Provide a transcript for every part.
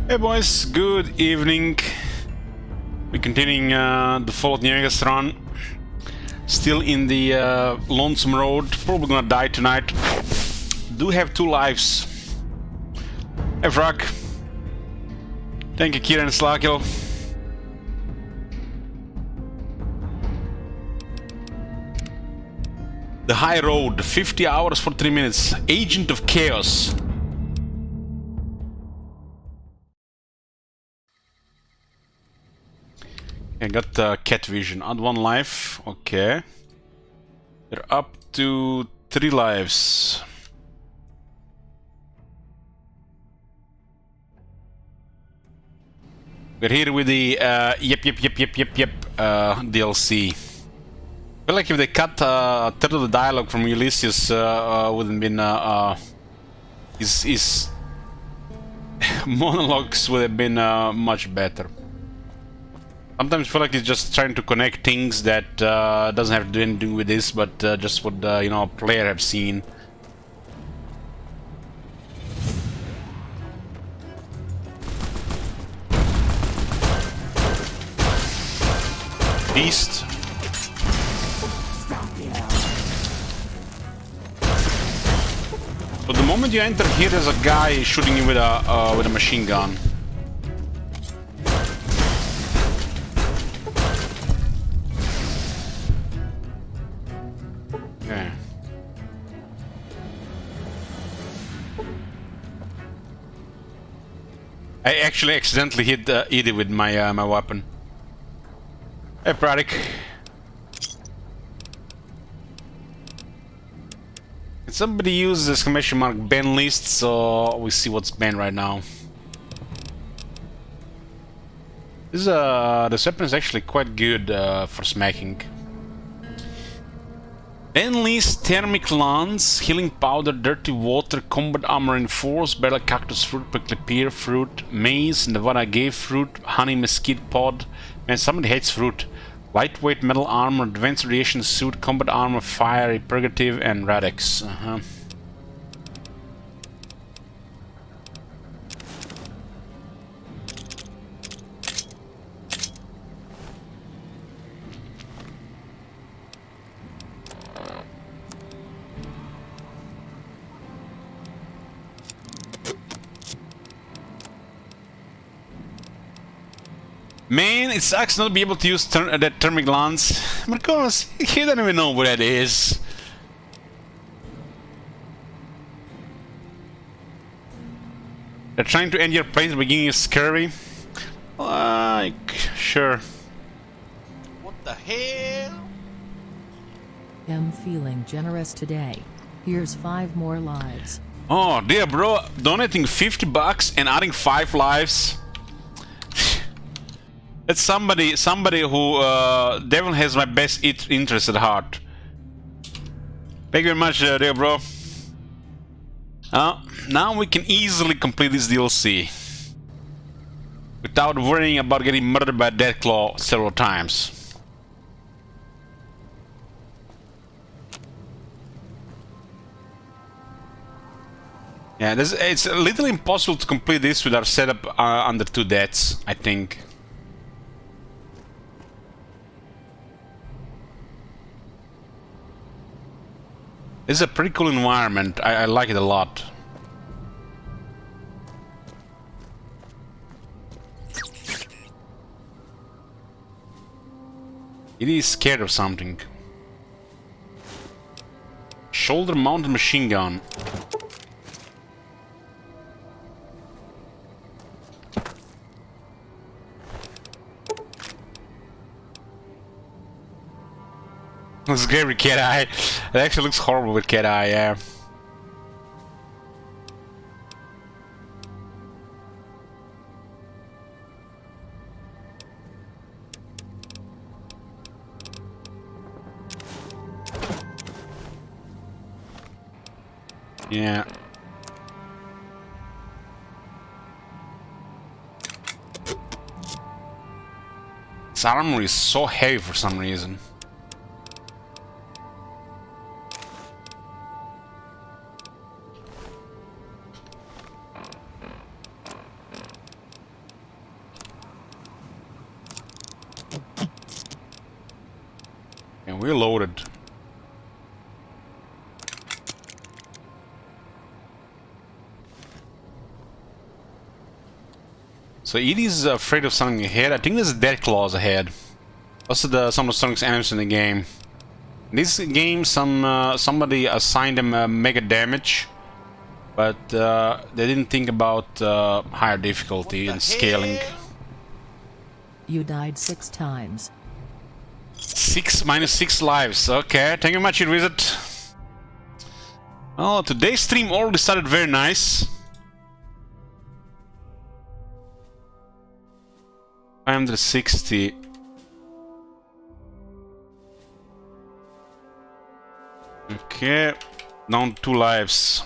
Hey boys, good evening. We're continuing the Fallout New Vegas run. Still in the Lonesome Road. Probably gonna die tonight. Do have 2 lives. Hey Frog. Thank you, Kieran Slakil. The High Road, 50 hours for 3 minutes. Agent of Chaos. I got cat vision. Add 1 life. Okay. They're up to 3 lives. We're here with the yep DLC. I feel like if they cut a third of the dialogue from Ulysses, wouldn't been his monologues would have been much better. Sometimes I feel like he's just trying to connect things that doesn't have to do anything with this, but just what you know, a player have seen. Beast. So the moment you enter here, there's a guy shooting you with a machine gun. Okay. I actually accidentally hit Edie with my my weapon. Hey, Pradik. Can somebody use the exclamation mark ban list so we see what's banned right now? This this weapon is actually quite good for smacking. Ban list, thermic lance, healing powder, dirty water, combat armor enforced, barrel cactus fruit, prickly pear fruit, maize, Nevada gay fruit, honey mesquite pod. Man, somebody hates fruit. Lightweight metal armor, advanced radiation suit, combat armor, fire, purgative, and radix. Man, it sucks not to be able to use that thermic lance. Because he doesn't even know what that is. They're trying to end your play at the beginning is scary. Like, sure. What the hell? Am feeling generous today. Here's 5 more lives. Oh, dear bro, donating 50 bucks and adding 5 lives. That's somebody who definitely has my best interest at heart. Thank you very much, dear bro. Now we can easily complete this DLC without worrying about getting murdered by Deathclaw several times. Yeah, it's a little impossible to complete this with our setup under 2 deaths, I think. This is a pretty cool environment. I like it a lot. It is scared of something. Shoulder mounted machine gun. It's great with cat eye. It actually looks horrible with cat eye, yeah. Yeah. This armor is so heavy for some reason. we're loaded. So Edie's afraid of something ahead. I think there's dead claws ahead. Those are some of the strongest enemies in the game. In this game, somebody assigned them mega damage, but they didn't think about higher difficulty and scaling. You died 6 times. 6 minus 6 lives. Okay, thank you much, Wizard. Oh, today's stream already started very nice. 560. Okay, down 2 lives.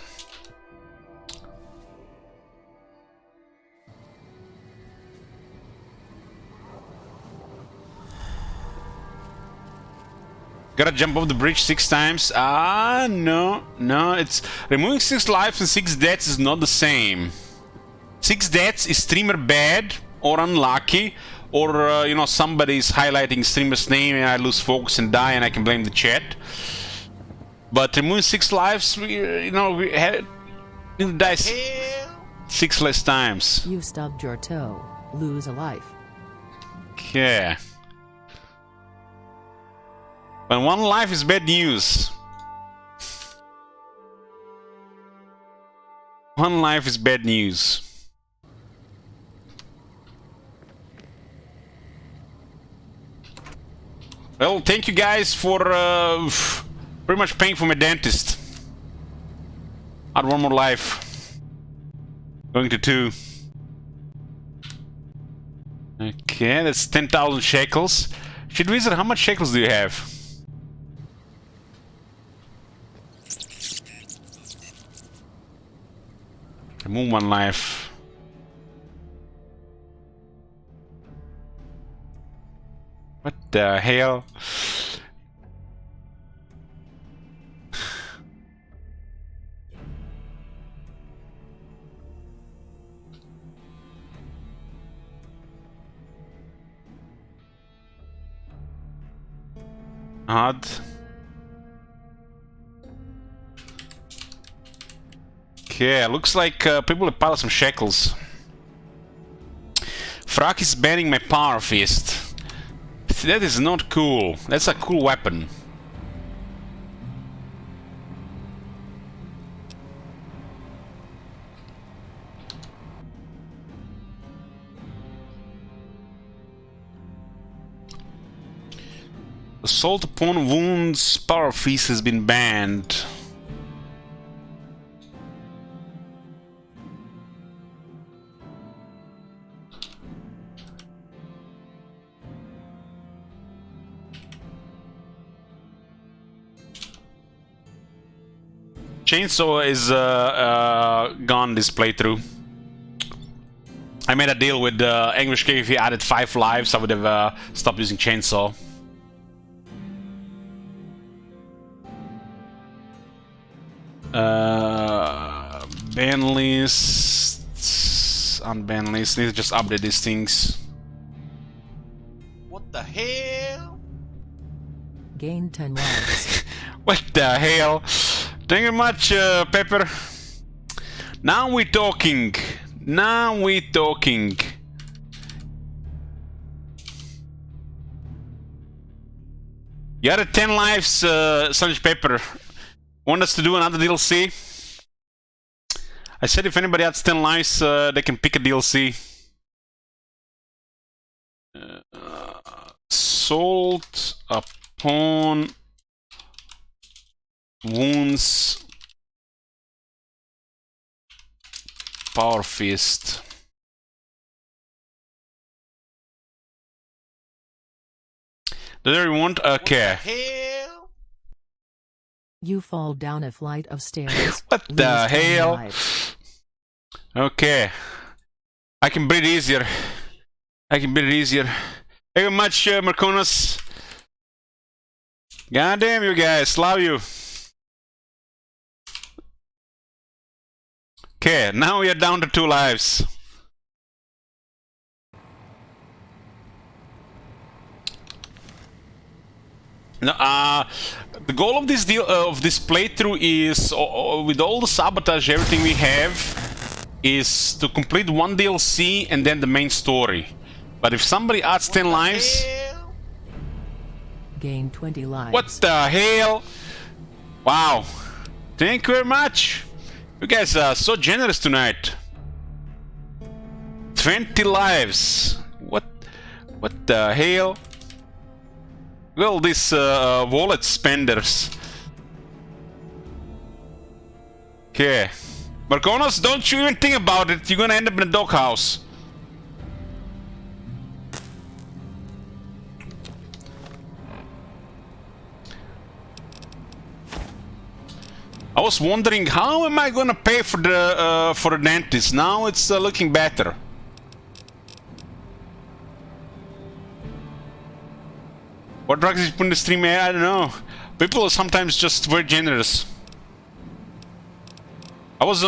Gotta jump off the bridge 6 times. Ah, no, it's removing 6 lives and 6 deaths is not the same. 6 deaths is streamer bad or unlucky, or you know, somebody's highlighting streamer's name and I lose focus and die and I can blame the chat. But removing 6 lives, we had to die 6 less times. You stubbed your toe. Lose a life. Okay. But 1 life is bad news. 1 life is bad news. Well, thank you guys for pretty much paying for my dentist. Add 1 more life. Going to 2. Okay, that's 10,000 shekels. Shit Wizard, how much shekels do you have? Remove 1 life. What the hell? Odd. Okay, looks like people have piled some shekels. Frak is banning my power fist. That is not cool. That's a cool weapon. Assault upon wounds, power fist has been banned. Chainsaw is gone this playthrough. I made a deal with English Cave. If he added 5 lives, I would have stopped using Chainsaw. Ban lists, unban lists. Need to just update these things. What the hell? Gain 10 lives. What the hell? Thank you much, Pepper. Now we're talking. Now we're talking. You added 10 lives, Sunny Pepper. Want us to do another DLC? I said if anybody adds 10 lives, they can pick a DLC. Assault upon wounds, power fist. Does everyone want? Okay. You fall down a flight of stairs. What the Lose 10 hell? lives. Okay. I can breathe easier. I can breathe easier. Thank you much, Marconis. God damn you guys, love you. Okay, now we are down to 2 lives. No, the goal of this deal of this playthrough is, with all the sabotage, everything we have, is to complete one DLC and then the main story. But if somebody adds 10 lives, Hell? Gain 20 lives. what the hell? Wow! Thank you very much. You guys are so generous tonight. 20 lives. What the hell? Well, these wallet spenders. Okay. Marconos, don't you even think about it. You're gonna end up in a doghouse. I was wondering, how am I gonna pay for the dentist? Now it's looking better. What drugs did you put in the stream? I don't know. People are sometimes just very generous. I was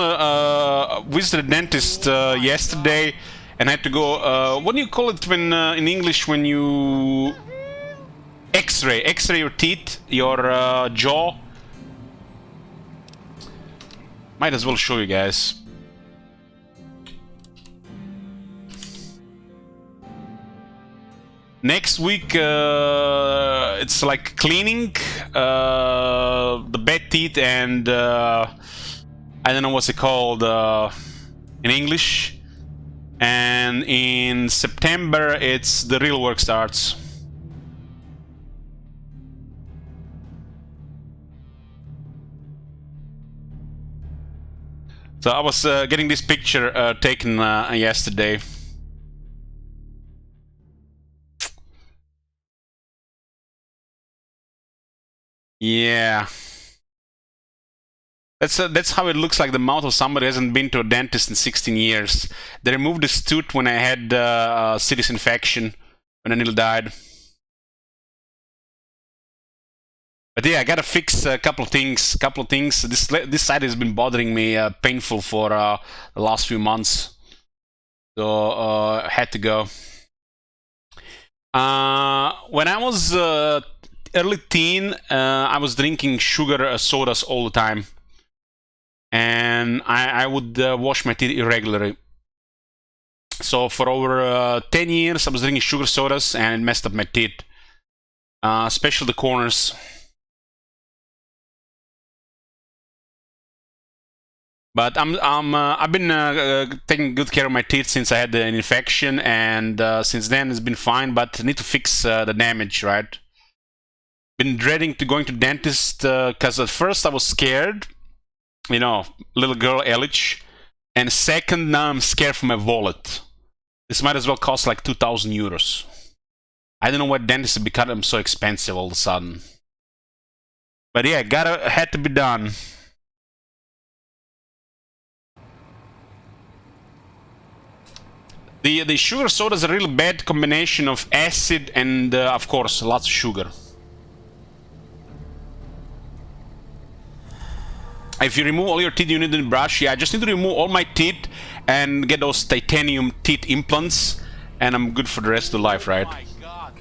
visited a dentist yesterday, and I had to go. What do you call it when in English when you X-ray your teeth, your jaw? Might as well show you guys. Next week, it's like cleaning the bad teeth and I don't know what's it called in English. And in September, it's the real work starts. So I was getting this picture taken yesterday. Yeah. That's how it looks like, the mouth of somebody who hasn't been to a dentist in 16 years. They removed this tooth when I had serious infection, when I nearly died. But yeah, I gotta fix a couple of things. This side has been bothering me, painful for the last few months. So I had to go. When I was early teen, I was drinking sugar sodas all the time. And I would wash my teeth irregularly. So for over 10 years, I was drinking sugar sodas, and it messed up my teeth, especially the corners. But I've been taking good care of my teeth since I had an infection, and since then it's been fine. But I need to fix the damage, right? Been dreading to going to dentist because at first I was scared, you know, little girl Elich, and second, now I'm scared for my wallet. This might as well cost like 2,000 euros. I don't know why dentists have become so expensive all of a sudden. But yeah, had to be done. The sugar soda is a really bad combination of acid and, of course, lots of sugar. If you remove all your teeth, you need a brush. Yeah, I just need to remove all my teeth and get those titanium teeth implants, and I'm good for the rest of the life, right? Oh my god.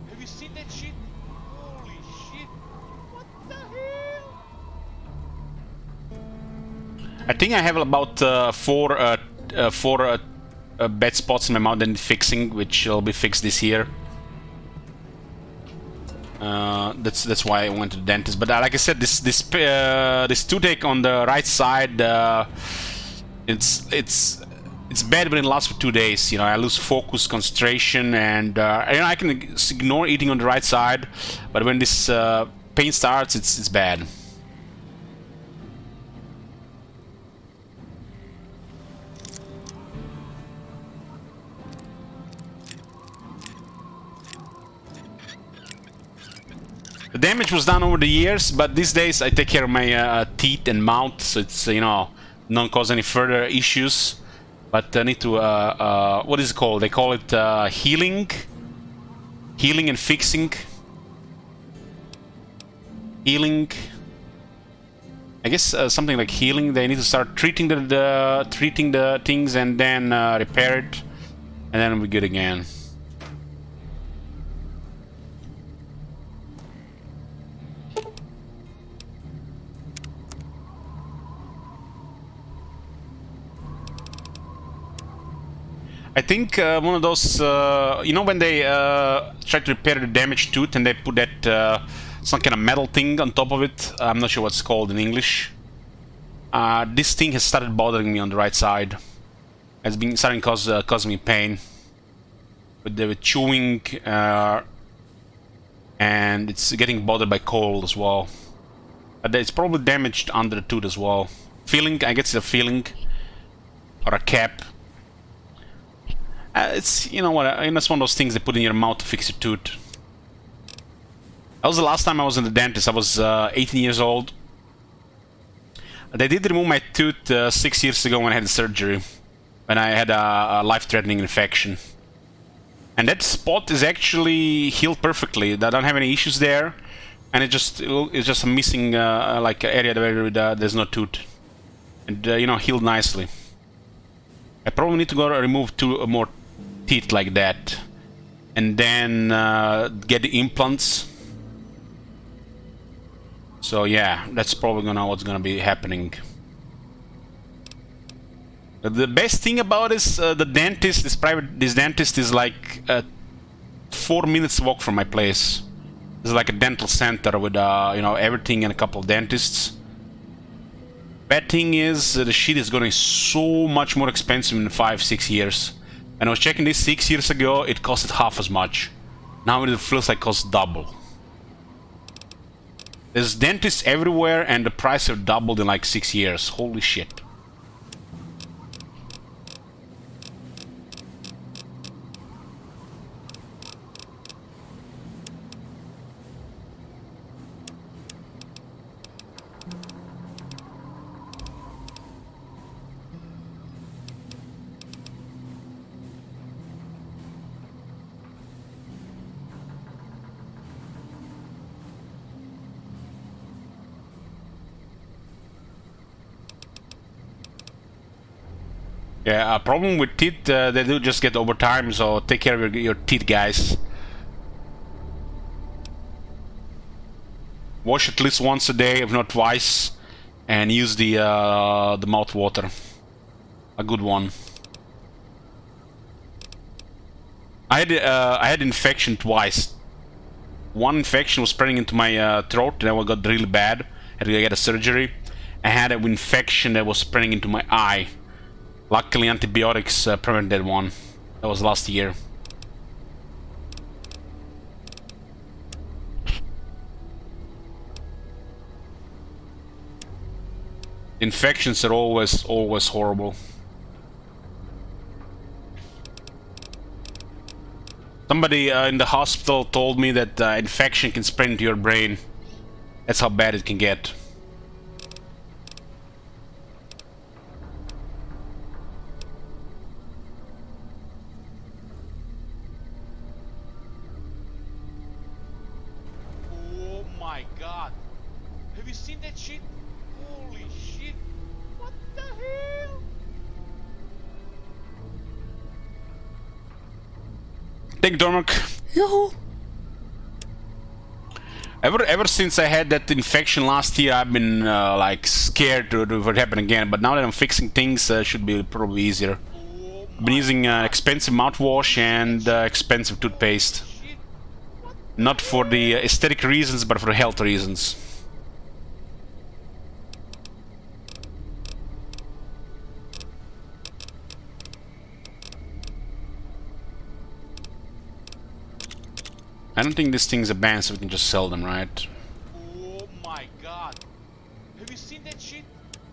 Have you seen that shit? Holy shit. What the hell? I think I have about four bad spots in my mouth that need fixing, which will be fixed this year. That's why I went to the dentist. But like I said, this toothache on the right side, it's bad when it lasts for 2 days. You know, I lose focus, concentration, and I can ignore eating on the right side, but when this pain starts, it's bad. The damage was done over the years, but these days I take care of my teeth and mouth, so it's, you know, don't cause any further issues. But I need to, what is it called? They call it healing and fixing. Healing. I guess something like healing. They need to start treating the things and then repair it, and then we'll be good again. I think one of those, you know, when they try to repair the damaged tooth and they put that some kind of metal thing on top of it. I'm not sure what's called in English. This thing has started bothering me on the right side. It's been starting to cause me pain with the chewing, and it's getting bothered by cold as well. But it's probably damaged under the tooth as well. Feeling, I guess it's a feeling or a cap. It's, you know what, it's one of those things they put in your mouth to fix your tooth. That was the last time I was in the dentist. I was 18 years old. They did remove my tooth 6 years ago when I had the surgery. When I had a life-threatening infection. And that spot is actually healed perfectly. I don't have any issues there. And it's just a missing like area where there's no tooth. And you know, healed nicely. I probably need to go remove 2 more teeth like that, and then get the implants. So yeah, that's probably what's gonna be happening. The best thing about this, the dentist, this dentist is like 4 minutes walk from my place. It's like a dental center with you know, everything and a couple of dentists. Bad thing is the shit is going so much more expensive in 5-6 years. And I was checking this 6 years ago, it costed half as much. Now it feels like it costs double. There's dentists everywhere and the price have doubled in like 6 years. Holy shit. Yeah, a problem with teeth, they do just get over time, so take care of your teeth, guys. Wash at least once a day, if not twice, and use the mouth water. A good one. I had infection twice. One infection was spreading into my throat, and it got really bad. I had to get a surgery. I had an infection that was spreading into my eye. Luckily, antibiotics prevented that one. That was last year. Infections are always horrible. Somebody in the hospital told me that infection can spread into your brain. That's how bad it can get. My god. Have you seen that shit? Holy shit. What the hell? Thank Dormak. Ever since I had that infection last year, I've been like scared to what happen again. But now that I'm fixing things, should be probably easier. I've been using expensive mouthwash and expensive toothpaste. Not for the aesthetic reasons, but for health reasons. I don't think this thing's a ban, so we can just sell them, right? Oh my god. Have you seen that shit?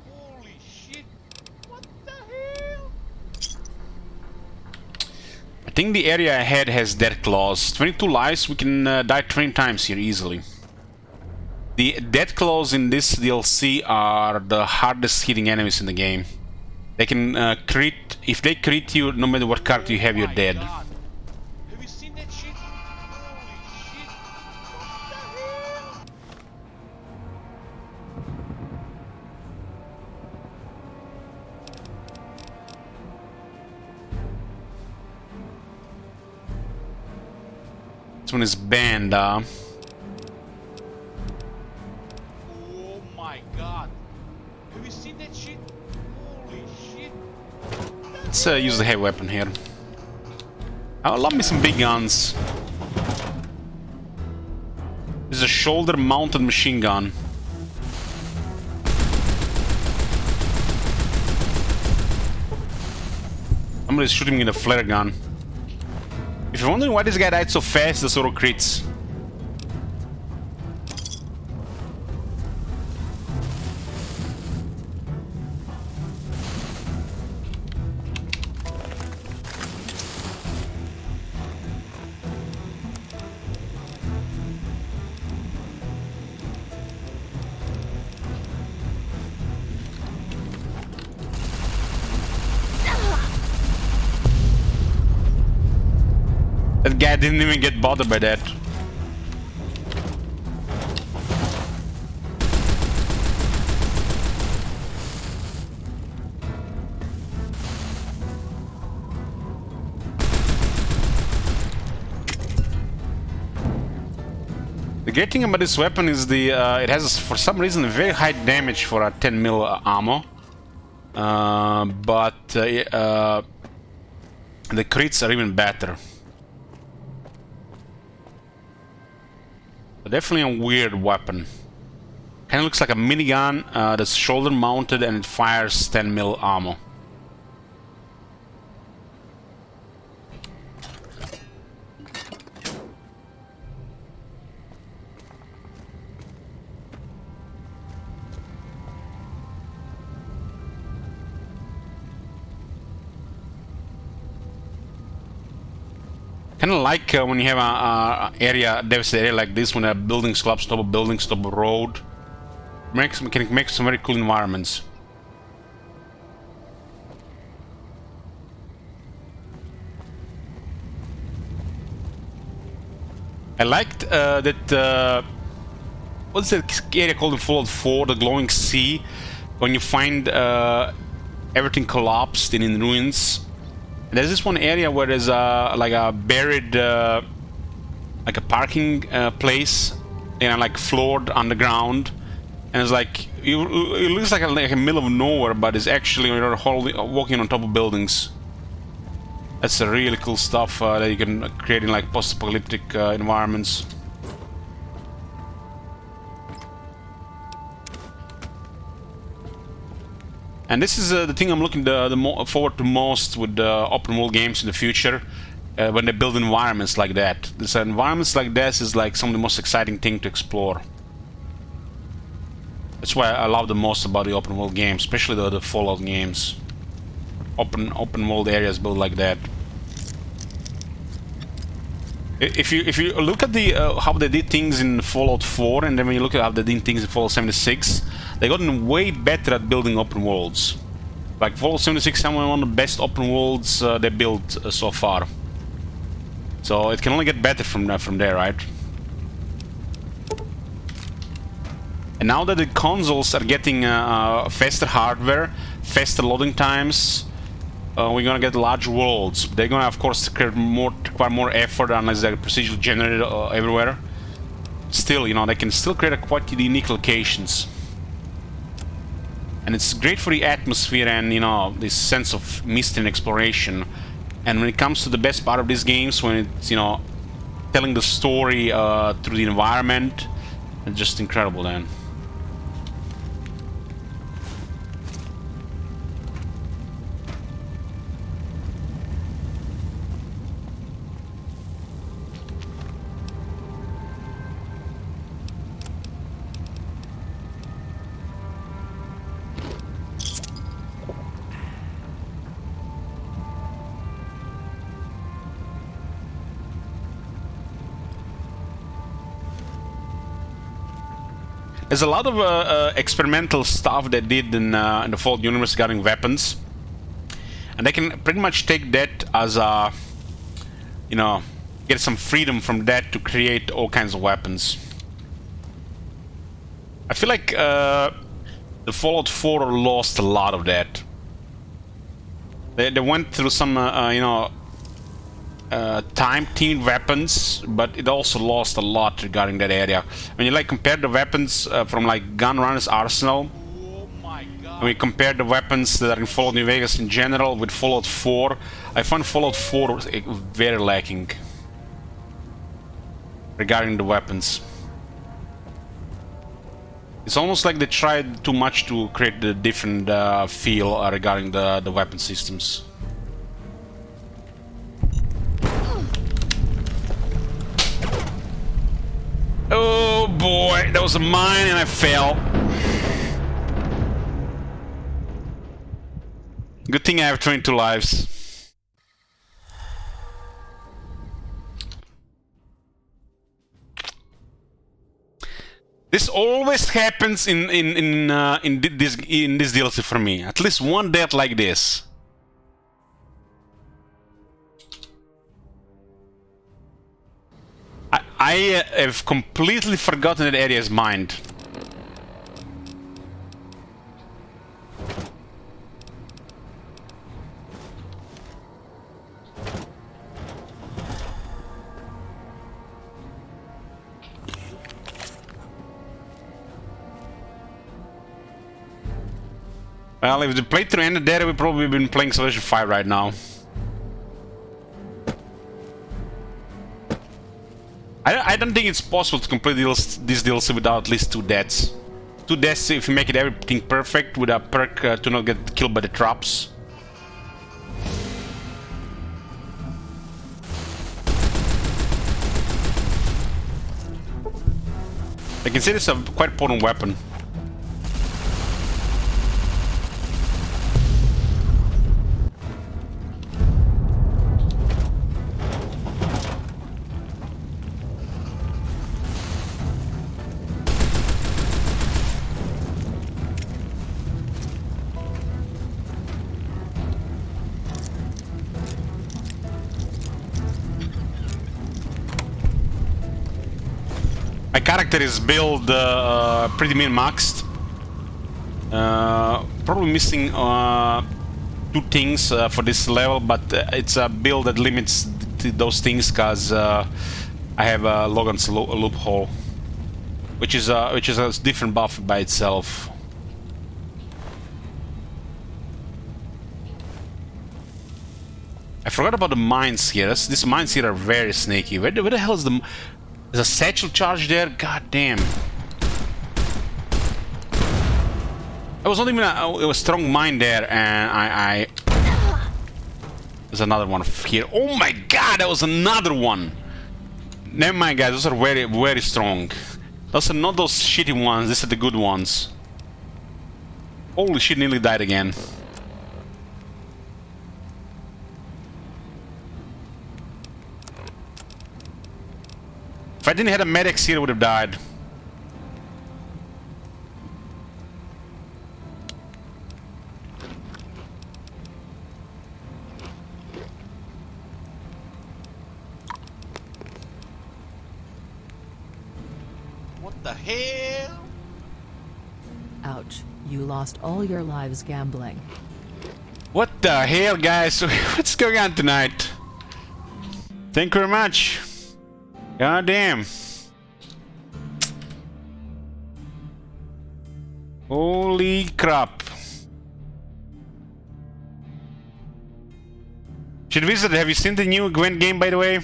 Holy shit. What the hell? I think the area ahead has death claws. 22 lives, we can die 20 times here easily. The death claws in this DLC are the hardest hitting enemies in the game. They can crit, if they crit you, no matter what character you have, you're dead. God. Have you seen that shit? Holy shit. What the hell? This one is banned, Oh my god. Have you seen that shit? Holy shit. Let's use the heavy weapon here. I love me some big guns. This is a shoulder-mounted machine gun. Somebody's shooting me with a flare gun. If you're wondering why this guy died so fast, the sort of crits. That guy didn't even get bothered by that. The great thing about this weapon is it has, for some reason, a very high damage for a 10 mil ammo. But the crits are even better. Definitely a weird weapon. Kind of looks like a minigun that's shoulder mounted and it fires 10 mil ammo. Kind of like when you have a area, devastated area like this, when a buildings collapse, top of buildings, top of road. Can make some very cool environments. I liked that. What's that area called in Fallout 4? The glowing sea. When you find everything collapsed and in ruins. There's this one area where there's like a buried, like a parking place, like floored underground, and it's like it looks like a middle of nowhere, but it's actually you're walking on top of buildings. That's a really cool stuff that you can create in like post-apocalyptic environments. And this is the thing I'm looking forward to most with open world games in the future, when they build environments like that. This environments like this is like some of the most exciting thing to explore. That's why I love the most about the open world games, especially the Fallout games. Open world areas built like that. If you look at the how they did things in Fallout 4, and then when you look at how they did things in Fallout 76, they gotten way better at building open worlds. Like Fallout 76 is one of the best open worlds they built so far. So it can only get better from there, right? And now that the consoles are getting faster hardware, faster loading times, we're gonna get large worlds. They're gonna, of course, require more effort unless they're procedurally generated everywhere. Still, you know, they can still create quite unique locations. And it's great for the atmosphere and, you know, this sense of mystery and exploration. And when it comes to the best part of these games, when it's, you know, telling the story through the environment, it's just incredible then. There's a lot of experimental stuff they did in the Fallout universe regarding weapons, and they can pretty much take that as a, you know, get some freedom from that to create all kinds of weapons. I feel like the Fallout 4 lost a lot of that. They went through some, you know, time-themed weapons, but it also lost a lot regarding that area. When you like compare the weapons from like Gunrunner's arsenal, Oh my god. and we compare the weapons that are in Fallout New Vegas in general with Fallout 4, I find Fallout 4 very lacking regarding the weapons. It's almost like they tried too much to create the different feel regarding the weapon systems. Oh boy, that was a mine and I fell. Good thing I have 22 lives. This always happens in this DLC for me. At least one death like this. I have completely forgotten that area is mined. Well, if the playthrough ended there, we'd probably been playing Salvation 5 right now. I don't think it's possible to complete this DLC without at least 2 deaths. 2 deaths if you make it everything perfect with a perk to not get killed by the traps. I can say this is a quite potent weapon. My character is built pretty min-maxed. Probably missing 2 things for this level, but it's a build that limits those things because I have Logan's loophole, which is a different buff by itself. I forgot about the mines here. These mines here are very snaky. Where the hell is the... There's a satchel charge there? God damn. There was not even a strong mine there, and There's another one here. Oh my god, that was another one! Never mind, guys, those are very, very strong. Those are not those shitty ones, these are the good ones. Holy shit, nearly died again. If I didn't have a medics here, I would have died. What the hell? Ouch. You lost all your lives gambling. What the hell, guys? What's going on tonight? Thank you very much. God damn. Holy crap. Should visit, have you seen the new Gwent game, by the way?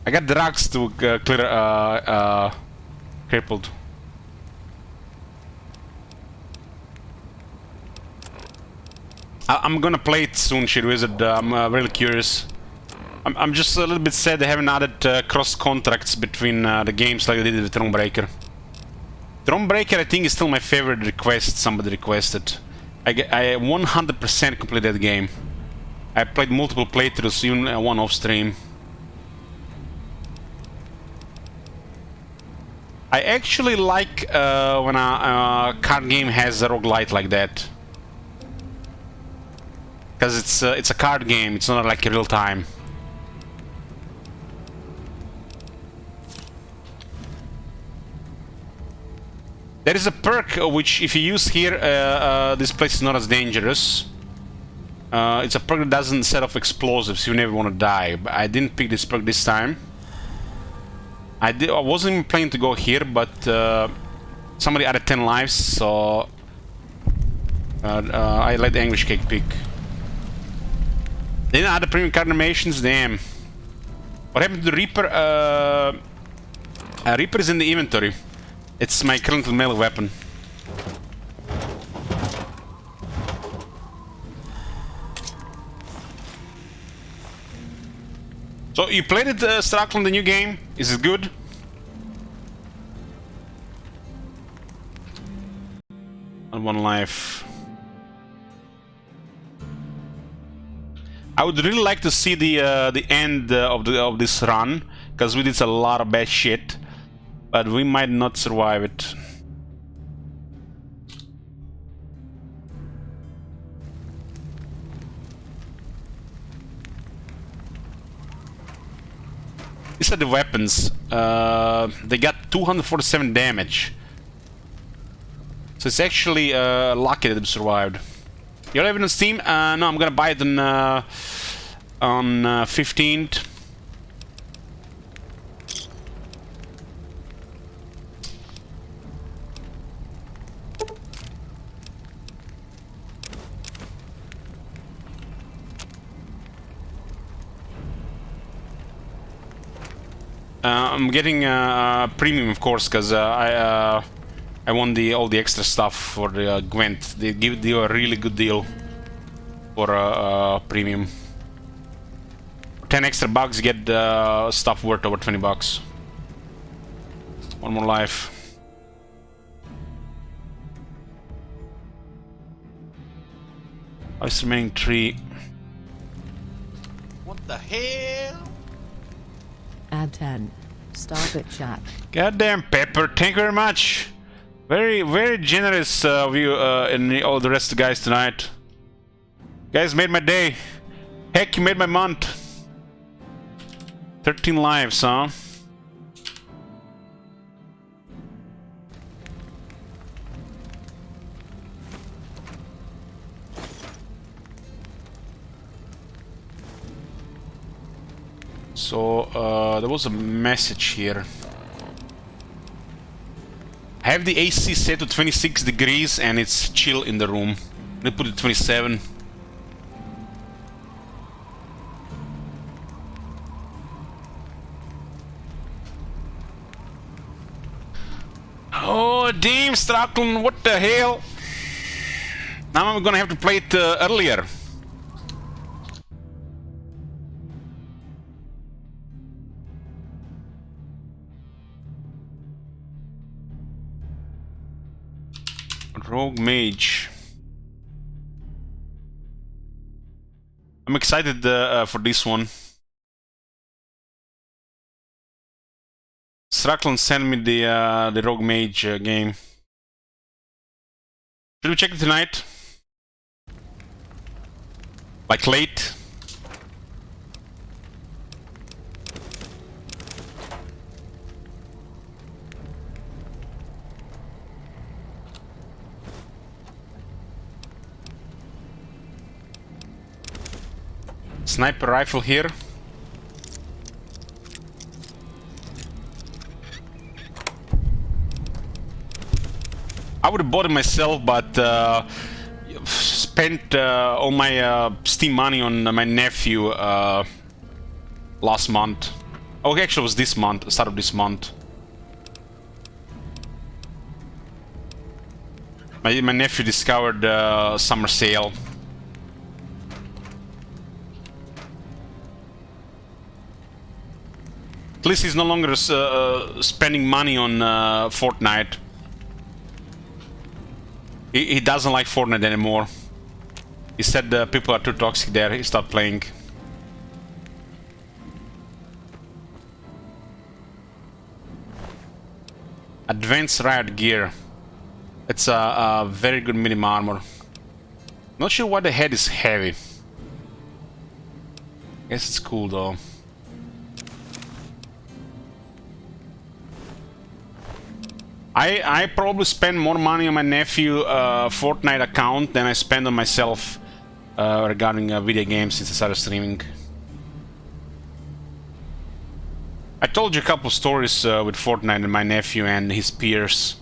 I got drugs to clear crippled. I'm gonna play it soon, Shit Wizard. I'm really curious. I'm just a little bit sad they haven't added cross contracts between the games like they did with Thronebreaker. Thronebreaker, I think, is still my favorite request somebody requested. I 100% completed that game. I played multiple playthroughs, even one off stream. I actually like when a card game has a roguelite like that. Because it's a card game, it's not like real time. There is a perk which, if you use here, this place is not as dangerous. It's a perk that doesn't set off explosives. You never want to die. But I didn't pick this perk this time. I wasn't even planning to go here, but somebody added 10 lives, so I let the Anguish Cake pick. They didn't add the premium card animations. Damn. What happened to the Reaper? Reaper is in the inventory. It's my current melee weapon. So you played it, Straklan, the new game? Is it good? On 1 life. I would really like to see the end of this run, because we did a lot of bad shit, but we might not survive it. These are the weapons. They got 247 damage. So it's actually lucky that we survived. You have it on Steam? No, I'm gonna buy it on 15th. I'm getting premium, of course, because I want all the extra stuff for the Gwent. They give you a really good deal for premium. 10 extra bucks, you get stuff worth over 20 bucks. 1 more life. Lives remaining 3. What the hell? Add 10. Stop it, chat. Goddamn Pepper, thank you very much. Very, very generous of you and all the rest of the guys tonight. You guys made my day. Heck, you made my month. 13 lives, huh? So, there was a message here. I have the AC set to 26 degrees and it's chill in the room. They put it 27. Oh, damn, Straklan, what the hell? Now I'm gonna have to play it earlier. Rogue Mage. I'm excited for this one. Straklan sent me the Rogue Mage game. Should we check it tonight? Like late? Sniper rifle here. I would have bought it myself, but spent all my Steam money on my nephew last month. Oh, actually it was this month, start of this month. My nephew discovered summer sale. At least he's no longer spending money on Fortnite. He doesn't like Fortnite anymore. He said people are too toxic there, he stopped playing. Advanced Riot Gear. It's a very good minimum armor. Not sure why the head is heavy. Guess it's cool though. I probably spend more money on my nephew Fortnite account than I spend on myself regarding video games since I started streaming. I told you a couple stories with Fortnite and my nephew and his peers.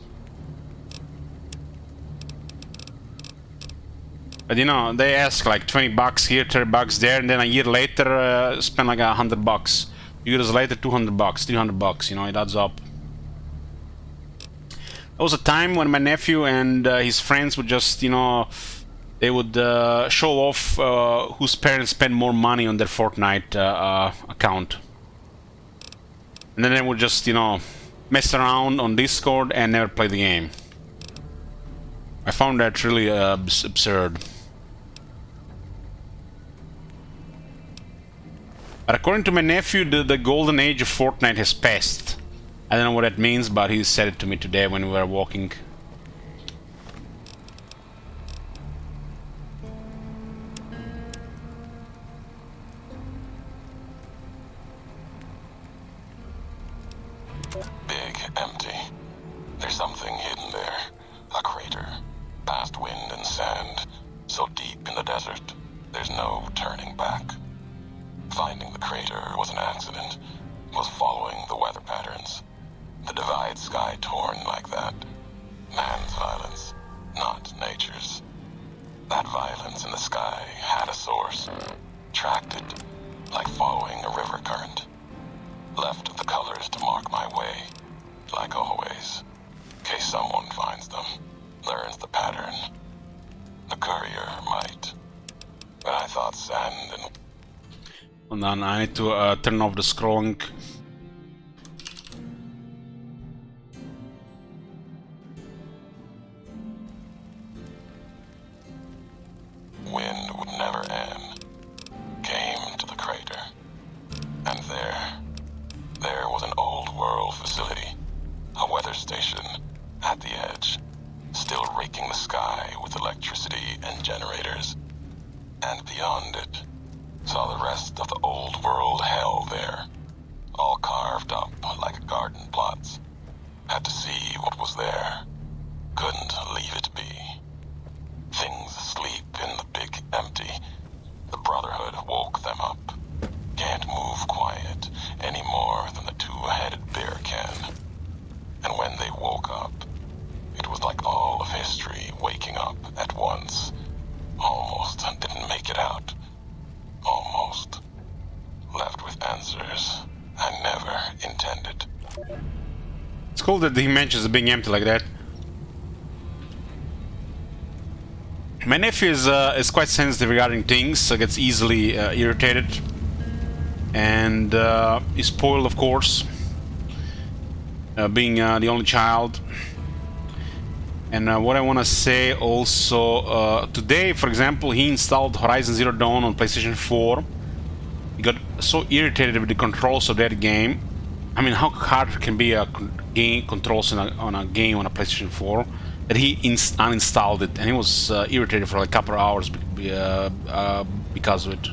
But you know, they ask like 20 bucks here, 30 bucks there, and then a year later spend like 100 bucks. Years later, 200 bucks, 300 bucks, you know, it adds up. There was a time when my nephew and his friends would just, you know, they would show off whose parents spend more money on their Fortnite account. And then they would just, you know, mess around on Discord and never play the game. I found that really absurd. But according to my nephew, the golden age of Fortnite has passed. I don't know what that means, but he said it to me today when we were walking. Big, empty. There's something hidden there. A crater. Past wind and sand. So deep in the desert, there's no turning back. Finding the crater was an accident. Was following the weather patterns. The divide sky torn like that. Man's violence, not nature's. That violence in the sky had a source. Tracked it, like following a river current. Left the colors to mark my way, like always. In case someone finds them, learns the pattern. The courier might. But I thought sand and... Hold on, I need to turn off the scrolling. Wind would never end. Came to the crater. And there was an old world facility. A weather station at the edge. Still raking the sky with electricity and generators. And beyond it, saw the rest of the old world hell there. All carved up like garden plots. Had to see what was there. Couldn't leave it be. Things asleep in the big empty. The Brotherhood woke them up. Can't move quiet any more than the two-headed bear can. And when they woke up, it was like all of history waking up at once. Almost didn't make it out. Almost. Left with answers I never intended. It's cool that he mentions it being empty like that. My nephew is quite sensitive regarding things, so gets easily irritated. And is spoiled, of course. Being the only child. And what I want to say also, today, for example, he installed Horizon Zero Dawn on PlayStation 4. He got so irritated with the controls of that game. I mean, how hard can be a game controls on a game on a PlayStation 4? That he uninstalled it, and he was irritated for like a couple of hours because of it.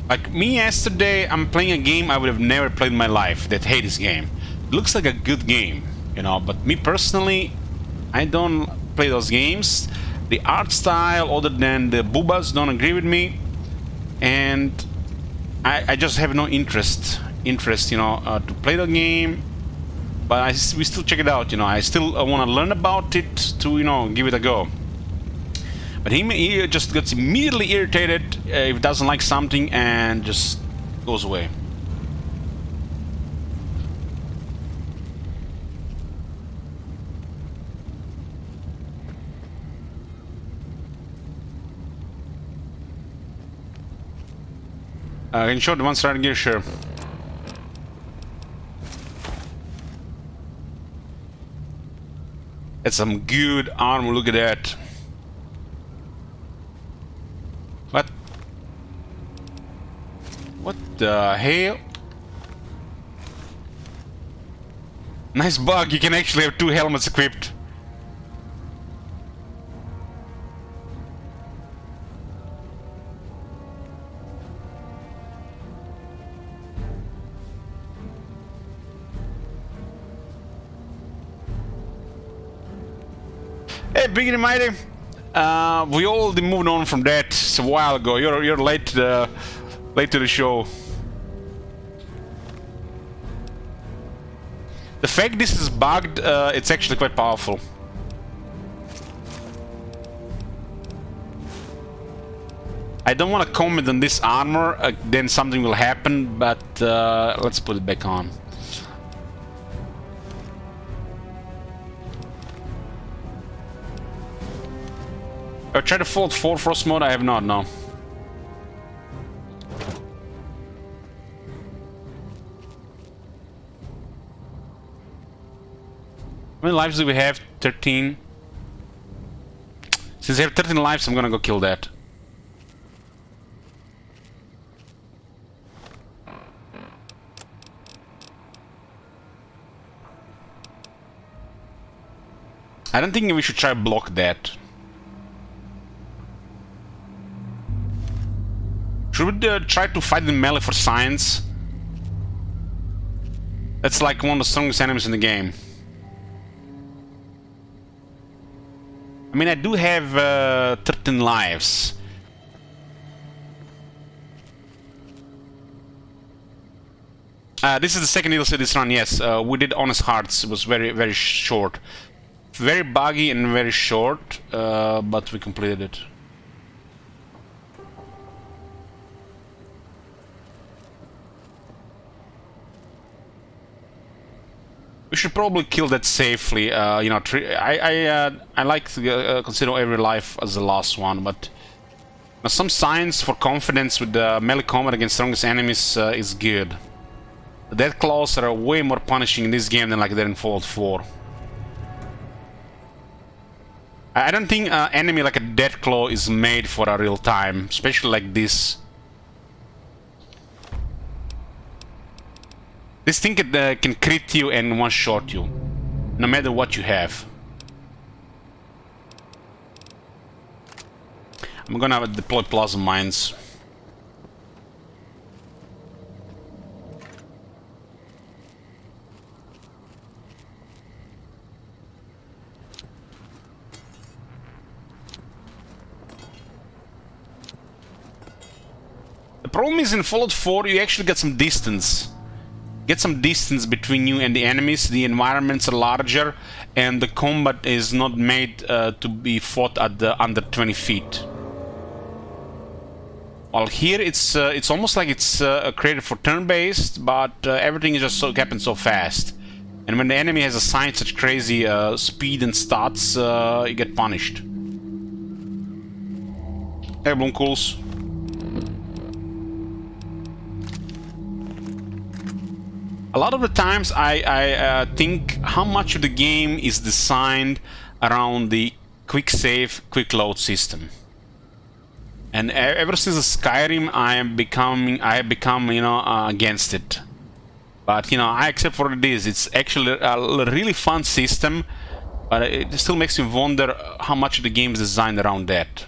Like me yesterday, I'm playing a game I would have never played in my life. That hate this game. It looks like a good game, you know, but me personally, I don't play those games. The art style, other than the boobas, don't agree with me, and I just have no interest, you know, to play the game. But we still check it out, you know. I still want to learn about it to, you know, give it a go. But he just gets immediately irritated if he doesn't like something and just goes away. Can you show the one starting gear? Sure. That's some good armor, look at that. What? What the hell? Nice bug, you can actually have two helmets equipped. Hey, Big and Mighty, We already moved on from that. It's a while ago. You're late to the show. The fact this is bugged, it's actually quite powerful. I don't want to comment on this armor, then something will happen, but let's put it back on. I've tried to Fallout 4 Frost mode, I have not, no. How many lives do we have? 13. Since I have 13 lives, I'm gonna go kill that. I don't think we should try to block that. Should we try to fight in melee for science? That's like one of the strongest enemies in the game. I mean, I do have 13 lives. This is the second DLC this run, yes. We did Honest Hearts. It was very, very short. Very buggy and very short, but we completed it. We should probably kill that safely. You know, I like to consider every life as the last one, but some science for confidence with melee combat against strongest enemies is good. The death claws are way more punishing in this game than like they're in Fallout 4. I don't think an enemy like a death claw is made for a real time, especially like this. This thing can crit you and one-shot you, no matter what you have. I'm gonna deploy plasma mines. The problem is in Fallout 4 you actually get some distance. Get some distance between you and the enemies, the environments are larger, and the combat is not made to be fought at under 20 feet. While here it's almost like it's created for turn-based, but everything is just so happens so fast. And when the enemy has assigned such crazy speed and stats, you get punished. Hey, Blumcools. A lot of the times I think how much of the game is designed around the quick save, quick load system. And ever since Skyrim I have become, you know, against it. But, you know, I accept what it is. It's actually a really fun system, but it still makes me wonder how much of the game is designed around that.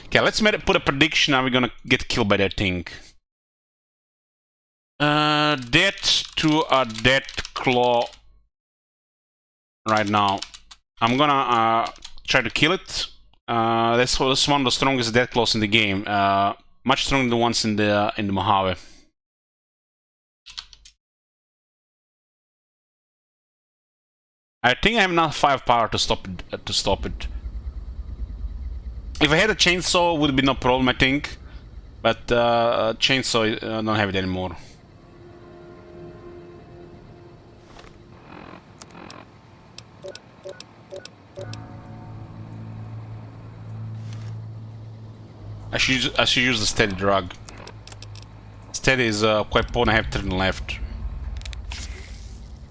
Okay, let's put a prediction. Are we gonna get killed by that thing? Death to a death claw right now. I'm gonna try to kill it. That's one of the strongest death claws in the game. Much stronger than the ones in the Mojave. I think I have enough firepower to stop it. If I had a chainsaw, it would be no problem, I think. But chainsaw, I don't have it anymore. I should use the steady drug. Steady is quite potent. I have 10 left.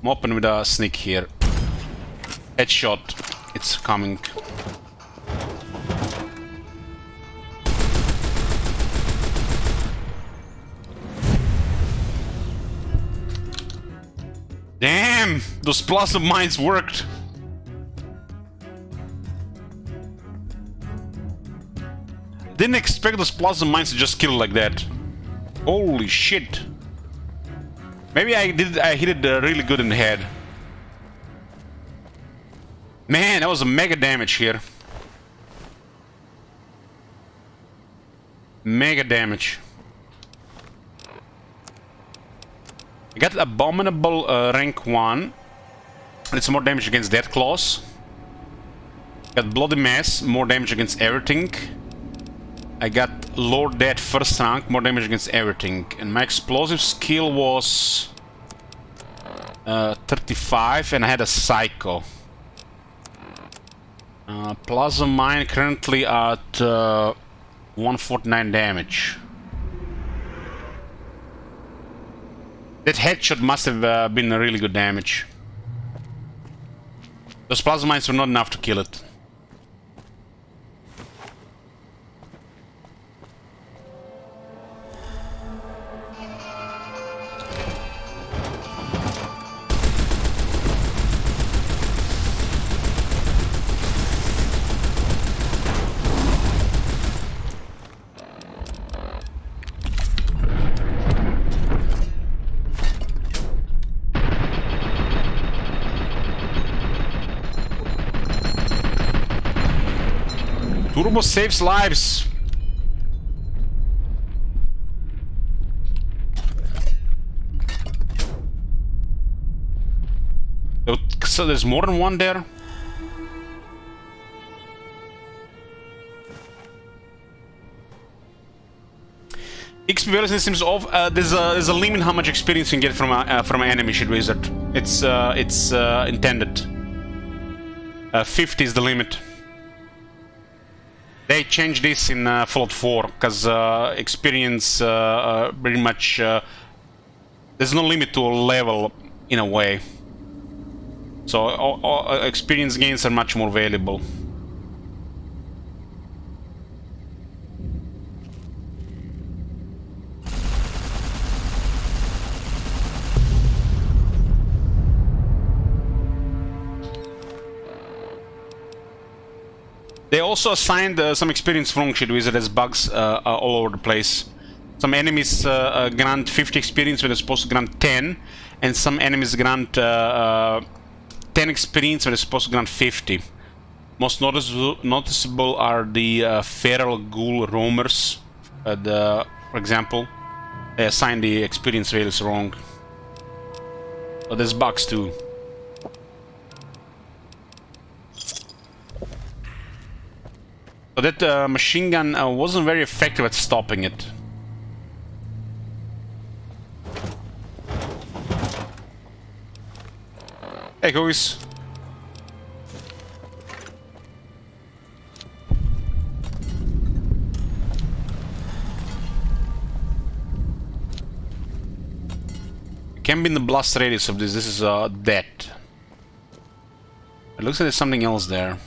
I'm open with a sneak here. Headshot. It's coming. Damn! Those plasma mines worked! Didn't expect those plasma mines to just kill like that. Holy shit! Maybe I hit it really good in the head. Man, that was a mega damage here. Mega damage. I got Abominable rank 1. It's more damage against Death Claws. Got Bloody Mess, more damage against everything. I got Lord Dead first rank, more damage against everything. And my explosive skill was 35, and I had a Psycho. Plasma Mine currently at 149 damage. That headshot must have been a really good damage. Those plasma mines were not enough to kill it. Turbo saves lives. So there's more than one there? XP velocity seems off. There's a limit how much experience you can get from an enemy shit wizard. It's intended. 50 is the limit. They changed this in Fallout 4 because experience pretty much there's no limit to a level in a way. So experience gains are much more valuable. They also assigned some experience from Shit Wizard as bugs all over the place. Some enemies grant 50 experience when they're supposed to grant 10, and some enemies grant 10 experience when they're supposed to grant 50. Most noticeable are the feral ghoul roamers. For example, they assign the experience values wrong. But there's bugs too. So that machine gun wasn't very effective at stopping it. Hey, guys. It can be in the blast radius of this. This is dead. It looks like there's something else there.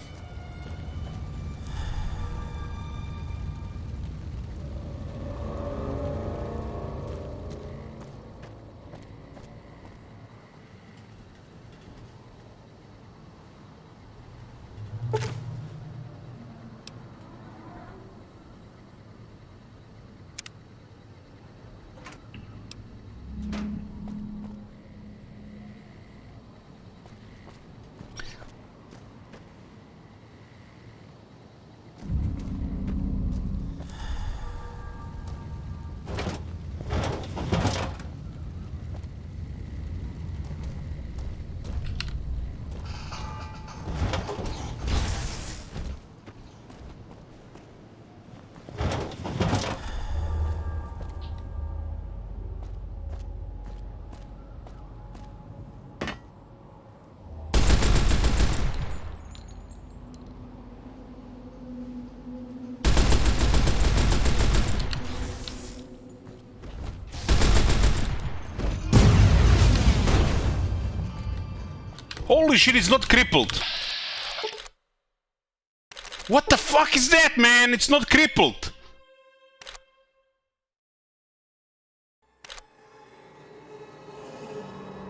Holy shit, it's not crippled! What the fuck is that, man? It's not crippled!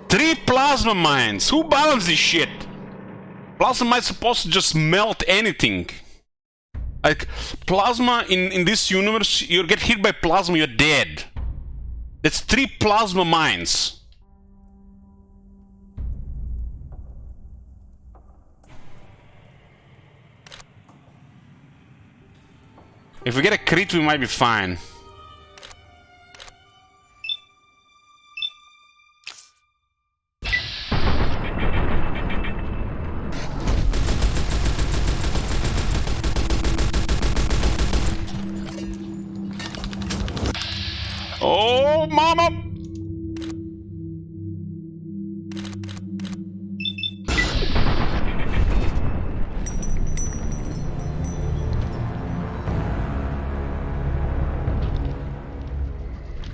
Three plasma mines! Who balanced this shit? Plasma mines supposed to just melt anything. Like, plasma in this universe, you get hit by plasma, you're dead. That's 3 plasma mines. If we get a crit, we might be fine. Oh, mama!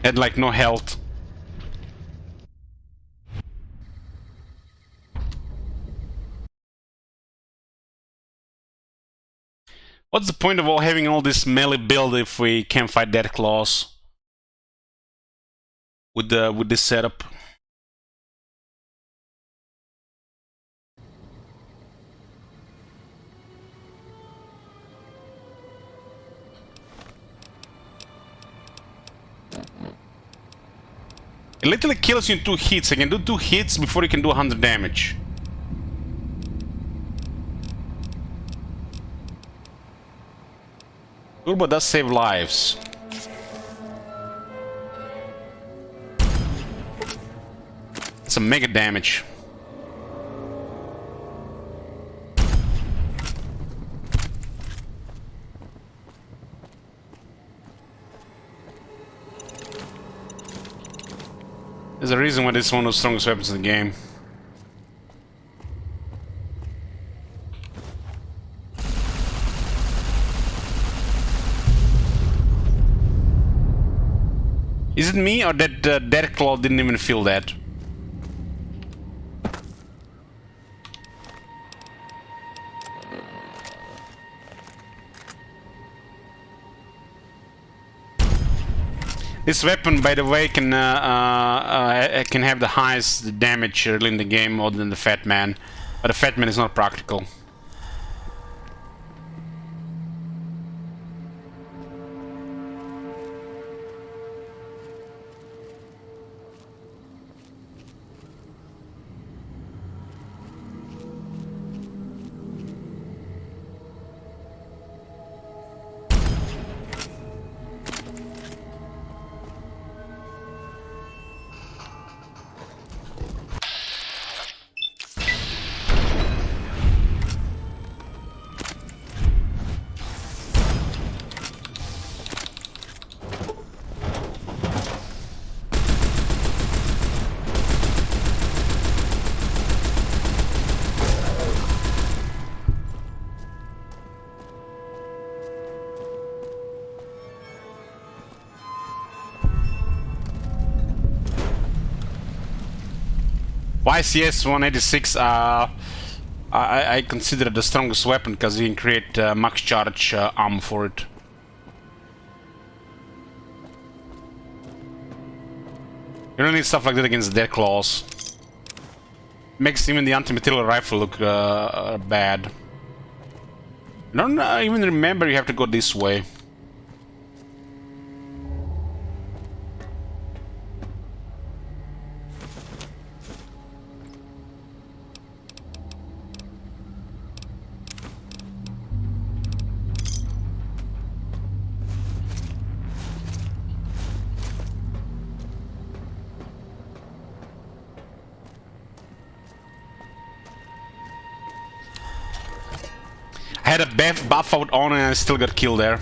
Had like no health. What's the point of having all this melee build if we can't fight dead claws with this setup? It literally kills you in 2 hits. I can do 2 hits before you can do 100 damage. Turbo does save lives. It's a mega damage. There's a reason why this is one of the strongest weapons in the game. Is it me or that Dead Claw didn't even feel that? This weapon, by the way, can have the highest damage really in the game, more than the Fat Man, but the Fat Man is not practical. YCS 186, I consider it the strongest weapon because you can create max charge armor for it. You don't need stuff like that against Dead Claws. Makes even the anti-material rifle look bad. I don't even remember you have to go this way. I had a buff out on and I still got killed there.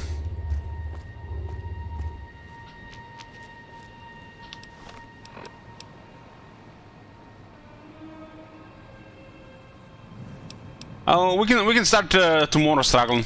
Oh, we can start tomorrow struggling.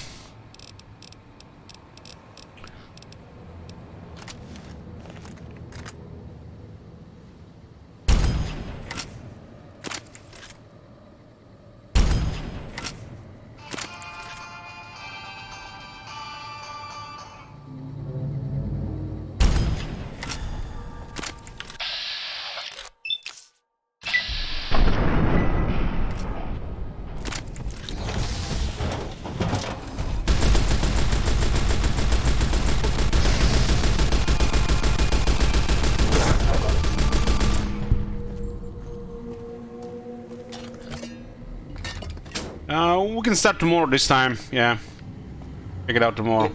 We can start tomorrow this time, yeah. Check it out tomorrow.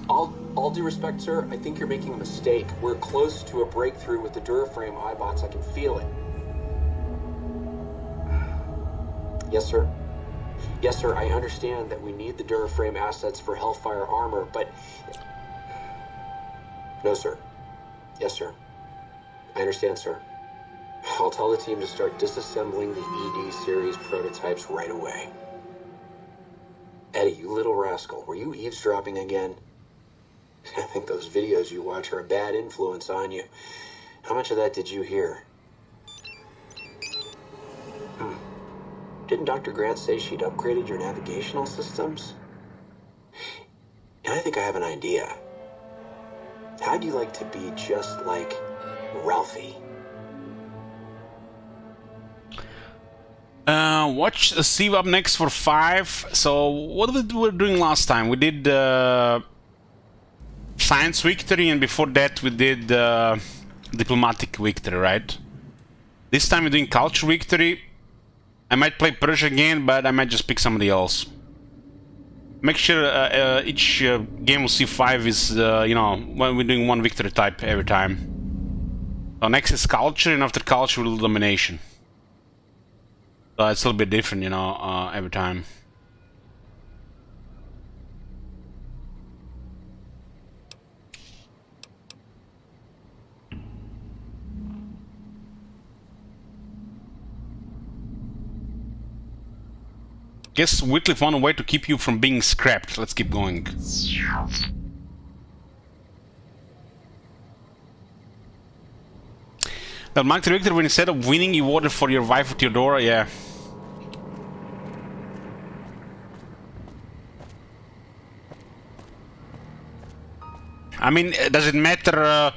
All due respect, sir, I think you're making a mistake. We're close to a breakthrough with the Duraframe iBots. I can feel it. Yes, sir. Yes, sir, I understand that we need the Duraframe assets for Hellfire armor, but... No, sir. Yes, sir. I understand, sir. I'll tell the team to start disassembling the ED series prototypes right away. Eddie, you little rascal, were you eavesdropping again? I think those videos you watch are a bad influence on you. How much of that did you hear? Didn't Dr. Grant say she'd upgraded your navigational systems? And I think I have an idea. How'd you like to be just like Ralphie? Watch Steve up next for 5. So what we were doing last time? We did Science Victory, and before that we did Diplomatic Victory, right? This time we're doing Culture Victory. I might play Persia again, but I might just pick somebody else. Make sure each game of C5 is, you know, when we're doing one victory type every time. So next is Culture, and after Culture we'll do Domination. So it's a little bit different, you know, every time. Guess Wycliffe found a way to keep you from being scrapped. Let's keep going. Well, Mark the Victor, when instead of winning you voted for your wife Theodora, yeah. I mean, does it matter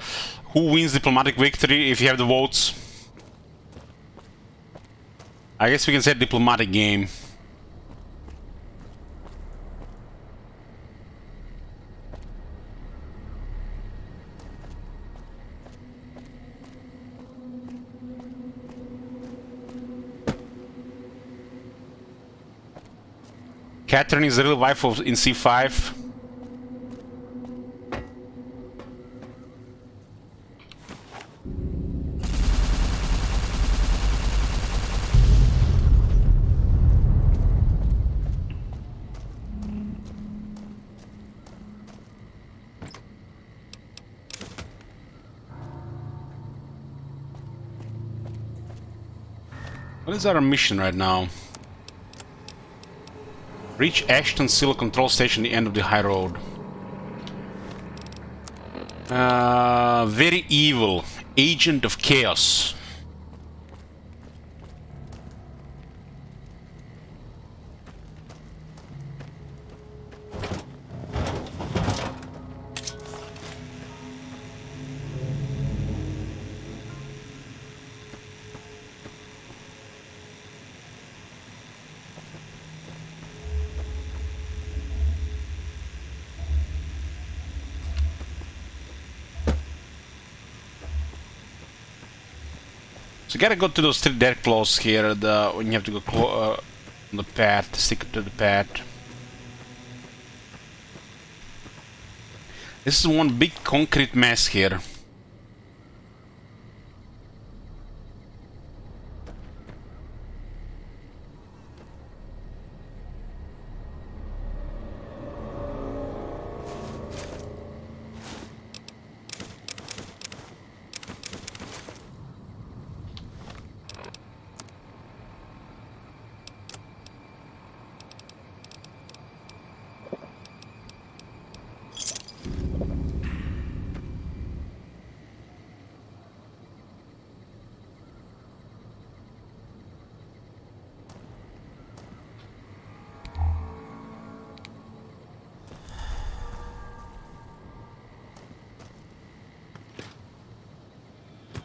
who wins Diplomatic Victory if you have the votes? I guess we can say Diplomatic game. Catherine is the real wife of in C5. What is our mission right now? Reach Ashton Silo Control Station at the end of the high road. Very evil. Agent of Chaos. So you gotta go to those 3 dead claws here, when you have to go on the path, stick to the path. This is one big concrete mess here.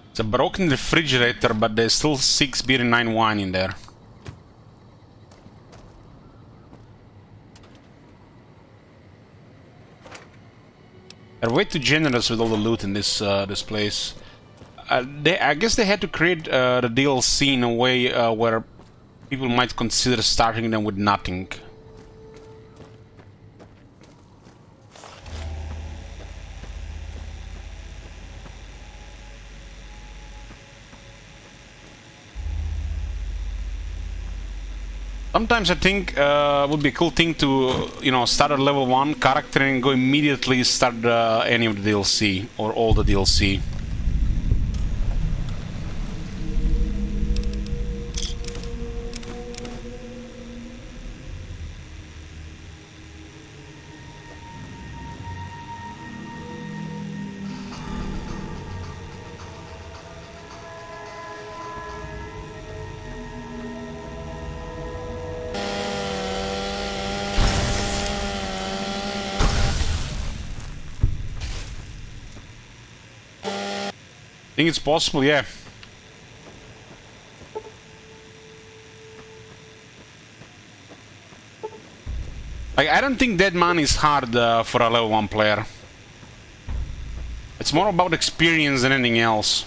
It's a broken refrigerator, but there's still 6 beer and 9 wine in there. They're way too generous with all the loot in this this place. I guess they had to create the DLC in a way where people might consider starting them with nothing. Sometimes I think would be a cool thing to, you know, start at level 1 character and go immediately start any of the DLC or all the DLC. Think it's possible, yeah. Like, I don't think Dead Man is hard for a level 1 player. It's more about experience than anything else.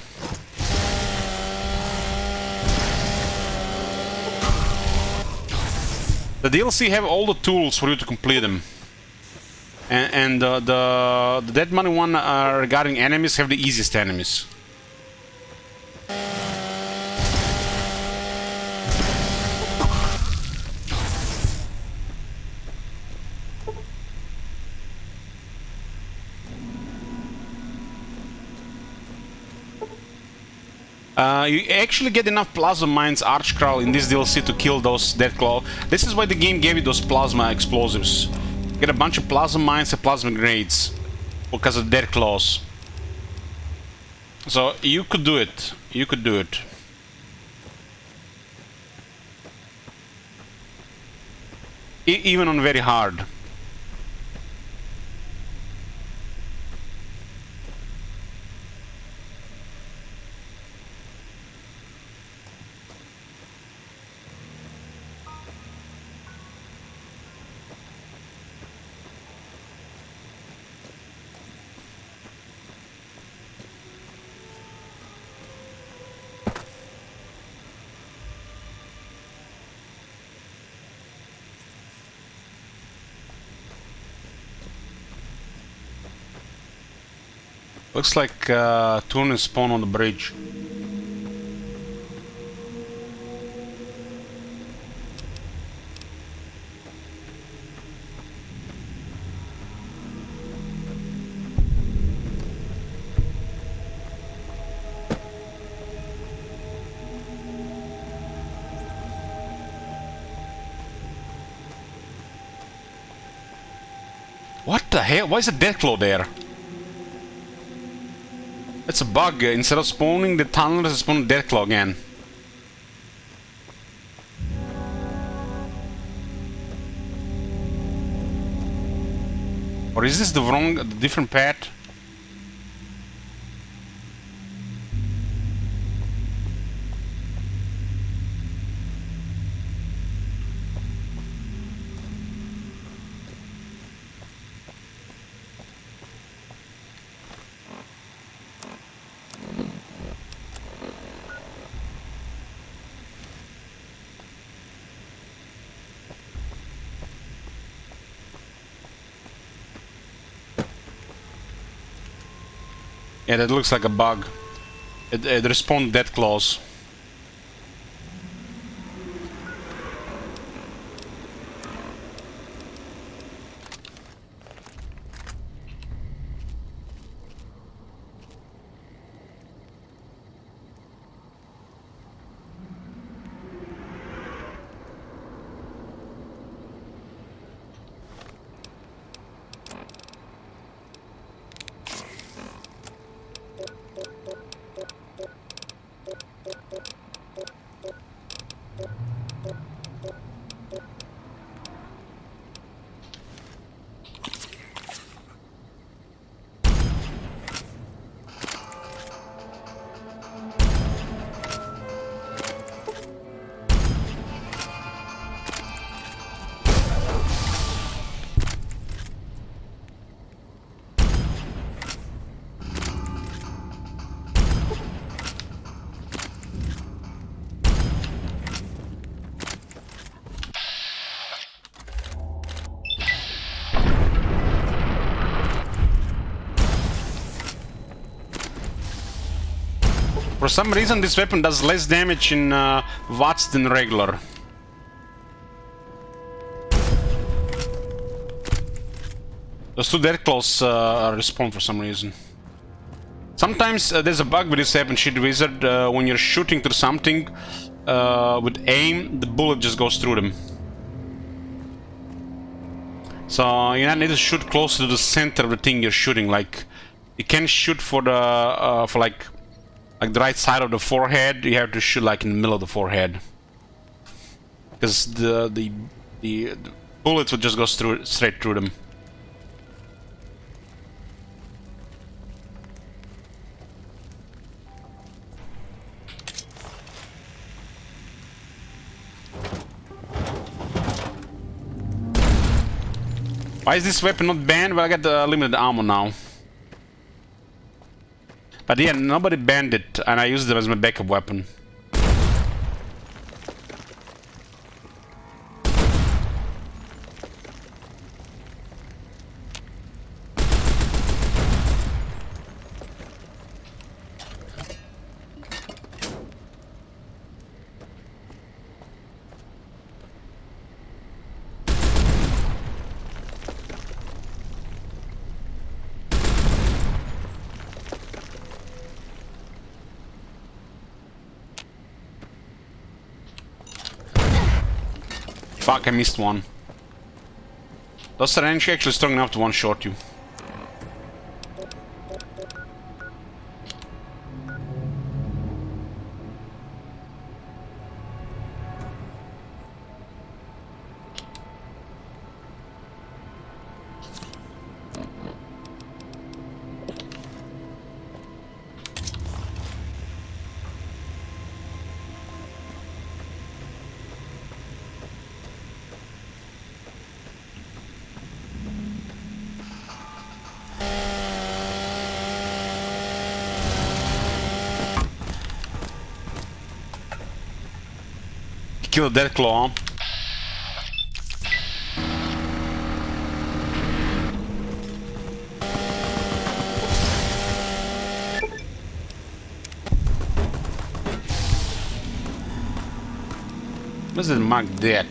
The DLC have all the tools for you to complete them. And the Dead Man one regarding enemies have the easiest enemies. You actually get enough plasma mines Archcrawl in this DLC to kill those Dead Claw. This is why the game gave you those plasma explosives. You get a bunch of plasma mines and plasma grenades because of Dead Claws. So you could do it. You could do it. Even on very hard. Looks like Toon is spawned on the bridge. What the hell? Why is a Deathclaw there? It's a bug. Instead of spawning the tunnels, it's spawning Deathclaw again. Or is this the different path? Yeah, that looks like a bug. It respawned Deathclaws. For some reason this weapon does less damage in watts than regular. Those two dead claws respawn for some reason. Sometimes there's a bug with this app in Shit Wizard. When you're shooting through something with aim, the bullet just goes through them. So you need to shoot closer to the center of the thing you're shooting. Like you can't shoot for the like the right side of the forehead. You have to shoot like in the middle of the forehead, because the bullets would just go straight through them. Why is this weapon not banned? Well, I got the limited ammo now. But yeah, nobody banned it, and I used it as my backup weapon. Fuck, I missed one. Those are actually strong enough to one-shot you. Kill a dead claw. Where's it mark that?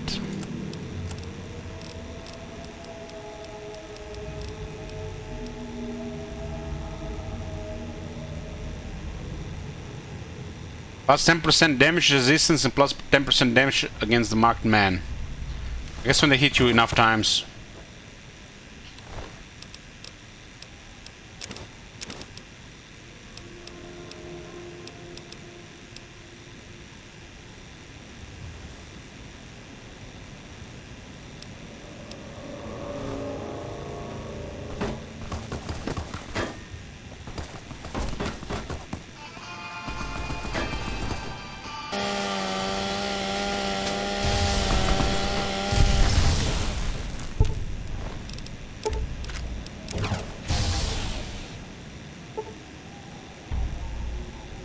Plus 10% damage resistance and plus 10% damage against the marked man. I guess when they hit you enough times.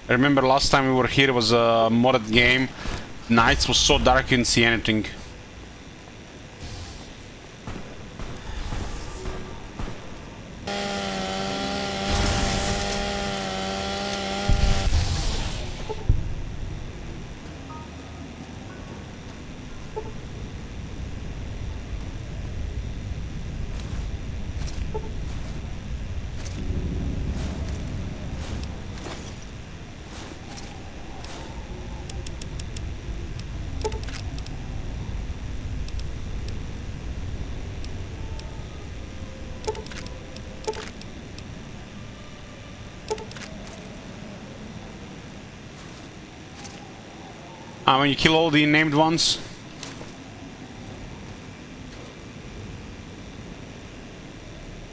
I remember last time we were here, it was a modded game. Nights was so dark you didn't see anything. When you kill all the named ones.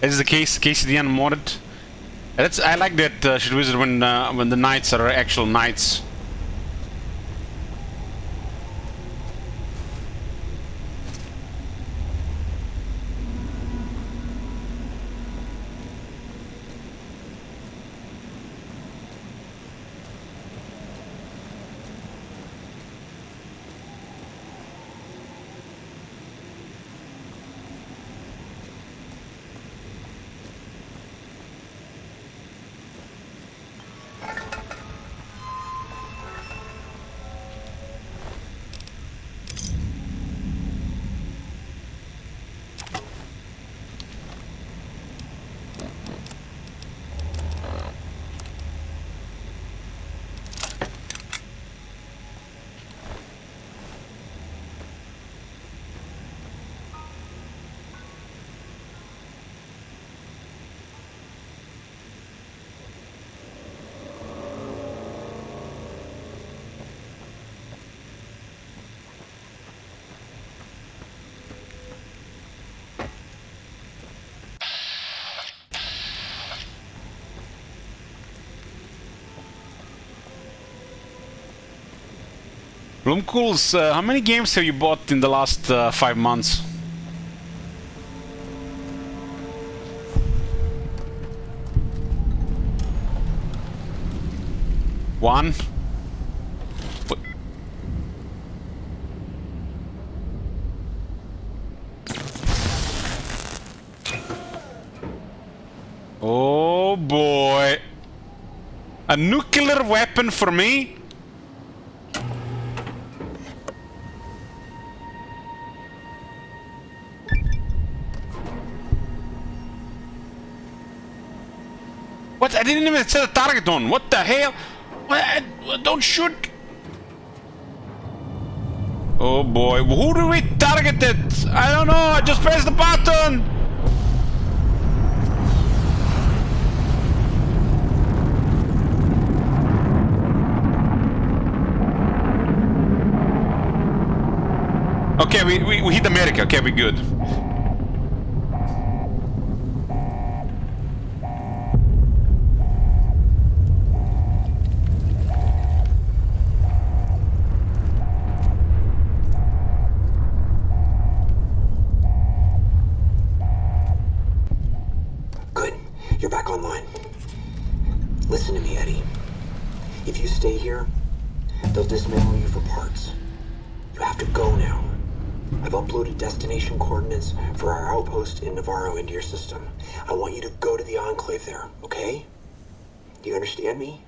As is the case the unmodded. I like that Shit Wizard when the knights are actual knights. Bloomcools, how many games have you bought in the last 5 months? One? What? Oh boy. A nuclear weapon for me? What? I didn't even set a target on. What the hell? What? Don't shoot. Oh boy. Who do we target it? I don't know. I just pressed the button. Okay, we hit America. Okay, we're good. Good. You're back online. Listen to me, Eddie. If you stay here, they'll dismantle you for parts. You have to go now. I've uploaded destination coordinates for our outpost in Navarro into your system. I want you to go to the Enclave there, okay? Do you understand me?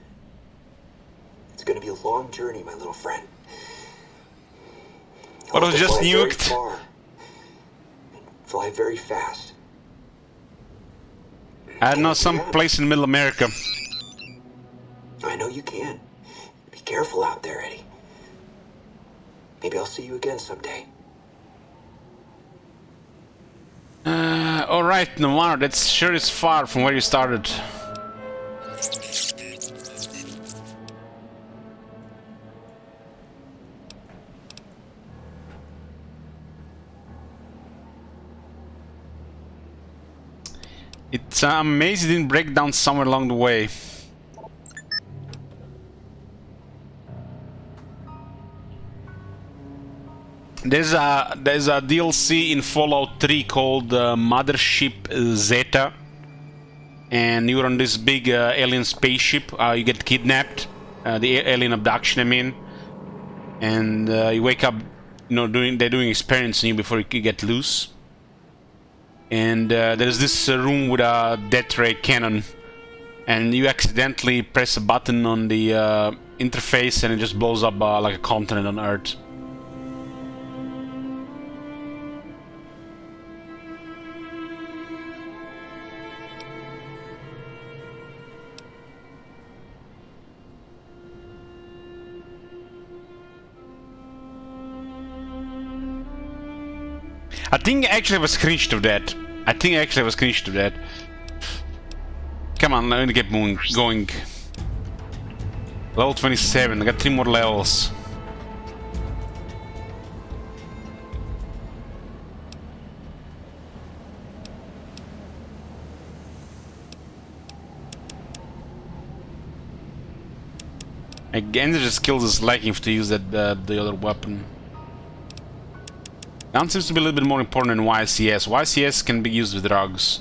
It's gonna be a long journey, my little friend. You'll What was have to just fly very nuked? far and fly very fast. I know some place in Middle America. I know you can. Be careful out there, Eddie. Maybe I'll see you again someday. Alright, Navarro, that sure is far from where you started. It's amazing it didn't break down somewhere along the way. There's a DLC in Fallout 3 called Mothership Zeta, and you're on this big alien spaceship. You get kidnapped, the alien abduction, I mean, and you wake up, you know, they're doing experiments on you before you get loose. And there's this room with a death ray cannon, and you accidentally press a button on the interface, and it just blows up like a continent on Earth. I think I actually have a screenshot of that. Come on, let me get going. Level 27, I got 3 more levels. Again, the skills is lacking if to use that the other weapon. Gun seems to be a little bit more important than YCS. YCS can be used with drugs.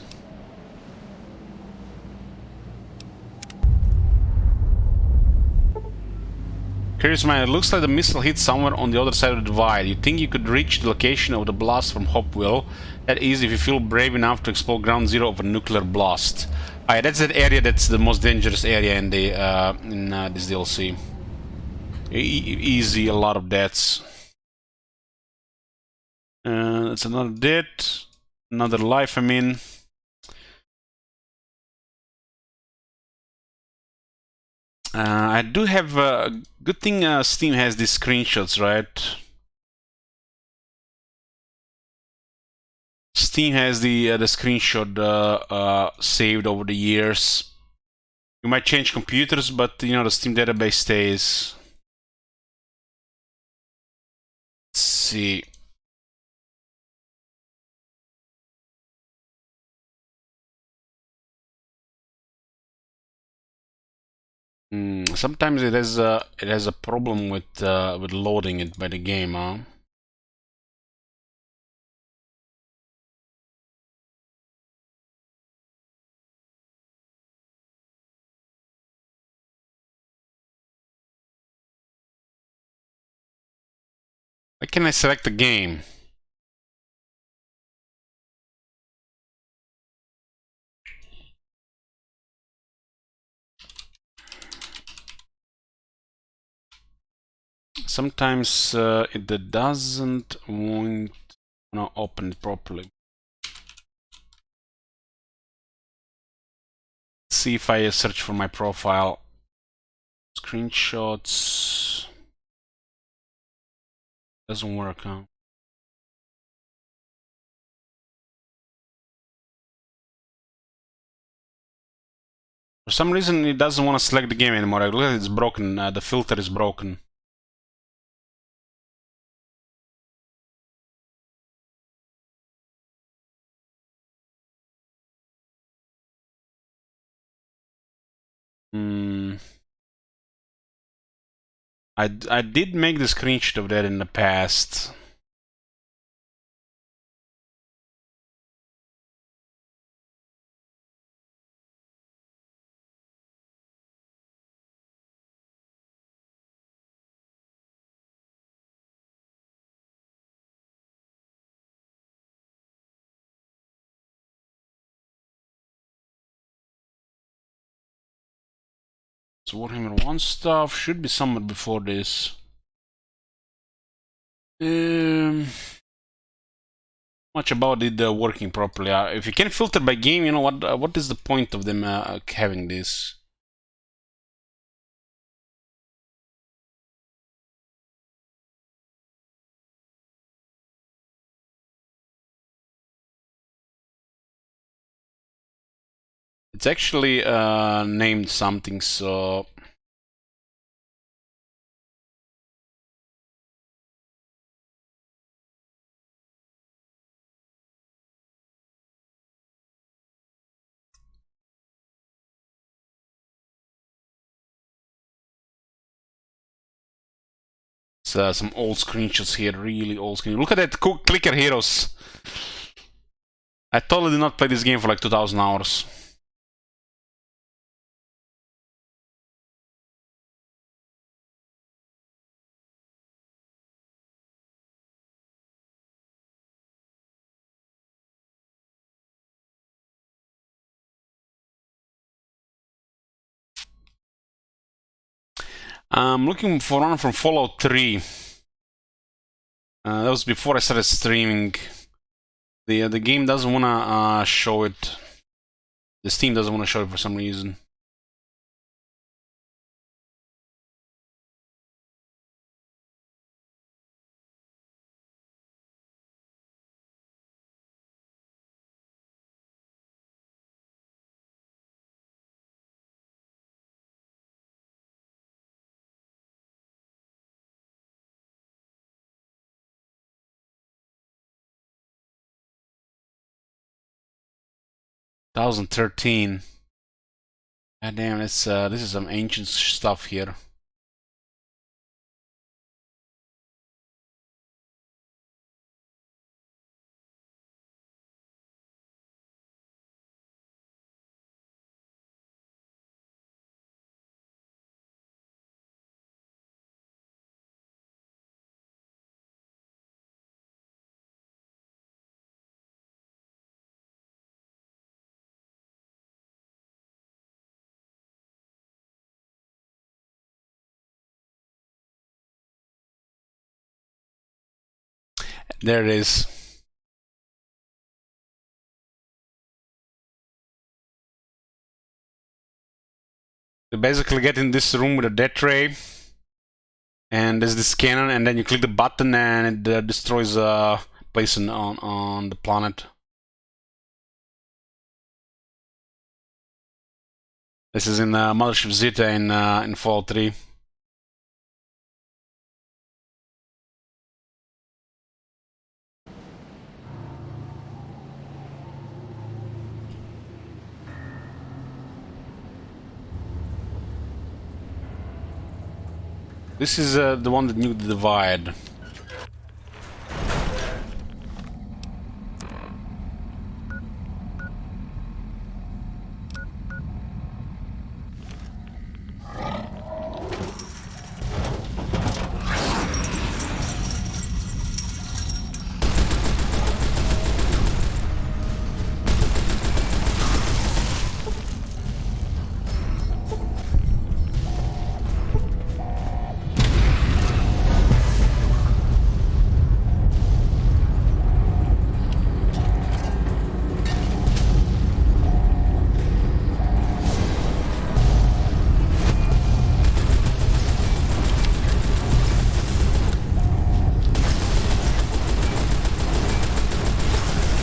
Curious man, it looks like the missile hit somewhere on the other side of the divide. You think you could reach the location of the blast from Hopewell? That easy if you feel brave enough to explore ground zero of a nuclear blast. Alright, that's that area that's the most dangerous area in the this DLC. Easy, a lot of deaths. It's another death, another life, I mean. I do have a good thing Steam has these screenshots, right? Steam has the screenshot saved over the years. You might change computers, but you know the Steam database stays. Let's see. Sometimes it has a problem with loading it by the game, huh? Why can I select the game? Sometimes it doesn't want to open it properly. Let's see if I search for my profile. Screenshots. Doesn't work, huh? For some reason it doesn't want to select the game anymore. Look at it, it's broken. The filter is broken. I did make the screenshot of that in the past. So Warhammer 1 stuff should be somewhere before this. Much about it working properly. If you can filter by game, you know what is the point of them having this? It's actually named something, so... It's some old screenshots here, really old screenshots. Look at that clicker heroes! I totally did not play this game for like 2,000 hours. I'm looking for one from Fallout 3. That was before I started streaming. The game doesn't wanna show it. The Steam doesn't wanna show it for some reason. "2013. God damn, this is some ancient stuff here. There it is. You basically get in this room with a death ray, and there's this cannon, and then you click the button, and it destroys a place on the planet. This is in Mothership Zeta in Fallout 3. This is the one that knew the divide.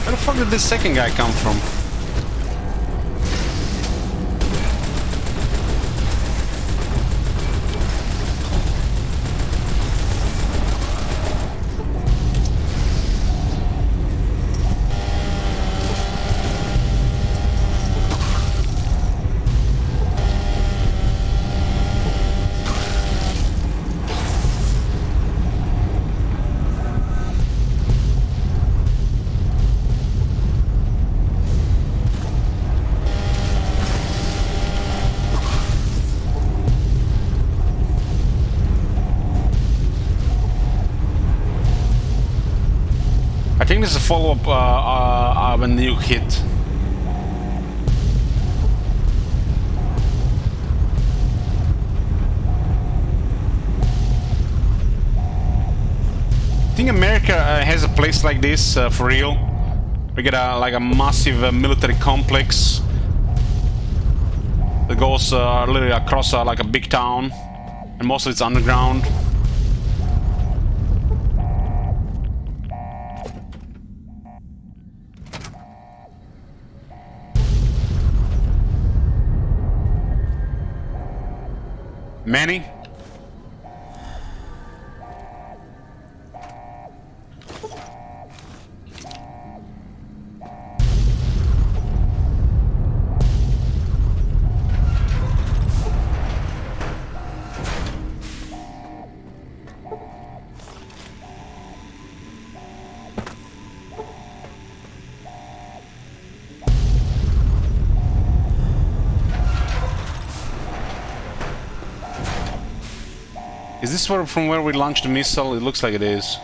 Where the fuck did this second guy come from? I think there's a follow-up when you hit. I think America has a place like this for real. We get like a massive military complex that goes literally across like a big town, and most of it's underground. Manny? Is this from where we launched the missile? It looks like it is.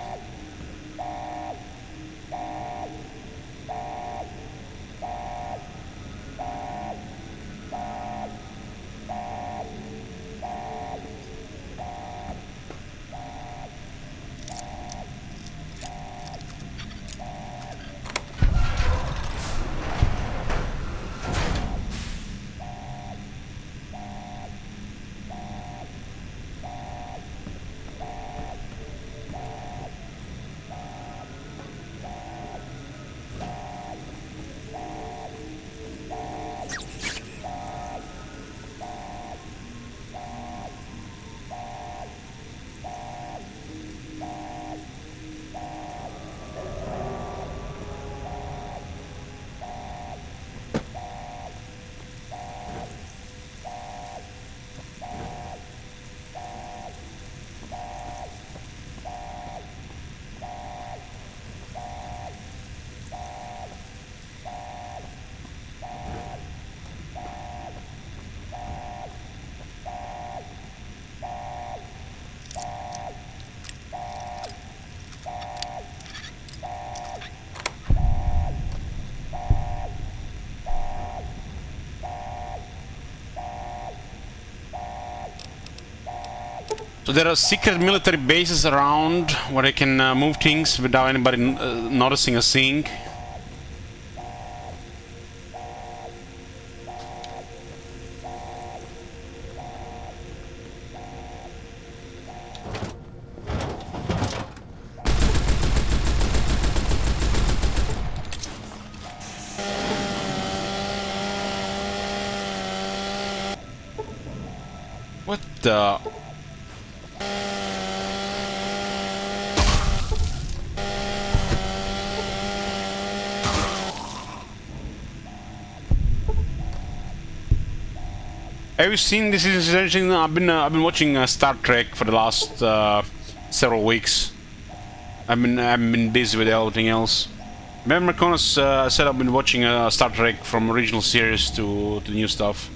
So there are secret military bases around where they can move things without anybody noticing or seeing. What the... Have you seen this? Is interesting. I've been watching Star Trek for the last several weeks. I've been busy with everything else. Remember, Marconis said I've been watching Star Trek from original series to new stuff.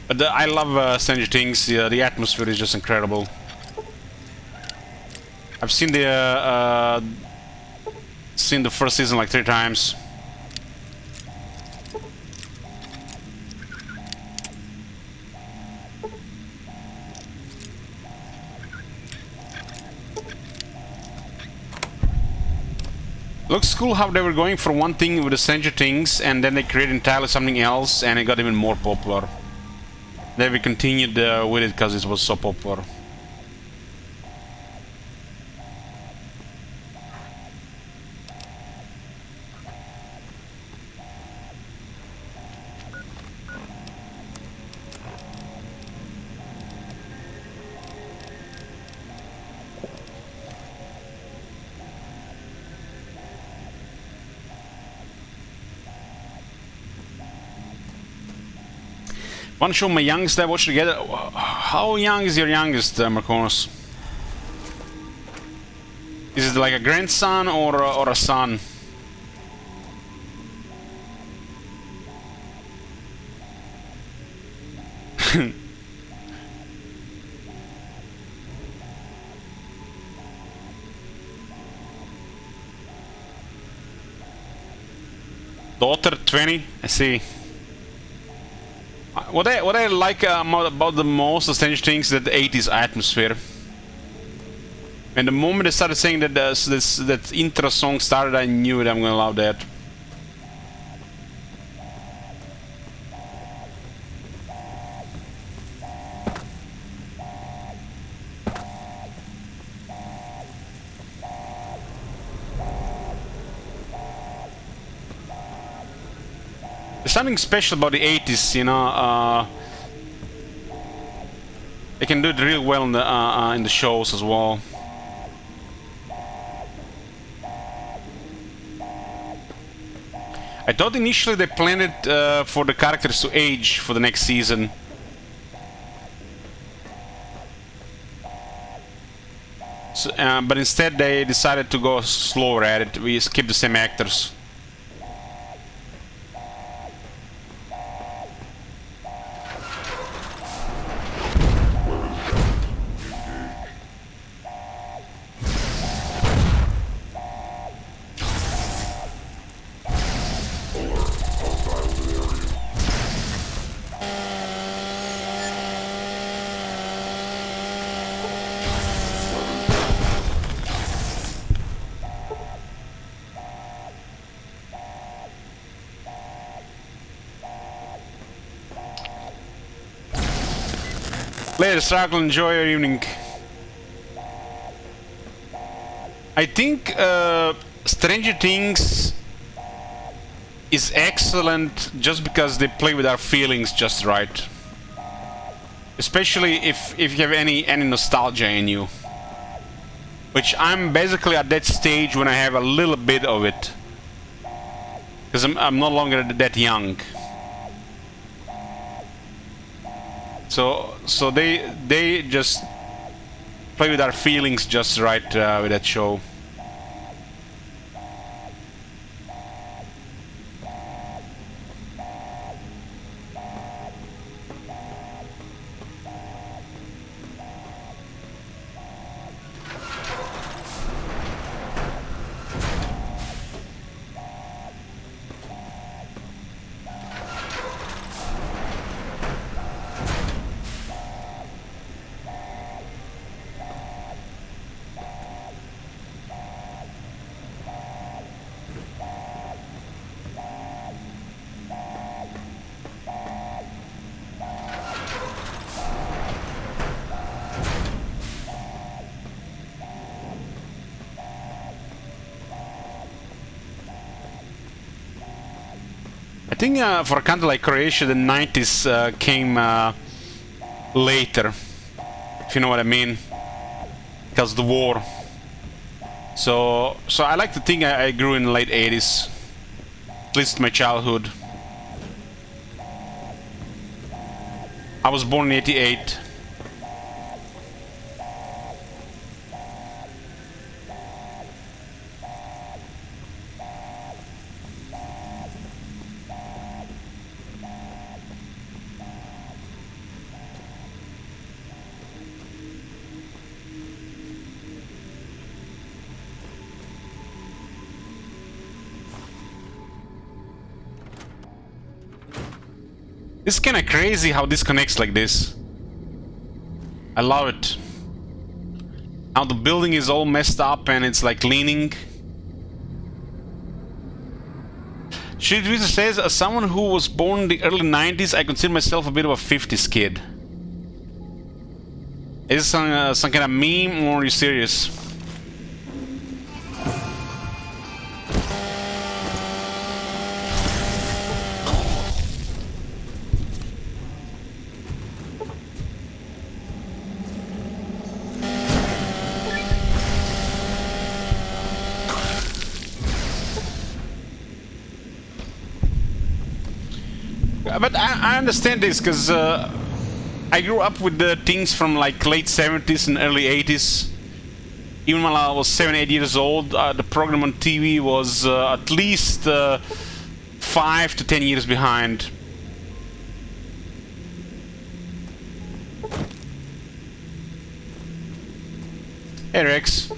But I love Stranger Things. The atmosphere is just incredible. I've seen the first season like 3 times. Looks cool how they were going for one thing with the Stranger Things, and then they created entirely something else, and it got even more popular. Then we continued with it because it was so popular. Want to show my youngest I watched together? How young is your youngest, Marconis? Is it like a grandson or a son? Daughter 20, I see. What I like about the most of Stranger Things is that the 80s atmosphere. And the moment they started saying that that intro song started, I knew it. I'm gonna love that. There's something special about the 80s, you know. They can do it really well in the shows as well. I thought initially they planned it for the characters to age for the next season. So, but instead they decided to go slower at it. We keep the same actors. Later, Struggle, enjoy your evening. I think Stranger Things is excellent just because they play with our feelings just right. Especially if you have any nostalgia in you. Which I'm basically at that stage when I have a little bit of it. Because I'm no longer that young. So they just play with our feelings just right with that show. I think for a country like Croatia, the 90s came later, if you know what I mean, because of the war. So I like to think I grew in the late 80s. At least my childhood. I was born in 88. It's kind of crazy how this connects like this. I love it. Now the building is all messed up and it's like leaning. Shitweezer says, as someone who was born in the early 90s, I consider myself a bit of a 50s kid. Is this some kind of meme or are you serious? But I understand this because I grew up with the things from like late 70s and early 80s. Even when I was 7-8 years old, the program on TV was at least 5 to 10 years behind. Hey Rex.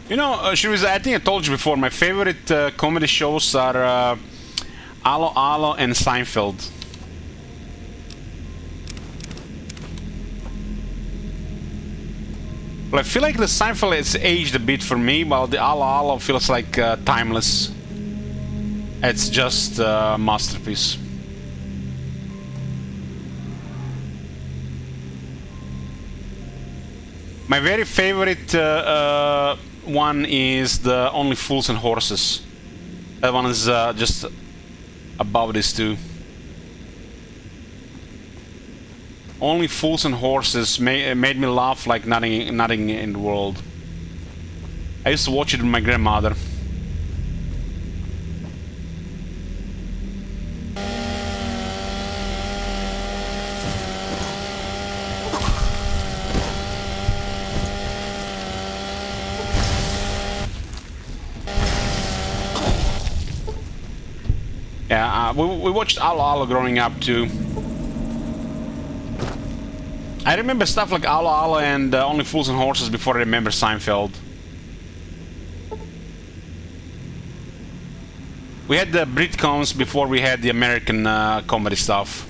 You know, Shiriza, I think I told you before, my favorite comedy shows are Allo Allo and Seinfeld. Well, I feel like the Seinfeld has aged a bit for me, while the Allo Allo feels like timeless. It's just a masterpiece. My very favorite one is the Only Fools and Horses. That one is just above these two. Only Fools and Horses made me laugh like nothing in the world. I used to watch it with my grandmother. Yeah, we watched Allo Allo growing up too. I remember stuff like Allo Allo and Only Fools and Horses before I remember Seinfeld. We had the Britcoms before we had the American comedy stuff.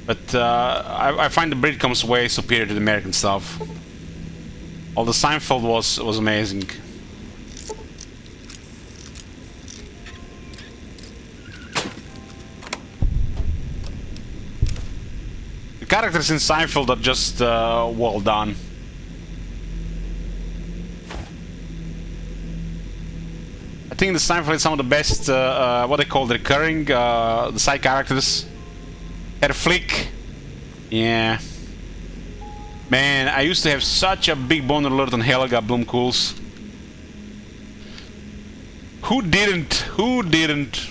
But I find the Britcoms way superior to the American stuff. Although Seinfeld was amazing. The characters in Seinfeld are just well done. I think the Seinfeld is some of the best, what they call the recurring, the side characters. Herr Flick. Yeah. Man, I used to have such a big boner alert on Helga Blomkools. Who didn't? Who didn't?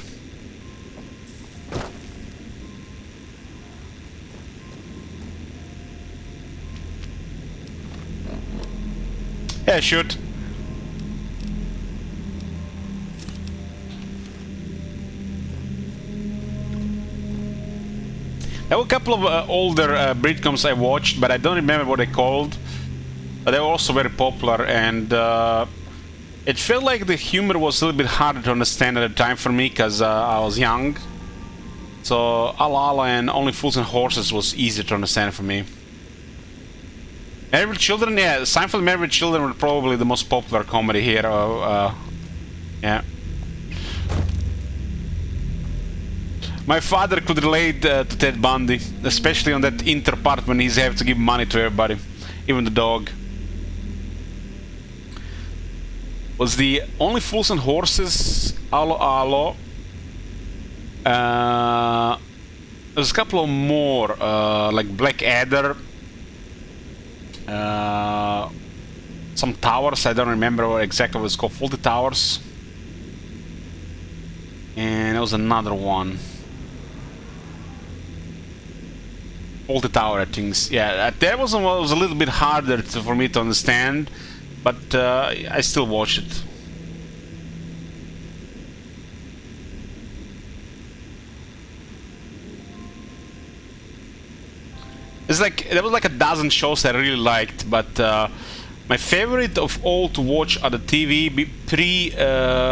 Yeah, shoot. There were a couple of older Britcoms I watched, but I don't remember what they're called. But they were also very popular, and it felt like the humor was a little bit harder to understand at the time for me, because I was young. So Allo Allo and Only Fools and Horses was easier to understand for me. Married with Children, yeah, Seinfeld Married with Children were probably the most popular comedy here. Yeah. My father could relate to Ted Bundy, especially on that inter part when he's have to give money to everybody, even the dog. Was the Only Fools and Horses, Alo Alo. There's a couple of more, like Black Adder. Some towers, I don't remember exactly what it's called, Faulty Towers. And there was another one. Faulty Tower, I think. Yeah, that was a little bit harder for me to understand, but I still watched it. It's like there was like a dozen shows I really liked, but my favorite of all to watch on the TV pre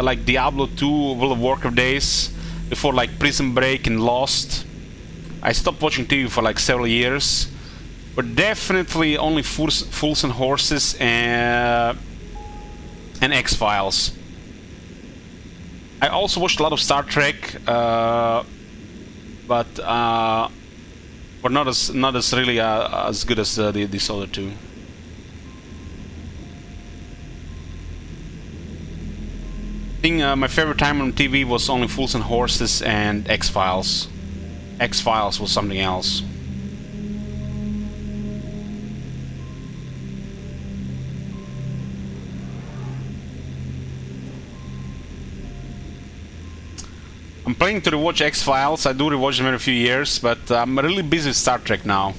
like Diablo 2, World of Warcraft days, before like Prison Break and Lost. I stopped watching TV for like several years, but definitely Only Fools and Horses and X-Files. I also watched a lot of Star Trek, but not as really as good as these other two. I think my favorite time on TV was Only Fools and Horses and X-Files. X-Files was something else. I'm planning to rewatch X-Files. I do rewatch them every few years, but I'm really busy with Star Trek now.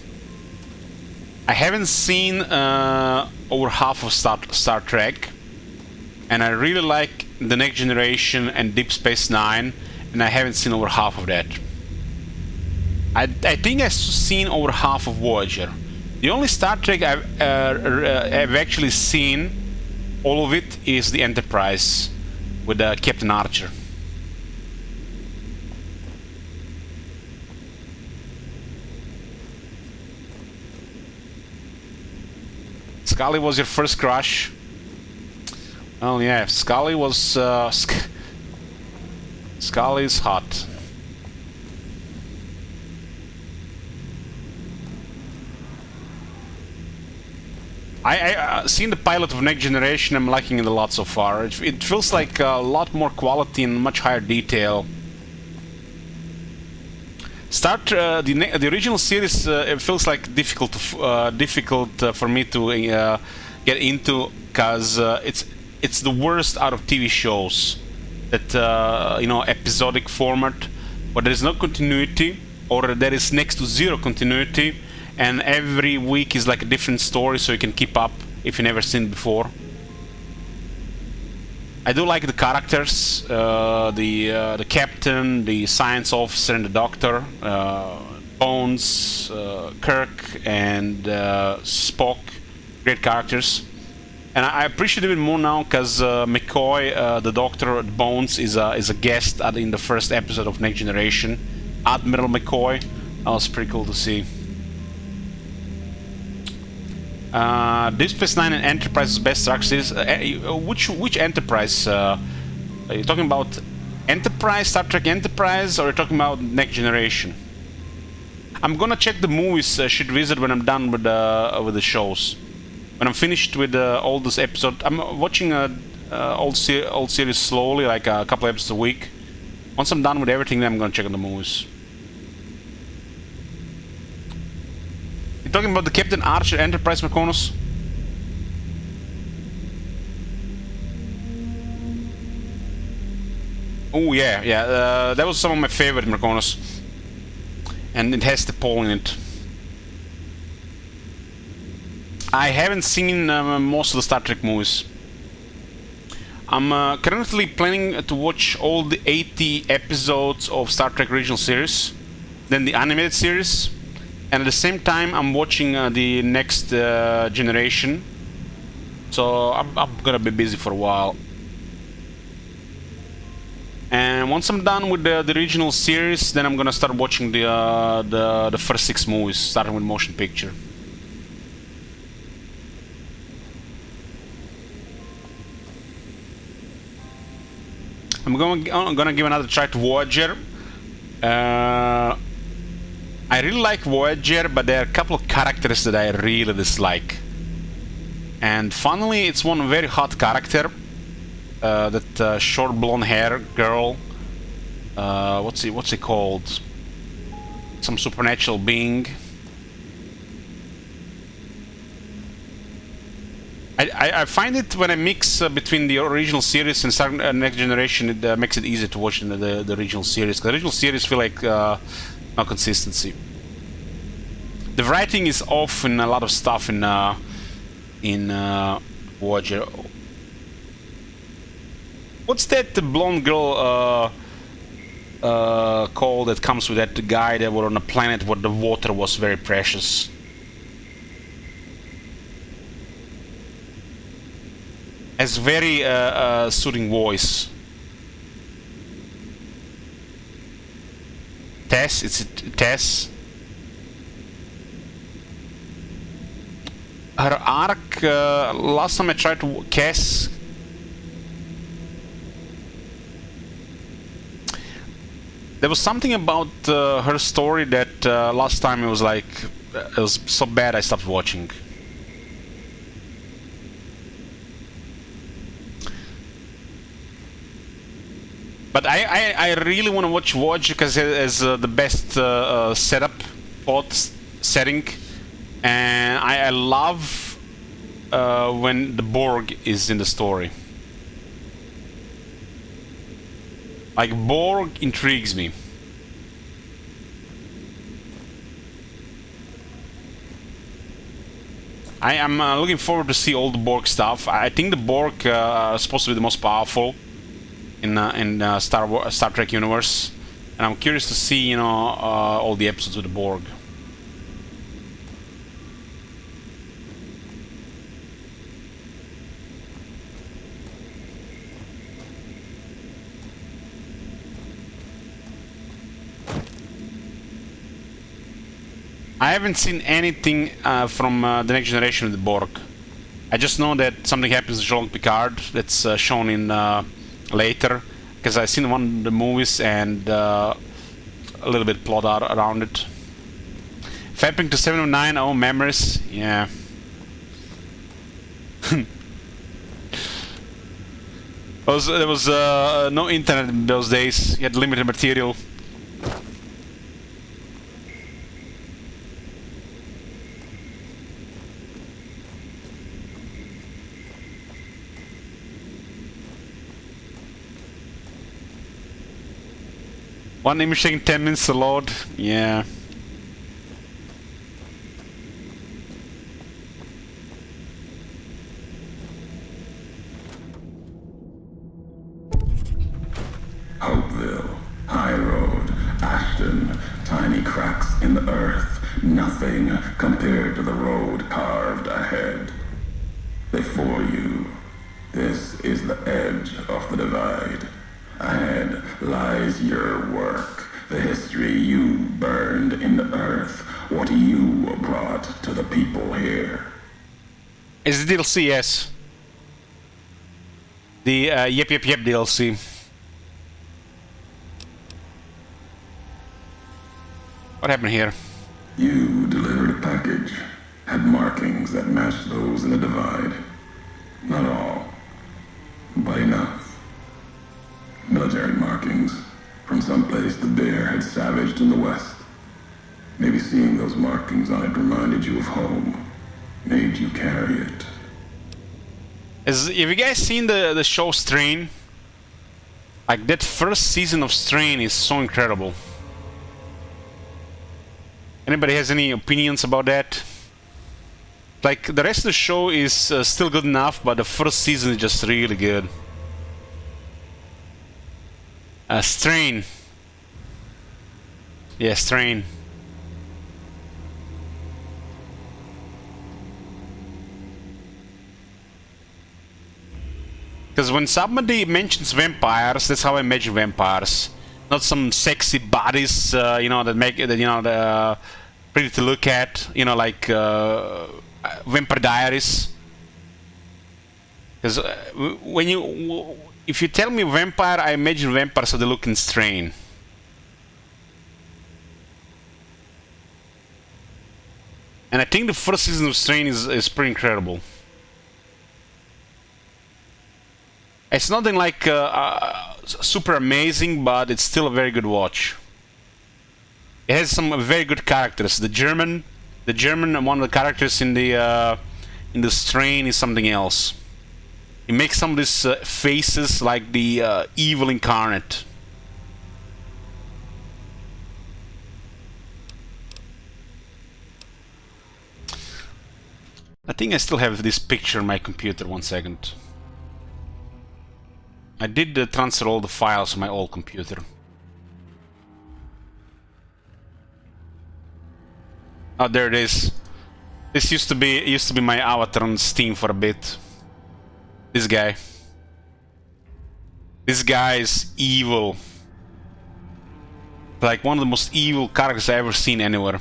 I haven't seen over half of Star Trek, and I really like The Next Generation and Deep Space Nine, and I haven't seen over half of that. I think I've seen over half of Voyager. The only Star Trek I've actually seen, all of it, is the Enterprise with Captain Archer. Scully was your first crush? Oh yeah, Scully was... Scully's hot. I seen the pilot of Next Generation. I'm liking it a lot so far. It feels like a lot more quality and much higher detail. The original series, it feels like difficult for me to get into, because it's the worst out of TV shows. That you know, episodic format, but there is no continuity, or there is next to zero continuity. And every week is like a different story, so you can keep up if you never seen it before. I do like the characters, the captain, the science officer, and the doctor, Bones, Kirk, and Spock. Great characters, and I appreciate it even more now because McCoy, the doctor, Bones, is a guest in the first episode of Next Generation. Admiral McCoy. That was pretty cool to see. Deep Space Nine and Enterprise's best Star Trek series. Which Enterprise? Are you talking about Enterprise, Star Trek Enterprise, or are you talking about Next Generation? I'm gonna check the movies. Should visit when I'm done with the shows. When I'm finished with all those episodes, I'm watching old series slowly, like a couple episodes a week. Once I'm done with everything, then I'm gonna check on the movies. You talking about the Captain Archer Enterprise, Mekonos? Oh yeah, yeah. That was some of my favorite, Mekonos, and it has the pole in it. I haven't seen most of the Star Trek movies. I'm currently planning to watch all the 80 episodes of Star Trek original series, then the animated series. And at the same time, I'm watching the Next Generation, so I'm gonna be busy for a while. And once I'm done with the original series, then I'm gonna start watching the first 6 movies, starting with motion picture. I'm gonna give another try to Voyager. I really like Voyager, but there are a couple of characters that I really dislike. And finally, it's one very hot character. That short blonde hair girl. What's he called? Some supernatural being. I find it when I mix between the original series and Next Generation, it makes it easier to watch the original series. 'Cause the original series feel like no consistency. The writing is off in a lot of stuff in Voyager. What's that blonde girl called that comes with that guy that were on a planet where the water was very precious? Has very soothing voice. Tess, it's Tess. Her arc, last time I tried to Cass. There was something about her story that last time it was like, it was so bad I stopped watching. But I really want to watch Voyager because it has the best setup, plot setting, and I love when the Borg is in the story. Like, Borg intrigues me. I am looking forward to see all the Borg stuff. I think the Borg are supposed to be the most powerful in Star Trek universe, and I'm curious to see, you know, all the episodes with the Borg. I haven't seen anything from the Next Generation of the Borg. I just know that something happens to Jean-Luc Picard that's shown in later, because I've seen one of the movies and a little bit plot around it. Fapping to 709, oh, memories, yeah. There was no internet in those days, you had limited material. One image taking 10 minutes to load, yeah. Hopeville, High Road, Ashton, tiny cracks in the earth, nothing compared to the road carved ahead. Before you, this is the edge of the divide. Ahead lies your work, the history you burned in the earth, what you brought to the people here. It's the DLC, yes. The Yep DLC. What happened here? You delivered a package, had markings that matched those in the divide. Not all, but enough. Military markings from someplace the bear had savaged in the west. Maybe seeing those markings on it reminded you of home, made you carry it. Have you guys seen the show Strain? Like, that first season of Strain is so incredible. Anybody has any opinions about that? Like, the rest of the show is still good enough, but the first season is just really good. Strain. Yeah, Strain. Because when somebody mentions vampires, that's how I imagine vampires. Not some sexy bodies, you know, that make it, you know, the pretty to look at, you know, like Vampire Diaries. Because when you if you tell me vampire, I imagine vampires are the look in Strain. And I think the first season of Strain is pretty incredible. It's nothing like super amazing, but it's still a very good watch. It has some very good characters. The German, one of the characters in the Strain is something else. He makes some of these faces like the evil incarnate. I think I still have this picture on my computer. 1 second. I did transfer all the files to my old computer. Oh, there it is. This used to be my avatar on Steam for a bit. This guy. This guy is evil. Like one of the most evil characters I've ever seen anywhere.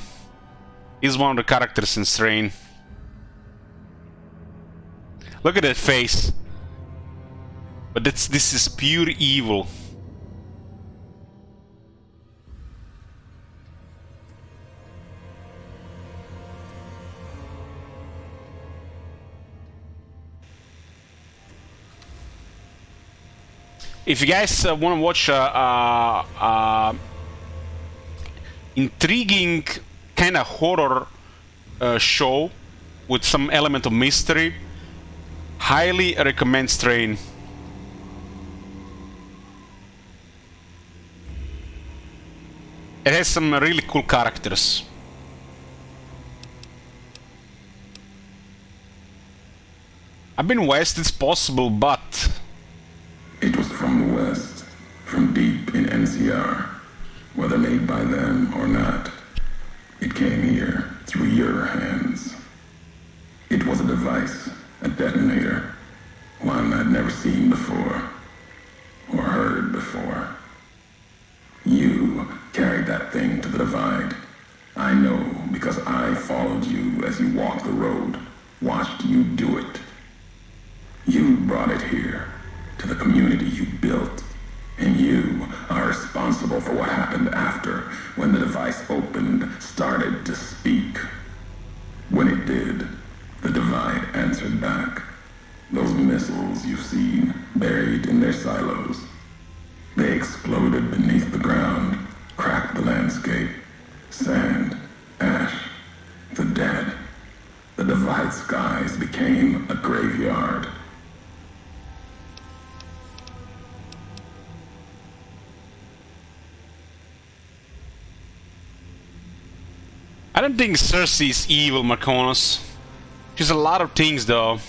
He's one of the characters in Strain. Look at that face. But this is pure evil. If you guys want to watch intriguing kind of horror show with some element of mystery, highly recommend Strain. It has some really cool characters. I've been west, it's possible, but... It was from the west, from deep in NCR, whether made by them or not. It came here through your hands. It was a device, a detonator, one I'd never seen before, or heard before. You carried that thing to the divide. I know because I followed you as you walked the road, watched you do it. You brought it here, to the community you built, and you are responsible for what happened after, when the device opened, started to speak. When it did, the divide answered back. Those missiles you've seen, buried in their silos. They exploded beneath the ground, cracked the landscape. Sand, ash, the dead. The divide skies became a graveyard. I don't think Cersei is evil, Marconis. She's a lot of things, though.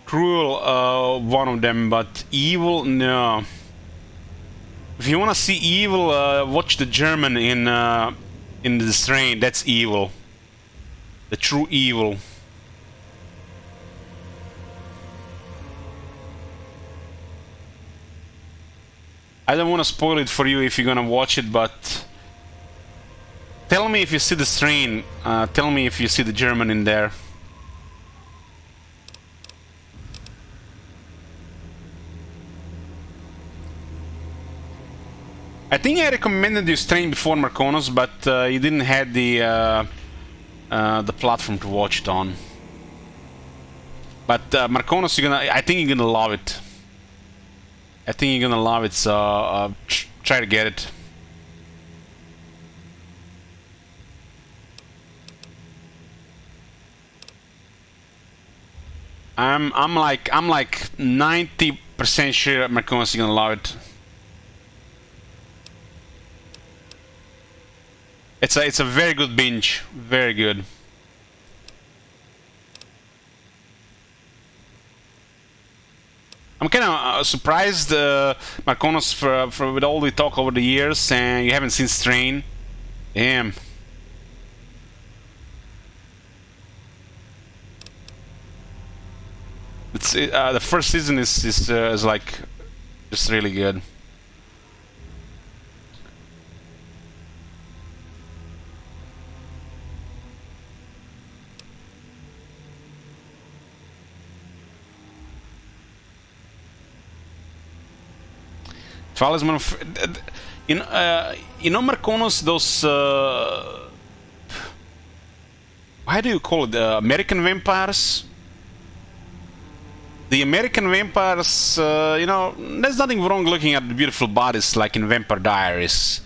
Cruel, one of them, but evil, no. If you want to see evil, watch the German in the Strain. That's evil. The true evil. I don't want to spoil it for you if you're gonna watch it, but tell me if you see the Strain. Tell me if you see the German in there. I think I recommended you Strain before, Marconis, but you didn't have the platform to watch it on. But Marconis, I think you're gonna love it. I think you're gonna love it, so try to get it. I'm like 90% sure Marconis is gonna love it. It's a very good binge, very good. I'm kind of surprised, Marconis, for with all the talk over the years, and you haven't seen Strain. Damn. It's the first season is like just really good. Talisman of... in Marconos, those... how do you call it? American vampires? The American vampires, you know, there's nothing wrong looking at the beautiful bodies like in Vampire Diaries.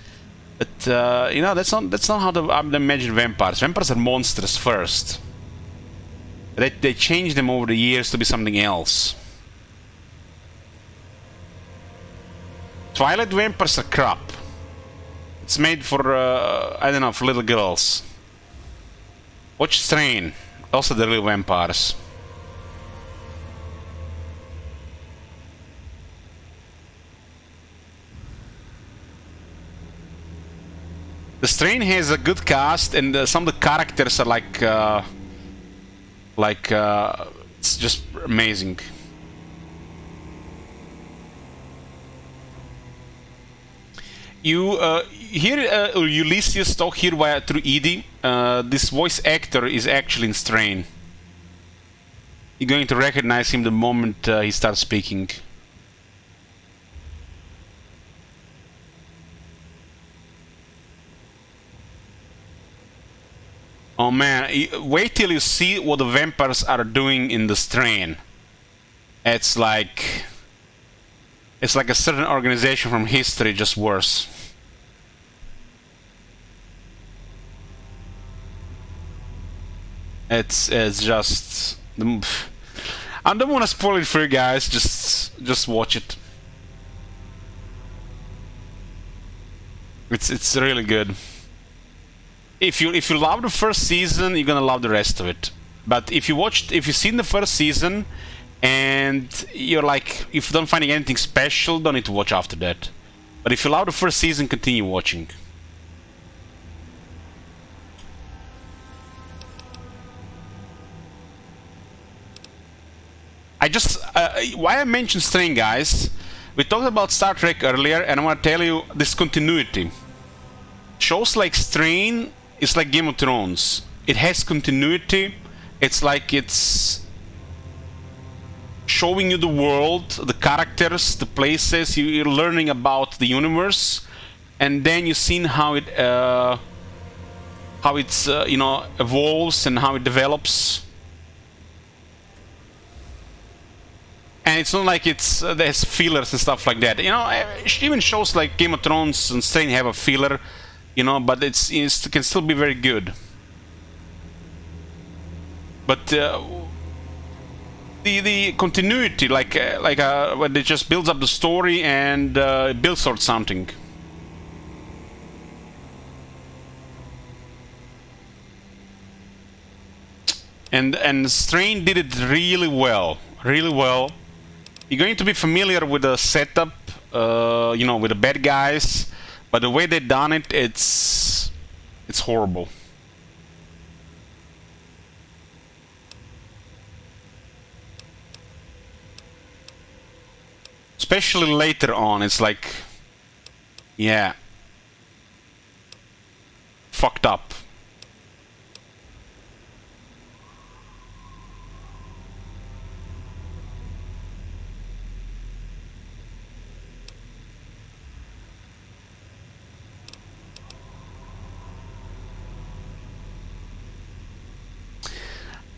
But, you know, that's not how I imagine vampires. Vampires are monsters first. They change them over the years to be something else. Twilight vampires are crap. It's made for, I don't know, for little girls. Watch Strain. Also the real vampires. The Strain has a good cast, and some of the characters are like, it's just amazing. You hear Ulysses talk here through Edie. This voice actor is actually in Strain. You're going to recognize him the moment he starts speaking. Oh man, wait till you see what the vampires are doing in the Strain. It's like a certain organization from history, just worse. It's just... I don't want to spoil it for you guys, just watch it. It's really good. If you love the first season, you're gonna love the rest of it. But if you've seen the first season and you're like, if you don't find anything special, don't need to watch after that. But if you love the first season, continue watching. Why I mentioned Strain, guys, we talked about Star Trek earlier, and I want to tell you this continuity. Shows like Strain is like Game of Thrones. It has continuity. It's like it's showing you the world, the characters, the places. You're learning about the universe, and then you've seen how it you know, evolves and how it develops. And it's not like there's fillers and stuff like that. You know, even shows like Game of Thrones and Strain have a filler, you know, but it can still be very good. But the continuity, when it just builds up the story and it builds towards something. And Strain did it really well, really well. You're going to be familiar with the setup, you know, with the bad guys, but the way they done it, it's horrible. Especially later on, it's like, yeah, fucked up.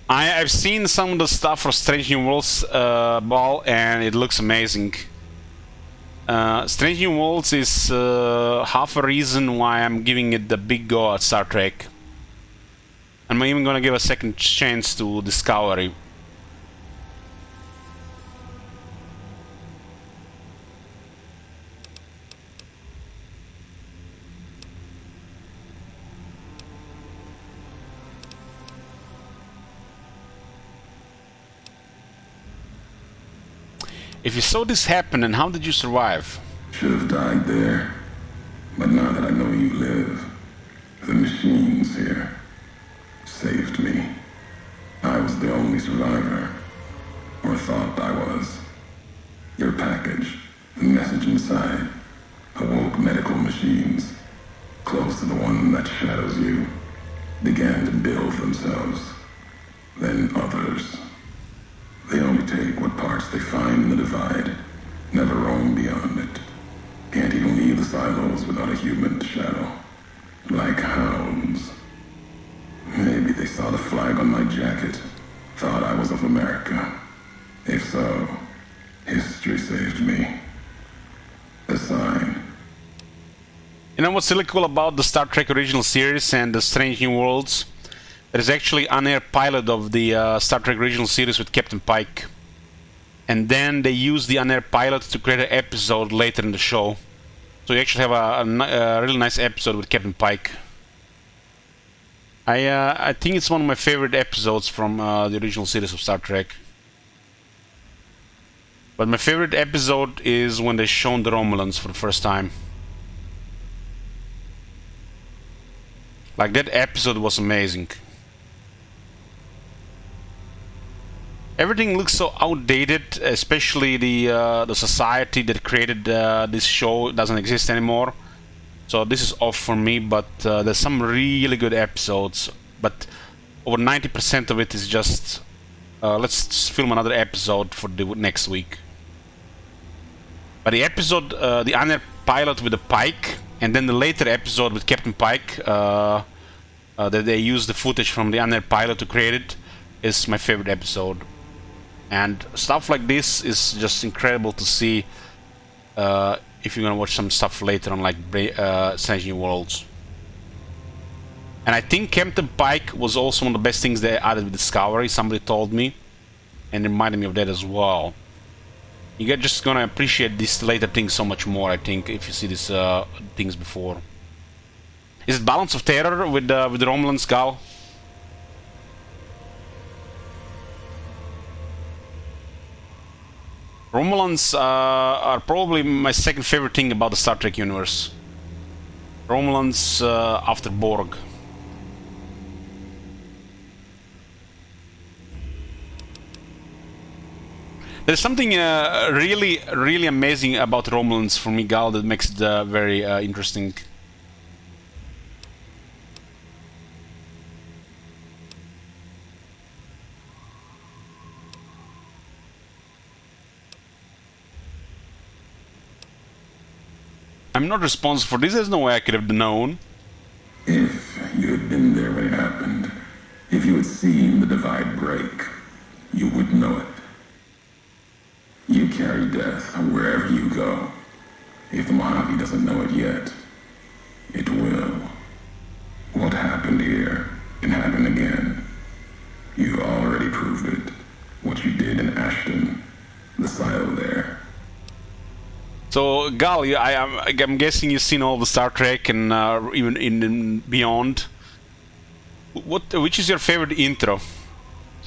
I've seen some of the stuff for Strange New Worlds ball, and it looks amazing. Strange New Worlds is half a reason why I'm giving it the big go at Star Trek. I'm even gonna give a second chance to Discovery. If you saw this happen, and how did you survive? Should have died there. But now that I know you live, the machines here saved me. I was the only survivor. Or thought I was. Your package, the message inside, awoke medical machines, close to the one that shadows you, began to build themselves. Then others. They only take what parts they find in the divide, never roam beyond it. silos without a human shadow. Like hounds. Maybe they saw the flag on my jacket, thought I was of America. If so, history saved me. A sign. You know what's really cool about the Star Trek original series and the Strange New Worlds? There is actually an air pilot of the Star Trek original series with Captain Pike. And then they use the on-air pilot to create an episode later in the show. So you actually have a really nice episode with Captain Pike. I think it's one of my favorite episodes from the original series of Star Trek. But my favorite episode is when they shown the Romulans for the first time. Like, that episode was amazing. Everything looks so outdated, especially the society that created this show doesn't exist anymore. So this is off for me, but there's some really good episodes. But over 90% of it is just let's film another episode for the next week. But the episode, the on-air pilot with the Pike, and then the later episode with Captain Pike, that they use the footage from the on-air pilot to create it, is my favorite episode. And stuff like this is just incredible to see if you're gonna watch some stuff later on, like Strange New Worlds. And I think Captain Pike was also one of the best things they added with Discovery, somebody told me, and reminded me of that as well. You're just gonna appreciate these later things so much more, I think, if you see these things before. Is it Balance of Terror with the Romulan skull? Romulans are probably my second favorite thing about the Star Trek universe. Romulans after Borg. There's something really amazing about Romulans for me, Gal, that makes it very interesting. I'm not responsible for this, there's no way I could have known. If you had been there when it happened, if you had seen the divide break, you would know it. You carry death wherever you go. If the Mojave doesn't know it yet, it will. What happened here can happen again. You already proved it. What you did in Ashton, the silo there. So, Gal, I'm guessing you've seen all the Star Trek and even in beyond. Which is your favorite intro?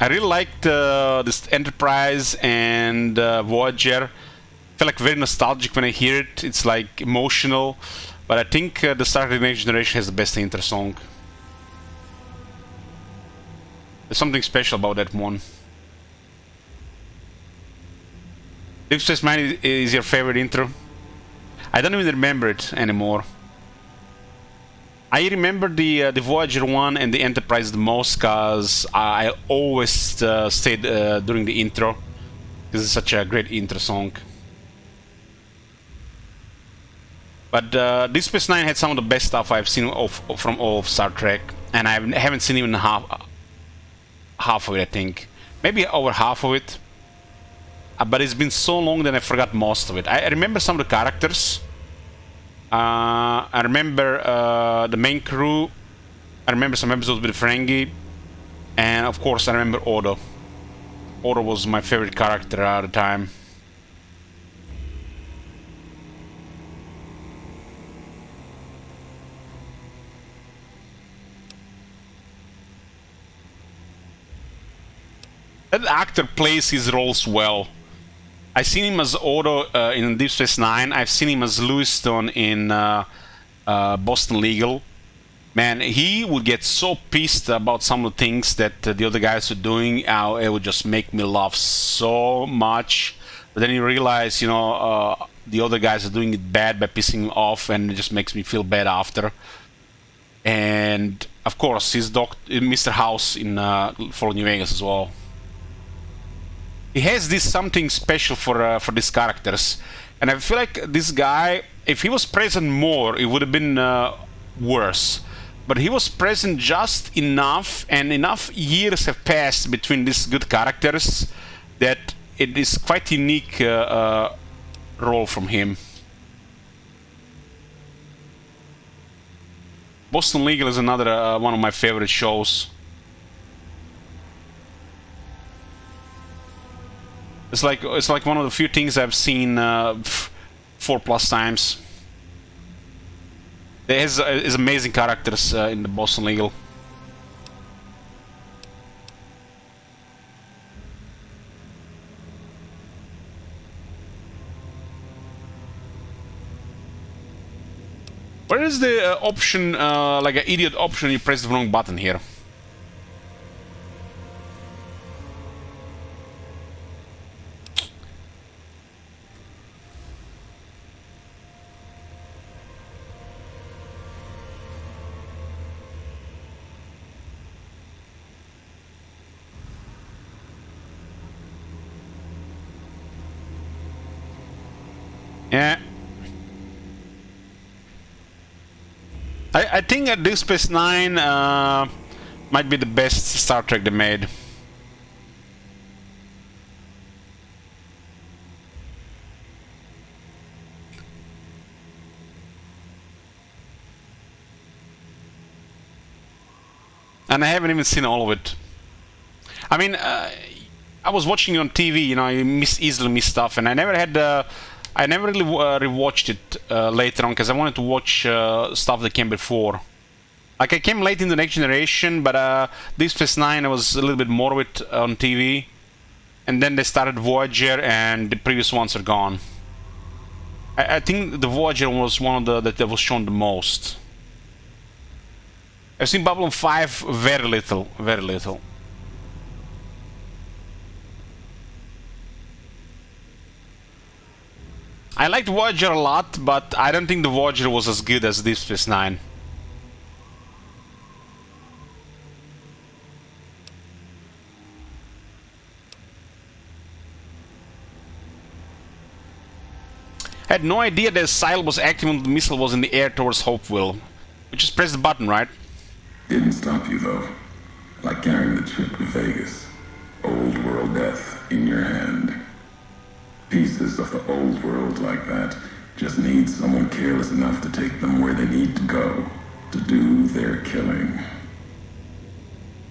I really liked this Enterprise and Voyager. I feel like very nostalgic when I hear it. It's like emotional, but I think the Star Trek Next Generation has the best intro song. There's something special about that one. Deep Space Nine is your favorite intro? I don't even remember it anymore. I remember the Voyager one and the Enterprise the most, cause I always stayed during the intro. This is such a great intro song. But Deep Space Nine had some of the best stuff I've seen from all of Star Trek, and I haven't seen even half of it. I think maybe over half of it. But it's been so long that I forgot most of it. I remember some of the characters. I remember the main crew. I remember some episodes with Ferengi. And of course I remember Odo. Odo was my favorite character at the time. That actor plays his roles well. I've seen him as Odo in Deep Space Nine. I've seen him as Lewiston in Boston Legal. Man, he would get so pissed about some of the things that the other guys are doing. It would just make me laugh so much. But then you realize, you know, the other guys are doing it bad by pissing him off, and it just makes me feel bad after. And of course, he's Mr. House in Fallout New Vegas as well. He has this something special for these characters. And I feel like this guy, if he was present more, it would have been worse. But he was present just enough, and enough years have passed between these good characters that it is quite unique role from him. Boston Legal is another one of my favorite shows. It's like one of the few things I've seen 4+ times. There's amazing characters in the Boston Legal. Where is the option, like an idiot option, you press the wrong button here? Yeah. I think Deep Space Nine might be the best Star Trek they made. And I haven't even seen all of it. I mean, I was watching it on TV, you know, I easily miss stuff, and I never had I never really rewatched it later on because I wanted to watch stuff that came before. Like I came late in the Next Generation, but Deep Space Nine I was a little bit more with on TV, and then they started Voyager, and the previous ones are gone. I think the Voyager was one of the that was shown the most. I've seen Babylon 5 very little, very little. I liked Voyager a lot, but I don't think the Voyager was as good as Deep Space Nine. I had no idea that Sile was active when the missile was in the air towards Hopewell. We just pressed the button, right? Didn't stop you though. Like carrying the trip to Vegas. Old world death in your hand. Pieces of the old world like that just need someone careless enough to take them where they need to go to do their killing.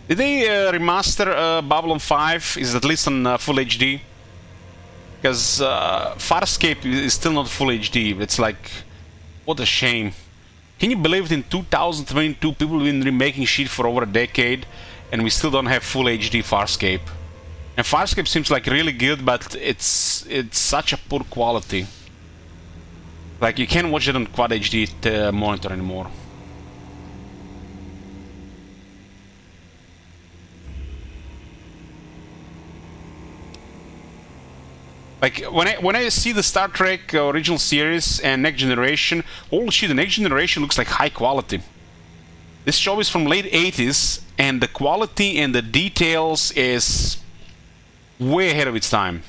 Did they remaster Babylon 5? Is it at least on full HD? Because Farscape is still not full HD. It's like, what a shame. Can you believe it, in 2022 people have been remaking shit for over a decade and we still don't have full HD Farscape? And Farscape seems like really good, but it's such a poor quality. Like you can't watch it on Quad HD monitor anymore. Like when I see the Star Trek original series and Next Generation, holy shit, the Next Generation looks like high quality. This show is from late 80s and the quality and the details is way ahead of its time.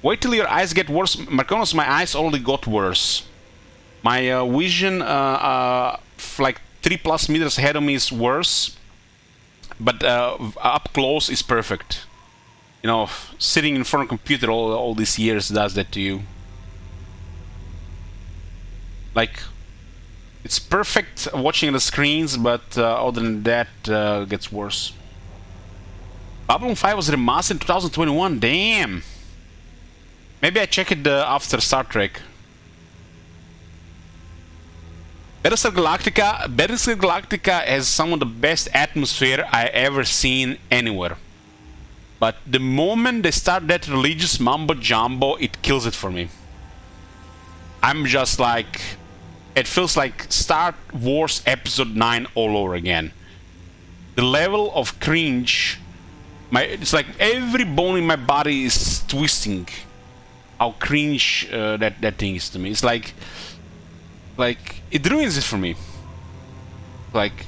Wait till your eyes get worse. Marconos, my eyes already got worse. My vision like 3+ meters ahead of me is worse. But up close is perfect. You know, sitting in front of a computer all these years does that to you. Like, it's perfect watching the screens, but other than that, gets worse. Babylon 5 was remastered in 2021. Damn. Maybe I check it after Star Trek. Battlestar Galactica has some of the best atmosphere I ever seen anywhere. But the moment they start that religious mumbo jumbo, it kills it for me. I'm just like, it feels like Star Wars Episode 9 all over again. The level of cringe, it's like every bone in my body is twisting. How cringe that thing is to me. It's like it ruins it for me. Like,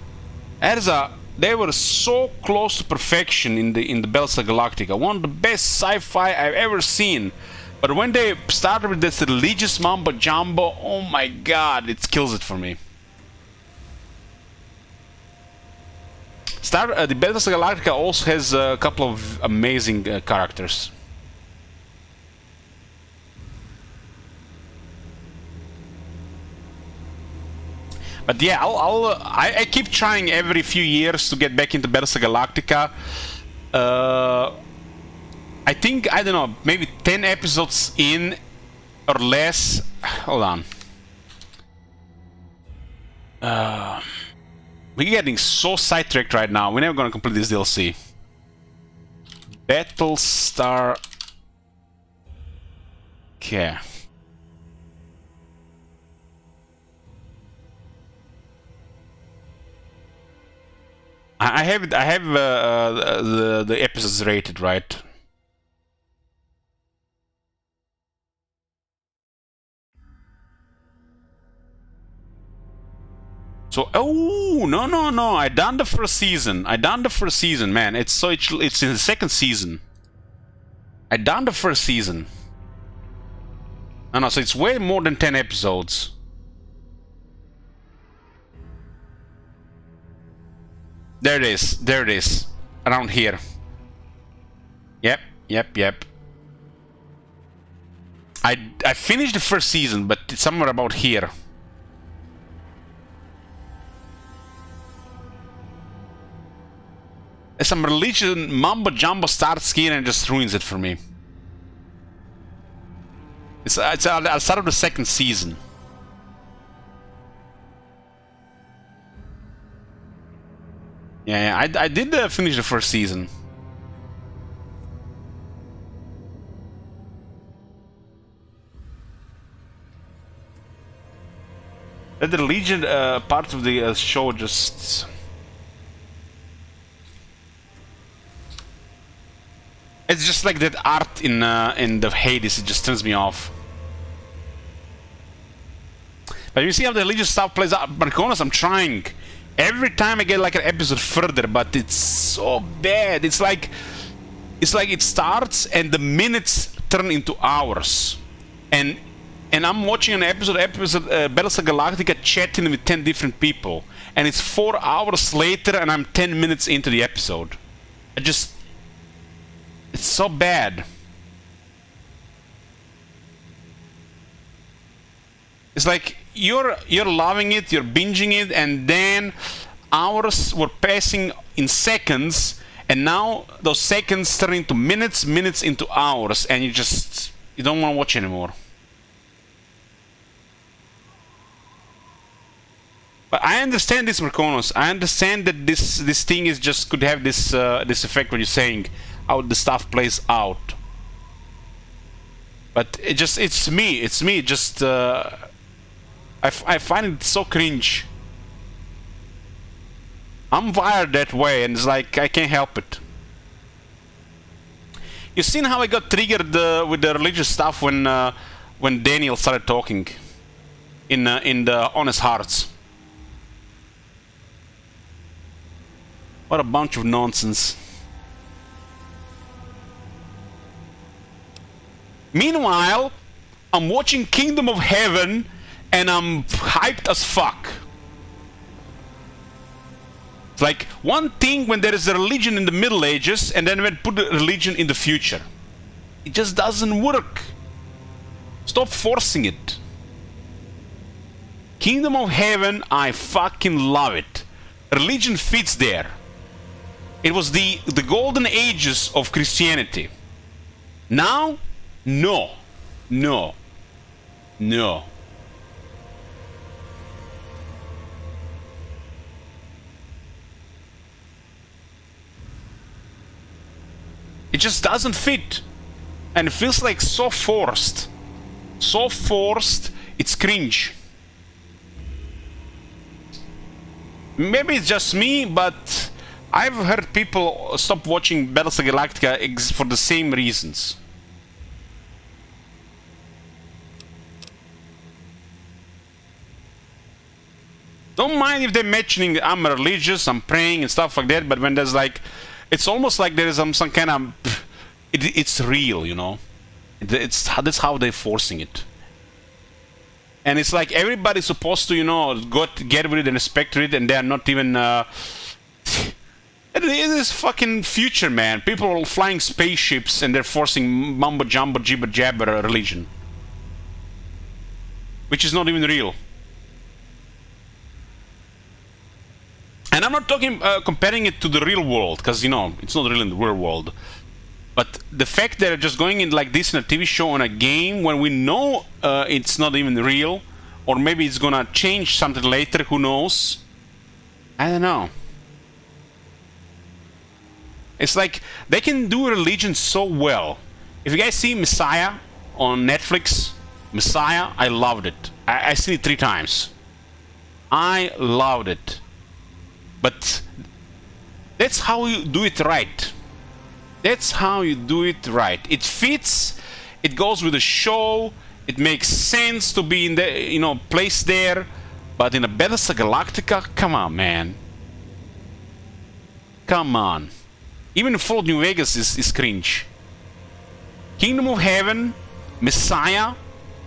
there's a they were so close to perfection in the Battlestar Galactica. One of the best sci-fi I've ever seen. But when they started with this religious mumbo jumbo, oh my god, it kills it for me. The Battlestar Galactica also has a couple of amazing characters. But yeah, I keep trying every few years to get back into Battlestar Galactica. I think, I don't know, maybe 10 episodes in or less. Hold on. We're getting so sidetracked right now. We're never gonna complete this DLC. Battlestar. Okay. I have it. I have the episodes rated, right? So, oh no! I done the first season. Man. It's in the second season. I done the first season. No, so it's way more than 10 episodes. There it is. Around here. Yep. I finished the first season, but it's somewhere about here. There's some religion mumbo jumbo starts here and just ruins it for me. I'll start of the second season. Yeah, I did finish the first season. The religion part of the show just... It's just like that art in the Hades, it just turns me off. But you see how the religious stuff plays out. Marconis, I'm trying. Every time I get like an episode further, but it's so bad. It's like it starts and the minutes turn into hours. And I'm watching an episode Battlestar Galactica chatting with 10 different people. And it's 4 hours later and I'm 10 minutes into the episode. It's so bad. It's like you're loving it, you're binging it, and then hours were passing in seconds, and now those seconds turn into minutes, minutes into hours, and you don't want to watch anymore. But I understand this, Merconos. I understand that this thing is just could have this effect when you're saying how the stuff plays out. But it's me. Just I find it so cringe. I'm wired that way, and it's like I can't help it. You seen how I got triggered with the religious stuff when Daniel started talking in the Honest Hearts. What a bunch of nonsense. Meanwhile, I'm watching Kingdom of Heaven and I'm hyped as fuck. It's like one thing when there is a religion in the Middle Ages and then when put a religion in the future. It just doesn't work. Stop forcing it. Kingdom of Heaven, I fucking love it. Religion fits there. It was the golden ages of Christianity. Now, no. It just doesn't fit. And it feels like so forced. So forced, it's cringe. Maybe it's just me, but I've heard people stop watching Battlestar Galactica for the same reasons. Don't mind if they're mentioning I'm religious, I'm praying and stuff like that, but when there's like, it's almost like there is some kind of, it's real, you know. That's how they're forcing it. And it's like everybody's supposed to, you know, get with it and respect it, and they're not even. It is fucking future, man. People are flying spaceships and they're forcing mumbo jumbo jibber jabber religion, which is not even real. And I'm not talking comparing it to the real world, because you know it's not real in the real world. But the fact that they're just going in like this in a TV show on a game when we know it's not even real, or maybe it's gonna change something later, who knows? I don't know. It's like they can do religion so well. If you guys see Messiah on Netflix, Messiah, I loved it. I seen it 3 times. I loved it. But that's how you do it right. That's how you do it right. It fits, it goes with the show, it makes sense to be in the, you know, placed there. But in a Battlestar Galactica, come on, man. Come on. Even Fallout New Vegas is cringe. Kingdom of Heaven, Messiah,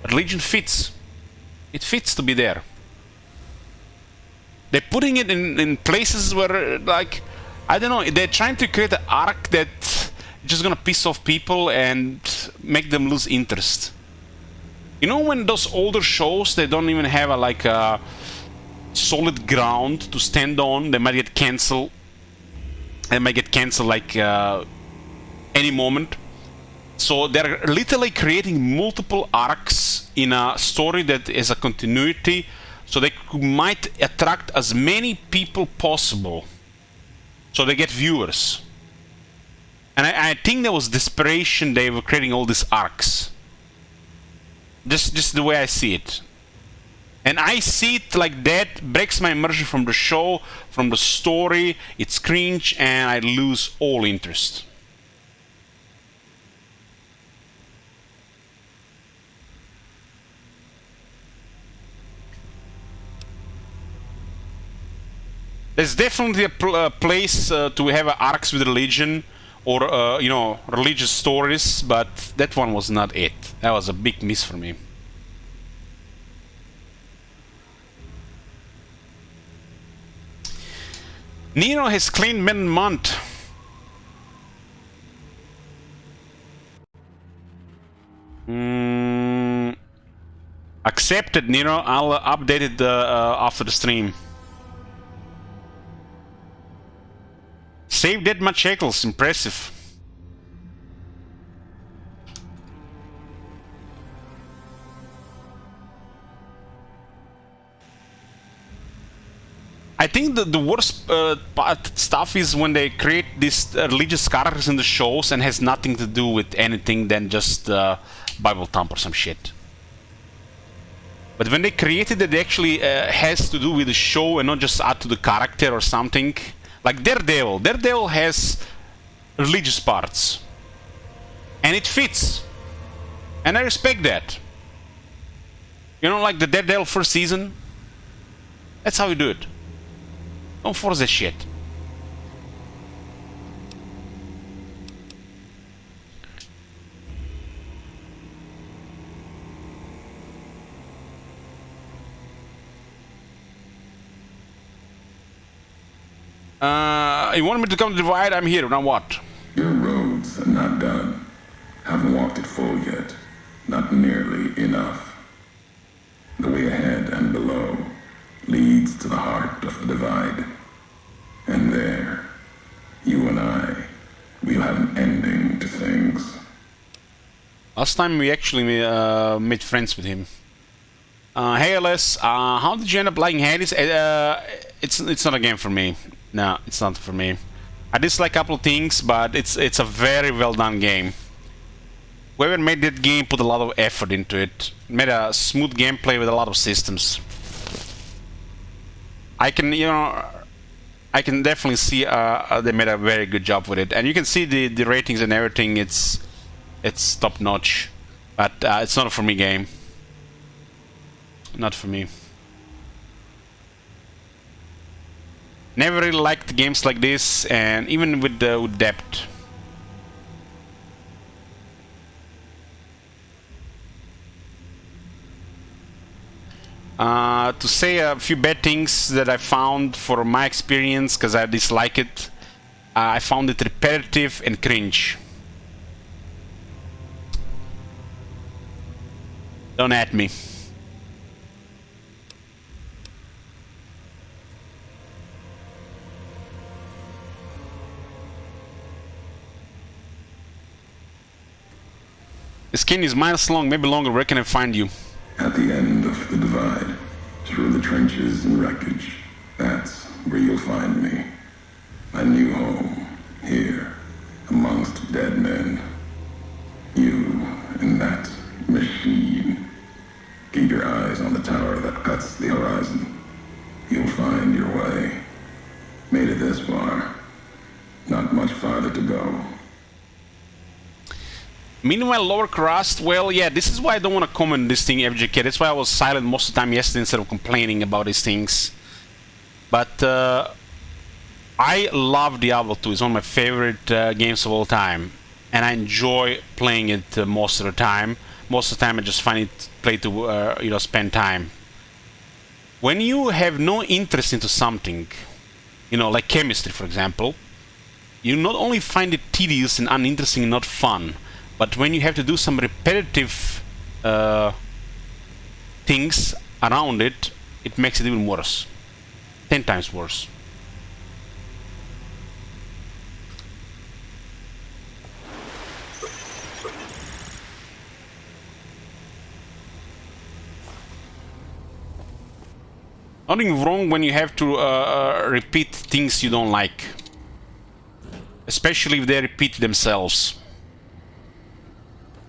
religion fits. It fits to be there. They're putting it in places where, like, I don't know, they're trying to create an arc that just gonna piss off people and make them lose interest. You know, when those older shows, they don't even have like a solid ground to stand on, they might get cancelled. They might get cancelled like any moment. So they're literally creating multiple arcs in a story that is a continuity, so they might attract as many people possible, so they get viewers. And I think there was desperation. They were creating all these arcs. Just the way I see it. And I see it like that, breaks my immersion from the show, from the story, it's cringe, and I lose all interest. There's definitely a place to have arcs with religion, or, you know, religious stories, but that one was not it. That was a big miss for me. Nero has claimed mid-month. Accepted, Nero. I'll update it after the stream. Saved that much shekels. Impressive. I think the worst stuff is when they create these religious characters in the shows and has nothing to do with anything than just Bible thump or some shit. But when they created it, it actually has to do with the show and not just add to the character or something. Like Daredevil. Daredevil has religious parts. And it fits. And I respect that. You know, like the Daredevil first season? That's how you do it. Don't force that shit. You want me to come to the Divide? I'm here. Now what? Your roads are not done. Haven't walked it full yet. Not nearly enough. The way ahead and below leads to the heart of the Divide. And there, you and I, we'll have an ending to things. Last time we actually made friends with him. Hey LS, how did you end up liking Hades? It's not a game for me. No, it's not for me. I dislike a couple of things, but it's a very well done game. Whoever made that game put a lot of effort into it. Made a smooth gameplay with a lot of systems. I can definitely see they made a very good job with it, and you can see the ratings and everything. It's top notch, but it's not a for me game. Not for me. Never really liked games like this, and even with depth. To say a few bad things that I found for my experience, because I dislike it, I found it repetitive and cringe. Don't at me. The skin is miles long, maybe longer. Where can I find you? At the end of the divide, through the trenches and wreckage, that's where you'll find me. My new home, here, amongst dead men. You and that machine. Keep your eyes on the tower that cuts the horizon. You'll find your way. Made it this far. Not much farther to go. Meanwhile, lower crust, well, yeah, this is why I don't want to comment this thing, FJK. That's why I was silent most of the time yesterday instead of complaining about these things. But I love Diablo 2. It's one of my favorite games of all time. And I enjoy playing it most of the time. Most of the time I just find it play to, you know, spend time. When you have no interest into something, you know, like chemistry, for example, you not only find it tedious and uninteresting and not fun, but when you have to do some repetitive things around it, it makes it even worse. 10 times worse. Nothing wrong when you have to repeat things you don't like. Especially if they repeat themselves.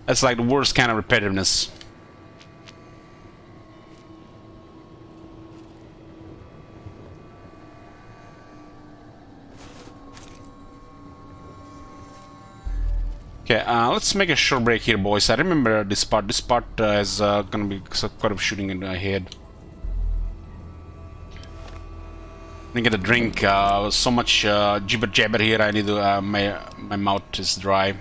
That's like the worst kind of repetitiveness. Okay, let's make a short break here, boys. I remember this part. This part is gonna be quite a shooting in the head. Let me get a drink. So much jibber jabber here. I need to. My mouth is dry.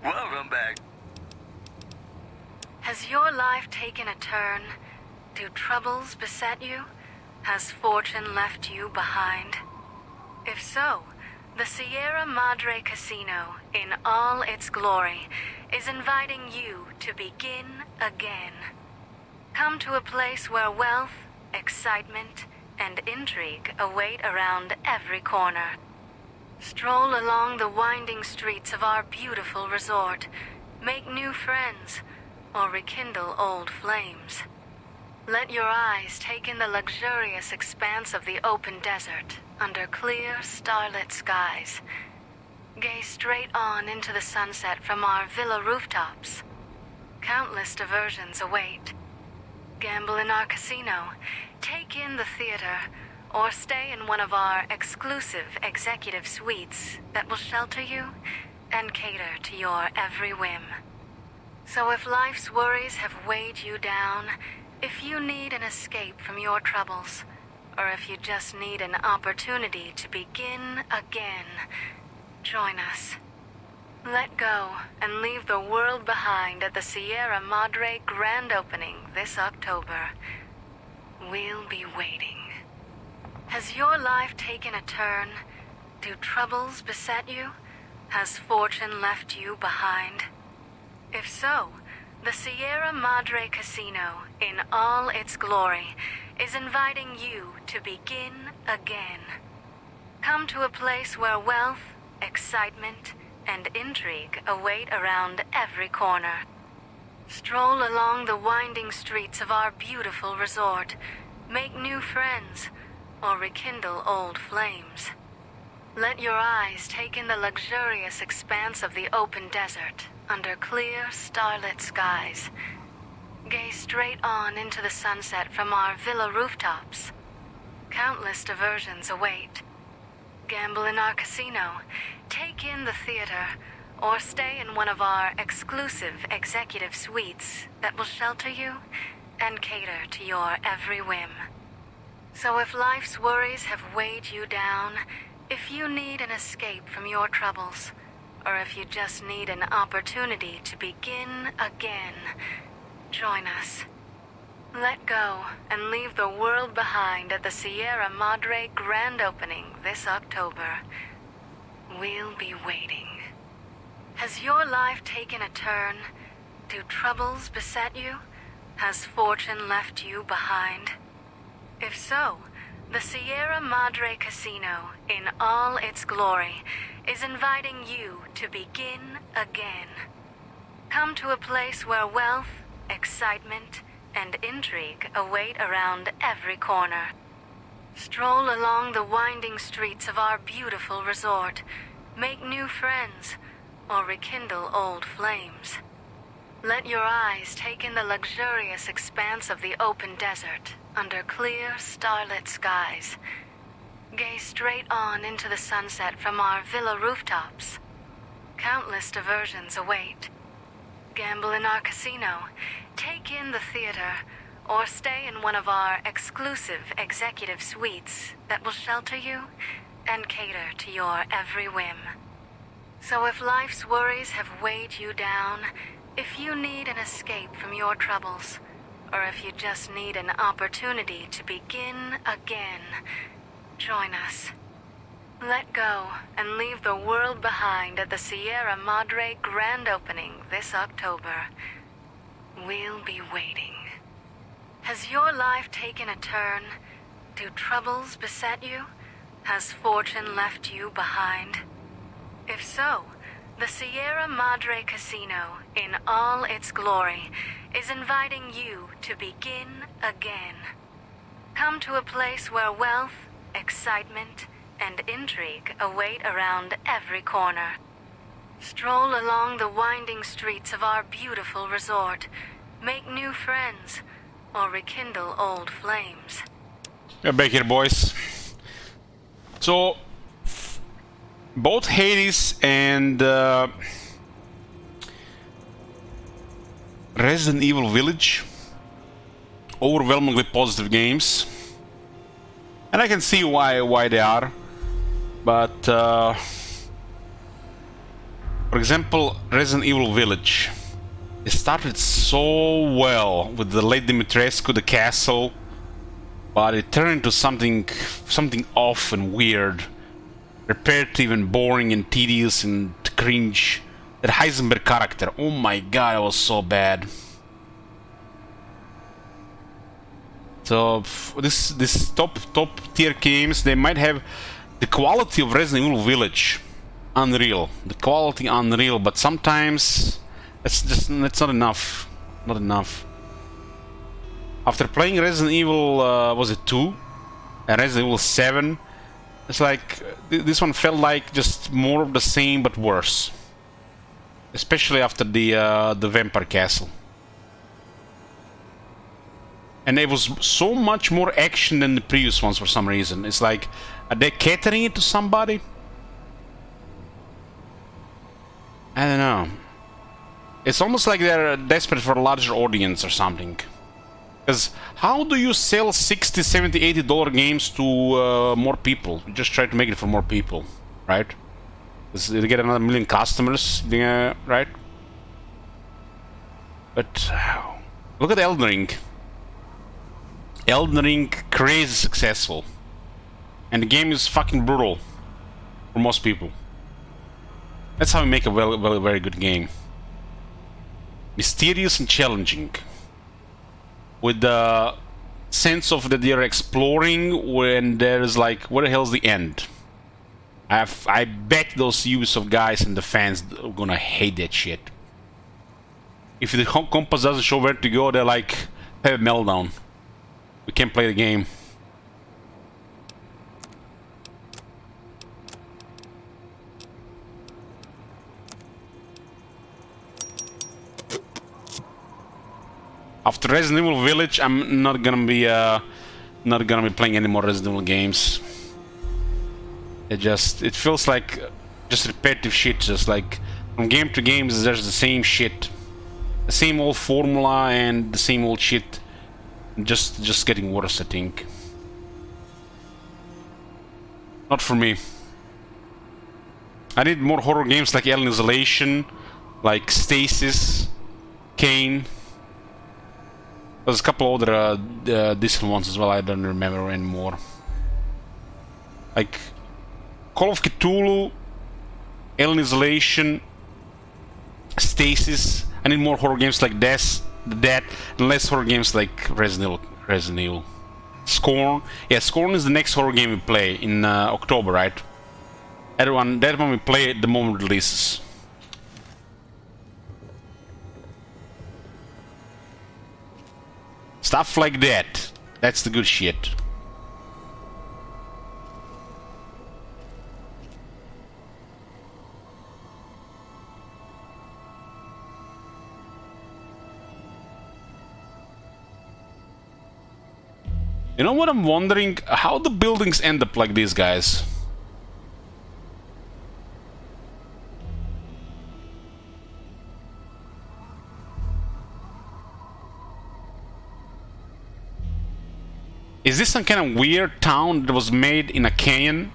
Welcome back. Has your life taken a turn? Do troubles beset you? Has fortune left you behind? If so, the Sierra Madre Casino, in all its glory, is inviting you to begin again. Come to a place where wealth, excitement, and intrigue await around every corner. Stroll along the winding streets of our beautiful resort, make new friends, or rekindle old flames. Let your eyes take in the luxurious expanse of the open desert under clear, starlit skies. Gaze straight on into the sunset from our villa rooftops. Countless diversions await. Gamble in our casino, take in the theater, or stay in one of our exclusive executive suites that will shelter you and cater to your every whim. So if life's worries have weighed you down, if you need an escape from your troubles, or if you just need an opportunity to begin again, join us. Let go and leave the world behind at the Sierra Madre grand opening this October. We'll be waiting. Has your life taken a turn? Do troubles beset you? Has fortune left you behind? If so, the Sierra Madre Casino, in all its glory, is inviting you to begin again. Come to a place where wealth, excitement, and intrigue await around every corner. Stroll along the winding streets of our beautiful resort, make new friends, or rekindle old flames. Let your eyes take in the luxurious expanse of the open desert under clear, starlit skies. Gaze straight on into the sunset from our villa rooftops. Countless diversions await. Gamble in our casino, take in the theater, or stay in one of our exclusive executive suites that will shelter you and cater to your every whim. So if life's worries have weighed you down, if you need an escape from your troubles, or if you just need an opportunity to begin again, join us. Let go and leave the world behind at the Sierra Madre grand opening this October. We'll be waiting. Has your life taken a turn? Do troubles beset you? Has fortune left you behind? If so, the Sierra Madre Casino, in all its glory, is inviting you to begin again. Come to a place where wealth, excitement, and intrigue await around every corner. Stroll along the winding streets of our beautiful resort, make new friends, or rekindle old flames. Let your eyes take in the luxurious expanse of the open desert under clear, starlit skies. Gaze straight on into the sunset from our villa rooftops. Countless diversions await. Gamble in our casino, take in the theater, or stay in one of our exclusive executive suites that will shelter you and cater to your every whim. So if life's worries have weighed you down, if you need an escape from your troubles, or if you just need an opportunity to begin again, join us. Let go and leave the world behind at the Sierra Madre grand opening this October. We'll be waiting. Has your life taken a turn? Do troubles beset you? Has fortune left you behind? If so, the Sierra Madre Casino, in all its glory, is inviting you to begin again. Come to a place where wealth, excitement, and intrigue await around every corner. Stroll along the winding streets of our beautiful resort, make new friends, or rekindle old flames. We're back here, boys. So, both Hades and Resident Evil Village, overwhelmingly positive games, and I can see why they are. But for example, Resident Evil Village, it started so well with the Lady Dimitrescu, the castle, but it turned into something off and weird, repetitive and boring and tedious and cringe. That Heisenberg character, oh my god, it was so bad. So this top tier games, they might have the quality of Resident Evil Village, unreal. The quality unreal, but sometimes that's not enough. Not enough. After playing Resident Evil, was it 2? And Resident Evil 7, it's like this one felt like just more of the same but worse. Especially after the Vampire Castle. And there was so much more action than the previous ones for some reason. It's like, are they catering it to somebody? I don't know. It's almost like they're desperate for a larger audience or something. Because how do you sell $60, $70, $80 games to more people? You just try to make it for more people, right? They get another million customers, right? But look at Elden Ring. Elden Ring, crazy successful. And the game is fucking brutal for most people. That's how you make a very good game. Mysterious and challenging. With the sense of that they're exploring when there's like, where the hell's the end? I bet those Ubisoft guys and the fans are gonna hate that shit. If the compass doesn't show where to go, they're like, have a meltdown. We can't play the game. After Resident Evil Village, I'm not gonna be playing any more Resident Evil games. It feels like just repetitive shit, just like from game to game there's the same shit. The same old formula and the same old shit Just getting worse, I think. Not for me. I need more horror games like Alien Isolation, like Stasis, Kane. There's a couple other decent ones as well, I don't remember anymore. Like Call of Cthulhu, Alien Isolation, Stasis. I need more horror games like that, and less horror games like Resident Evil. Scorn. Yeah, Scorn is the next horror game we play in October, right? That one we play the moment it releases. Stuff like that. That's the good shit. You know what I'm wondering? How the buildings end up like these, guys? Is this some kind of weird town that was made in a canyon?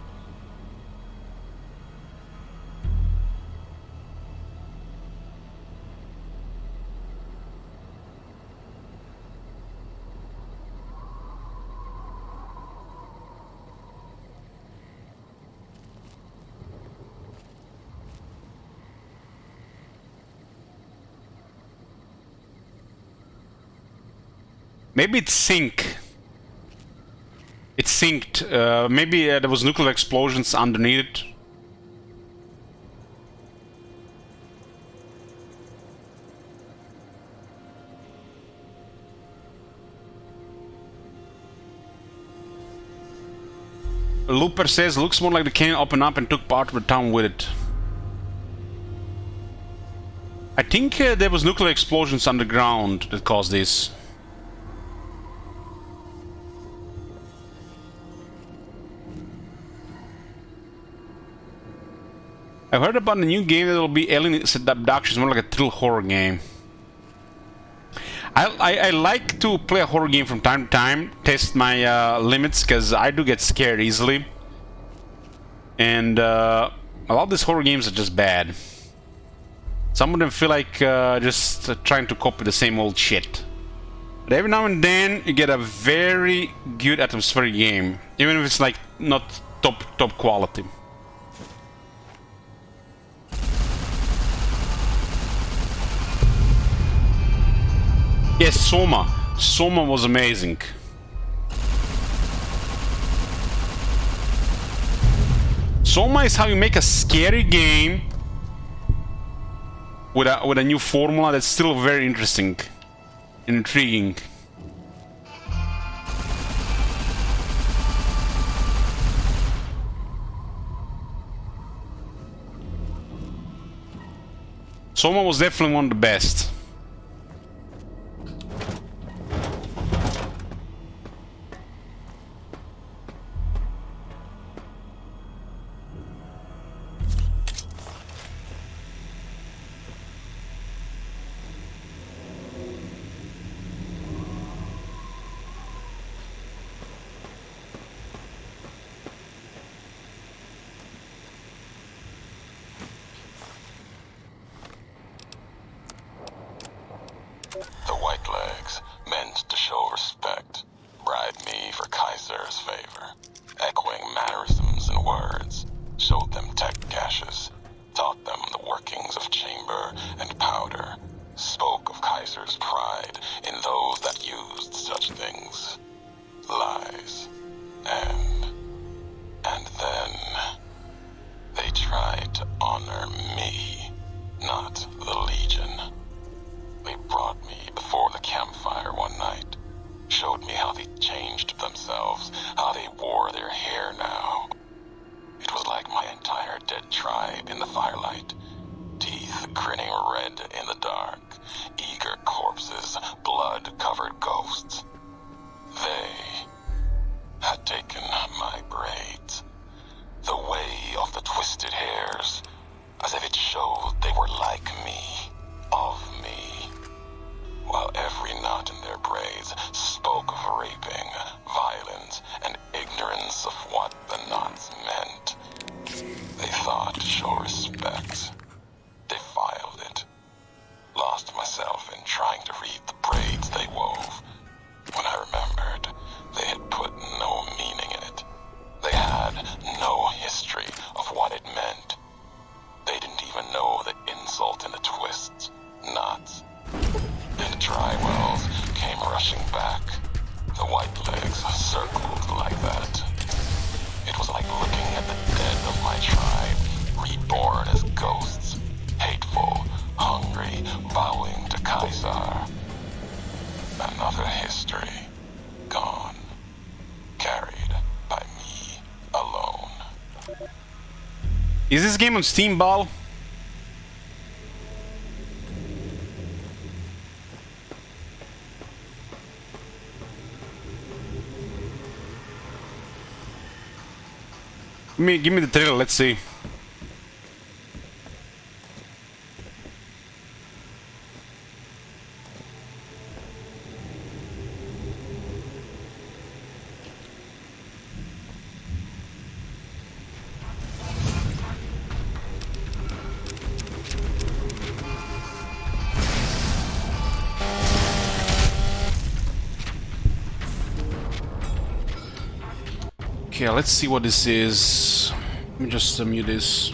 Maybe it's sink. It synced. Maybe there was nuclear explosions underneath it. Looper says, looks more like the canyon opened up and took part of the town with it. I think there was nuclear explosions underground that caused this. I heard about a new game that will be alien abductions, more like a thrill horror game. I like to play a horror game from time to time, test my limits, because I do get scared easily. And a lot of these horror games are just bad. Some of them feel like just trying to copy the same old shit. But every now and then you get a very good atmospheric game, even if it's like not top quality. Yes, Soma. Soma was amazing. Soma is how you make a scary game with a new formula that's still very interesting and intriguing. Soma was definitely one of the best. while every knot in their braids spoke of raping, violence, and ignorance of what the knots meant. They thought to show respect. Defiled it. Lost myself in trying to read the braids they wove. When I remembered, they had put no meaning in it. They had no history of what it meant. They didn't even know the insult in the twists, knots. And dry wells came rushing back. The white legs circled like that. It was like looking at the dead of my tribe, reborn as ghosts, hateful, hungry, bowing to Caesar. Another history, gone, carried by me alone. Is this game on Steam, Ball? Give me the trailer, let's see. Okay, let's see what this is. Let me just mute this.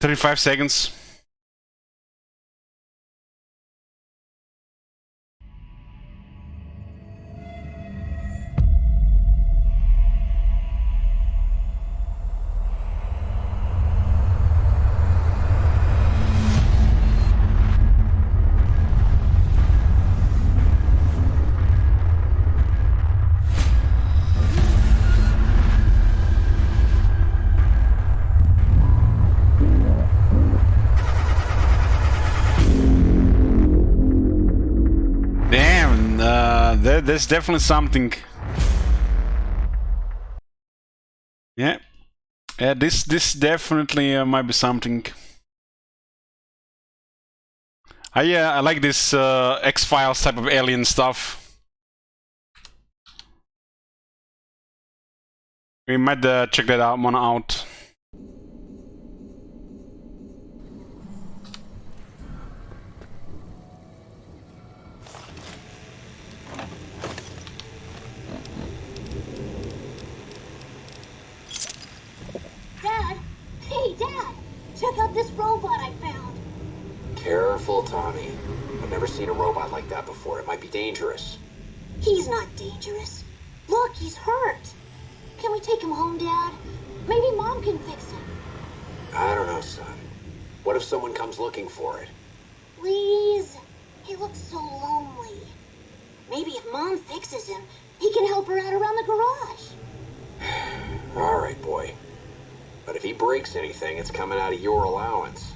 $35 seconds. There's definitely something. Yeah, this definitely might be something. I like this X-Files type of alien stuff. We might check that one out. Hey, Dad! Check out this robot I found! Careful, Tommy. I've never seen a robot like that before. It might be dangerous. He's not dangerous. Look, he's hurt. Can we take him home, Dad? Maybe Mom can fix him. I don't know, son. What if someone comes looking for it? Please? He looks so lonely. Maybe if Mom fixes him, he can help her out around the garage. All right, boy. But if he breaks anything, it's coming out of your allowance.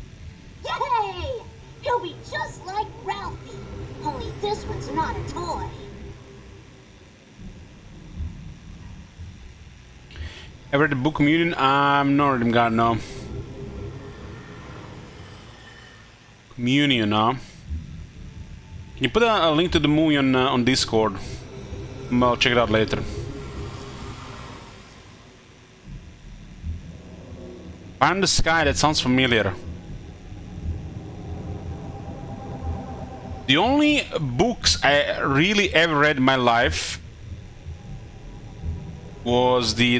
Yay! He'll be just like Ralphie. Only this one's not a toy. I read the book Communion. I'm not reading God now. Communion, huh? Can you put a link to the movie on Discord? I'll check it out later. Find the Sky, that sounds familiar. The only books I really ever read in my life was the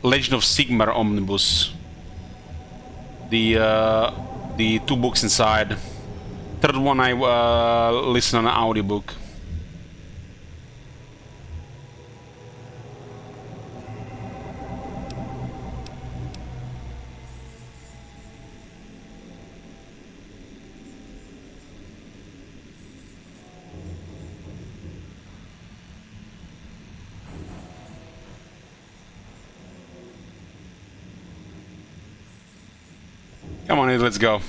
Legend of Sigmar omnibus. The two books inside. Third one I listened on an audiobook. Come on, let's go.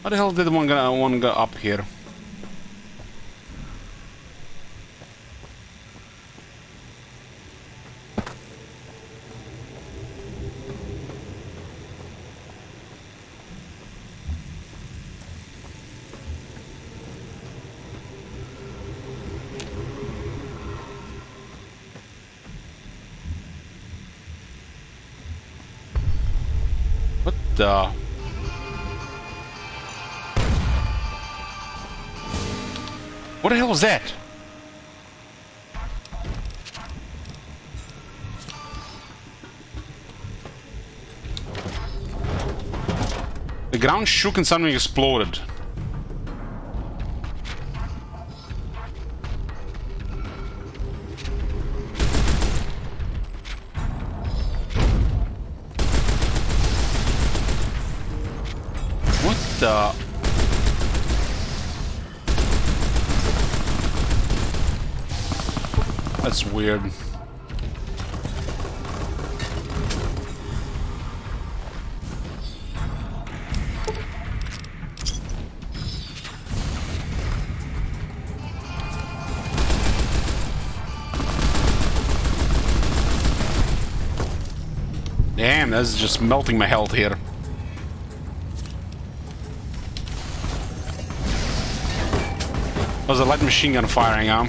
How the hell did one go up here? the... What the hell was that? The ground shook and something exploded. What the... That's weird. Damn, that's just melting my health here. There's a light machine gun firing, huh?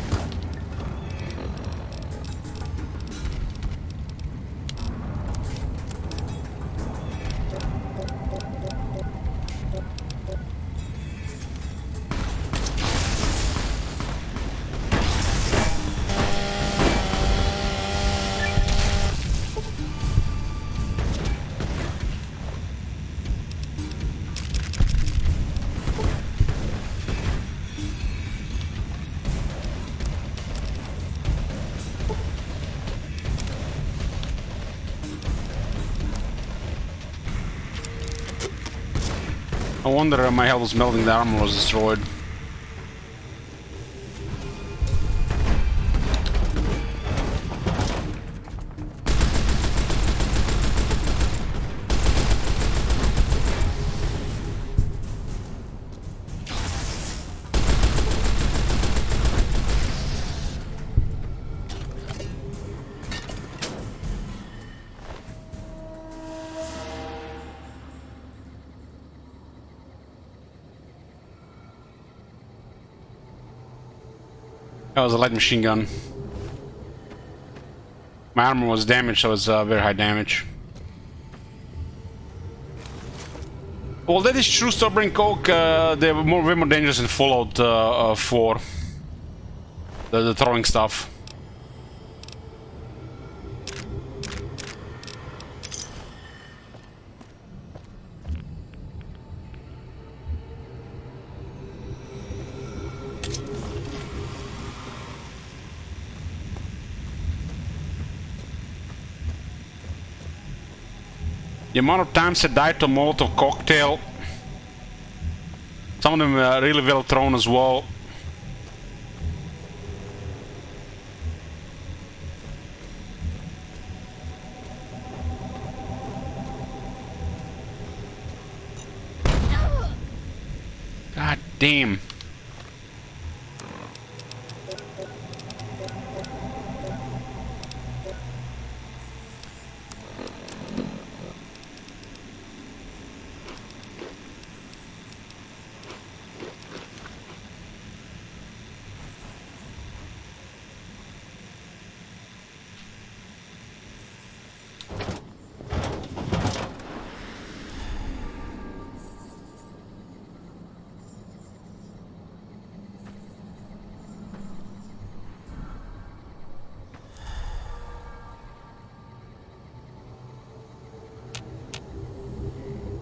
I wonder if my health was melting, the armor was destroyed. That was a light machine gun. My armor was damaged, so it was very high damage. Well, that is true, Strawberry and Coke. They were way more dangerous in Fallout 4. The throwing stuff. The amount of times I died to a Molotov cocktail. Some of them were really well thrown as well. God damn.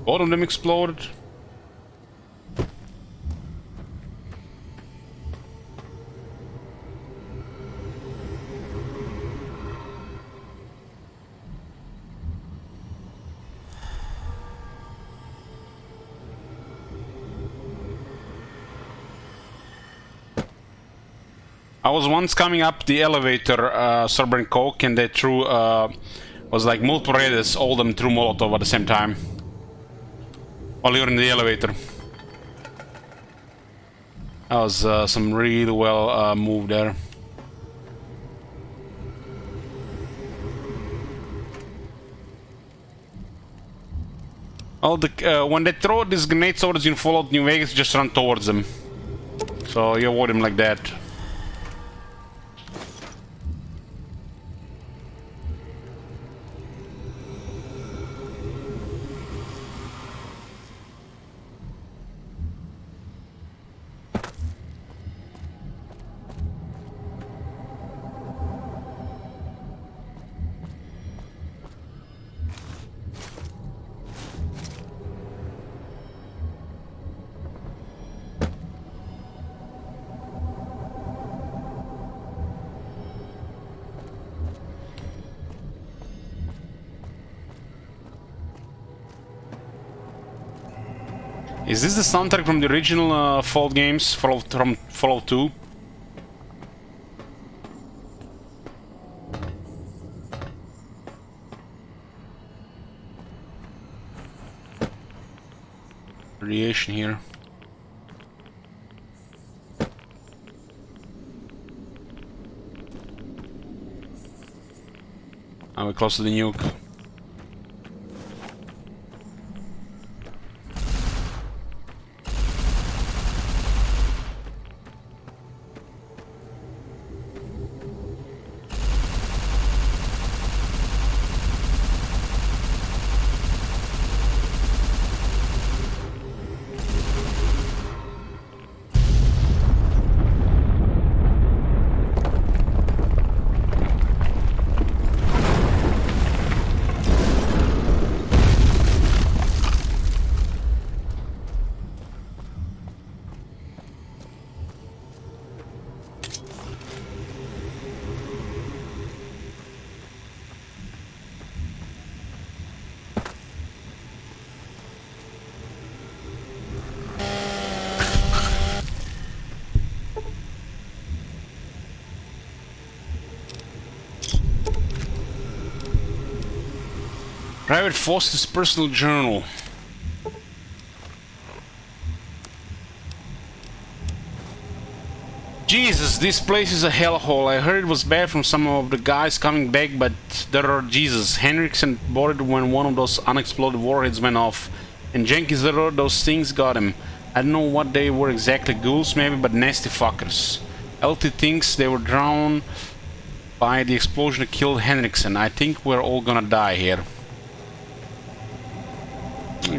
Both of them exploded. I was once coming up the elevator, Strawberry and Coke, and they threw, was like multiple raiders, all of them threw Molotov at the same time. While you're in the elevator. That was some really well moved there. Well, when they throw these grenades towards you in Fallout New Vegas, just run towards them. So you avoid them like that. Is this the soundtrack from the original Fallout games, from Fallout 2? Radiation here. Are we close to the nuke? Private Foster's personal journal. Jesus, this place is a hellhole. I heard it was bad from some of the guys coming back, but there are Jesus. Henriksen bought it when one of those unexploded warheads went off. And Jenkins, there are those things got him. I don't know what they were exactly, ghouls maybe, but nasty fuckers. LT thinks they were drowned by the explosion that killed Henriksen. I think we're all gonna die here.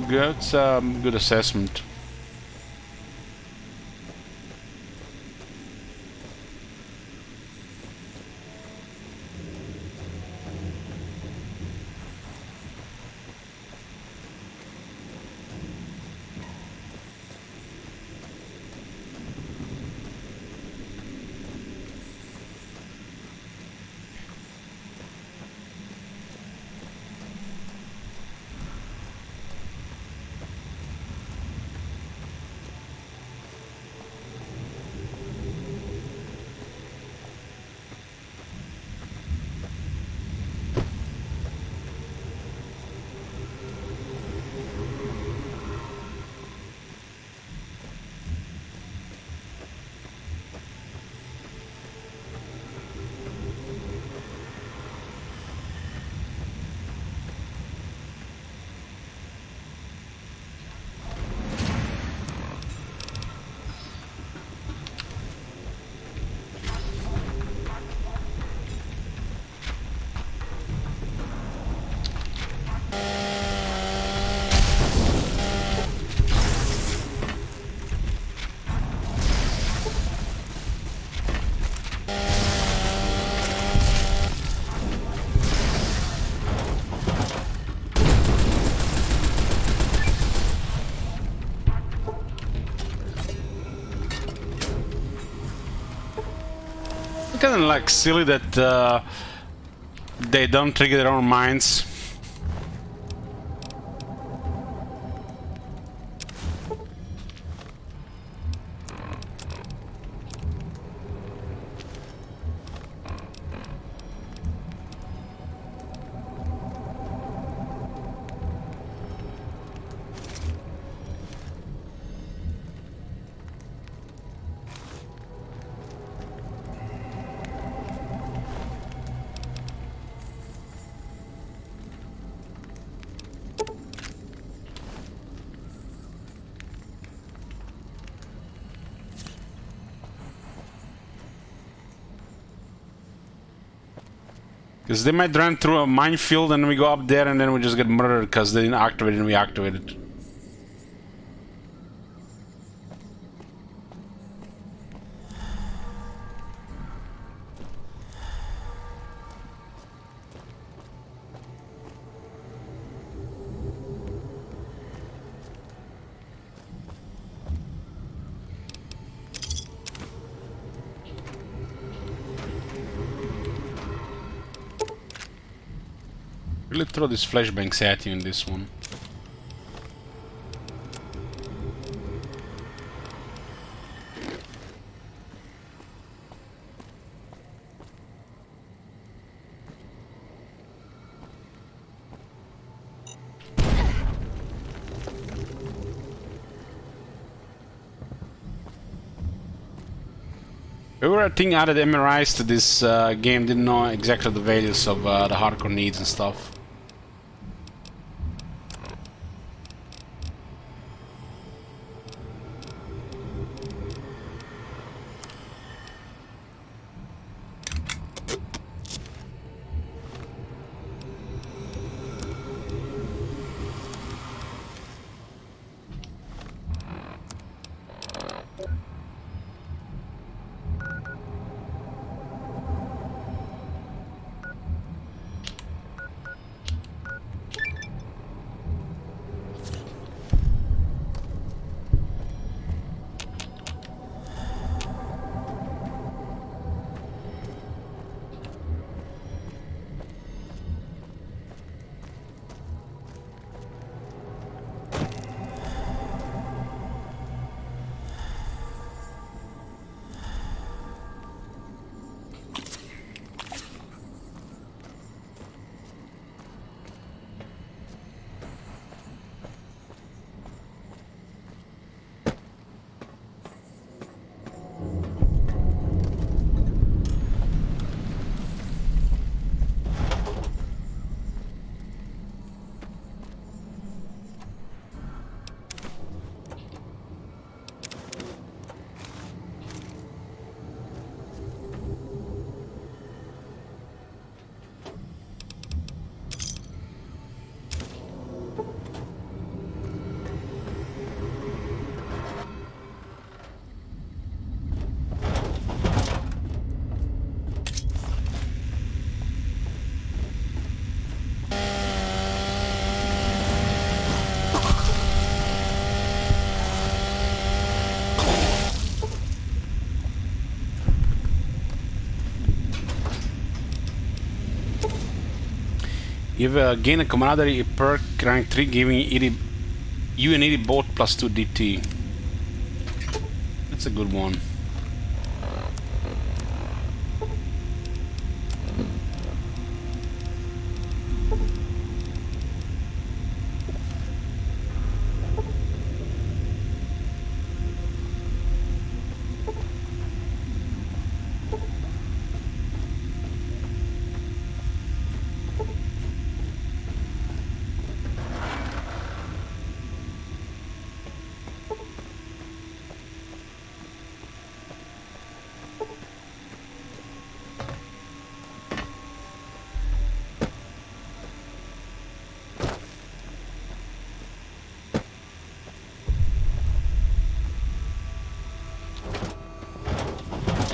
That's a good assessment. Kind of like silly that they don't trigger their own minds. Because they might run through a minefield and we go up there and then we just get murdered because they didn't activate it and we activated. Really throw these flashbangs at you in this one. Whoever I think added MRIs to this game didn't know exactly the values of the hardcore needs and stuff. You've gained a camaraderie perk rank 3, giving you and Edie both plus 2 DT. That's a good one.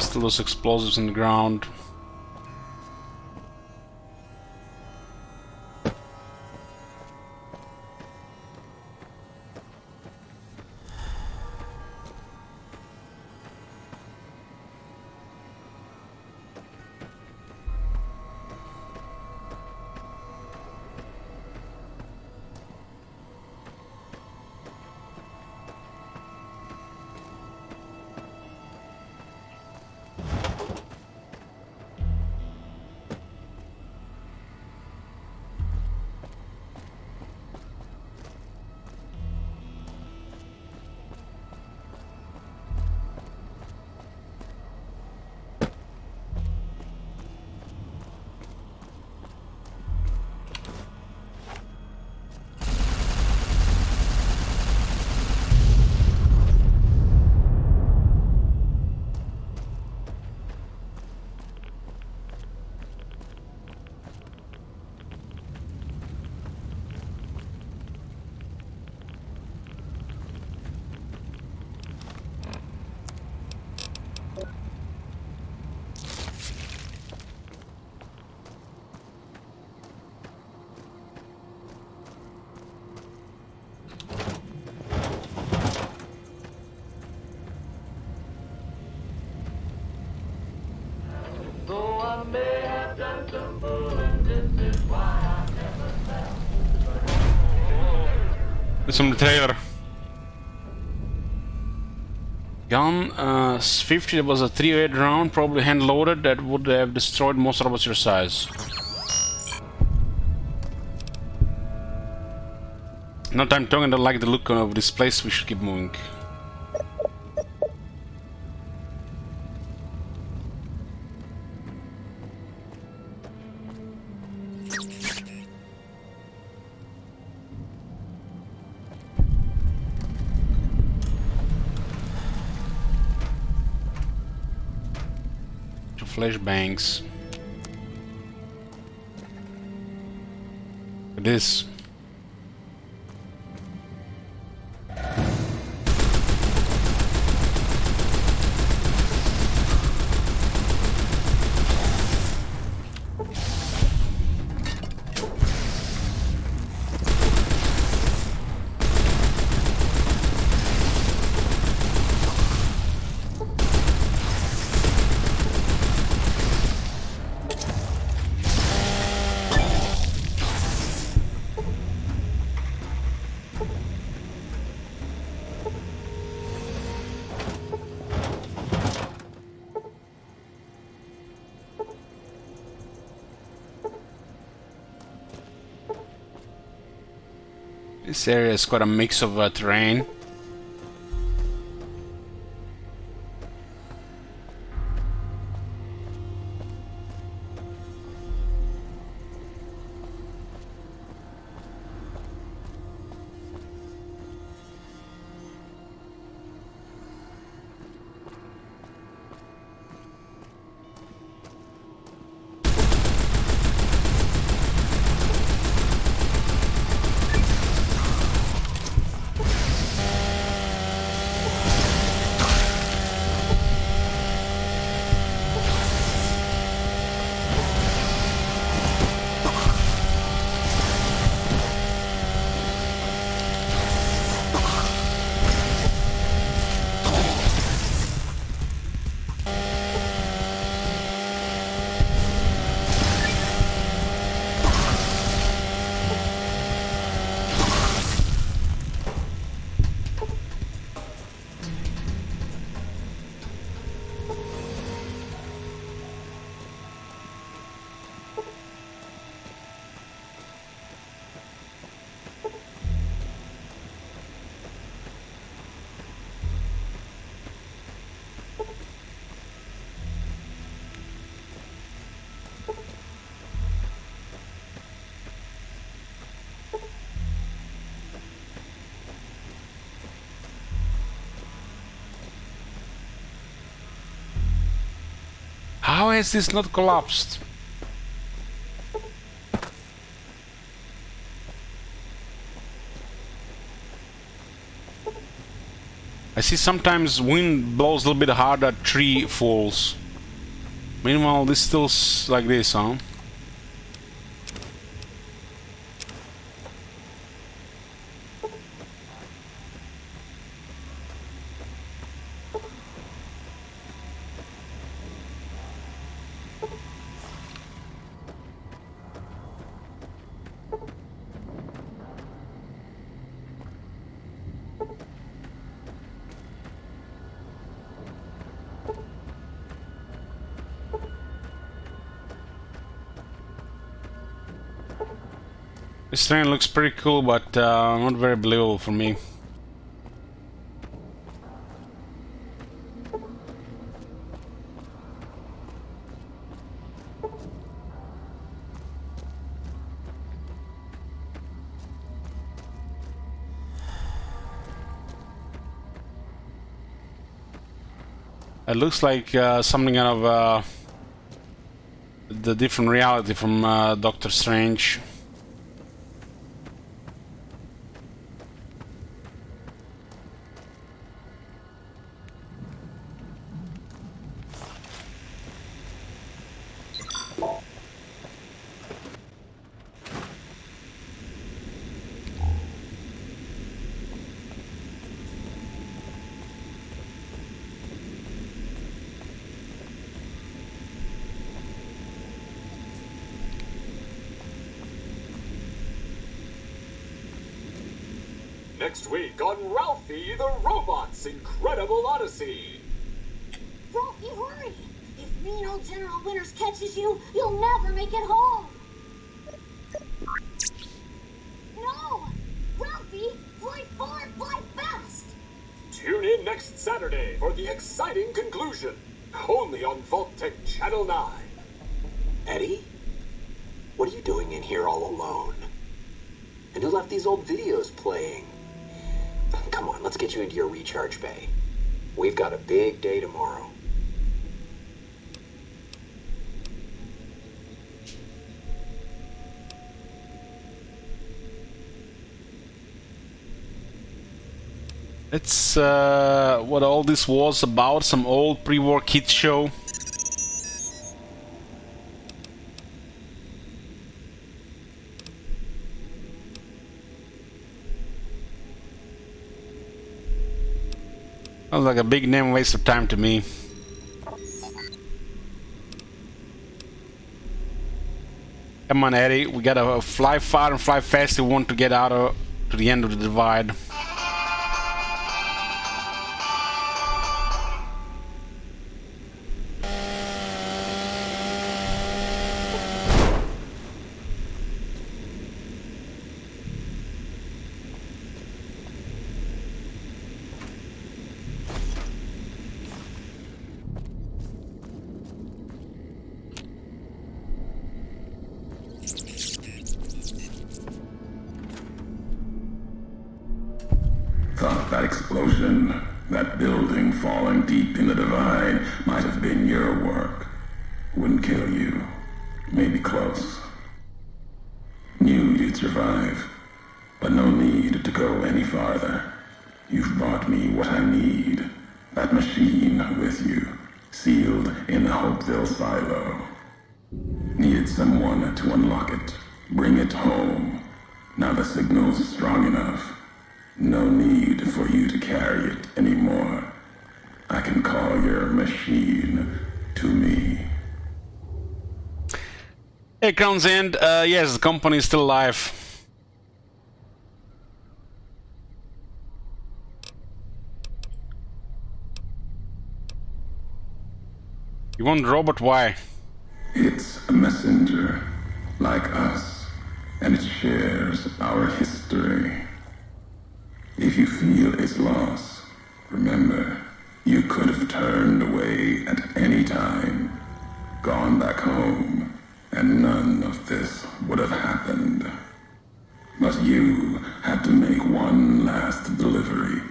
Still those explosives in the ground. It's from the trailer. Gun 50, that was a 308 round, probably hand loaded, that would have destroyed most robots your size. No time talking, I don't like the look of this place, we should keep moving. to flashbangs. Look at this. This area is quite a mix of terrain. How has this not collapsed? I see sometimes wind blows a little bit harder, tree falls. Meanwhile, this still like this, huh? This train looks pretty cool, but not very believable for me. It looks like something out of the different reality from Doctor Strange. Next week on Ralphie the Robot's Incredible Odyssey. Ralphie, hurry! If mean old General Winters catches you, you'll never make it home! No! Ralphie, fly far, fly fast! Tune in next Saturday for the exciting conclusion. Only on Vault-Tec Channel 9. Eddie? What are you doing in here all alone? And who left these old videos playing? Come on, let's get you into your recharge bay. We've got a big day tomorrow. That's what all this was about, some old pre-war kids show. Sounds like a big damn waste of time to me. Come on, Eddie, we gotta fly far and fly fast if we want to get out to the end of the divide. Thought that explosion, that building falling deep in the divide, might have been your work. Wouldn't kill you. Maybe close. Knew you'd survive, but no need to go any farther. You've brought me what I need. That machine with you, sealed in the Hopeville silo. Needed someone to unlock it, bring it home. Now the signal's strong enough. No need for you to carry it anymore. I can call your machine to me. Hey, Crown's End, yes, the company is still alive. You want robot? Why? It's a messenger, like us, and it shares our history. If you feel its loss, remember, you could have turned away at any time, gone back home, and none of this would have happened. But you had to make one last delivery,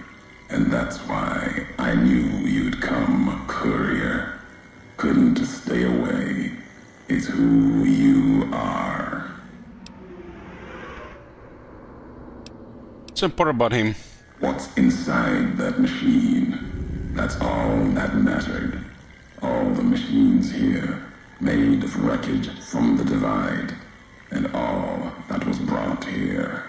and that's why I knew you'd come, courier. Couldn't stay away. It's who you are. What's important about him? What's inside that machine? That's all that mattered. All the machines here, made of wreckage from the divide, and all that was brought here.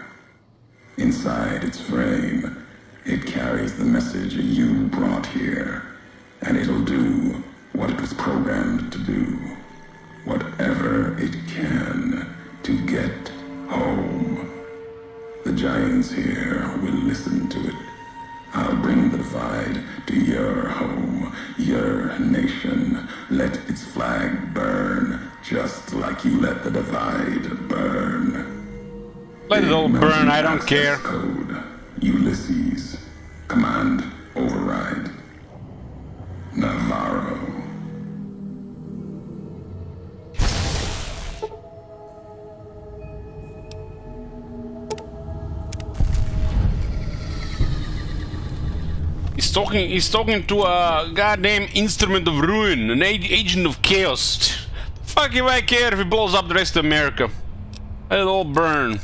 Inside its frame, it carries the message you brought here, and it'll do what it was programmed to do. Whatever it can to get home. The giants here will listen to it. I'll bring the divide to your home, your nation. Let its flag burn, just like you let the divide burn. Let it all burn, I don't care. Code, Ulysses. Command override. Navarro. He's talking to a goddamn instrument of ruin, an agent of chaos. Fuck if I care if he blows up the rest of America. Let it all burn.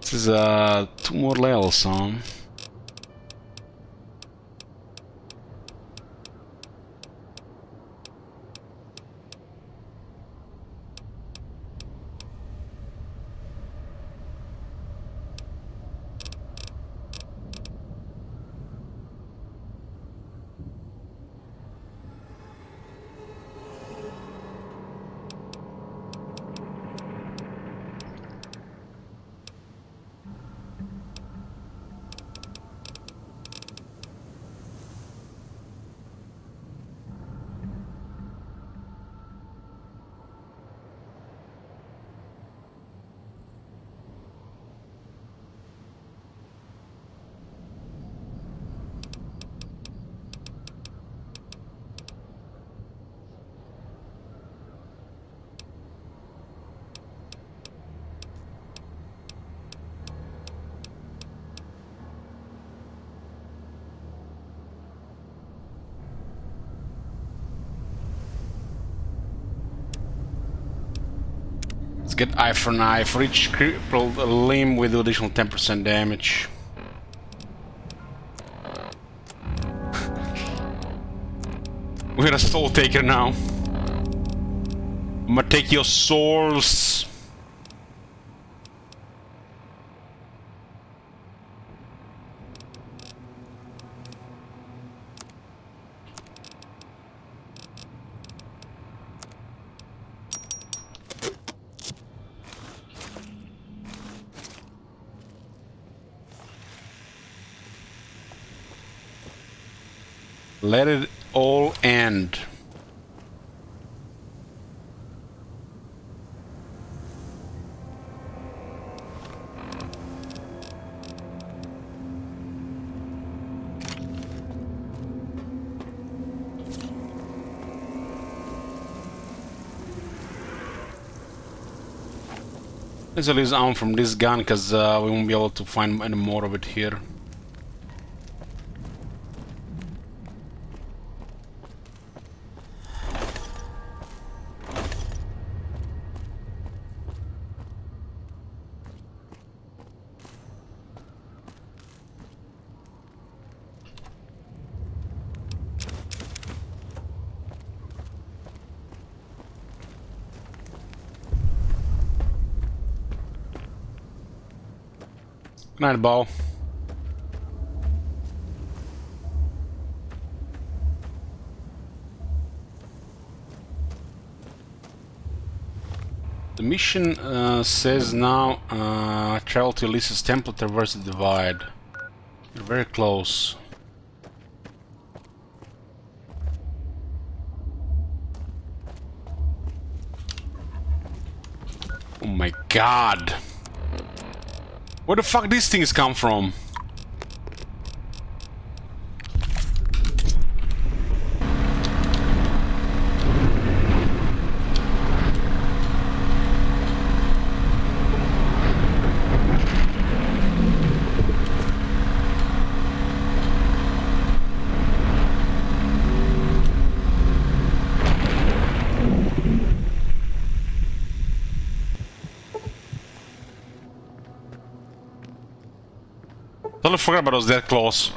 This is 2 more levels, huh? Let's get eye for an eye. For each crippled limb, we do additional 10% damage. We're a soul taker now. I'm gonna take your souls. Let it all end. Let's release arm from this gun because we won't be able to find any more of it here. Good night, ball. The mission says now travel to Elisa's temple, traverse the divide. You're very close. Oh my god! Where the fuck these things come from? Totally forgot about those dead claws.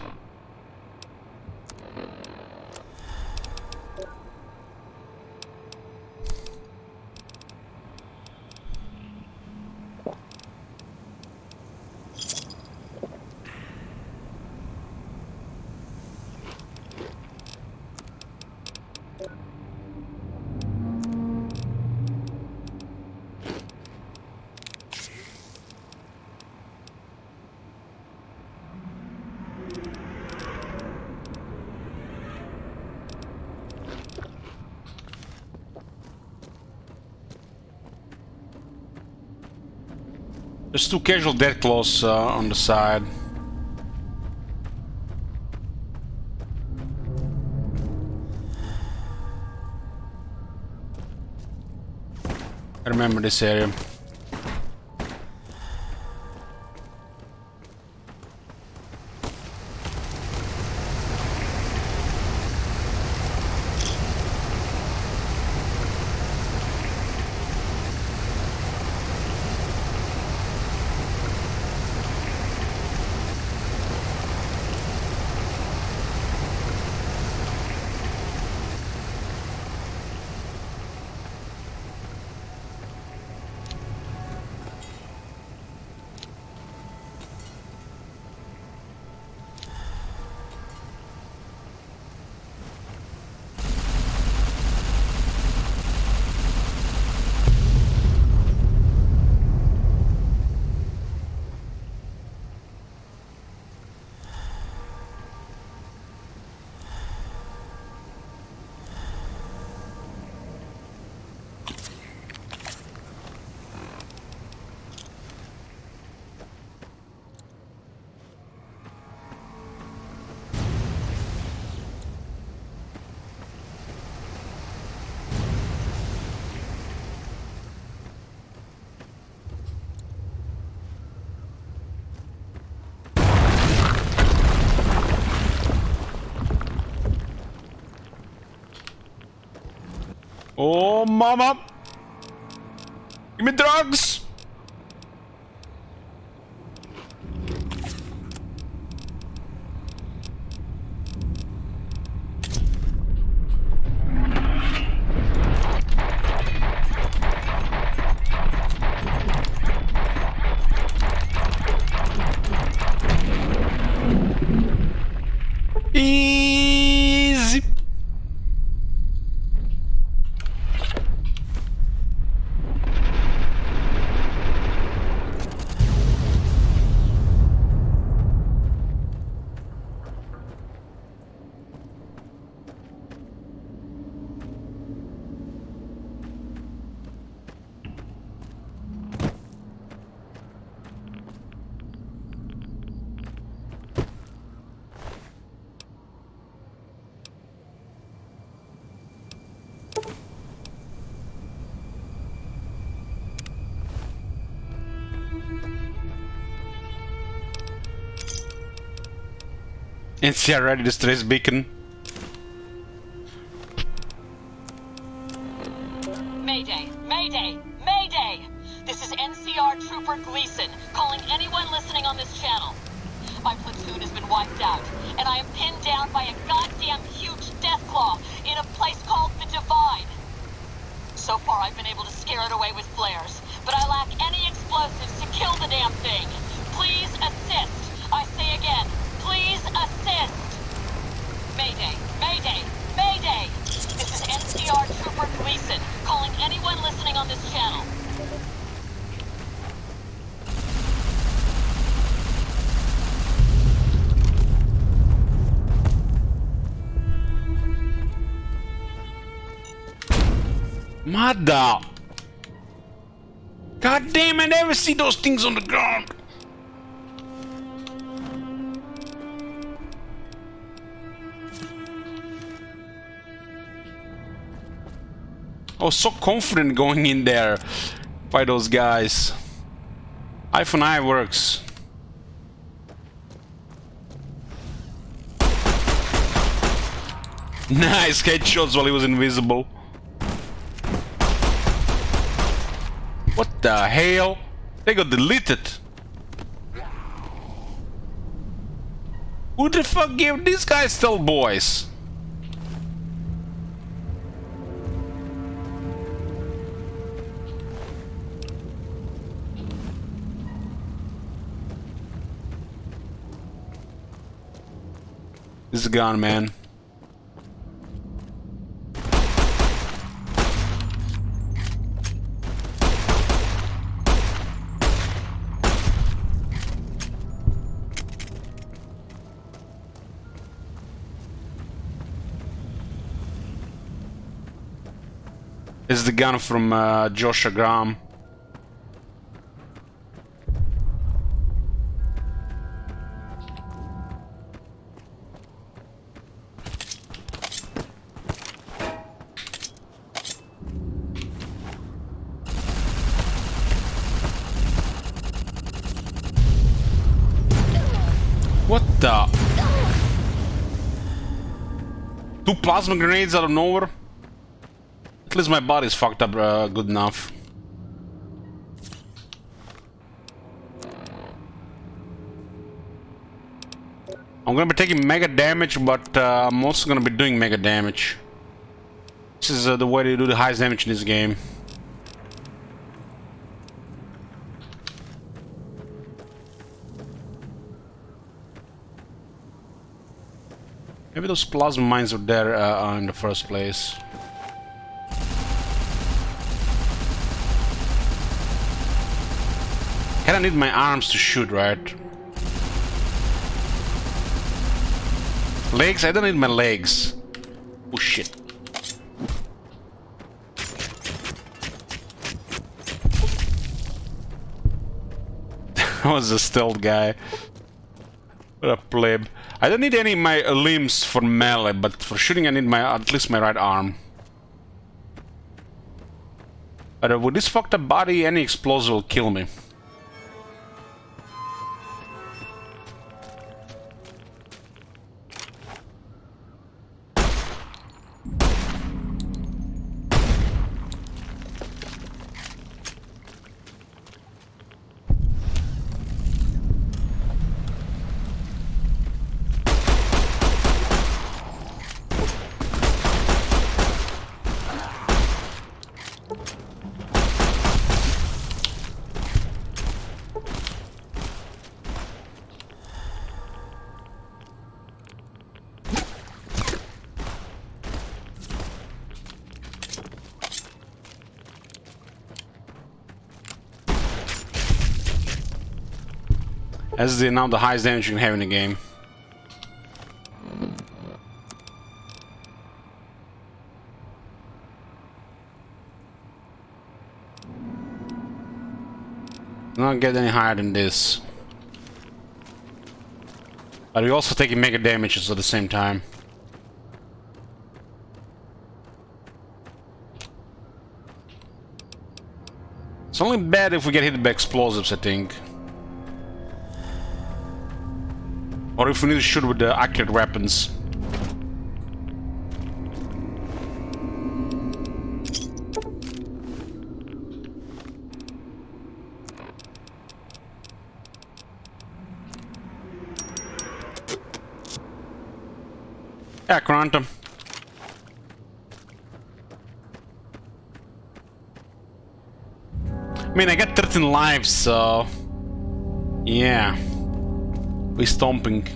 There's two casual dead claws on the side. I remember this area. Oh, mama! Give me drugs! Easy. NCR ready to stress beacon. Mayday! Mayday! Mayday! This is NCR Trooper Gleason, calling anyone listening on this channel. My platoon has been wiped out, and I am pinned down by a goddamn huge deathclaw in a place called the Divide. So far I've been able to scare it away with flares, but I lack any explosives to kill the damn thing. Please assist! I say again, please assist! Mayday! Mayday! Mayday! This is NCR Trooper Gleason, calling anyone listening on this channel. Mother! God damn, I never see those things on the ground. I was so confident going in there by those guys. iPhone I works. Nice headshots while he was invisible. What the hell? They got deleted. Who the fuck gave these guys still boys? This is gone, man. This is the gun from Joshua Graham. What the? 2 plasma grenades out of nowhere? At least my body's fucked up good enough. I'm gonna be taking mega damage, but I'm also gonna be doing mega damage. This is the way to do the highest damage in this game. Maybe those plasma mines were there in the first place. Kinda need my arms to shoot, right? Legs? I don't need my legs. Oh shit. That was a stealth guy. What a pleb. I don't need any of my limbs for melee, but for shooting I need at least my right arm. But with this fucked up body, any explosive will kill me. That's now the highest damage you can have in the game. Not get any higher than this. But we're also taking mega damages at the same time. It's only bad if we get hit by explosives, I think. Or if we need to shoot with the accurate weapons. Yeah, Quantum. I mean, I got 13 lives, so... yeah. We're stomping.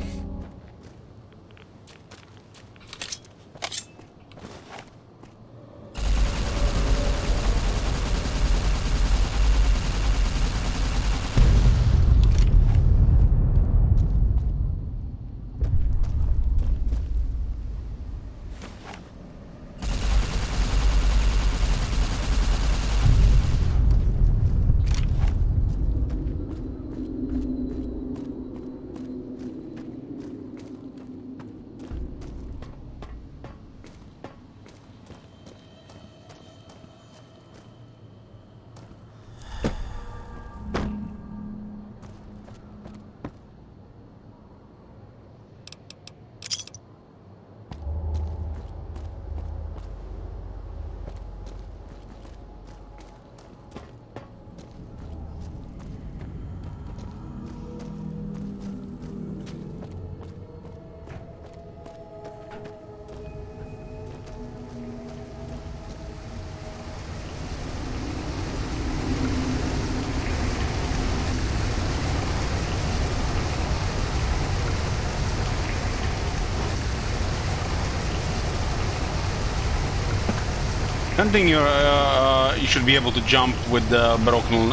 I don't think you should be able to jump with the broken,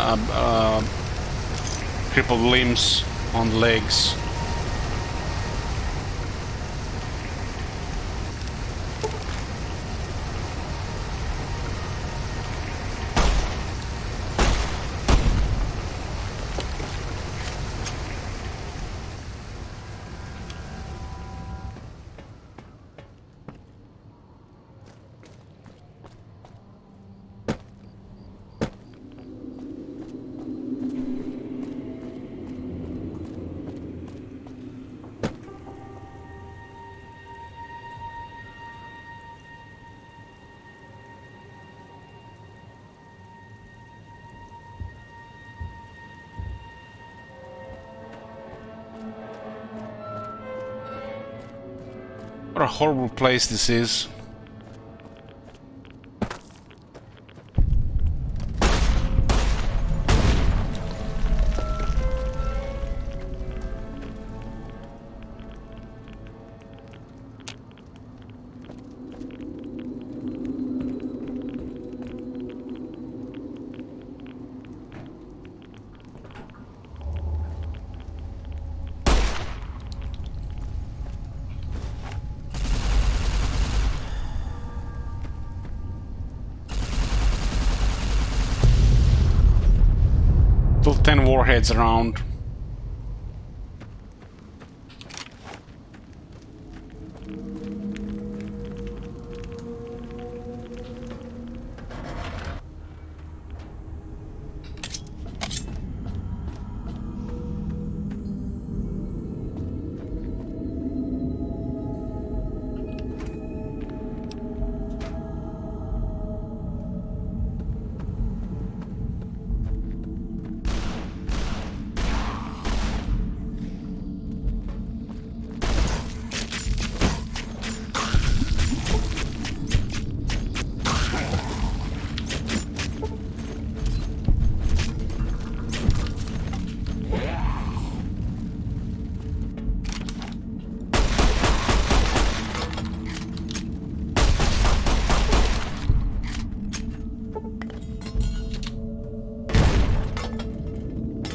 crippled limbs on the legs. What a horrible place this is. Still 10 warheads around.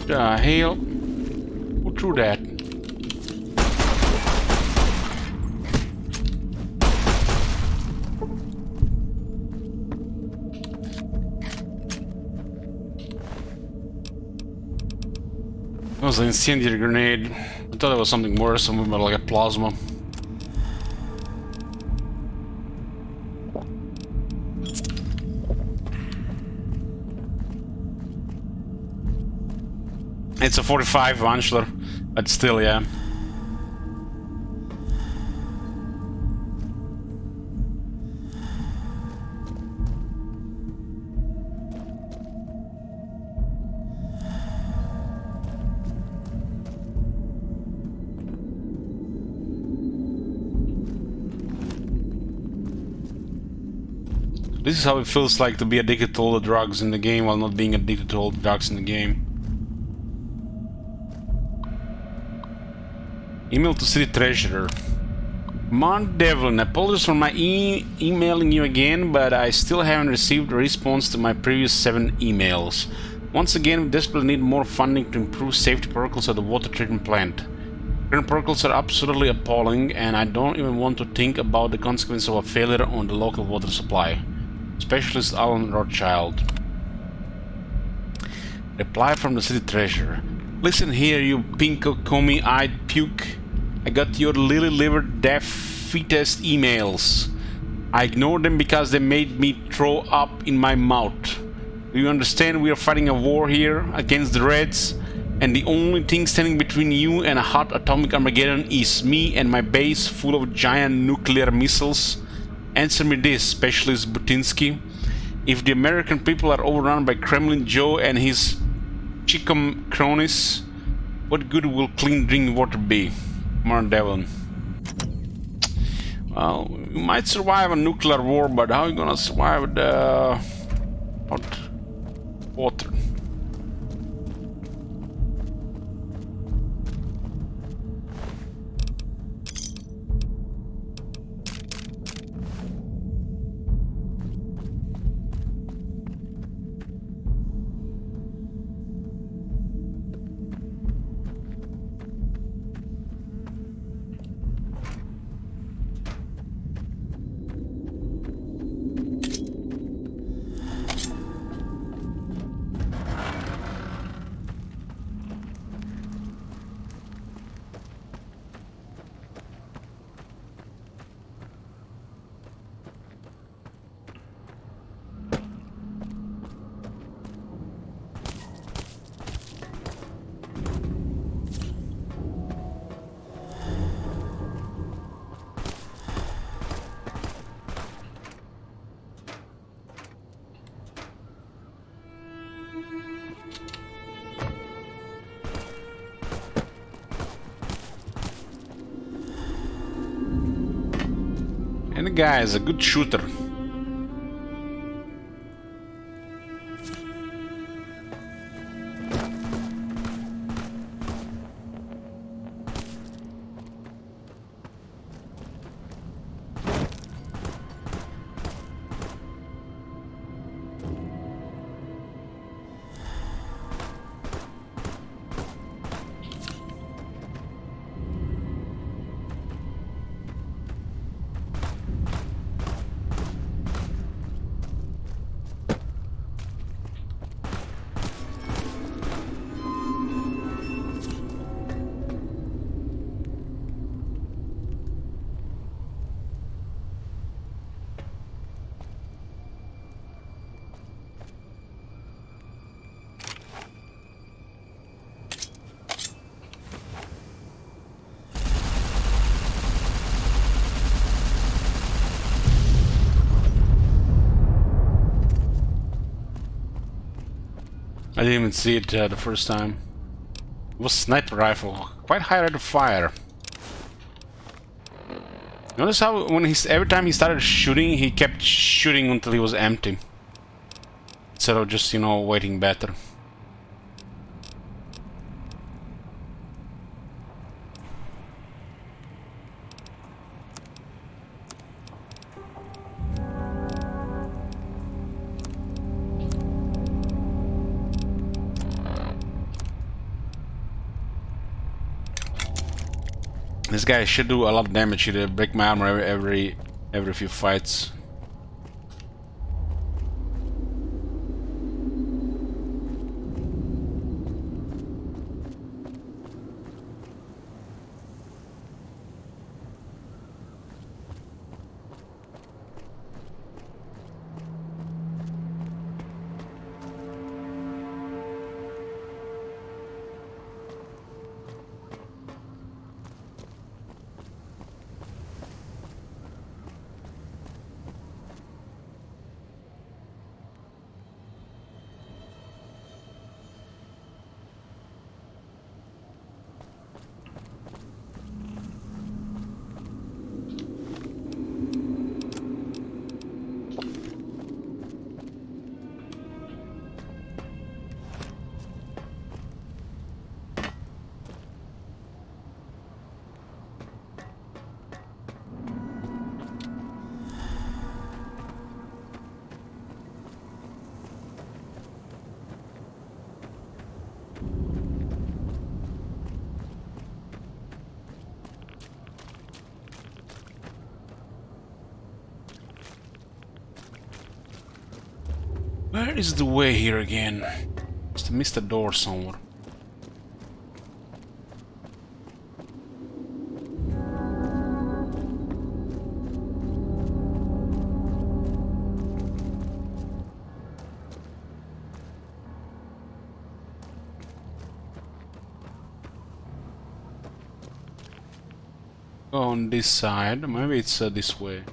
The hell? Who through that. That was an incendiary grenade. I thought it was something worse, something about like a plasma. It's a 45 Vanschler, but still, yeah. This is how it feels like to be addicted to all the drugs in the game while not being addicted to all the drugs in the game. Email to City Treasurer. Mount Devlin, apologies for my emailing you again, but I still haven't received a response to my previous 7 emails. Once again, we desperately need more funding to improve safety protocols at the water treatment plant. Current protocols are absolutely appalling, and I don't even want to think about the consequences of a failure on the local water supply. Specialist Alan Rothschild. Reply from the City Treasurer. Listen here, you pinko comey-eyed puke. I got your lily-livered deaf fetus emails. I ignored them because they made me throw up in my mouth. Do you understand we are fighting a war here against the Reds? And the only thing standing between you and a hot atomic Armageddon is me and my base full of giant nuclear missiles? Answer me this, Specialist Butinsky. If the American people are overrun by Kremlin Joe and his Chicom cronies, what good will clean drinking water be? Mount Devlin. Well, you might survive a nuclear war, but how are you gonna survive the hot water? And the guy is a good shooter. I didn't even see it the first time. It was a sniper rifle, quite high rate of fire. Notice how when every time he started shooting, he kept shooting until he was empty, instead of just, you know, waiting better. This guy should do a lot of damage here to break my armor every few fights. Where is the way here again? Must have missed a door somewhere. Go on this side, maybe it's this way.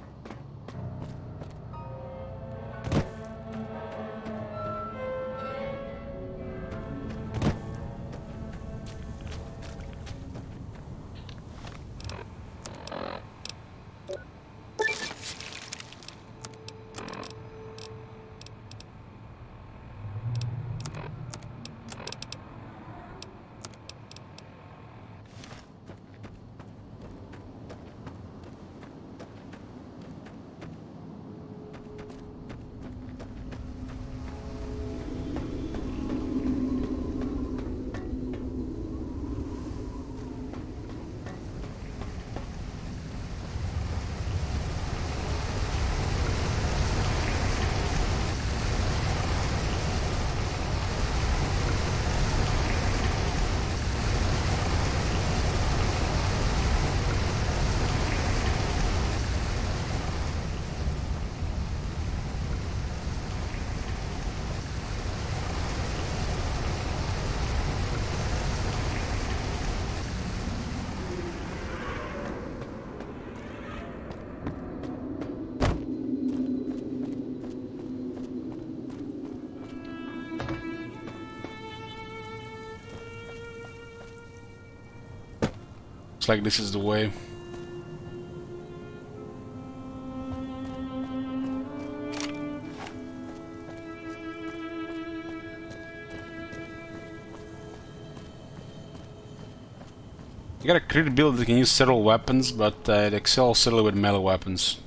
Looks like this is the way. You got a crit build that can use several weapons, but it excels certainly with melee weapons.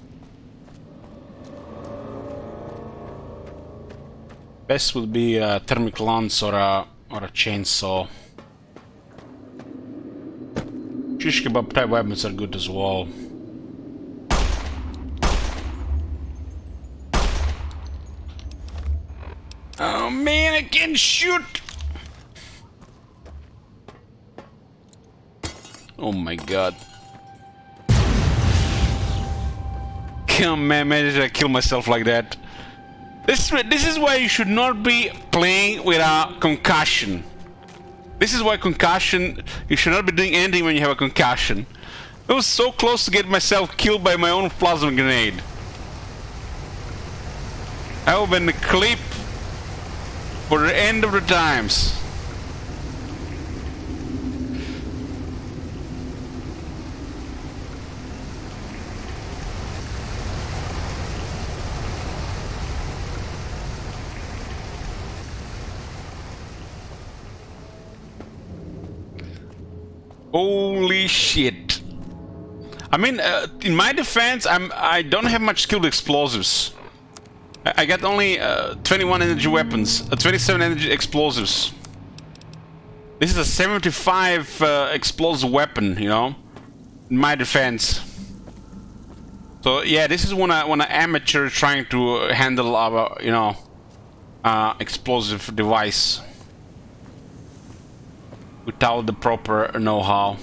Best would be a thermic lance or a chainsaw. Shish kebab type weapons are good as well. Oh man, I can't shoot! Oh my god. Come man, imagine I kill myself like that. This is why you should not be playing with a concussion. This is why concussion, you should not be doing anything when you have a concussion. I was so close to get myself killed by my own plasma grenade. I would have been the clip for the end of the times. Holy shit. I mean, in my defense, I don't have much skill with explosives. I got only 21 energy weapons, 27 energy explosives. This is a 75 explosive weapon, you know? my defense. So yeah, this is when an amateur trying to handle our, you know, explosive device without the proper know-how.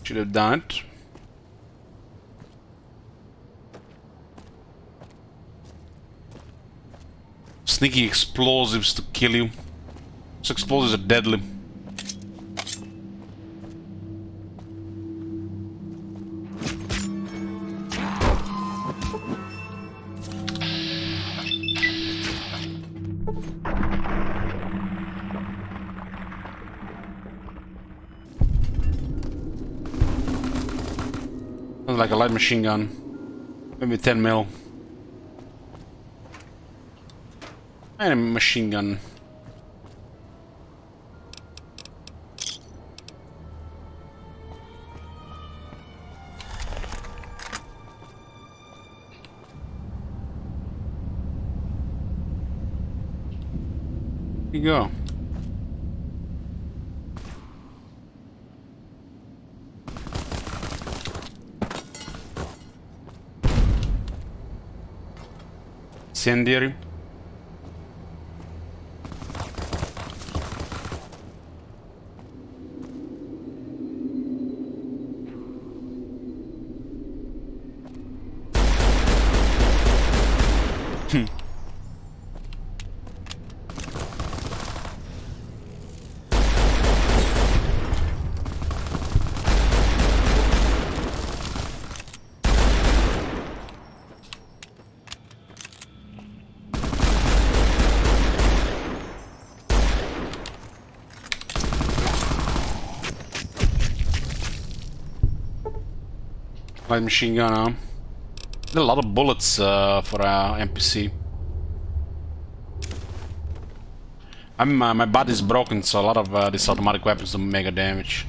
Should have done it. Sneaky explosives to kill you. Those explosives are deadly. Sounds like a light machine gun. Maybe 10 mil. And a machine gun. Here you go. Incendiary. Light machine gun, huh? There are a lot of bullets for NPC. My body's broken, so a lot of these automatic weapons do mega damage.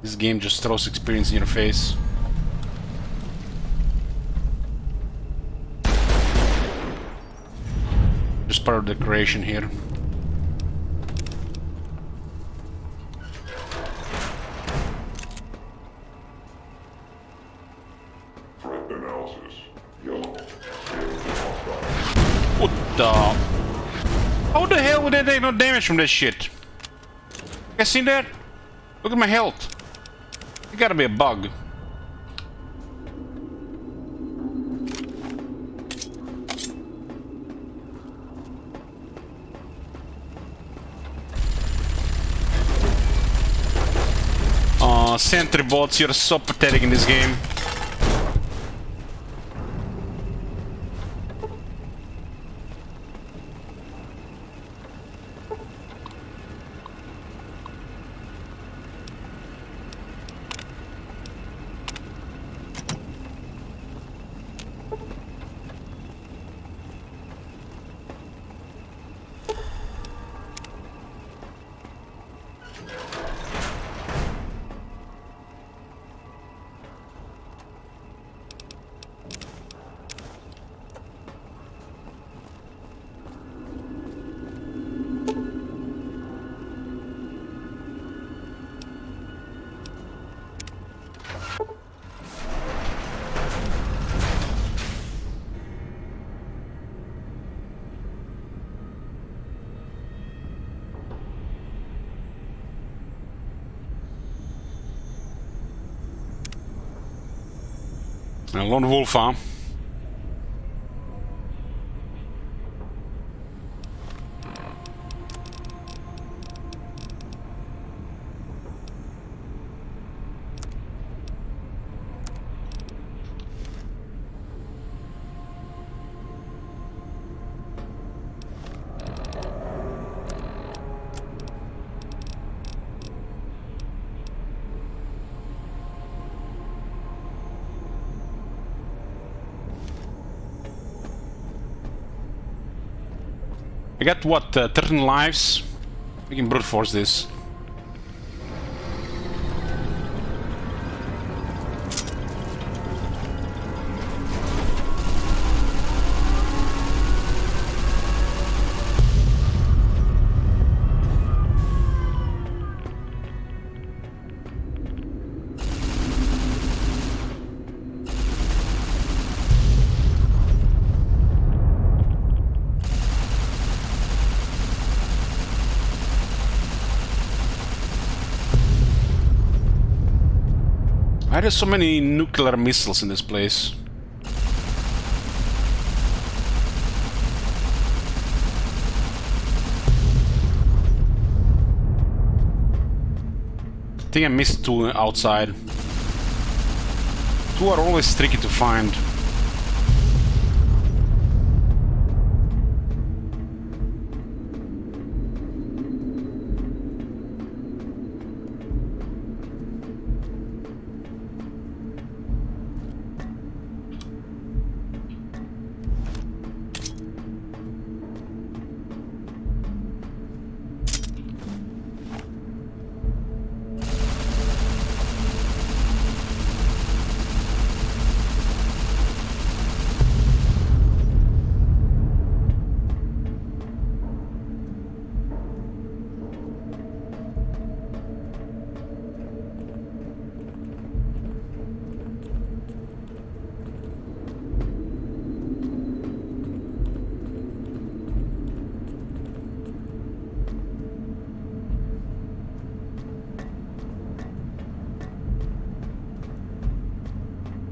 This game just throws experience in your face. Just part of the decoration here. Threat analysis. Yellow. What the? How the hell would they take no damage from this shit? You guys seen that? Look at my health. It gotta be a bug. Oh, sentry bots, you're so pathetic in this game. A lone wolf, huh? I got what, 13 lives? We can brute force this. Why are there so many nuclear missiles in this place? I think I missed 2 outside. 2 are always tricky to find.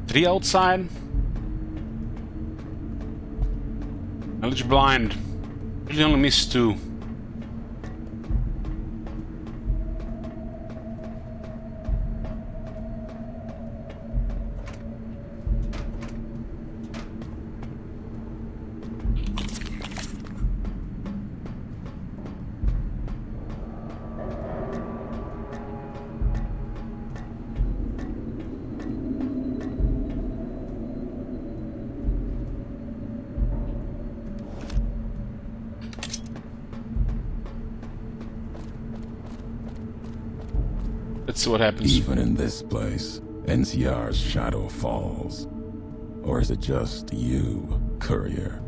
Three outside. Knowledge blind. Really only missed 2. Let's see what happens. Even in this place, NCR's shadow falls. Or is it just you, courier,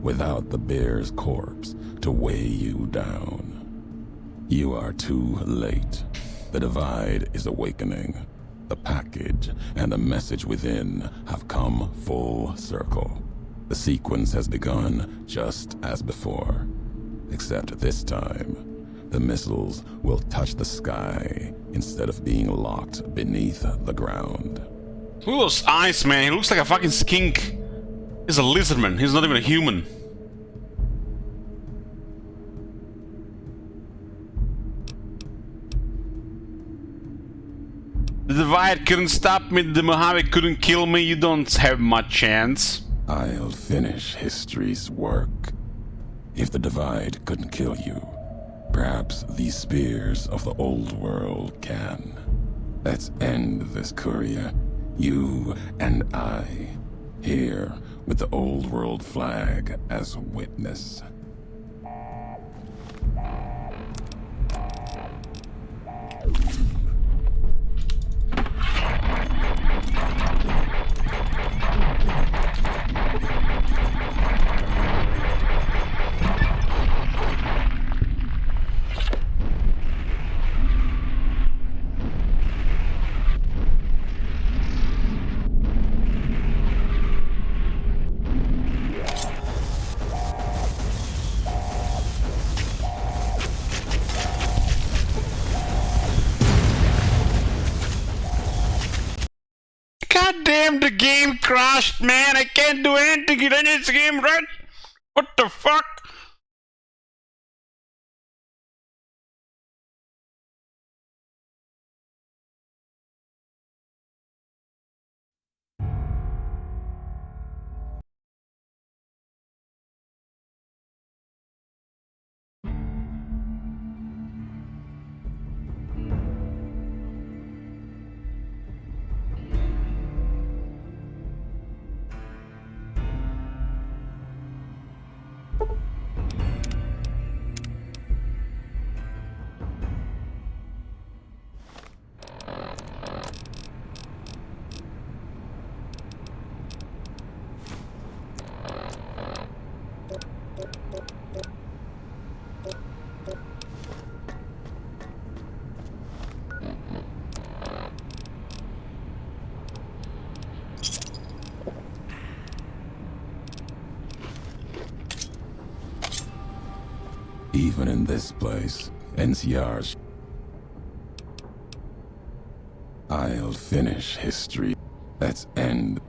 without the bear's corpse to weigh you down? You are too late. The divide is awakening. The package and the message within have come full circle. The sequence has begun just as before. Except this time, the missiles will touch the sky instead of being locked beneath the ground. Look at those eyes, man. He looks like a fucking skink. He's a lizardman. He's not even a human. The divide couldn't stop me. The Mojave couldn't kill me. You don't have much chance. I'll finish history's work. If the divide couldn't kill you, perhaps these spears of the old world can. Let's end this, courier. You and I, here with the old world flag as witness. God damn, the game crashed, man. I can't do anything in this game, right? What the fuck? even in this place, NCR's. I'll finish history. That's end.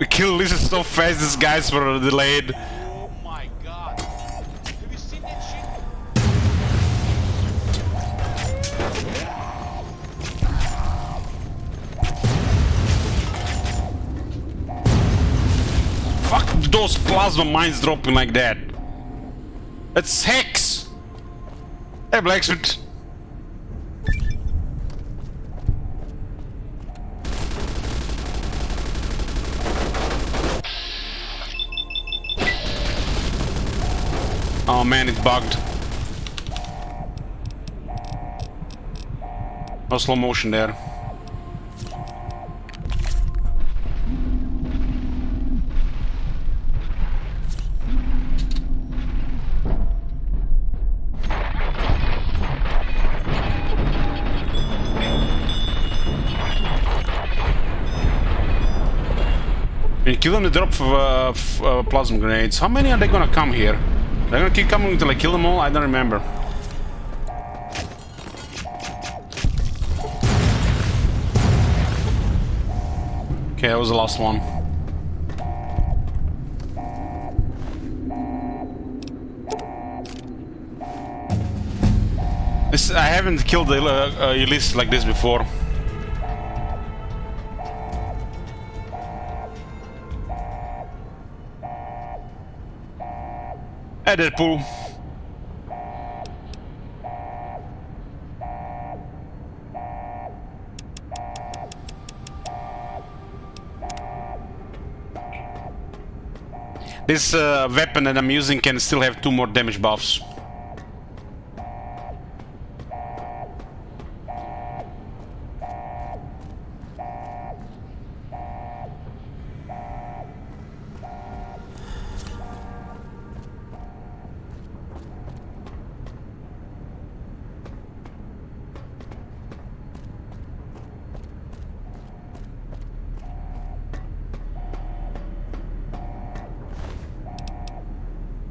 We kill this so fast, these guys were delayed. Oh my god. Have you seen that shit? Fuck those plasma mines dropping like that. It's Hex! Hey, Blacksmith. Oh man, it's bugged. No slow motion there. And kill them the drop of plasma grenades. How many are they gonna come here? They're gonna keep coming until I kill them all? I don't remember. Okay, that was the last one. I haven't killed the Elise like this before. Hey, Deadpool. This weapon that I'm using can still have 2 more damage buffs.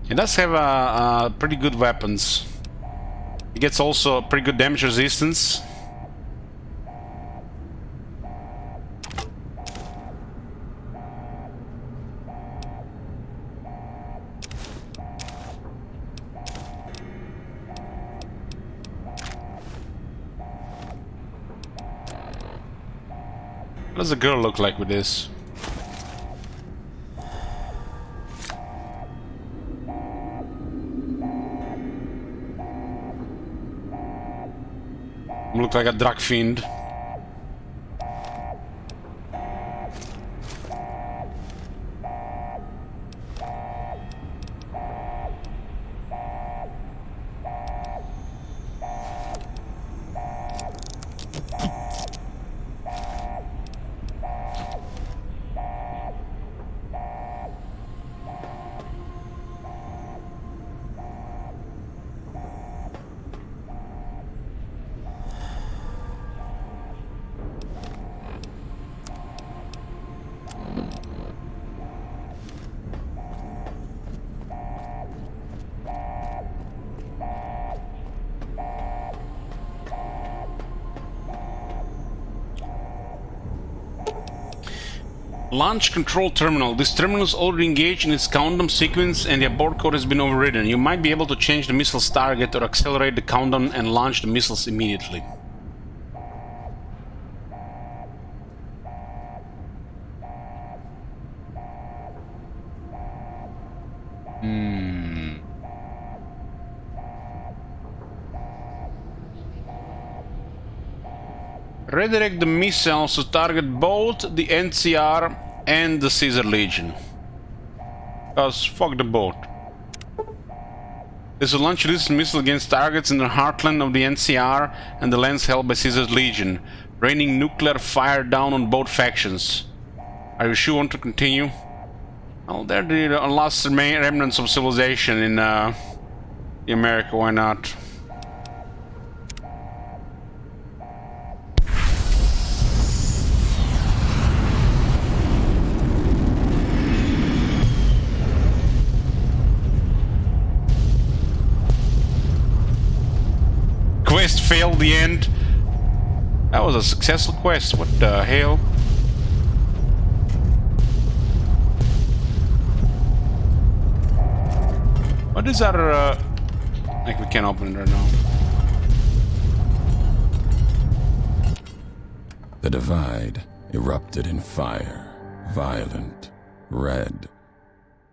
He does have pretty good weapons. He gets also pretty good damage resistance. What does the girl look like with this? Look like a drug fiend. Launch control terminal. This terminal is already engaged in its countdown sequence and the abort code has been overridden. You might be able to change the missile's target or accelerate the countdown and launch the missiles immediately. Redirect the missiles to target both the NCR and the Caesar Legion. Cause fuck the boat. This will launch this missile against targets in the heartland of the NCR and the lands held by Caesar's Legion, raining nuclear fire down on both factions. Are you sure you want to continue? Well, they're the last remnants of civilization in America, why not? Quest failed the end. That was a successful quest. What the hell? What is our like we can't open it right now. The divide erupted in fire, violent, red,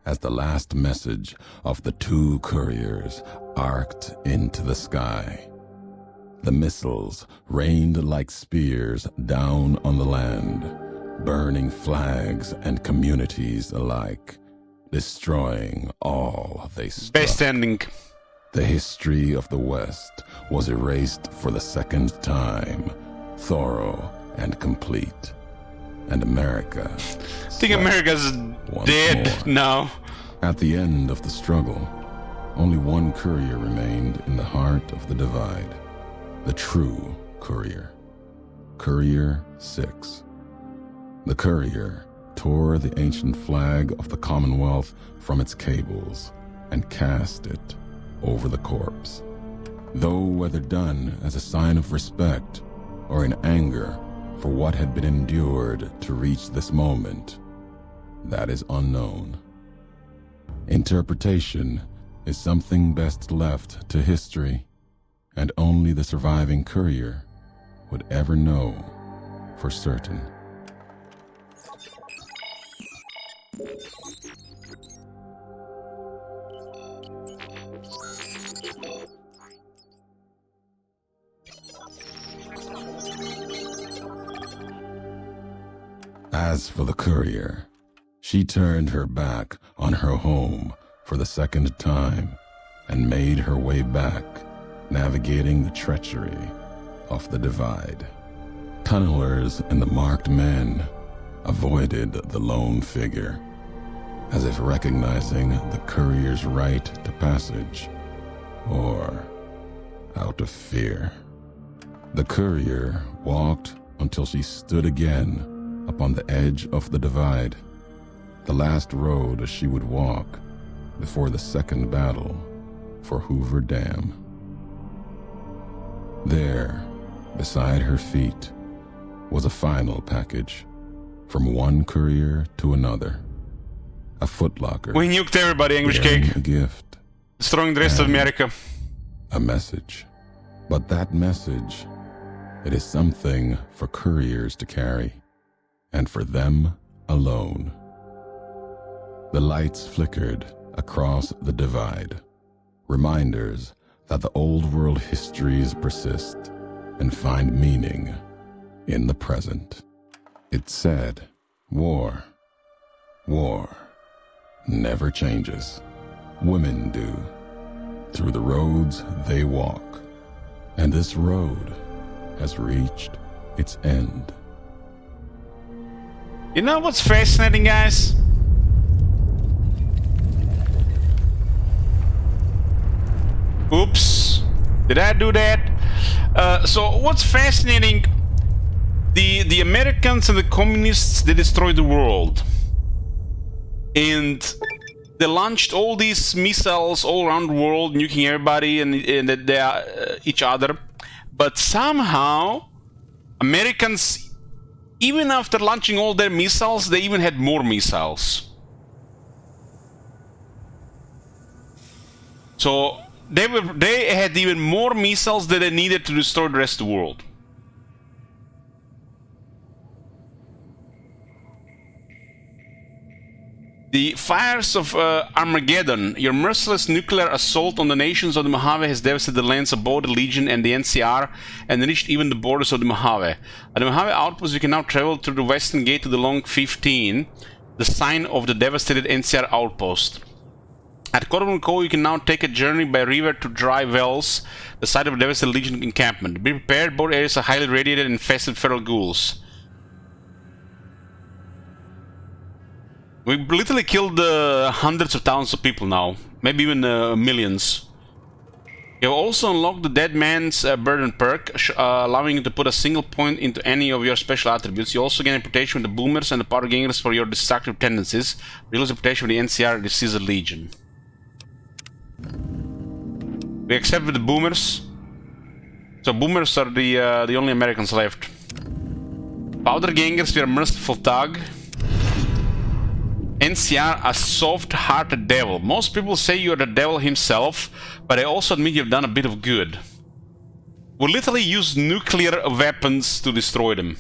as the last message of the two couriers arced into the sky. The missiles rained like spears down on the land, burning flags and communities alike, destroying all they struck. Best ending. The history of the West was erased for the second time, thorough and complete. And America... I think America's dead now. At the end of the struggle, only one courier remained in the heart of the divide. The true courier. Courier 6. The courier tore the ancient flag of the Commonwealth from its cables and cast it over the corpse. Though whether done as a sign of respect or in anger for what had been endured to reach this moment, that is unknown. Interpretation is something best left to history, and only the surviving courier would ever know for certain. As for the courier, she turned her back on her home for the second time and made her way back, navigating the treachery of the divide. Tunnelers and the marked men avoided the lone figure, as if recognizing the courier's right to passage, or out of fear. The courier walked until she stood again upon the edge of the divide, the last road she would walk before the second battle for Hoover Dam. There, beside her feet, was a final package from one courier to another. A footlocker. We nuked everybody, English cake. A gift. Destroying the rest of America. A message. But that message, it is something for couriers to carry, and for them alone. The lights flickered across the divide, reminders that the old world histories persist and find meaning in the present. It said, war never changes. Women do, through the roads they walk, and this road has reached its end. You know what's fascinating, guys? Oops. Did I do that? So what's fascinating, the Americans and the communists, they destroyed the world. And they launched all these missiles all around the world, nuking everybody and each other. But somehow, Americans Even after launching all their missiles, they even had more missiles. So they had even more missiles than they needed to destroy the rest of the world. The fires of Armageddon, your merciless nuclear assault on the nations of the Mojave has devastated the lands of both the Legion and the NCR and reached even the borders of the Mojave. At the Mojave outpost, you can now travel through the western gate to the Long 15, the sign of the devastated NCR outpost. At Corbin Cove, you can now take a journey by river to Dry Wells, the site of a devastated Legion encampment. Be prepared, both areas are highly radiated and infested with feral ghouls. We literally killed hundreds of thousands of people now, maybe even millions. You have also unlocked the Dead Man's Burden perk, allowing you to put a single point into any of your special attributes. You also gain reputation with the Boomers and the Powder Gangers for your destructive tendencies. You lose reputation with the NCR and the Caesar Legion. We accept with the Boomers. So Boomers are the only Americans left. Powder Gangers, we are merciful thug. NCR, a soft-hearted devil. Most people say you're the devil himself, but I also admit you've done a bit of good. We literally use nuclear weapons to destroy them.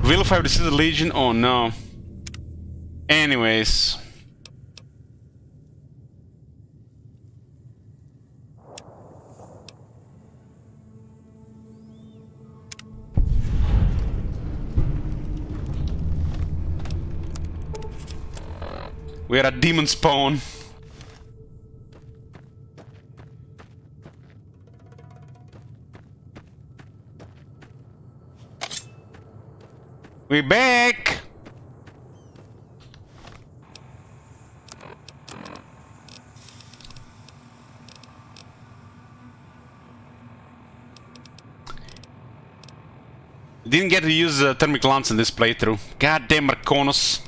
Vilify the Caesar Legion? Oh no. Anyways. We are a demon spawn. We back. Didn't get to use thermic lance in this playthrough. Goddamn Marconos.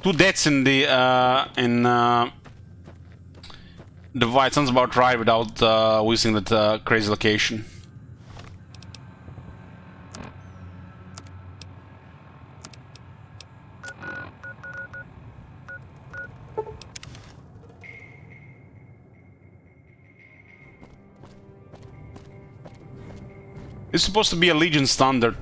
Two deaths in the Divide sounds about right without using that crazy location. It's supposed to be a Legion standard.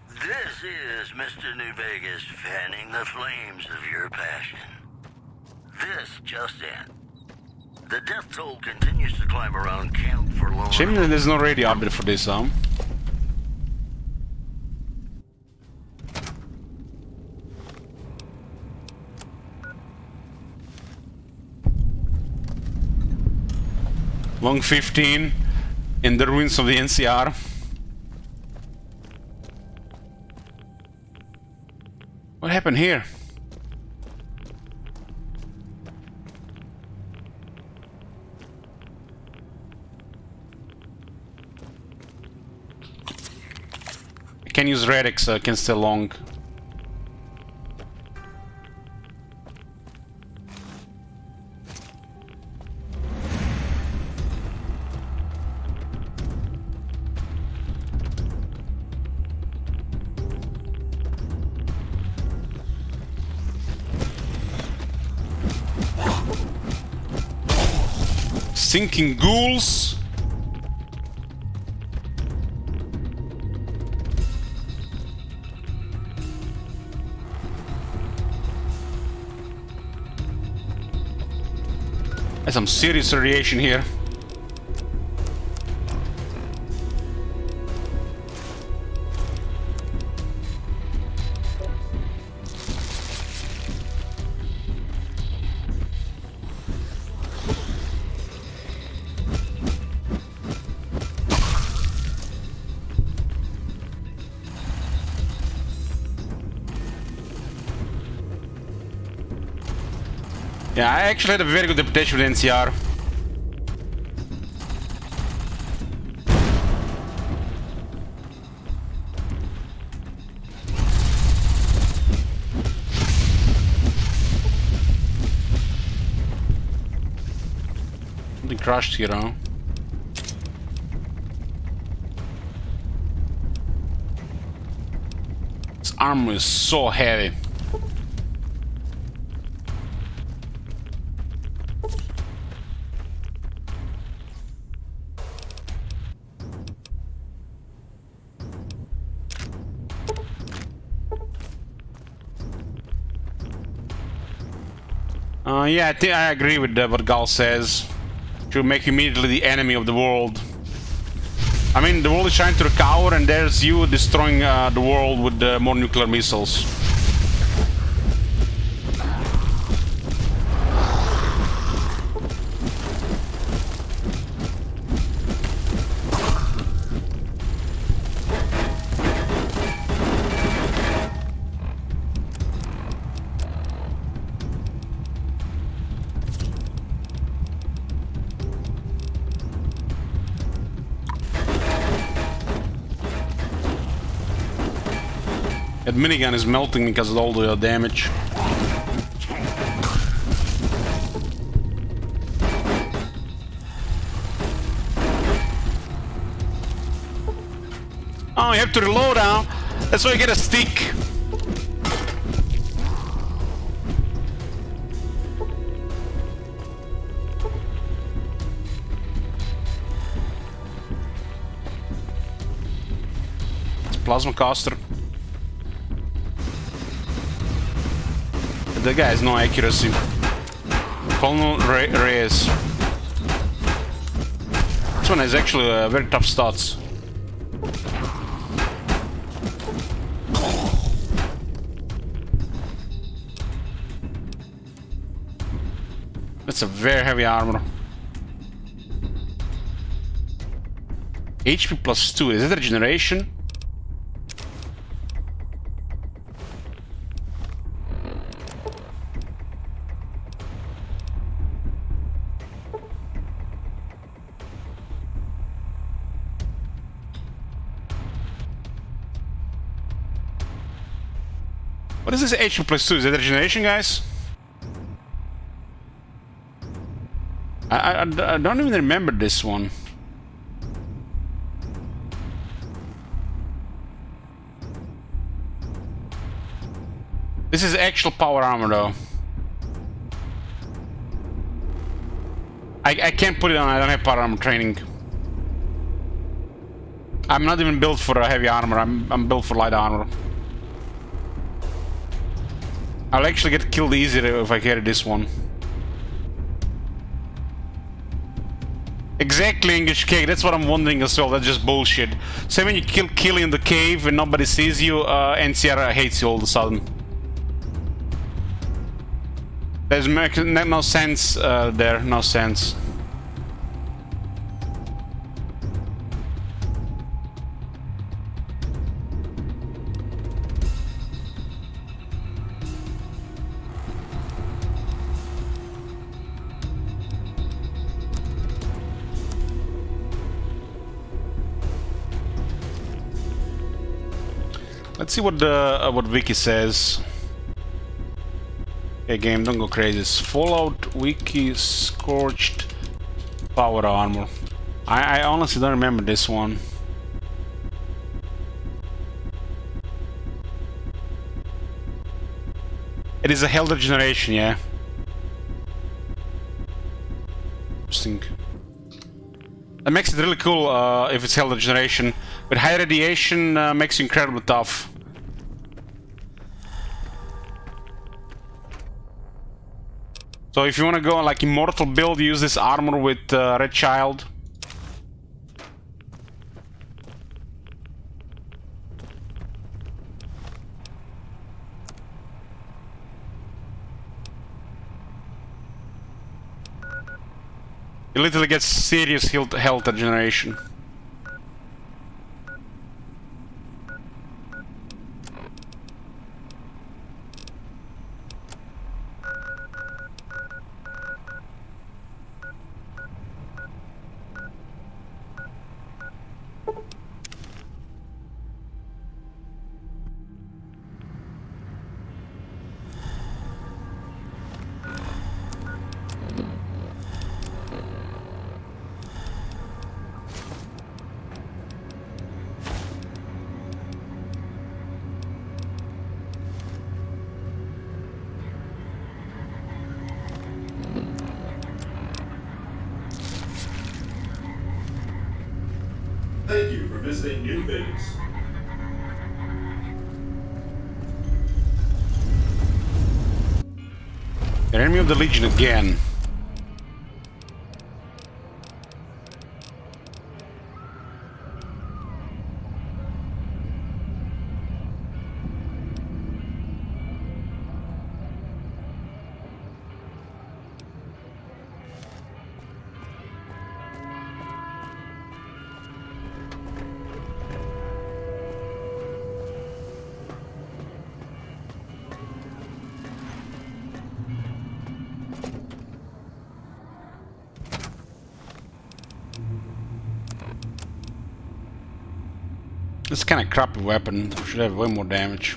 This is Mr. New Vegas fanning the flames of your passion. This just in. The death toll continues to climb around Camp Forlorn. Shame that there's no radio update for this, huh? Long 15 in the ruins of the NCR. What happened here? I can use Radix, I can stay long. Sinking ghouls. There's some serious radiation here. Yeah, I actually had a very good reputation with NCR. Something crushed here, huh? This armor is so heavy. Yeah, I think I agree with what Gal says. To make you immediately the enemy of the world. I mean, the world is trying to recover, and there's you destroying the world with more nuclear missiles. That minigun is melting because of all the damage. Oh, you have to reload now. That's why you get a stick. It's a plasma caster. That guy has no accuracy. Colonel Reyes. This one has actually very tough stats. That's a very heavy armor. HP plus 2. Is that regeneration? What is this HP plus 2? Is that regeneration, guys? I don't even remember this one. This is actual power armor, though. I can't put it on. I don't have power armor training. I'm not even built for a heavy armor. I'm built for light armor. I'll actually get killed easier if I carry this one. Exactly, English cake. That's what I'm wondering as well. That's just bullshit. So when you kill in the cave and nobody sees you, NCR hates you all of a sudden. There's no sense there. No sense. Let's see what Wiki says. Okay, game, don't go crazy. It's Fallout Wiki Scorched Power Armor. I honestly don't remember this one. It is a health regeneration, yeah. Interesting. That makes it really cool if it's health regeneration. But high radiation makes you incredibly tough. So if you want to go on like immortal build, use this armor with Red Child. You literally get serious health regeneration. you for visiting New Vegas. Enemy of the Legion again. This kind of crappy weapon should have way more damage.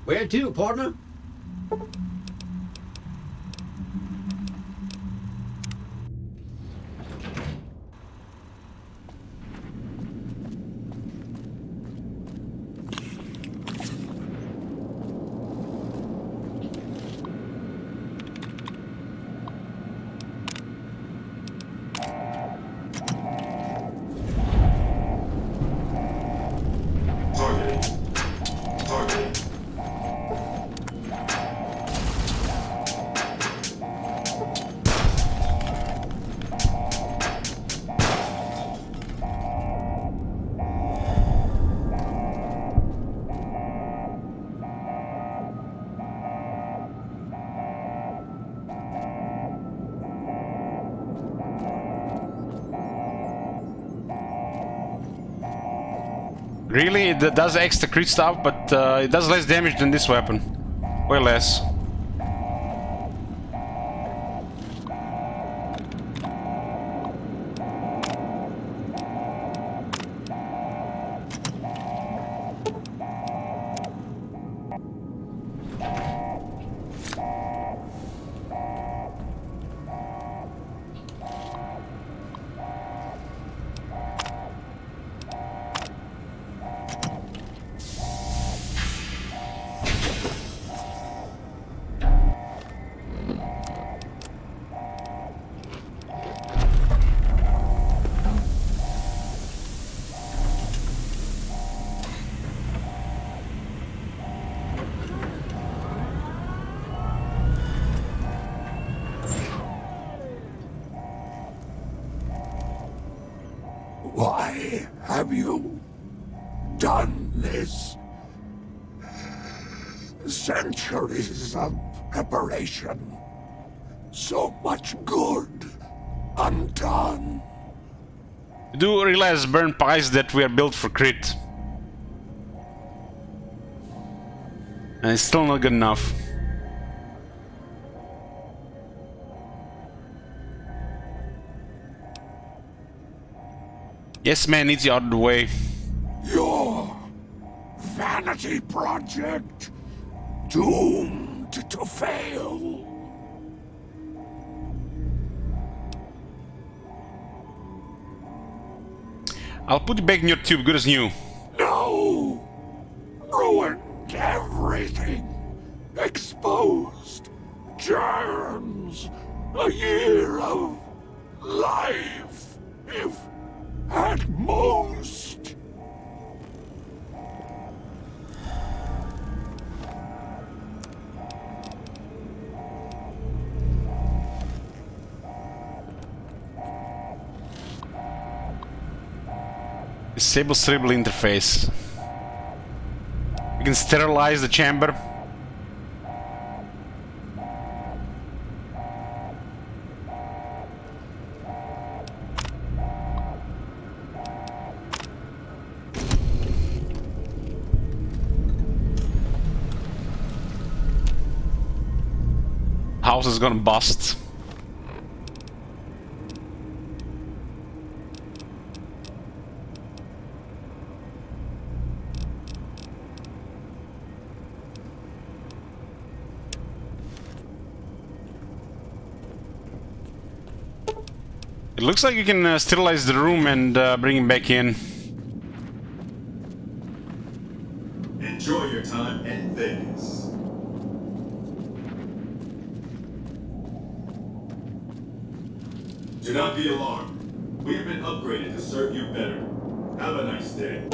Where to, partner? Really, it does extra crit stuff, but it does less damage than this weapon. Way less. Why have you done this? Centuries of preparation. So much good undone. You do realize, burn pies, that we are built for crit. And it's still not good enough. Yes, man, needs you out of the way. Your vanity project, doomed to fail. I'll put you back in your tube, good as new. No! Ruined everything. Exposed germs. A year of life, if at most. Disable cerebral interface. We can sterilize the chamber. House is gonna bust. It looks like you can sterilize the room and bring him back in. Enjoy your time in Vegas. Do not be alarmed. We have been upgraded to serve you better. Have a nice day.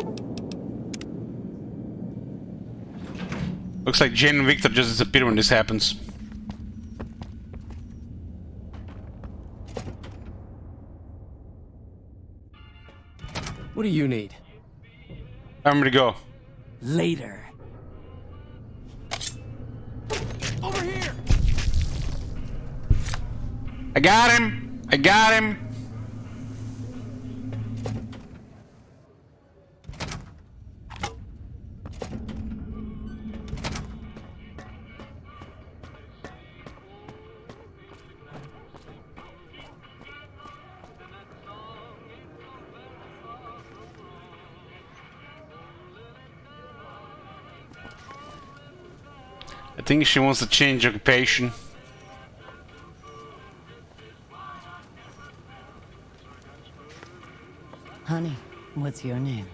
Looks like Jane and Victor just disappear when this happens. What do you need? I'm ready to go. Later. Over here! I got him! I got him! I think she wants to change occupation. Honey, what's your name?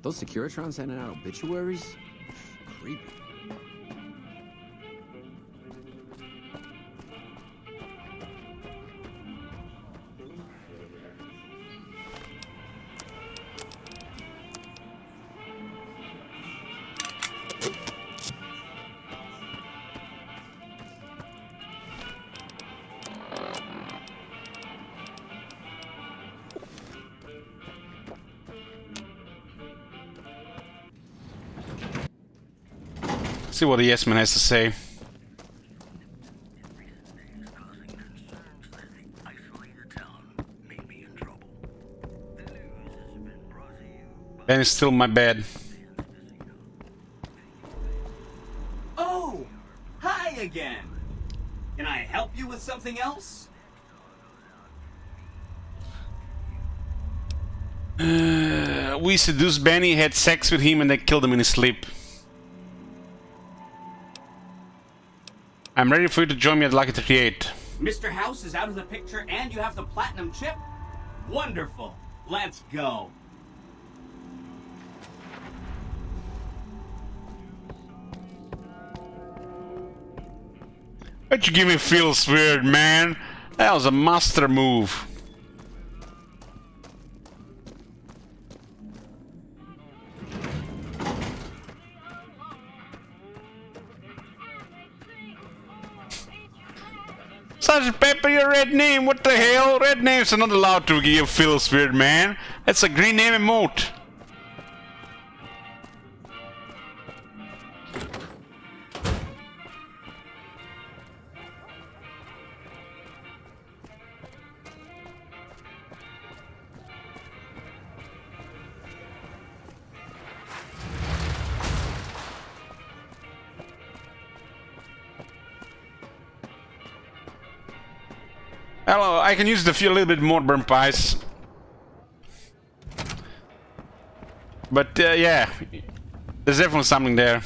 Those Securitrons sending out obituaries? Creepy. See what the yes man has to say. Ben is still my bed. Oh! Hi again! Can I help you with something else? We seduced Benny, had sex with him, and then killed him in his sleep. I'm ready for you to join me at Lucky 38. Mr. House is out of the picture and you have the platinum chip? Wonderful. Let's go. Why'd you give me feels weird, man? That was a master move. Sergeant Pepper, your red name, what the hell? Red names are not allowed to give feels weird, man. That's a green name emote. Hello, I can use the feel a little bit more burn pies. But yeah, there's definitely something there.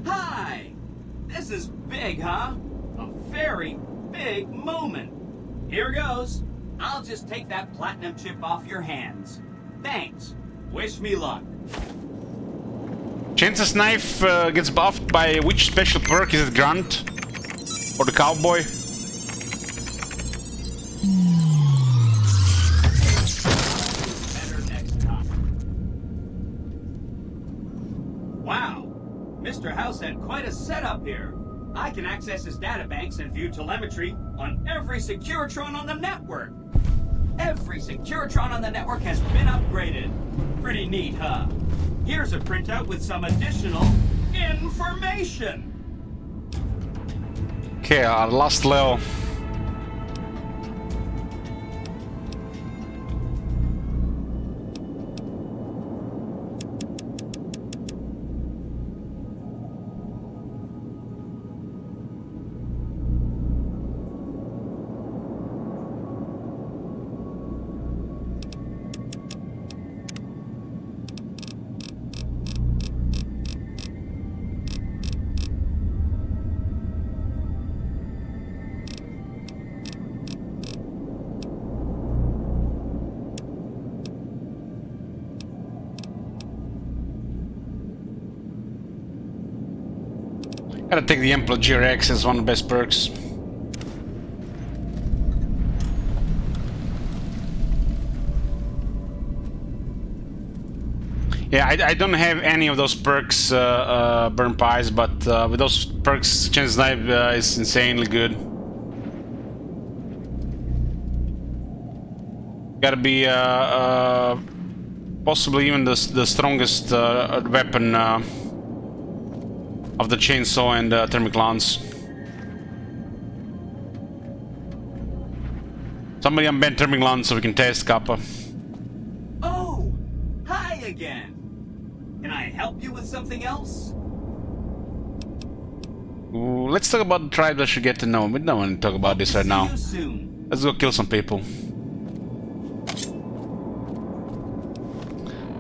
Hi! This is big, huh? A very big moment. Here goes. I'll just take that platinum chip off your hands. Thanks. Wish me luck. Chance's knife gets buffed by which special perk? Is it Grunt? Or the Cowboy? Better next time. Wow. Mr. House had quite a setup here. I can access his databanks and view telemetry on every Securitron on the network. Every Securitron on the network has been upgraded. Pretty neat, huh? Here's a printout with some additional information. Okay, our last level. Gotta take the Emperor GRX as one of the best perks. Yeah, I don't have any of those perks, Burn Pies, but with those perks, Chance Knife is insanely good. Gotta be possibly even the strongest weapon of the chainsaw and thermic lance. Somebody unban thermic lance so we can test Kappa. Oh, hi again. Can I help you with something else? Ooh, let's talk about the tribe that should get to know. We don't want to talk about this right now. Let's go kill some people.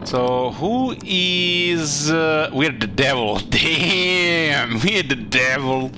So, who is... we're the devil. Damn, we're the devil.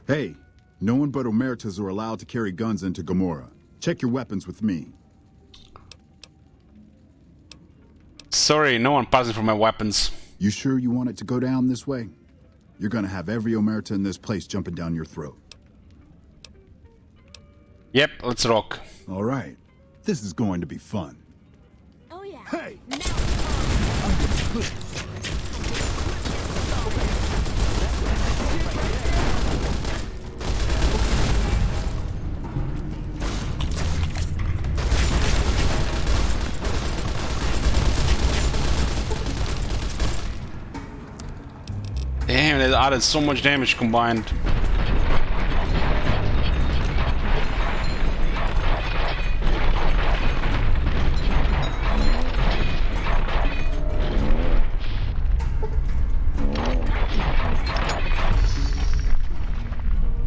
Hey, no one but Omertas are allowed to carry guns into Gomorrah. Check your weapons with me. Sorry, no one passing for my weapons. You sure you want it to go down this way? You're gonna have every Omerta in this place jumping down your throat. Yep, let's rock. All right, this is going to be fun. Oh yeah. Hey! Damn, they added so much damage combined.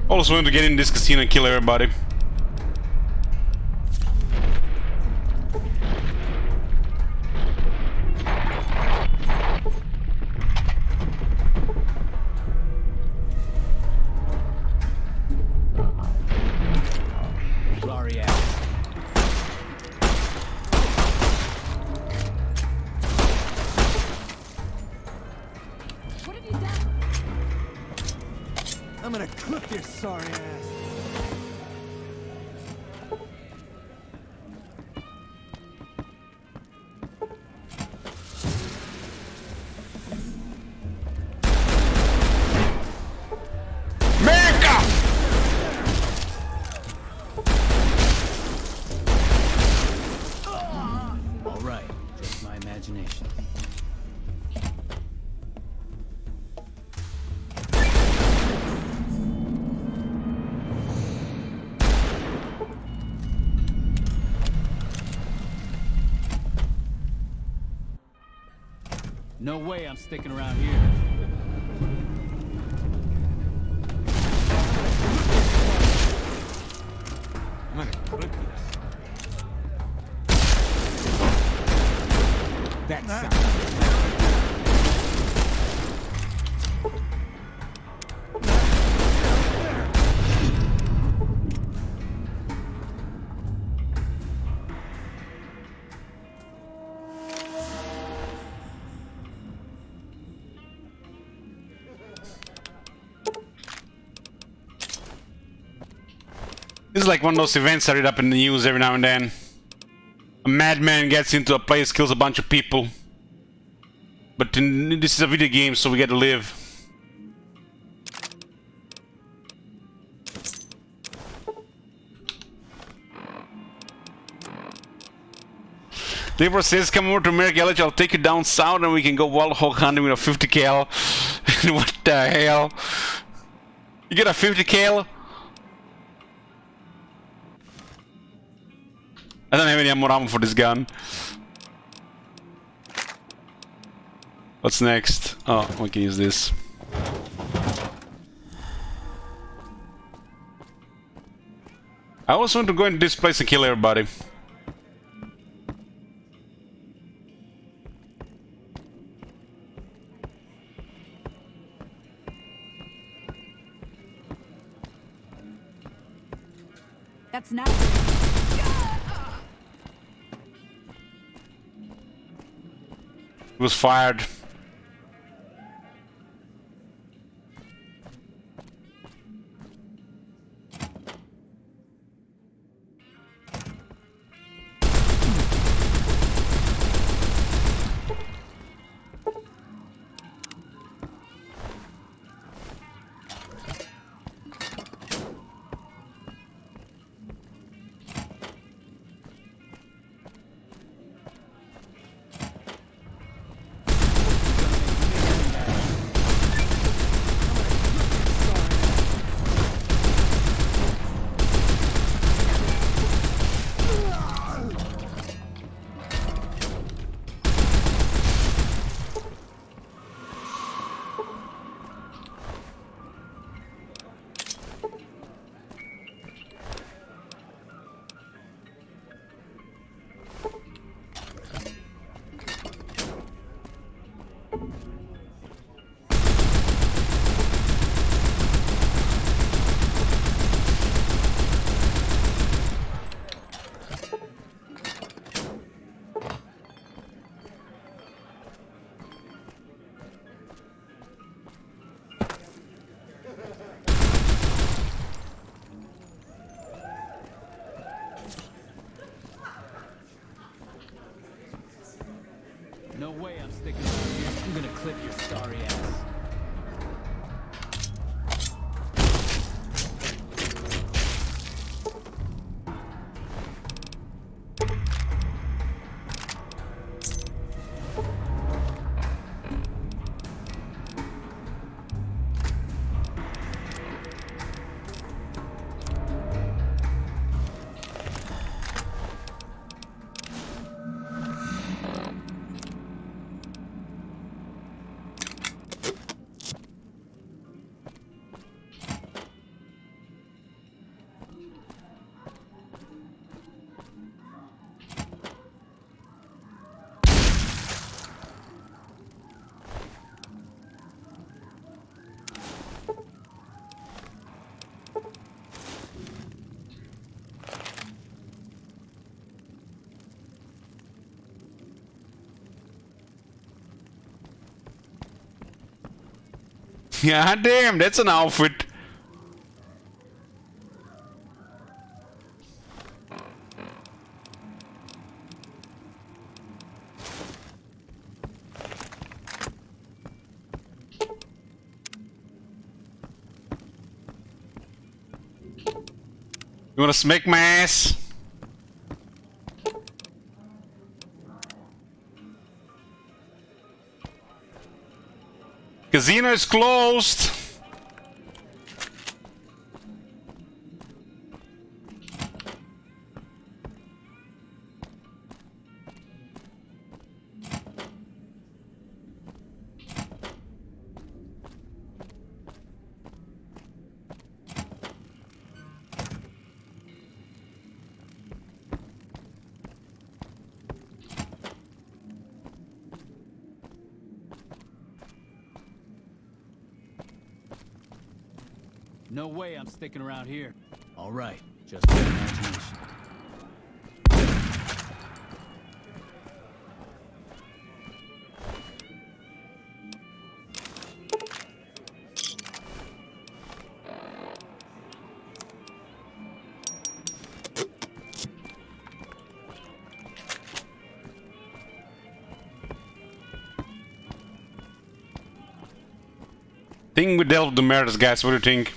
Also want to get in this casino and kill everybody. I'm gonna clip your sorry ass. All right, just my imagination. No way I'm sticking around here. I'm gonna clip this. That's This is like one of those events I read up in the news every now and then. A madman gets into a place, kills a bunch of people. But this is a video game, so we get to live. Deborah says, come over to America Village, I'll take you down south and we can go wild hog hunting with a 50 cal. What the hell? You get a 50 cal? I don't have any more ammo for this gun. What's next? Oh, we can use this. I also want to go into this place and kill everybody. That's not. He was fired. No way I'm sticking around here. I'm gonna clip your sorry ass. God damn, that's an outfit. You wanna smack my ass? Casino is closed. No way I'm sticking around here. All right, just my imagination. Think we dealt with the murders, guys. What do you think?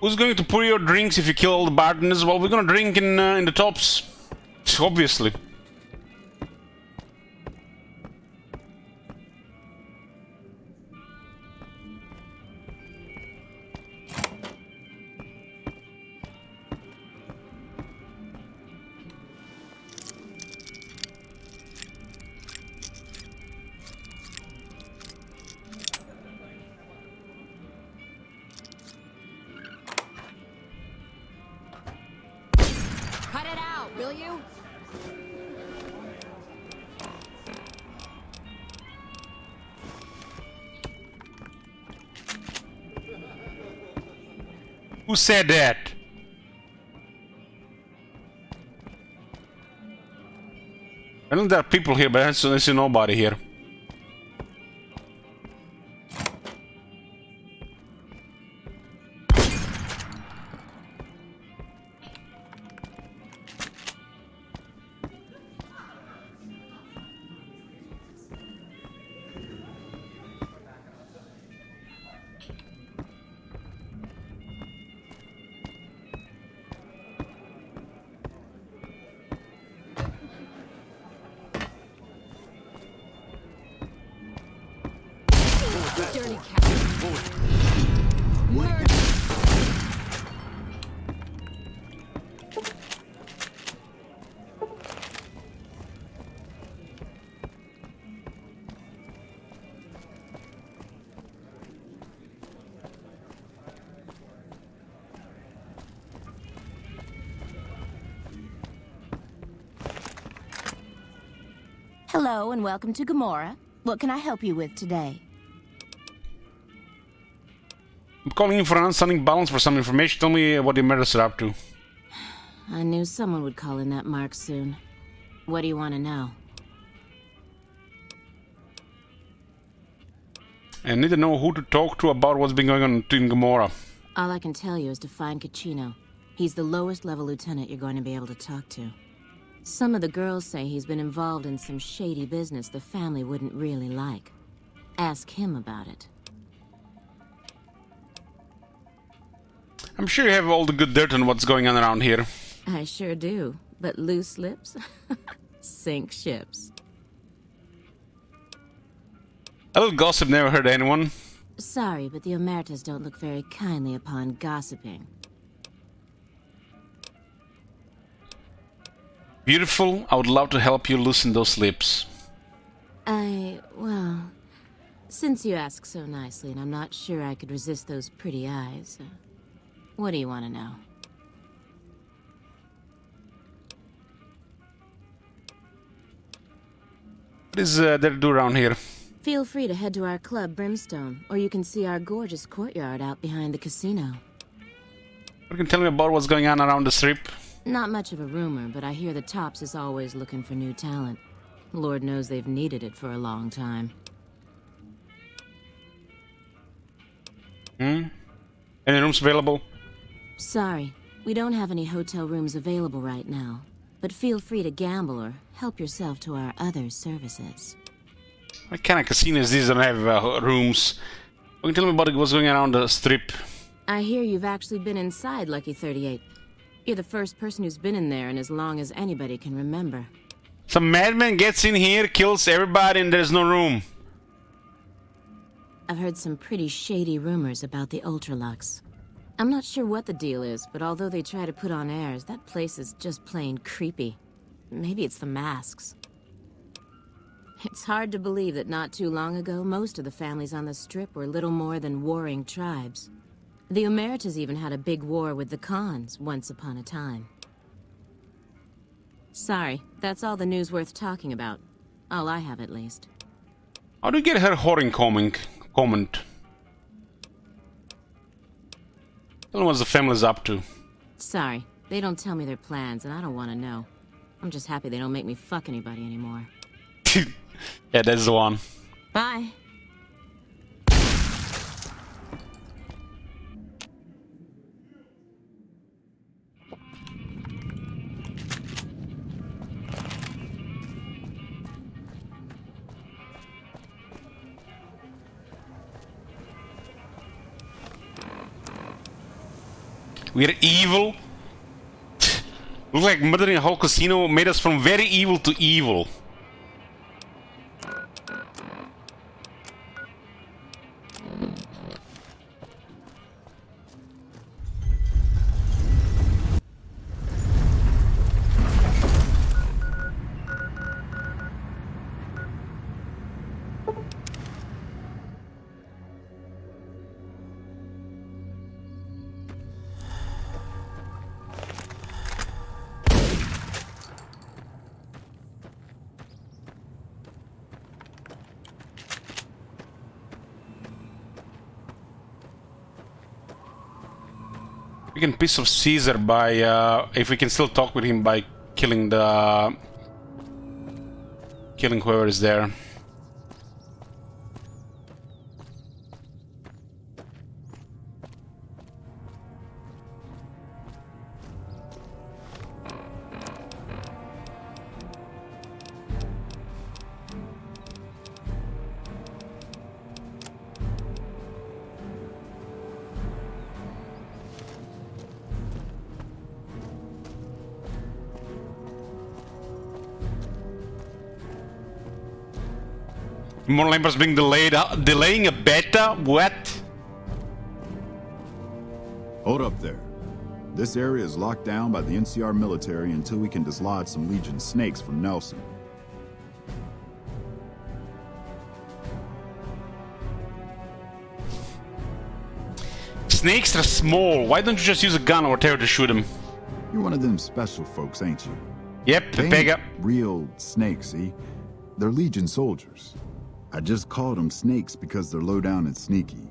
Who's going to pour your drinks if you kill all the bartenders? Well, we're gonna drink in the tops, obviously. Cut it out, will you? Who said that? I know there are people here, but I see nobody here. Dirty cat. Murder. Hello and welcome to Gomorrah. What can I help you with today? I'm calling in for an understanding balance for some information. Tell me what the murders are up to. I knew someone would call in that mark soon. What do you want to know? I need to know who to talk to about what's been going on in Gomorrah. All I can tell you is to find Caccino. He's the lowest level lieutenant you're going to be able to talk to. Some of the girls say he's been involved in some shady business the family wouldn't really like. Ask him about it. I'm sure you have all the good dirt on what's going on around here. I sure do, but loose lips sink ships. A little gossip never hurt anyone. Sorry, but the Omertas don't look very kindly upon gossiping. Beautiful, I would love to help you loosen those lips. Well, since you ask so nicely and I'm not sure I could resist those pretty eyes, what do you want to know? What is there to do around here? Feel free to head to our club, Brimstone, or you can see our gorgeous courtyard out behind the casino. You can tell me about what's going on around the strip? Not much of a rumor, but I hear the Tops is always looking for new talent. Lord knows they've needed it for a long time. Any rooms available? Sorry, we don't have any hotel rooms available right now, but feel free to gamble or help yourself to our other services. What kind of casinos these don't have rooms? You can tell me about what's going on around the strip. I hear you've actually been inside Lucky 38. You're the first person who's been in there in as long as anybody can remember. Some madman gets in here, kills everybody, and there's no room. I've heard some pretty shady rumors about the Ultralux. I'm not sure what the deal is, but although they try to put on airs, that place is just plain creepy. Maybe it's the masks. It's hard to believe that not too long ago, most of the families on the Strip were little more than warring tribes. The Omertas even had a big war with the Khans once upon a time. Sorry, that's all the news worth talking about. All I have, at least. How do you get her whoring comment? Tell me what the family's up to. Sorry, they don't tell me their plans, and I don't want to know. I'm just happy they don't make me fuck anybody anymore. Yeah, that's the one. Bye. We're evil. Looks like murdering a whole casino made us from very evil to evil. We can piss off Caesar by, if we can still talk with him by killing whoever is there. More members being delayed, delaying a beta? What? Hold up there. This area is locked down by the NCR military until we can dislodge some Legion snakes from Nelson. Snakes are small. Why don't you just use a gun or whatever to shoot them? You're one of them special folks, ain't you? Yep, They Pega. ain't real snakes, see? They're Legion soldiers. I just called them snakes because they're low down and sneaky.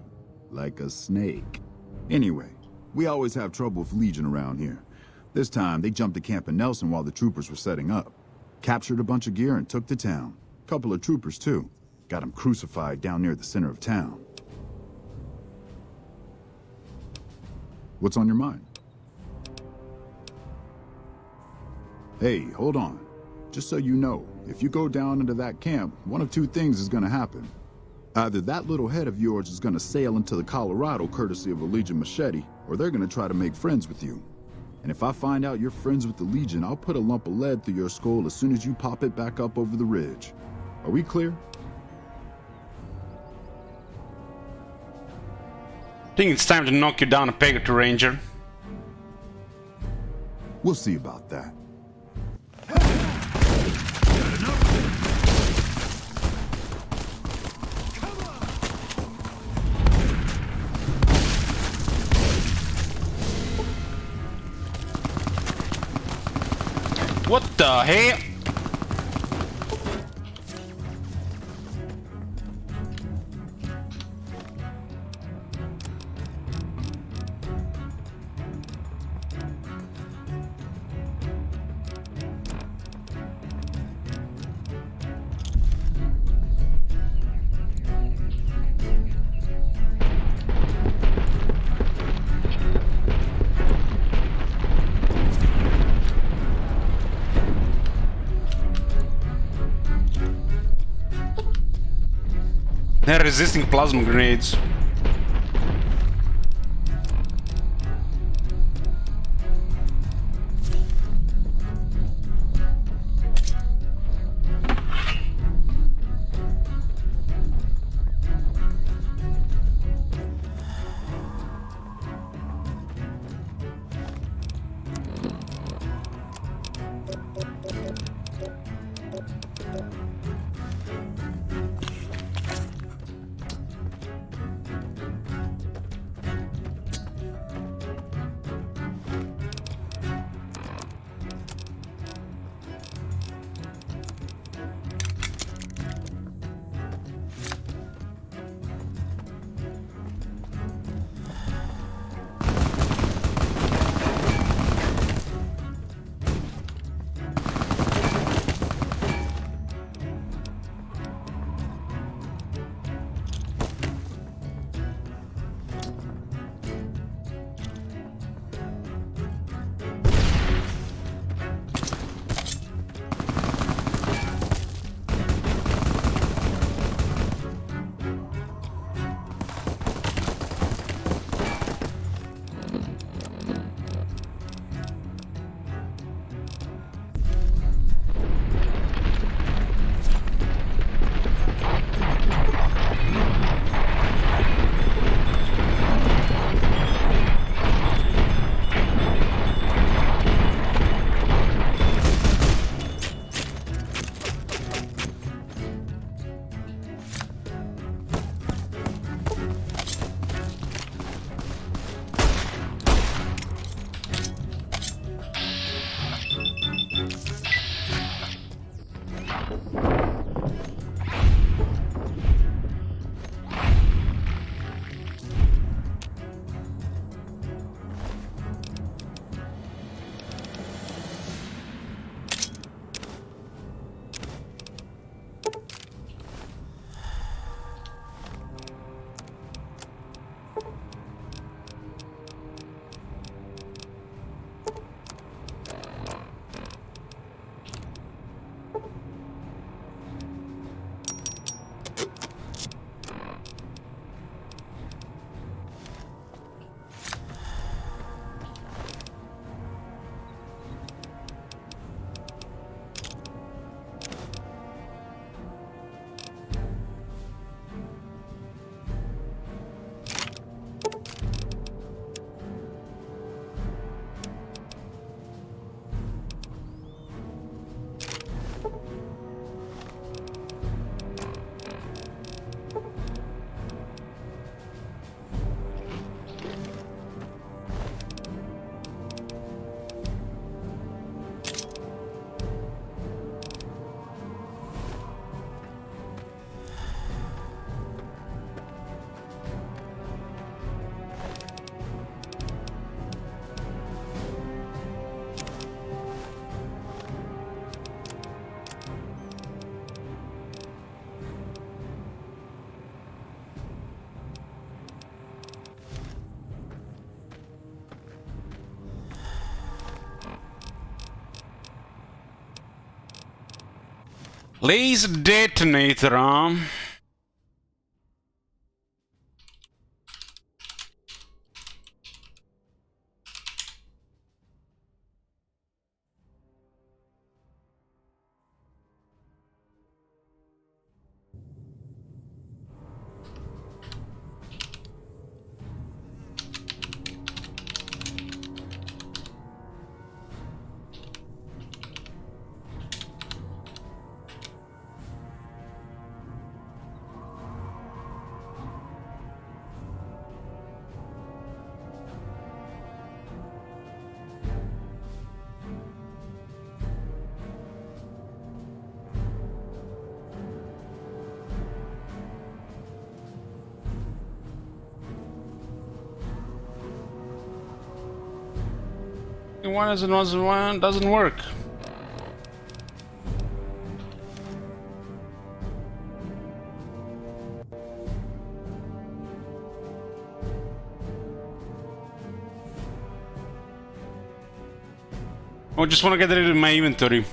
Like a snake. Anyway, we always have trouble with Legion around here. This time, they jumped to camp in Nelson while the troopers were setting up. Captured a bunch of gear and took to town. Couple of troopers, too. Got them crucified down near the center of town. What's on your mind? Hey, hold on. Just so you know, if you go down into that camp, one of two things is gonna happen. Either that little head of yours is gonna sail into the Colorado courtesy of a Legion machete, or they're gonna try to make friends with you. And if I find out you're friends with the Legion, I'll put a lump of lead through your skull as soon as you pop it back up over the ridge. Are we clear? I think it's time to knock you down a peg or two, Ranger. We'll see about that. What the hell? They're resisting plasma grenades. Laser detonator, huh? Why doesn't work? I just want to get rid of my inventory.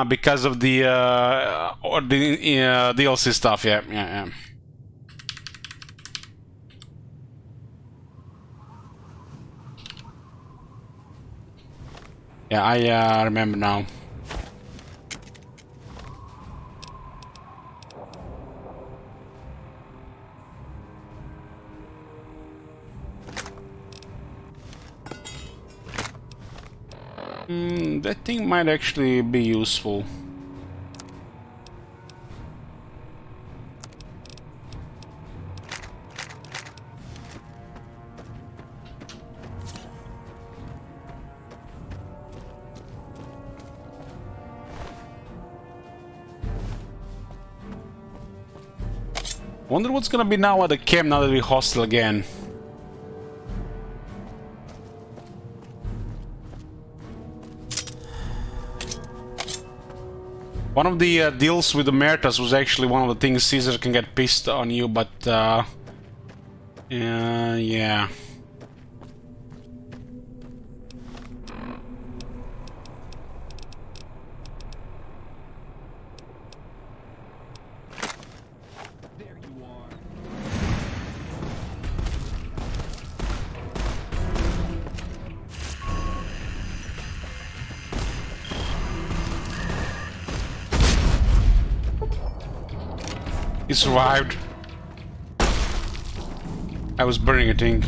Because of the DLC stuff, yeah. Yeah, I remember now. That thing might actually be useful. Wonder what's gonna be now at the camp now that we hostel again. One of the deals with the Mertas was actually one of the things Caesar can get pissed on you, but yeah. He survived. I was burning a thing.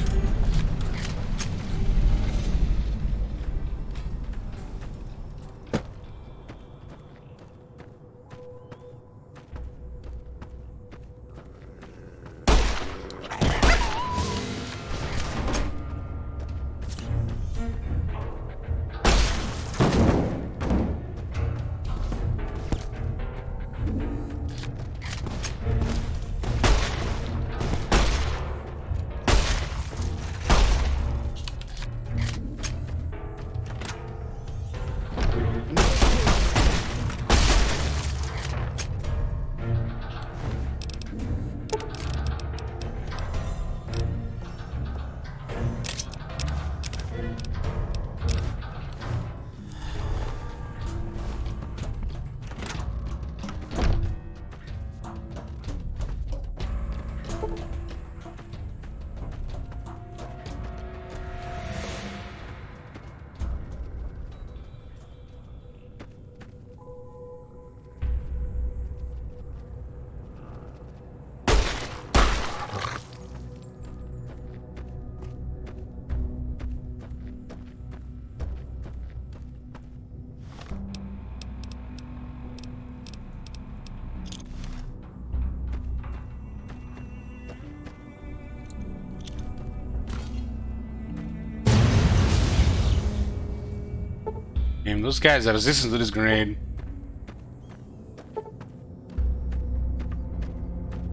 Damn, those guys are resistant to this grenade.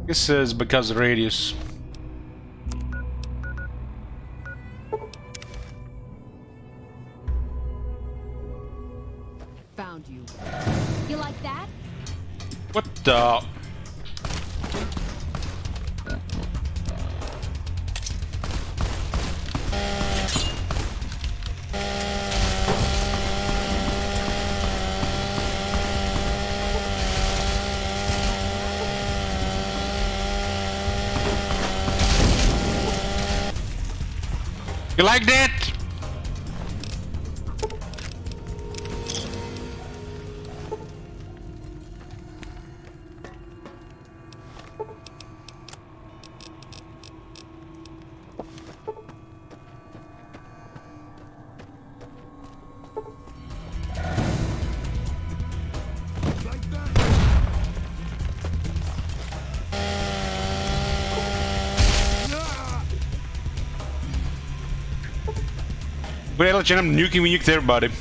This is because of radius. around you. You like that? What the? You like that? Well, I'm nuking, we nuked everybody.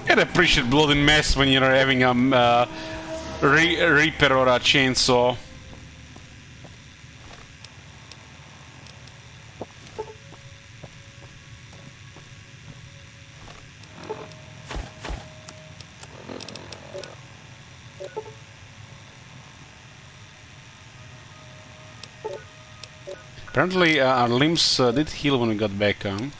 I'd appreciate bloody mess when you're having a reaper or a chainsaw. Apparently our limbs did heal when we got back on.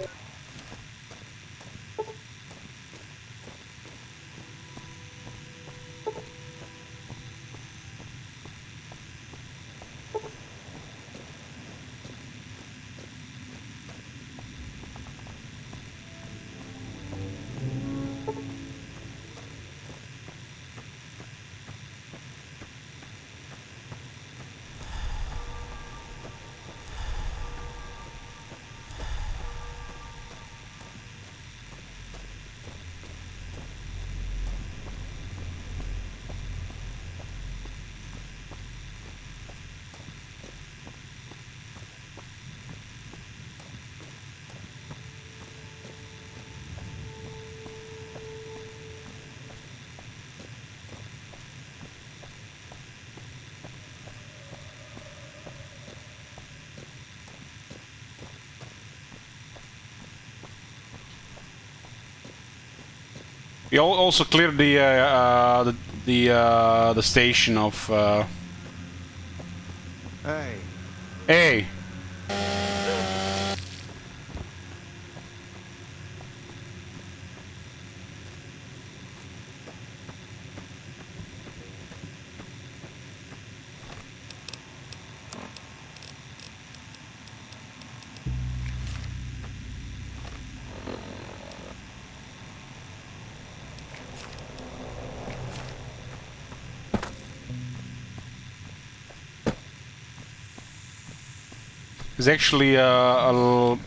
We also cleared the station of. Hey. Hey. There's actually a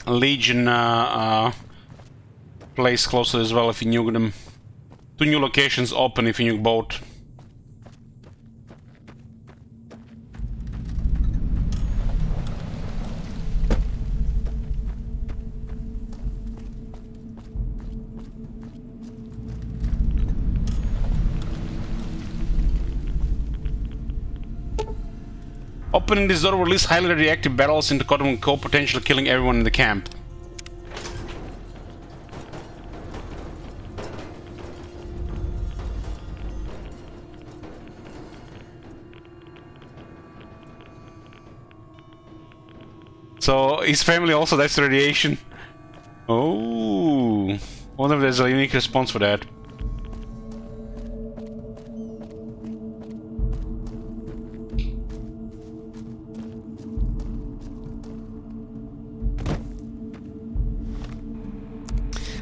Legion place closer as well if you nuke them. 2 new locations open if you nuke both. opening this door will release highly radioactive barrels into Cotton Cove, potentially killing everyone in the camp. So his family also dies to radiation. Oh, wonder if there's a unique response for that.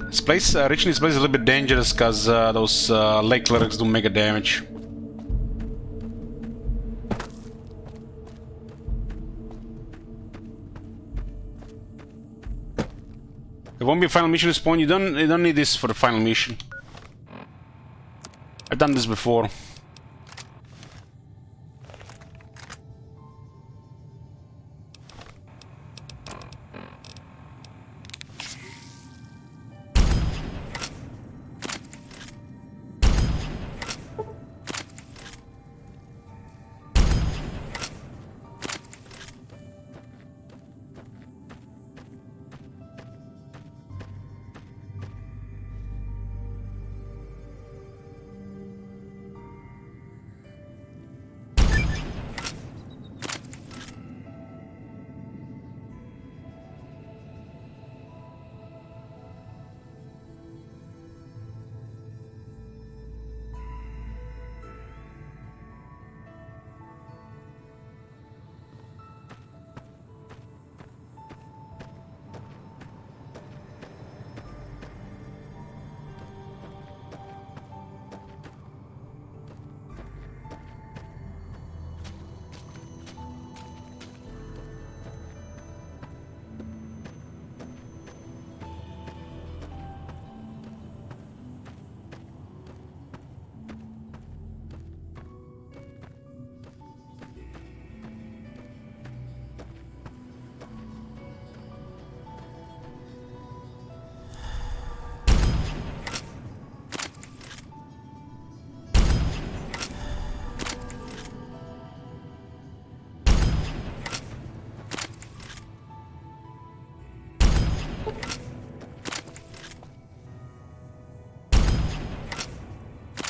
This place, reaching this place is a little bit dangerous because those lake clerics do mega damage. There won't be a final mission respawn. You don't need this for the final mission. I've done this before.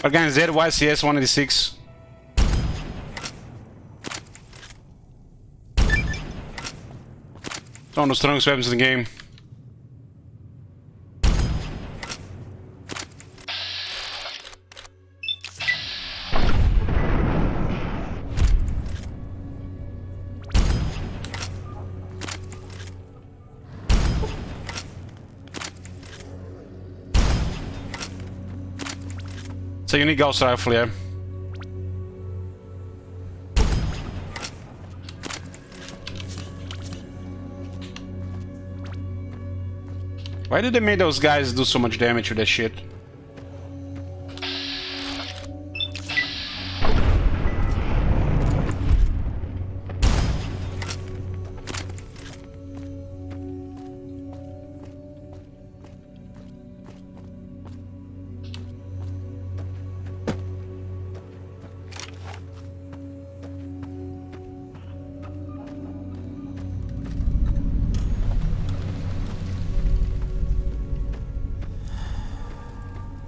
Again, ZYCS 186. It's one of the strongest weapons in the game. It's a unique gauss rifle, yeah. Why did they make those guys do so much damage with that shit?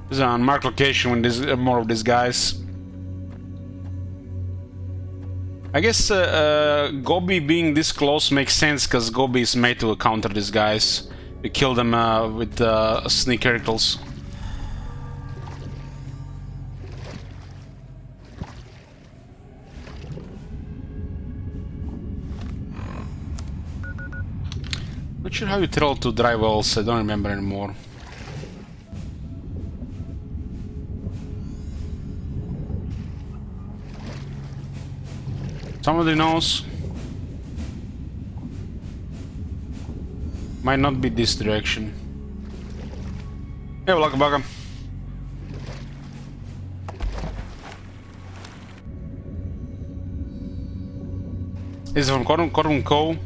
This is an unmarked location when there's more of these guys. I guess Gobi being this close makes sense because Gobi is made to counter these guys. We kill them with sneak articles. Not sure how you tell to dry wells, I don't remember anymore. Somebody knows. Might not be this direction. Hey, welcome back. This is from Cotton Cove.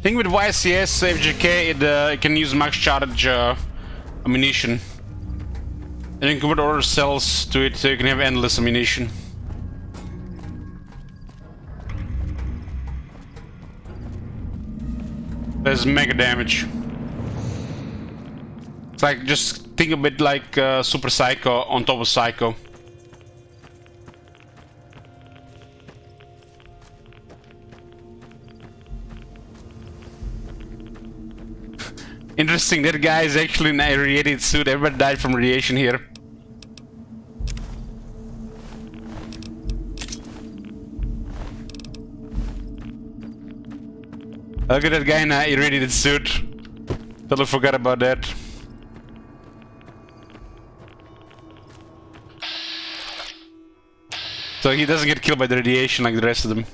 Thing with YCS FGK, it can use max charge ammunition. And you can convert other cells to it so you can have endless ammunition. There's mega damage. It's like, just think of it like Super Psycho on top of Psycho. Interesting, that guy is actually in a radiated suit. Everybody died from radiation here. Look at that guy in a irradiated suit. Totally forgot about that. So he doesn't get killed by the radiation like the rest of them.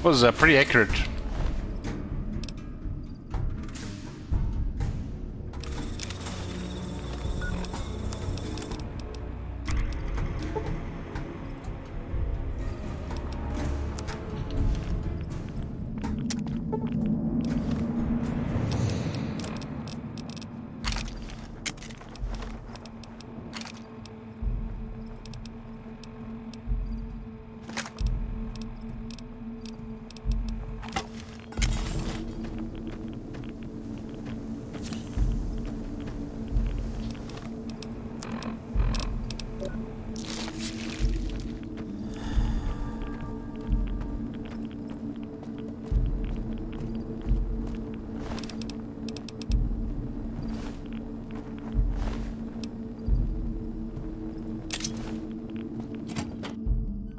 Was pretty accurate.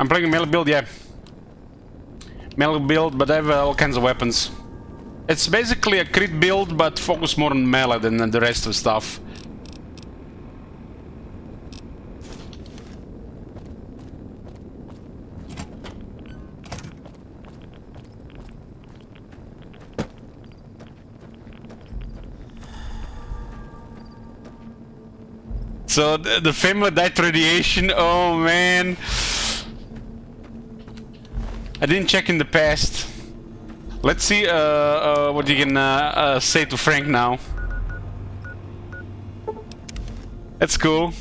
I'm playing a melee build, yeah. Melee build, but I have all kinds of weapons. It's basically a crit build, but focus more on melee than the rest of the stuff. So the family died to radiation. Oh man. I didn't check in the past. Let's see what you can say to Frank now. That's cool.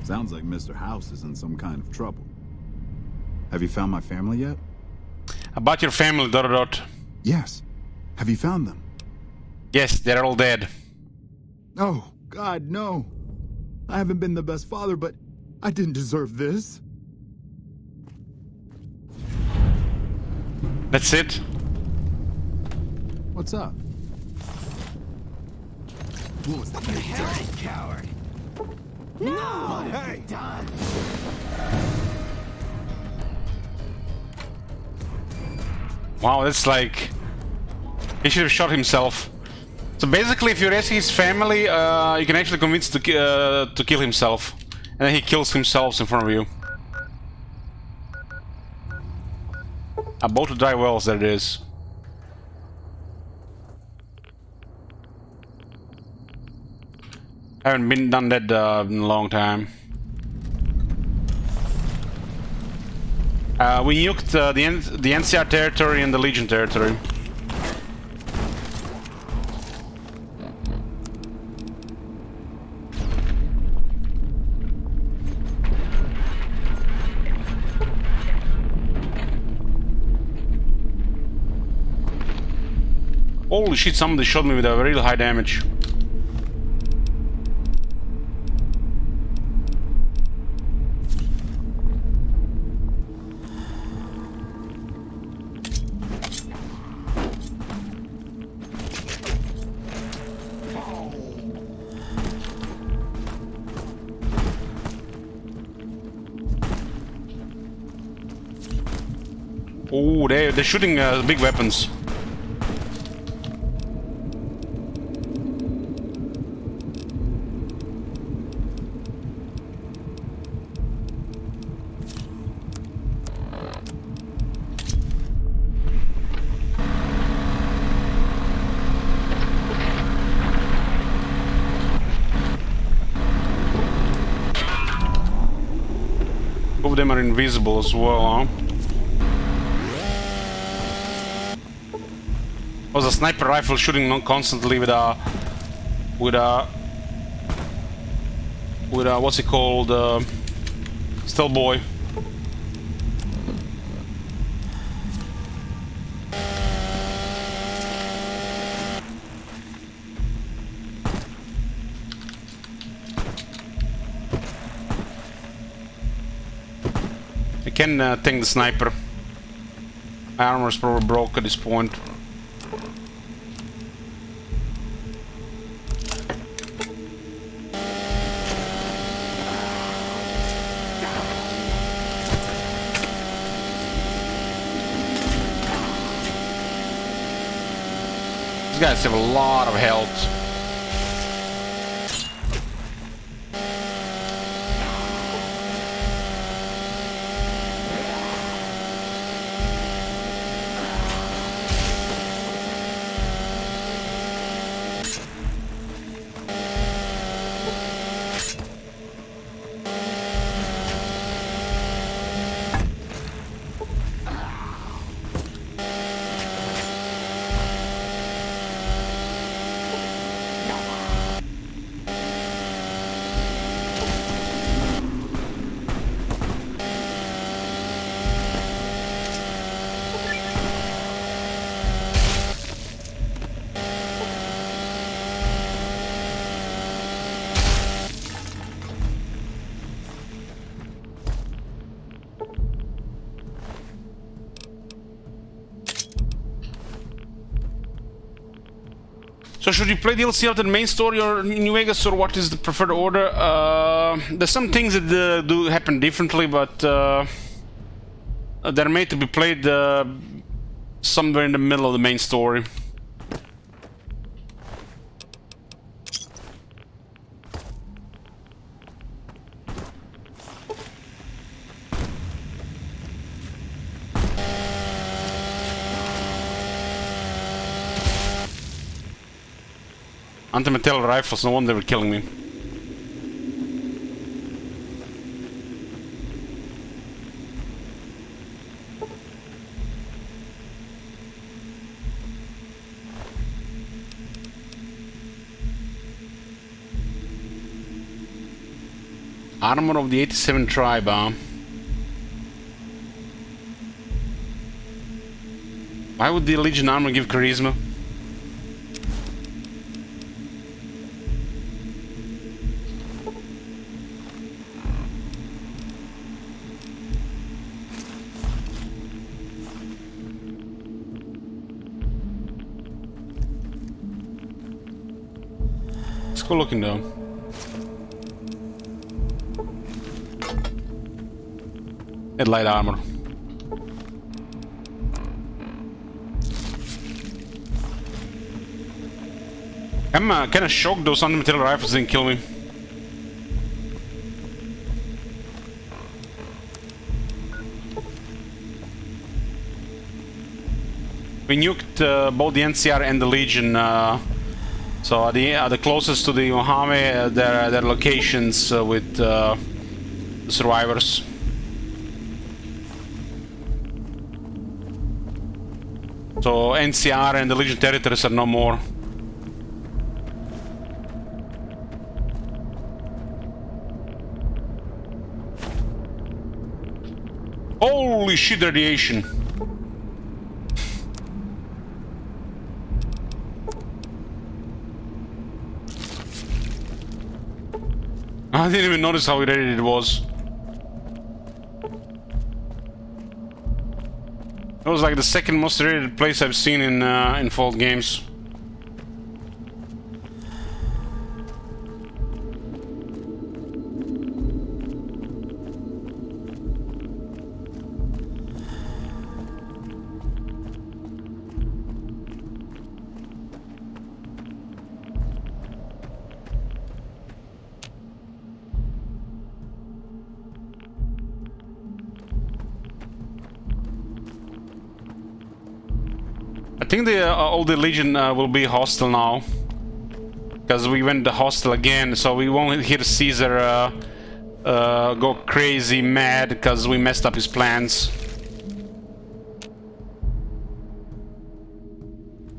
Sounds like Mr. House is in some kind of trouble. Have you found my family yet? About your family, ... Yes. Have you found them? Yes, they're all dead. Oh, God, no. I haven't been the best father, but I didn't deserve this. That's it? What's up? What was that? You dirty coward! No! Hey! Done. Wow, that's like... He should have shot himself. So basically, if you're asking his family, you can actually convince to kill himself. And then he kills himself in front of you. About to dry wells, there it is. I haven't done that in a long time. We nuked the NCR territory and the Legion territory. Holy shit, somebody shot me with a really high damage. Oh, they're shooting big weapons. them are invisible as well, huh? Was a sniper rifle shooting constantly with a what's it called, stealth boy. I can tank the sniper. My armor is probably broke at this point. These guys have a lot of health. So should you play DLC after the main story or New Vegas, or what is the preferred order? There's some things that do happen differently, but they're made to be played somewhere in the middle of the main story. Anti-metal rifles, no wonder they were killing me. Armor of the 87 tribe, huh? Why would the Legion armor give charisma? It's cool looking though. Headlight armor. I'm kinda shocked those anti-material rifles didn't kill me. We nuked both the NCR and the Legion, so the closest to the Mojave, their locations with the survivors. So NCR and the Legion territories are no more. Holy shit, radiation! I didn't even notice how irradiated it was. It was like the second most irradiated place I've seen in Fallout games. I think all the Legion will be hostile now, because we went the hostile again, so we won't hear Caesar go crazy mad because we messed up his plans.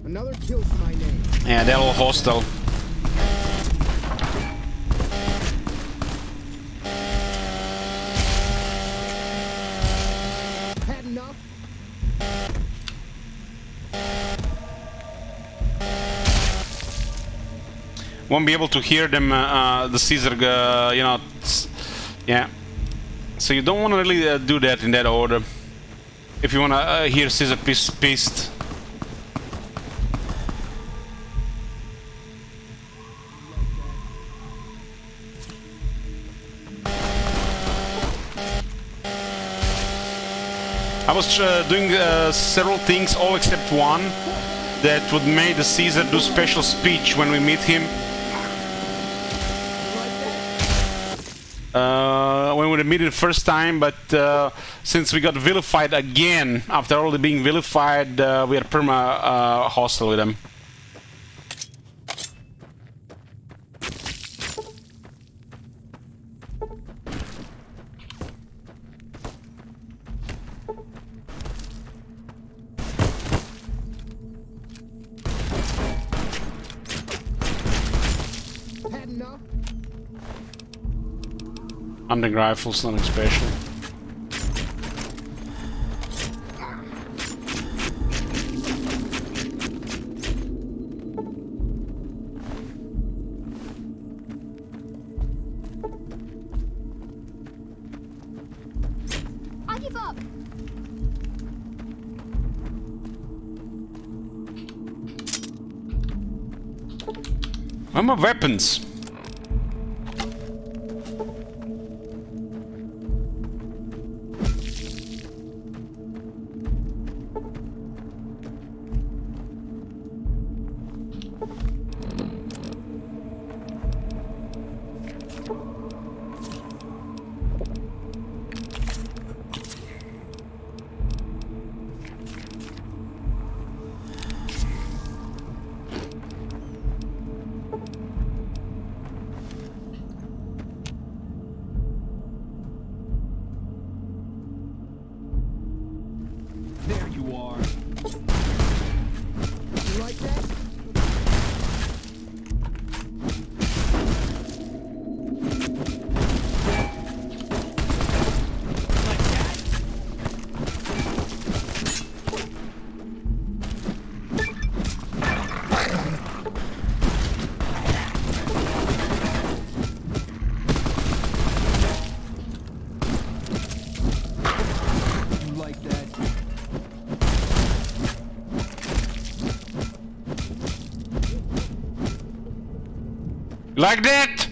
Another kill to my name. Yeah, they're all hostile. Had enough. Won't be able to hear them, the Caesar, you know, yeah. So you don't want to really do that in that order. If you want to hear Caesar pissed. I was doing several things, all except one, that would make the Caesar do special speech when we meet him. When we meet him the first time, but since we got vilified again, after already being vilified, we are perma hostile with him. Had enough. Hunting rifles, nothing special. I give up. Where are my weapons? There you are. You like that? You like that? Like that!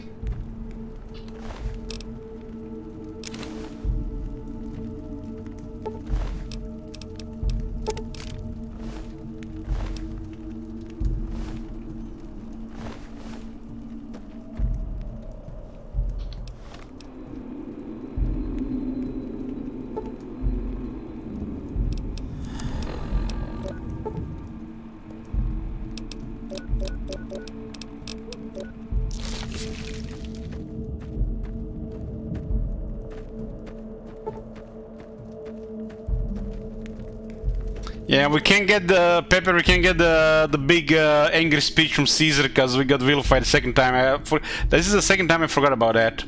Yeah, we can't get the Pepper. We can't get the big angry speech from Caesar because we got vilified the second time. This is the second time I forgot about that.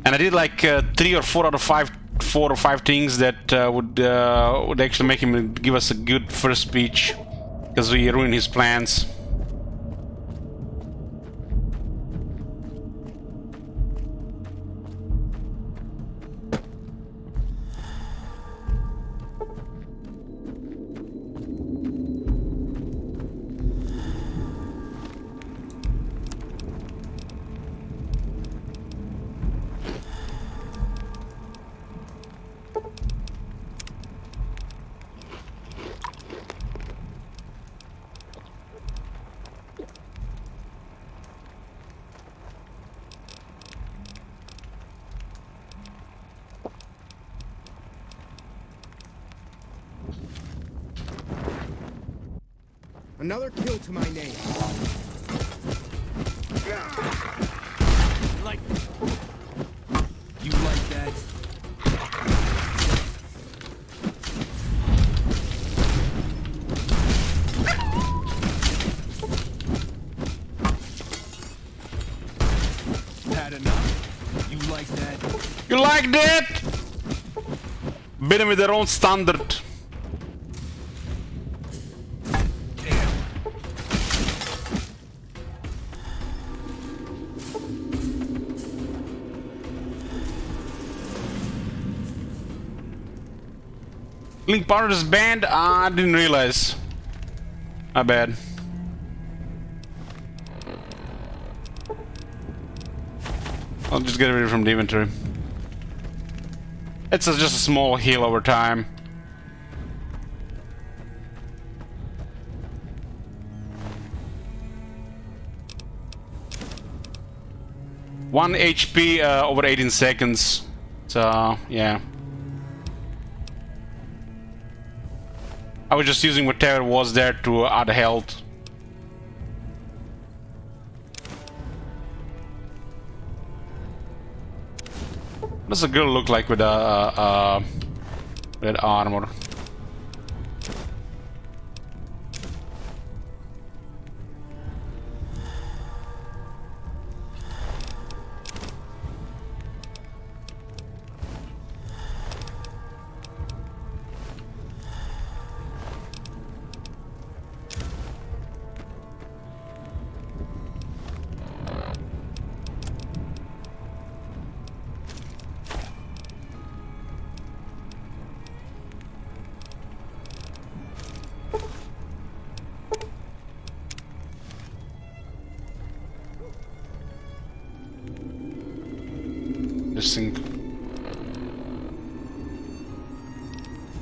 And I did like 3 or 4 out of 5, 4 or 5 things that would actually make him give us a good first speech because we ruined his plans. Another kill to my name. like that? Had enough? You like that? You like that? Beat them with their own standard. Link part of this band? I didn't realize. My bad. I'll just get rid from the inventory. It's just a small heal over time. One HP over 18 seconds. So, yeah. I was just using whatever was there to add health. What does a girl look like with red armor?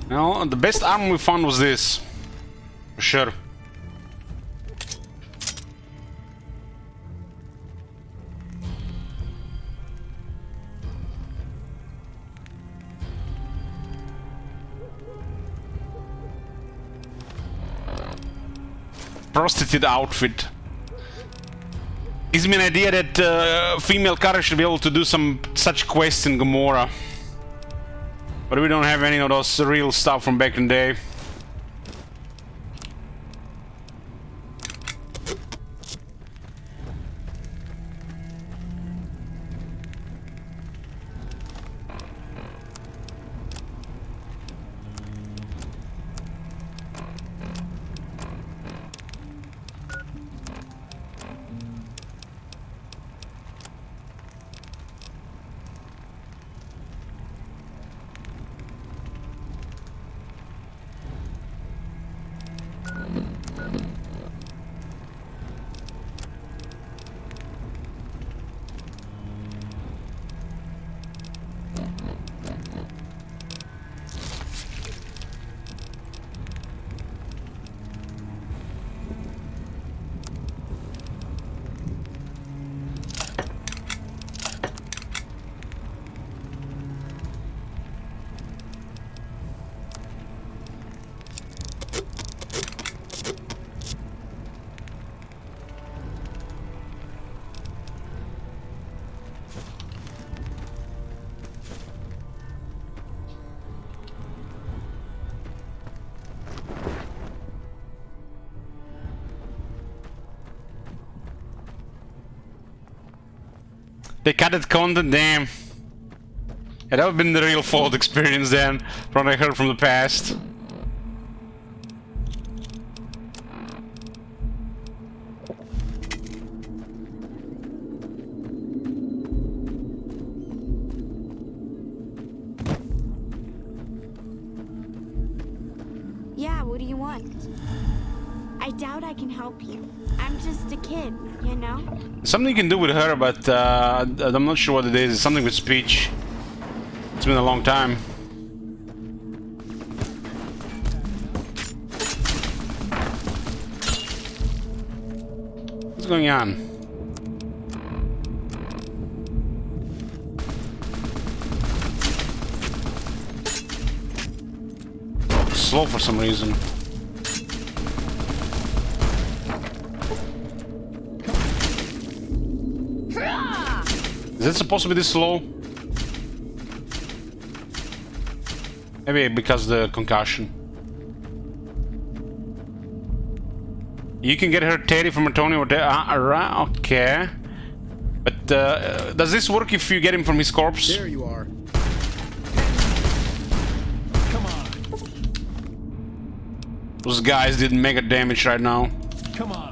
Now, the best armor we found was this. For sure. Prostitute outfit. Gives me an idea that female characters should be able to do some such quests in Gomorrah. But we don't have any of those real stuff from back in the day. They cut it content, damn. Yeah, that would have been the real Fallout experience then, from what I heard from the past. Yeah, what do you want? I doubt I can help you. I'm just a kid, you know? Something you can do with her, but I'm not sure what it is. It's something with speech. It's been a long time. What's going on? Slow for some reason. Is it supposed to be this slow? Maybe because the concussion. You can get her Teddy from Antonio. Okay. But does this work if you get him from his corpse? There you are. Come on. Those guys did mega damage right now. Come on.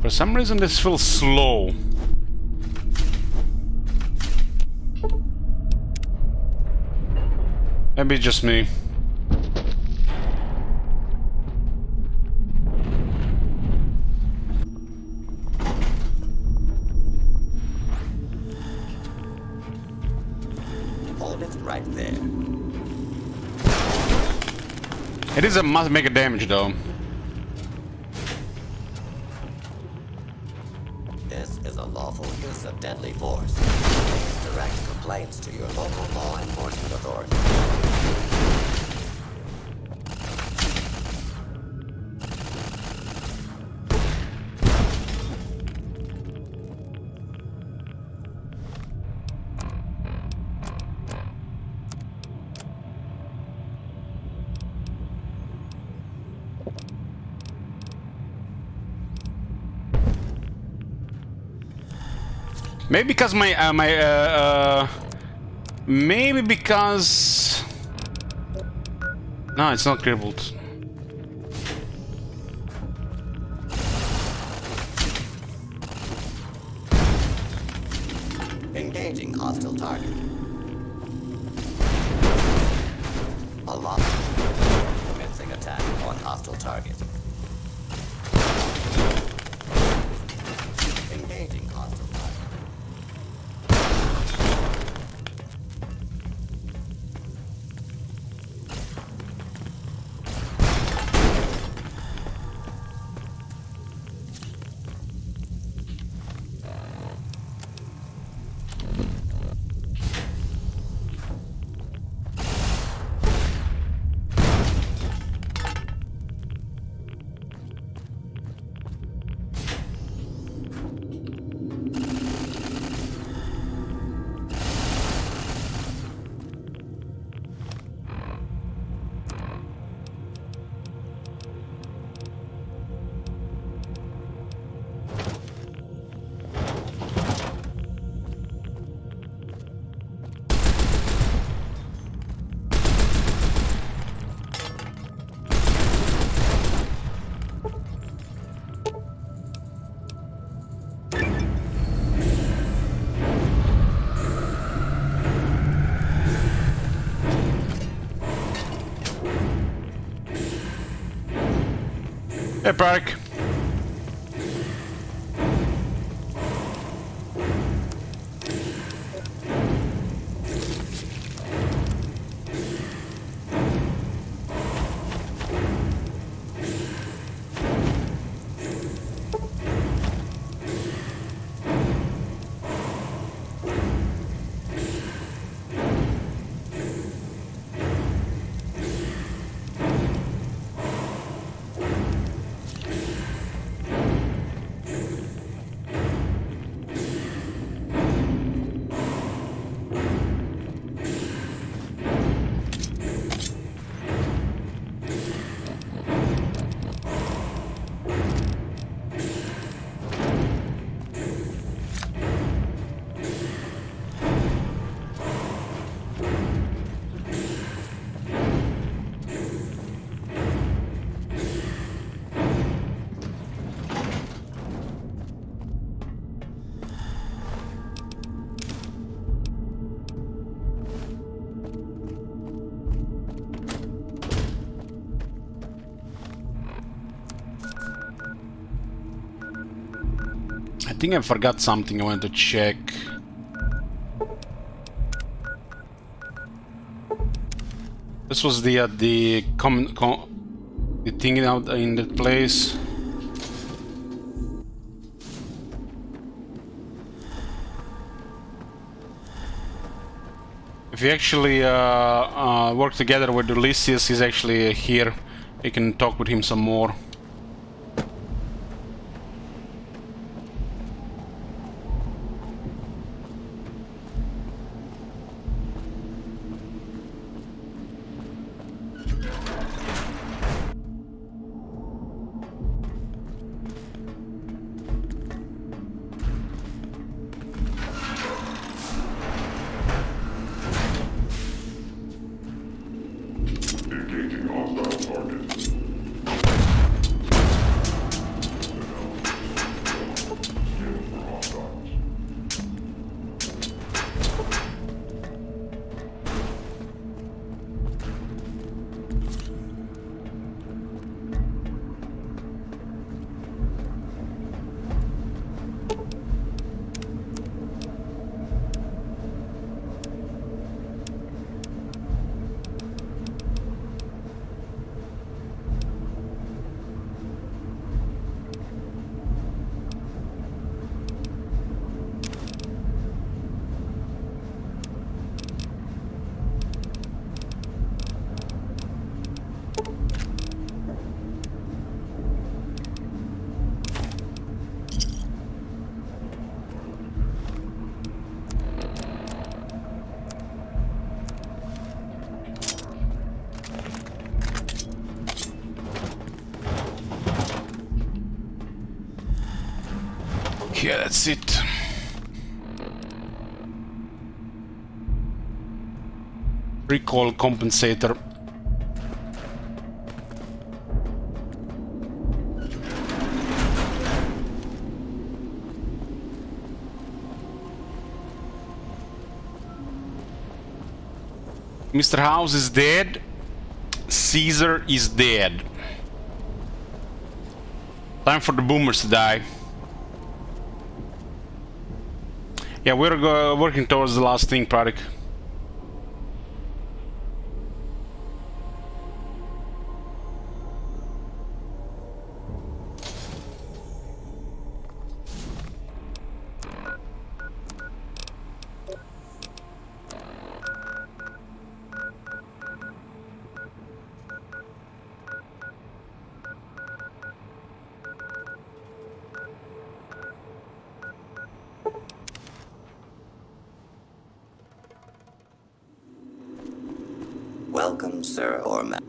For some reason this feels slow. Maybe it's just me. Hold it right there. It is a must make a damage though. This is a lawful use of deadly force. Please direct complaints to your local law enforcement authority. Maybe because maybe because... No, it's not crippled. Engaging hostile target. A lock. Commencing attack on hostile target. Engaging hostile target. Hey, Park. think I forgot something I wanted to check. This was the thing out in that place. If we actually work together with Ulysses, he's actually here. We can talk with him some more. Yeah, that's it. Recall compensator. Mr. House is dead. Caesar is dead. Time for the boomers to die. Yeah, we're working towards the last thing, Pradik. Welcome, sir or ma'am.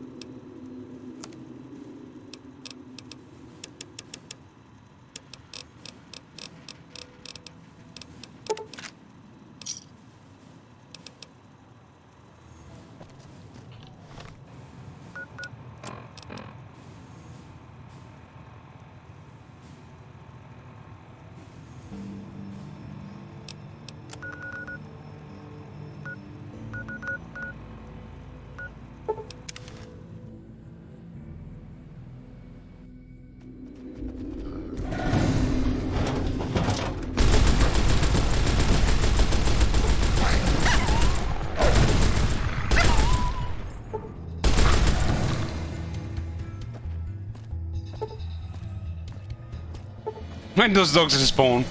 When those dogs respawn.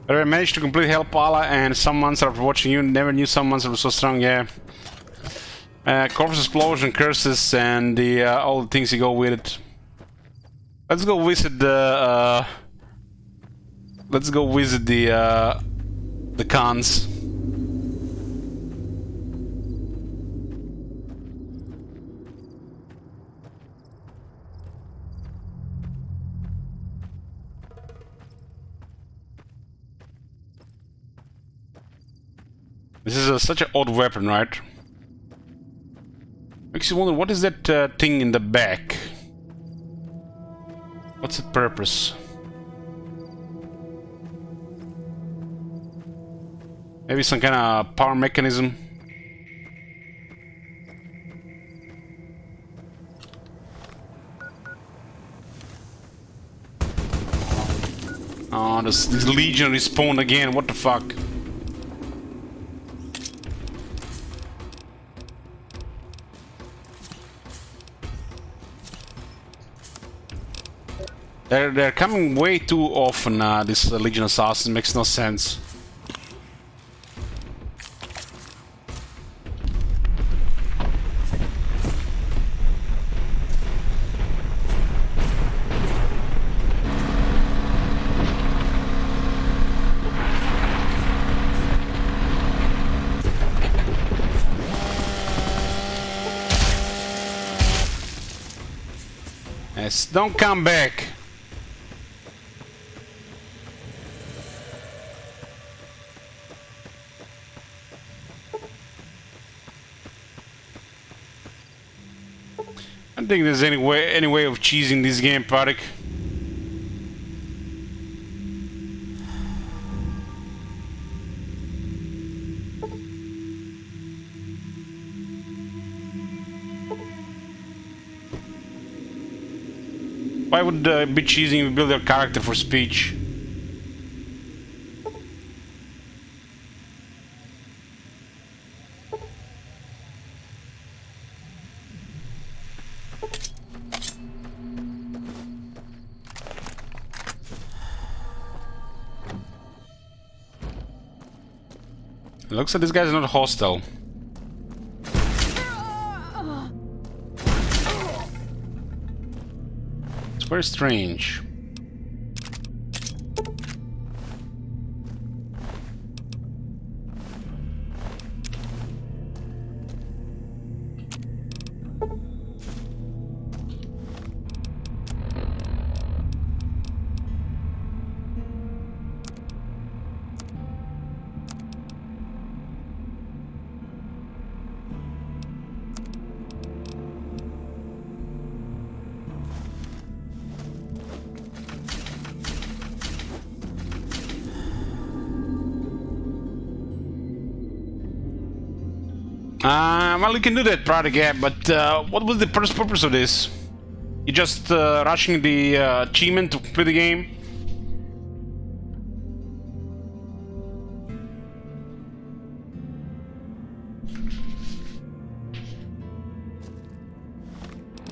I managed to complete Hellpala, and some months after watching you, never knew some months were so strong, yeah. Corpse explosion, curses, and the all the things that go with it. Let's go visit the cons. This is such an odd weapon, right? Makes you wonder, what is that thing in the back? What's its purpose? Maybe some kind of power mechanism? Oh, this Legion respawned again. What the fuck? They're coming way too often. This Legion assassin makes no sense. Yes, don't come back. I don't think there's any way of cheesing this game, Parik. Why would be cheesing if you build your character for speech? It looks like this guy's not hostile. It's very strange. Well, you can do that, Prodigy, yeah, but what was the first purpose of this? You just rushing the achievement to play the game?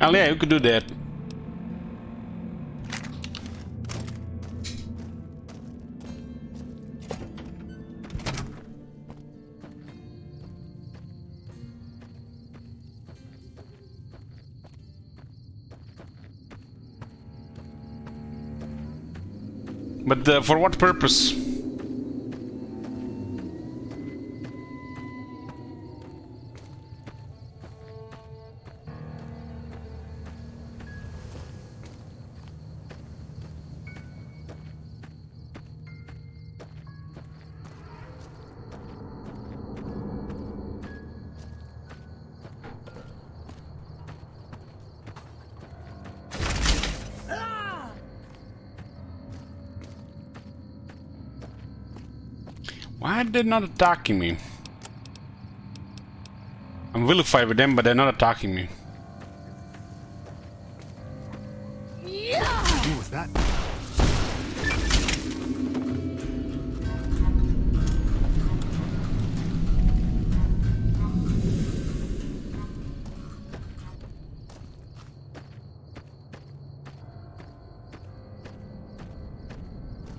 Well, yeah, you could do that. But for what purpose? Why are they not attacking me? I'm vilified with them, but they're not attacking me. What was that?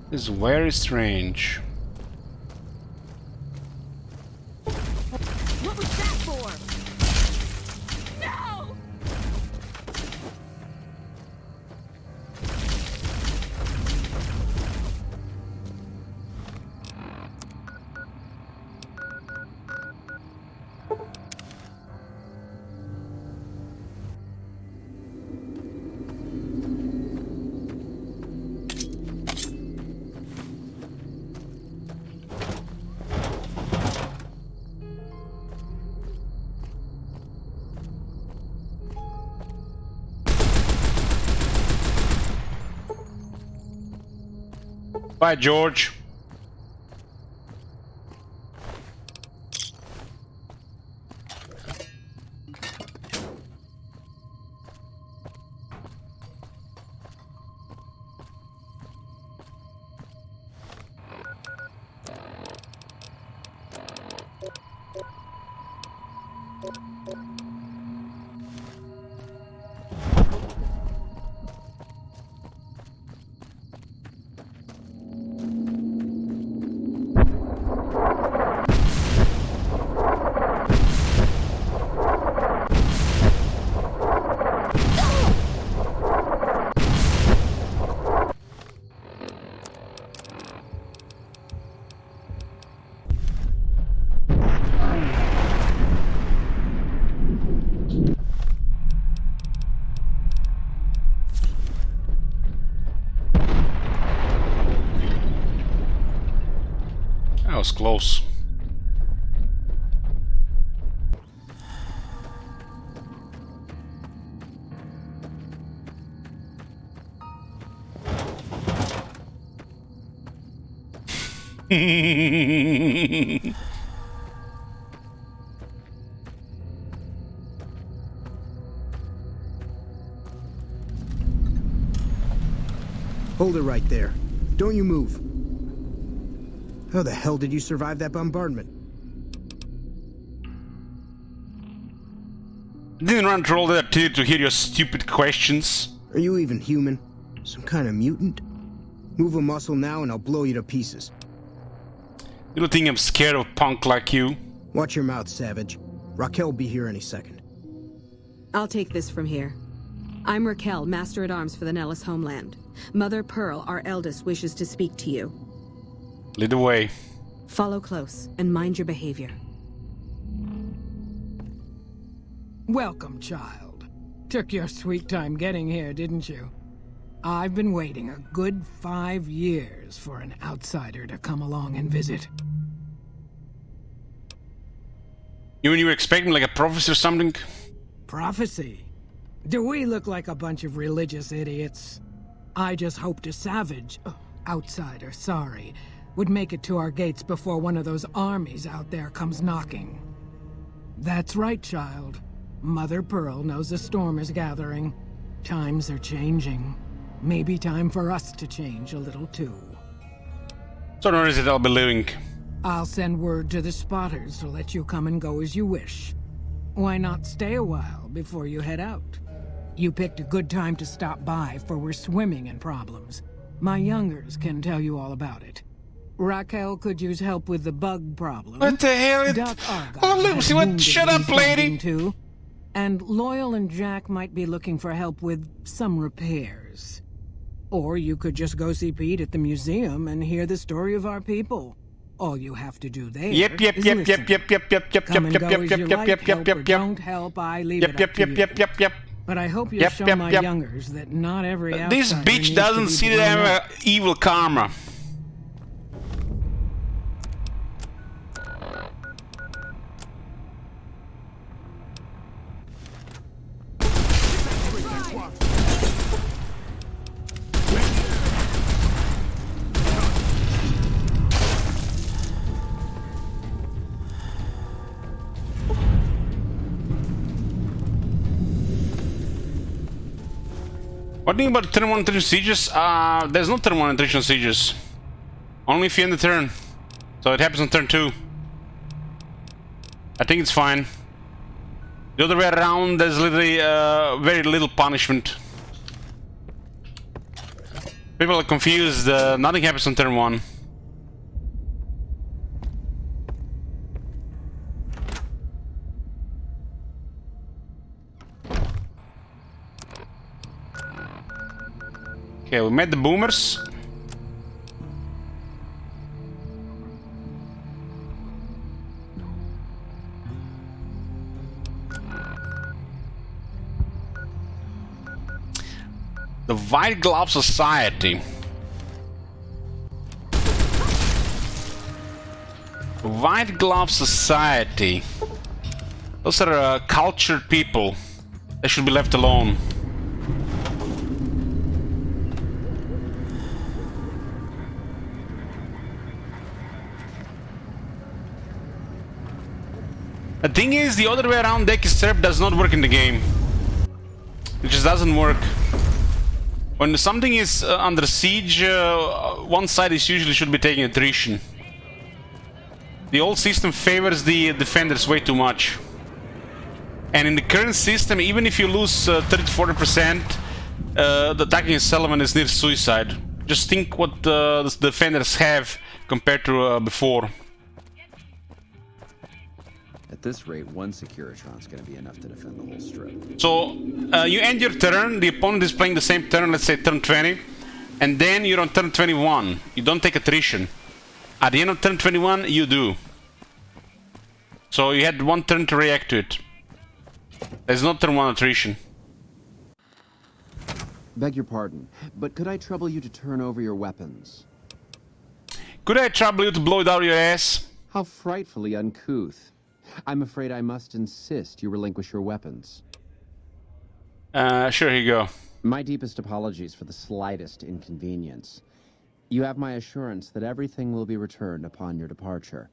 This is very strange. What was that for? No! Bye, George. was close. Hold it right there. Don't you move. How the hell did you survive that bombardment? Didn't run through all that to hear your stupid questions. Are you even human? Some kind of mutant? Move a muscle now and I'll blow you to pieces. You don't think I'm scared of a punk like you? Watch your mouth, Savage. Raquel will be here any second. I'll take this from here. I'm Raquel, Master-at-Arms for the Nellis homeland. Mother Pearl, our eldest, wishes to speak to you. Lead the way. Follow close and mind your behavior. Welcome, child. Took your sweet time getting here, didn't you? I've been waiting a good 5 years for an outsider to come along and visit. You were expecting like a prophecy or something? Prophecy? Do we look like a bunch of religious idiots? I just hoped a savage, outsider, sorry, would make it to our gates before one of those armies out there comes knocking. That's right, child. Mother Pearl knows a storm is gathering. Times are changing. Maybe time for us to change a little too. So where is it I'll be living? I'll send word to the spotters to let you come and go as you wish. Why not stay a while before you head out? You picked a good time to stop by, for we're swimming in problems. My youngers can tell you all about it. Raquel could use help with the bug problem. What the hell? Oh, Lucy, what? Shut up, lady! Too. And Loyal and Jack might be looking for help with some repairs. Or you could just go see Pete at the museum and hear the story of our people. All you have to do there Yep. Come and go as you like, help or don't help, I leave it up to you. But I hope you'll show my youngers that not every outsider This bitch needs doesn't to be see blown that up. evil karma. What do you think about turn 1 and turn sieges? There's no turn 1 and turn sieges. Only if you end the turn. So it happens on turn 2. I think it's fine. The other way around, there's literally very little punishment. People are confused. Nothing happens on turn 1. Okay, we met the boomers. The White Glove Society. White Glove Society. Those are cultured people. They should be left alone. The thing is, the other way around deck strap does not work in the game. It just doesn't work. When something is under siege, one side is usually should be taking attrition. The old system favors the defenders way too much. And in the current system, even if you lose 30-40%, the attacking element is near suicide. Just think what the defenders have compared to before. At this rate, one Securitron's gonna be enough to defend the whole strip. So, you end your turn, the opponent is playing the same turn, let's say turn 20, and then you're on turn 21. You don't take attrition. At the end of turn 21, you do. So you had one turn to react to it. There's no turn 1 attrition. Beg your pardon, but could I trouble you to turn over your weapons? Could I trouble you to blow it out your ass? How frightfully uncouth. I'm afraid I must insist you relinquish your weapons. Sure, here you go. My deepest apologies for the slightest inconvenience. You have my assurance that everything will be returned upon your departure.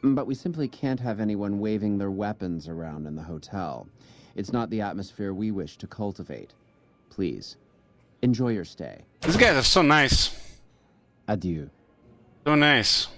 But we simply can't have anyone waving their weapons around in the hotel. It's not the atmosphere we wish to cultivate. Please, enjoy your stay. These guys are so nice. Adieu. So nice.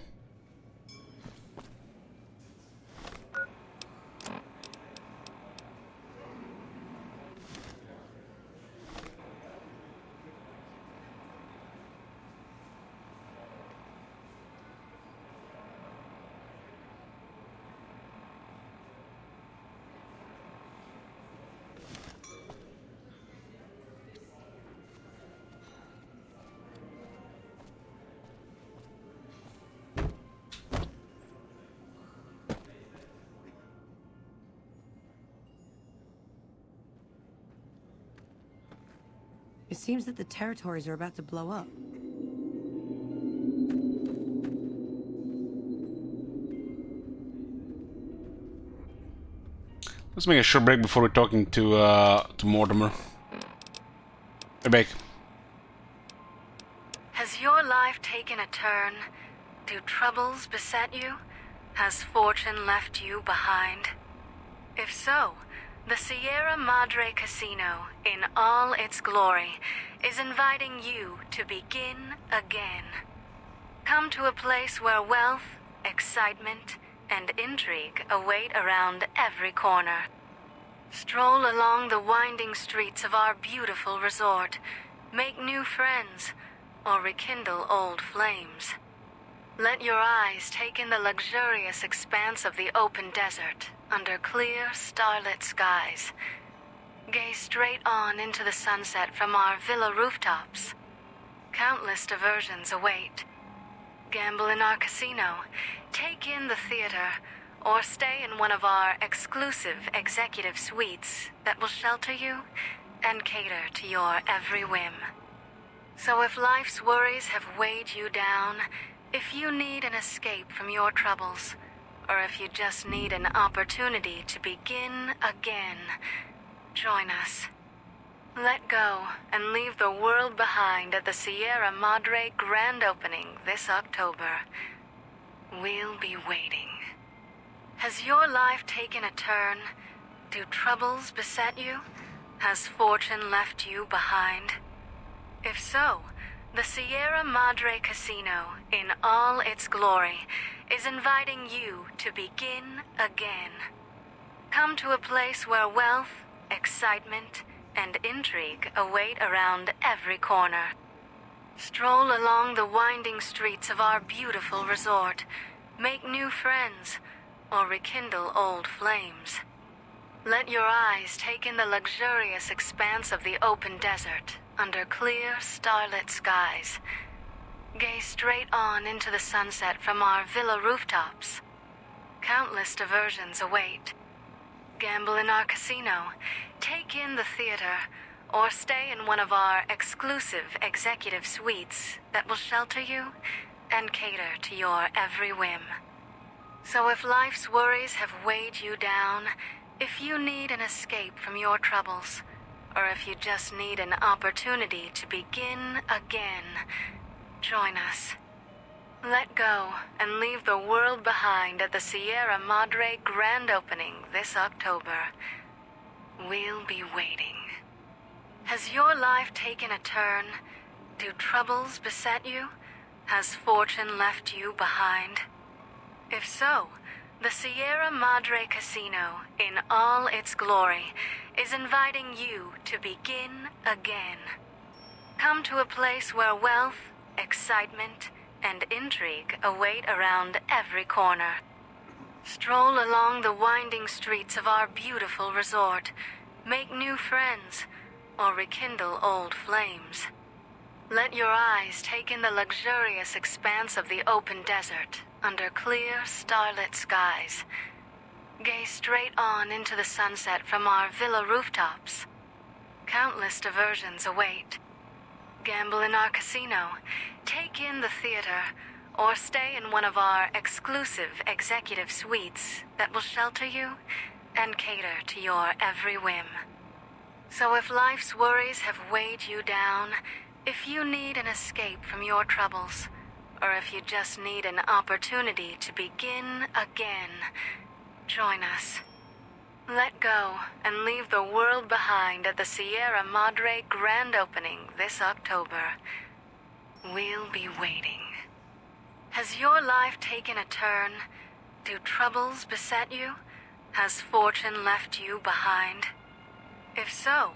It seems that the territories are about to blow up. Let's make a short break before we're talking to Mortimer. Hey, back. Has your life taken a turn? Do troubles beset you? Has fortune left you behind? If so, the Sierra Madre Casino, in all its glory, is inviting you to begin again. Come to a place where wealth, excitement, and intrigue await around every corner. Stroll along the winding streets of our beautiful resort, make new friends, or rekindle old flames. Let your eyes take in the luxurious expanse of the open desert under clear, starlit skies. Gaze straight on into the sunset from our villa rooftops. Countless diversions await. Gamble in our casino, take in the theater, or stay in one of our exclusive executive suites that will shelter you and cater to your every whim. So if life's worries have weighed you down, if you need an escape from your troubles, or if you just need an opportunity to begin again, join us. Let go and leave the world behind at the Sierra Madre grand opening this October. We'll be waiting. Has your life taken a turn? Do troubles beset you? Has fortune left you behind? If so, the Sierra Madre Casino, in all its glory, is inviting you to begin again. Come to a place where wealth, excitement, and intrigue await around every corner. Stroll along the winding streets of our beautiful resort, make new friends, or rekindle old flames. Let your eyes take in the luxurious expanse of the open desert under clear, starlit skies. Gaze straight on into the sunset from our villa rooftops. Countless diversions await. Gamble in our casino, take in the theater, or stay in one of our exclusive executive suites that will shelter you and cater to your every whim. So if life's worries have weighed you down, if you need an escape from your troubles, or if you just need an opportunity to begin again, join us. Let go and leave the world behind at the Sierra Madre grand opening this October. We'll be waiting. Has your life taken a turn? Do troubles beset you? Has fortune left you behind? If so, the Sierra Madre Casino, in all its glory, is inviting you to begin again. Come to a place where wealth, excitement, and intrigue await around every corner. Stroll along the winding streets of our beautiful resort, make new friends, or rekindle old flames. Let your eyes take in the luxurious expanse of the open desert under clear, starlit skies. Gaze straight on into the sunset from our villa rooftops. Countless diversions await. Gamble in our casino, take in the theater, or stay in one of our exclusive executive suites that will shelter you and cater to your every whim. So if life's worries have weighed you down, if you need an escape from your troubles, or if you just need an opportunity to begin again, join us. Let go and leave the world behind at the Sierra Madre grand opening this October. We'll be waiting. Has your life taken a turn? Do troubles beset you? Has fortune left you behind? If so,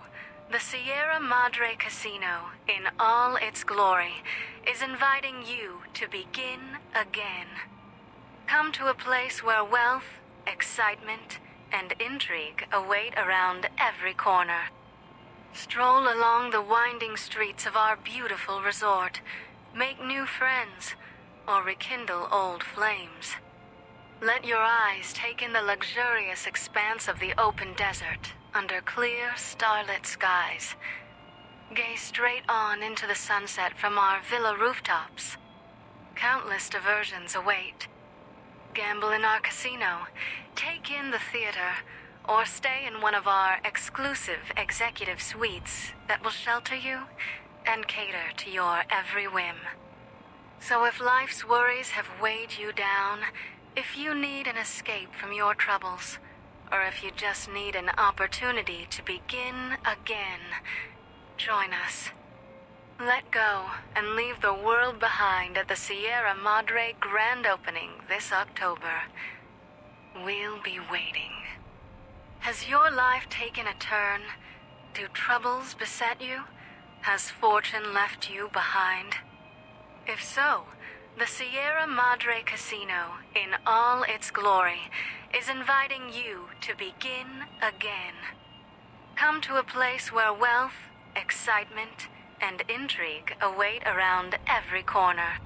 the Sierra Madre Casino, in all its glory, is inviting you to begin again. Come to a place where wealth, excitement, and intrigue await around every corner. Stroll along the winding streets of our beautiful resort, make new friends, or rekindle old flames. Let your eyes take in the luxurious expanse of the open desert under clear, starlit skies. Gaze straight on into the sunset from our villa rooftops. Countless diversions await. Gamble in our casino, take in the theater, or stay in one of our exclusive executive suites that will shelter you and cater to your every whim. So if life's worries have weighed you down, if you need an escape from your troubles, or if you just need an opportunity to begin again, join us. Let go and leave the world behind at the Sierra Madre grand opening this October. We'll be waiting. Has your life taken a turn? Do troubles beset you? Has fortune left you behind? If so, the Sierra Madre Casino, in all its glory, is inviting you to begin again. Come to a place where wealth, excitement, and intrigue await around every corner.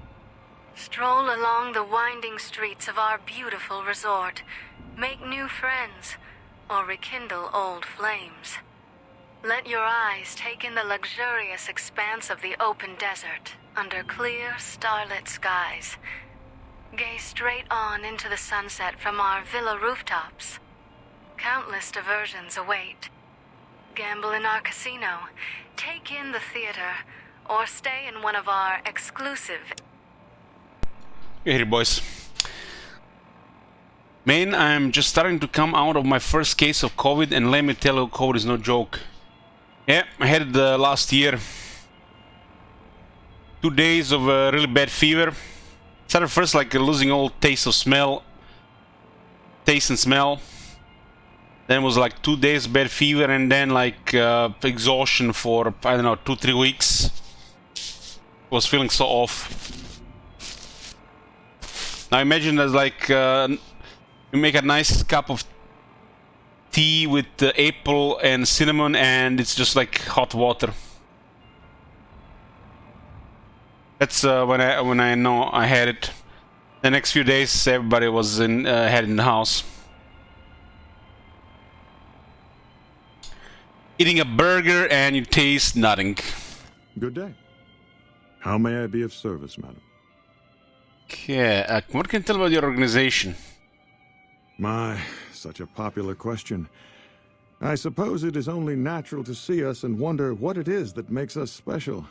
Stroll along the winding streets of our beautiful resort, make new friends, or rekindle old flames. Let your eyes take in the luxurious expanse of the open desert under clear, starlit skies. Gaze straight on into the sunset from our villa rooftops. Countless diversions await. Gamble in our casino, take in the theater, or stay in one of our exclusive... Hey boys. Man, I'm just starting to come out of my first case of COVID, and let me tell you, COVID is no joke. Yeah, I had it last year. 2 days of really bad fever. Started first like losing all taste and smell. Then was like 2 days bad fever, and then like exhaustion for, I don't know, 2-3 weeks. Was feeling so off. Now imagine there's like you make a nice cup of tea with apple and cinnamon, and it's just like hot water. That's when I know I had it. The next few days, everybody was had in the house. Eating a burger and you taste nothing. Good day. How may I be of service, madam? Okay, what can you tell about your organization? My, such a popular question. I suppose it is only natural to see us and wonder what it is that makes us special.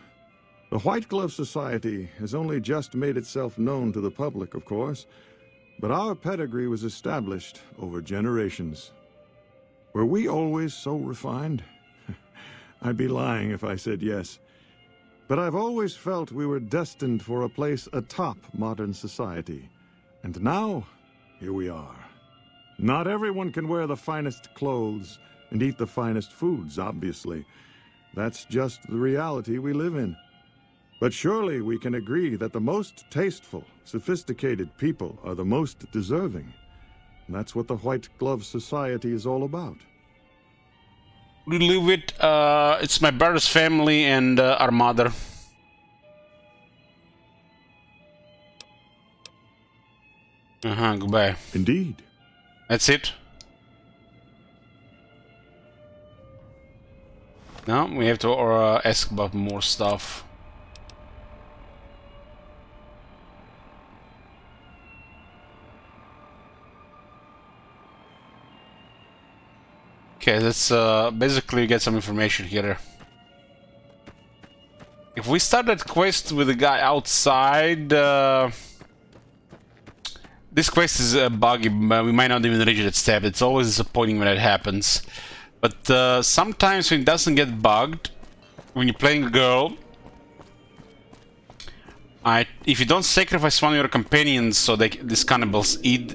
The White Glove Society has only just made itself known to the public, of course, but our pedigree was established over generations. Were we always so refined? I'd be lying if I said yes. But I've always felt we were destined for a place atop modern society. And now, here we are. Not everyone can wear the finest clothes and eat the finest foods, obviously. That's just the reality we live in. But surely we can agree that the most tasteful, sophisticated people are the most deserving. And that's what the White Glove Society is all about. We live with, it's my brother's family and our mother. Goodbye. Indeed. That's it? No, we have to ask about more stuff. Okay, let's basically get some information here. If we start that quest with the guy outside, this quest is buggy, but we might not even reach that step. It's always disappointing when that happens. But sometimes when it doesn't get bugged, when you're playing a girl, if you don't sacrifice one of your companions so these cannibals eat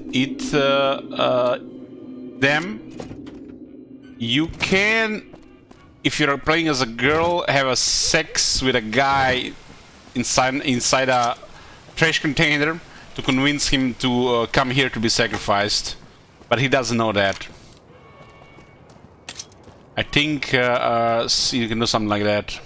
them, you can, if you're playing as a girl, have a sex with a guy inside a trash container to convince him to come here to be sacrificed, but he doesn't know that. I think you can do something like that.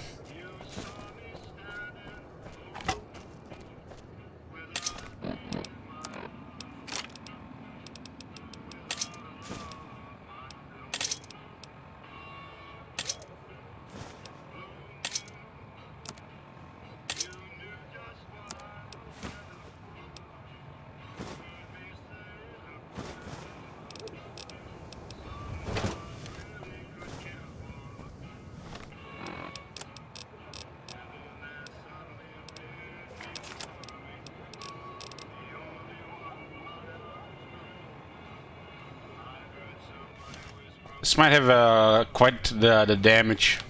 This might have quite the damage.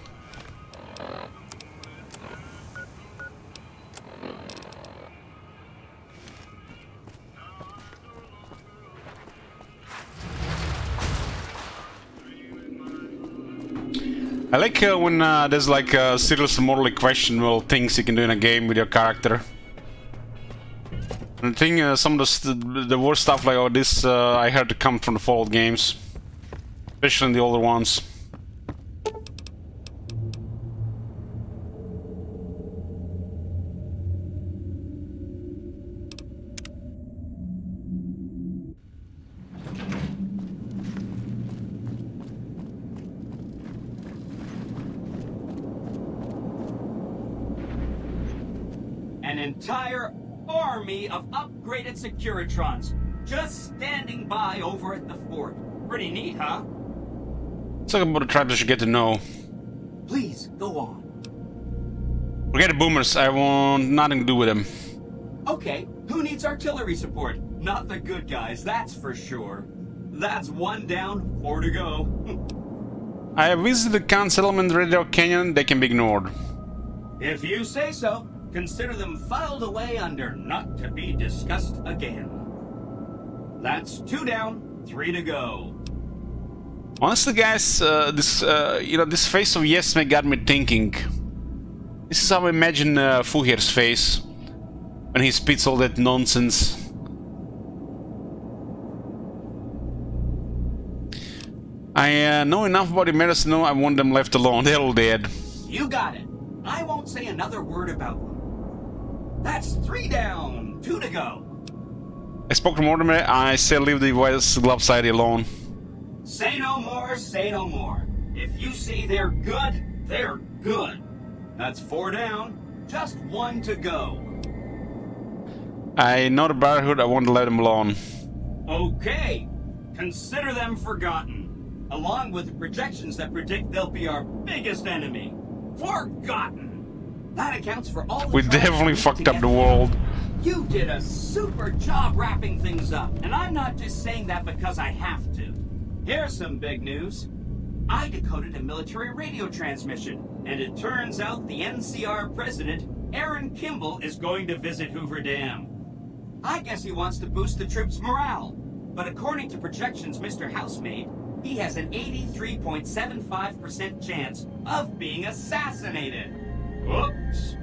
I like when there's like serious morally questionable things you can do in a game with your character. I think some of the worst stuff like this I heard to come from the Fallout games. Especially in the older ones. An entire army of upgraded Securitrons just standing by over at the fort. Pretty neat, huh? Talk about the tribes I should get to know. Please, go on. Forget the boomers, I want nothing to do with them. Okay, who needs artillery support? Not the good guys, that's for sure. That's 1 down, 4 to go. I have visited the Khan settlement Radio Canyon, they can be ignored. If you say so, consider them filed away under not to be discussed again. That's 2 down, 3 to go. Honestly, guys, this face of Yesme got me thinking. This is how I imagine Fuhir's face when he spits all that nonsense. I know enough about the medicine. I want them left alone. They're all dead. You got it. I won't say another word about them. That's 3 down, 2 to go. I spoke to Mortimer. I say leave the West Glove side alone. Say no more, say no more. If you say they're good, they're good. That's 4 down, just 1 to go. I know the Brotherhood, I want to let them alone. Okay, consider them forgotten, along with the projections that predict they'll be our biggest enemy. Forgotten! That accounts for all the We definitely fucked up the world. You did a super job wrapping things up, and I'm not just saying that because I have to. Here's some big news. I decoded a military radio transmission, and it turns out the NCR president, Aaron Kimball, is going to visit Hoover Dam. I guess he wants to boost the troops' morale, but according to projections Mr. House made, he has an 83.75% chance of being assassinated. Oops.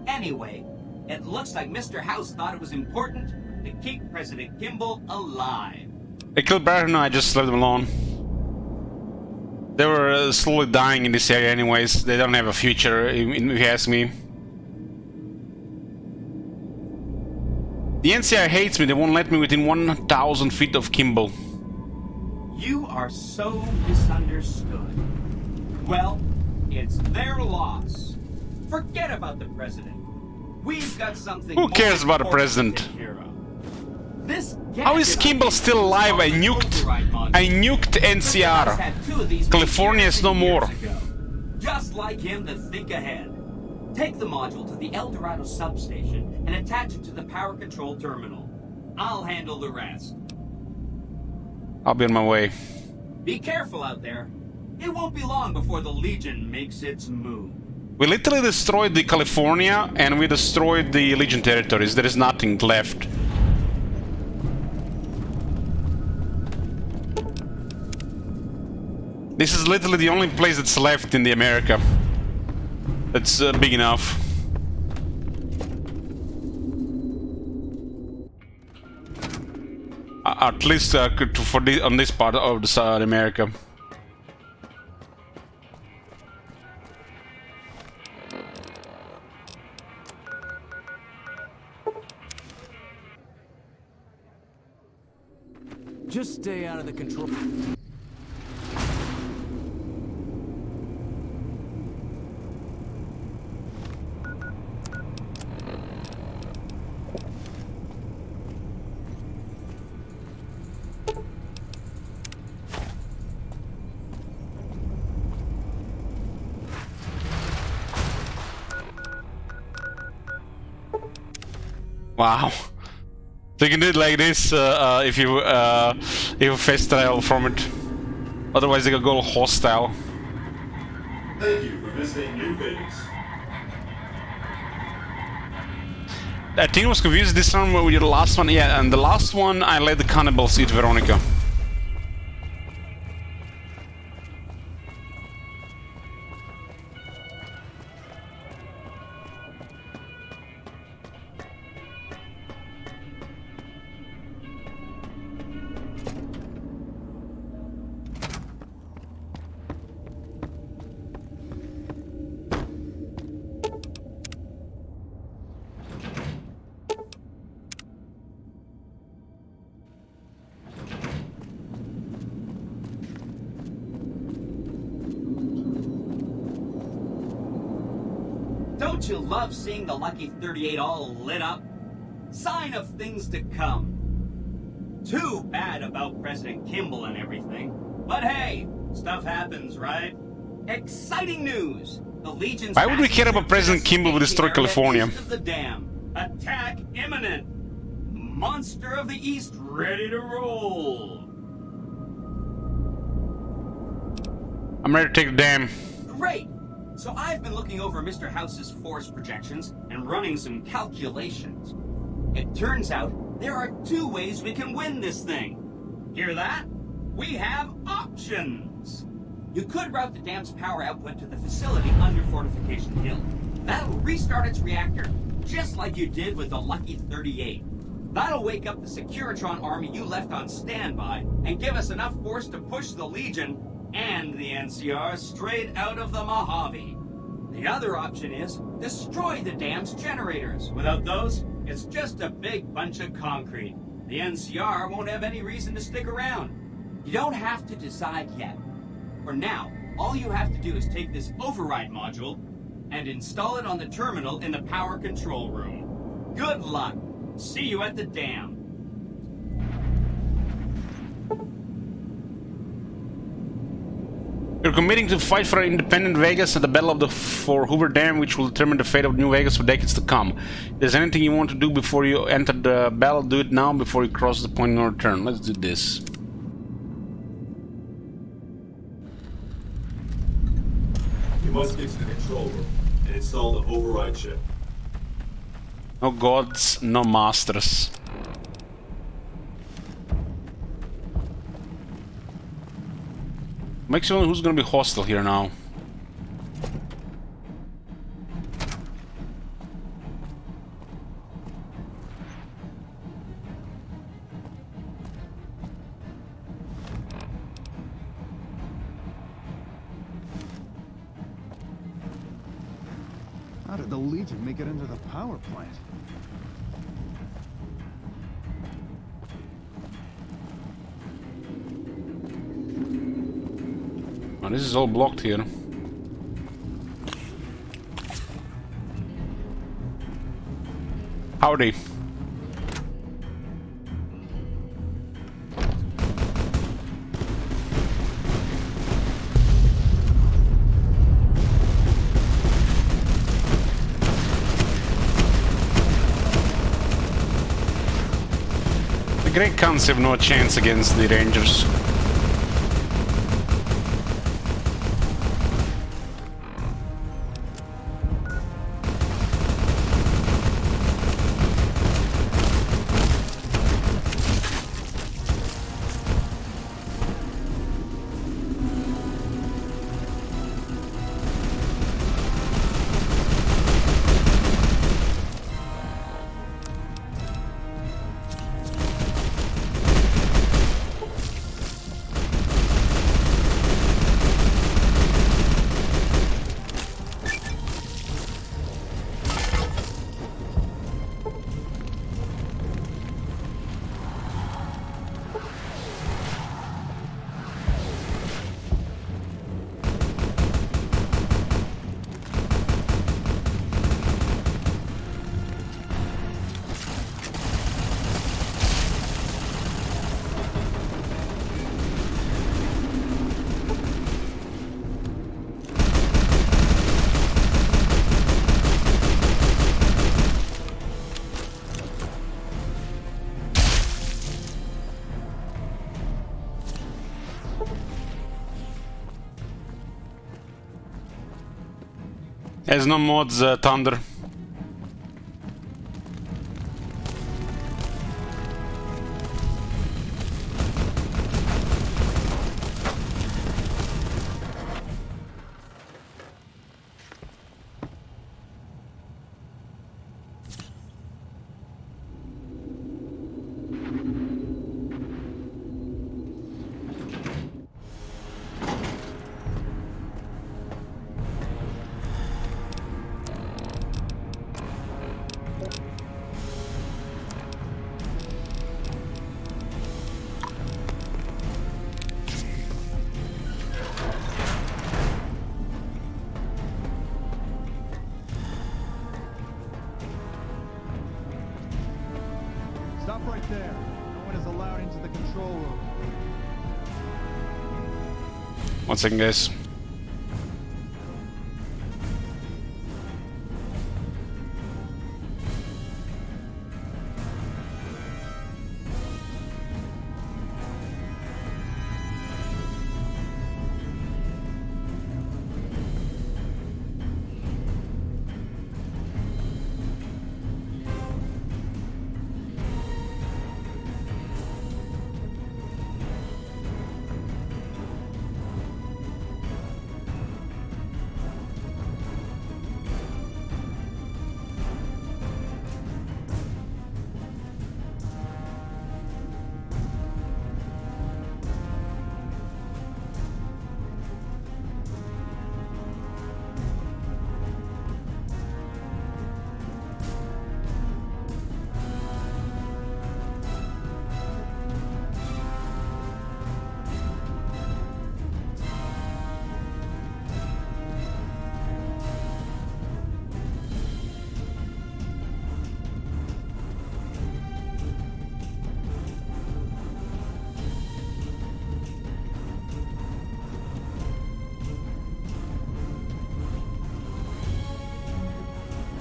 Anyway, it looks like Mr. House thought it was important to keep President Kimball alive. I killed Baron, I just left them alone. They were slowly dying in this area anyways. They don't have a future, if you ask me. The NCR hates me, they won't let me within 1,000 feet of Kimball. You are so misunderstood. Well, it's their loss. Forget about the president. We've got something. Who cares about the president? How is Kimball still alive? I nuked NCR. California is no more. Just like him to think ahead. Take the module to the El Dorado substation and attach it to the power control terminal. I'll handle the rest. I'll be on my way. Be careful out there. It won't be long before the Legion makes its move. We literally destroyed the California and we destroyed the Legion territories. There is nothing left. This is literally the only place that's left in the America. That's big enough. At least on this part of the America. Just stay out of the control. Wow. So you can do it like this if you fast travel from it. Otherwise they can go hostile. Thank you for visiting New Vegas. I think I was confused this one with your last one. Yeah, and the last one I let the cannibals eat Veronica. Don't you love seeing the Lucky 38 all lit up? Sign of things to come. Too bad about President Kimball and everything. But hey, stuff happens, right? Exciting news! The Legion's... Why would we care about President Kimball with destroy California? East of the dam. Attack imminent. Monster of the East ready to roll. I'm ready to take the dam. Great! So I've been looking over Mr. House's force projections and running some calculations. It turns out there are two ways we can win this thing. Hear that? We have options. You could route the dam's power output to the facility under Fortification Hill. That'll restart its reactor, just like you did with the Lucky 38. That'll wake up the Securitron army you left on standby and give us enough force to push the Legion and the NCR straight out of the Mojave. The other option is destroy the dam's generators. Without those, it's just a big bunch of concrete. The NCR won't have any reason to stick around. You don't have to decide yet. For now, all you have to do is take this override module and install it on the terminal in the power control room. Good luck. See you at the dam. You're committing to fight for independent Vegas at the Battle for Hoover Dam, which will determine the fate of New Vegas for decades to come. If there's anything you want to do before you enter the battle, do it now before you cross the point of no return. Let's do this. You must get to the control room and install the override chip. No gods, no masters. Makes you wonder who's gonna be hostile here now. How did the Legion make it into the power plant? Oh, this is all blocked here. Great cunts have no chance against the Rangers. Has no mods, Thunder. Stop right there. No one is allowed into the control room. One second, guys.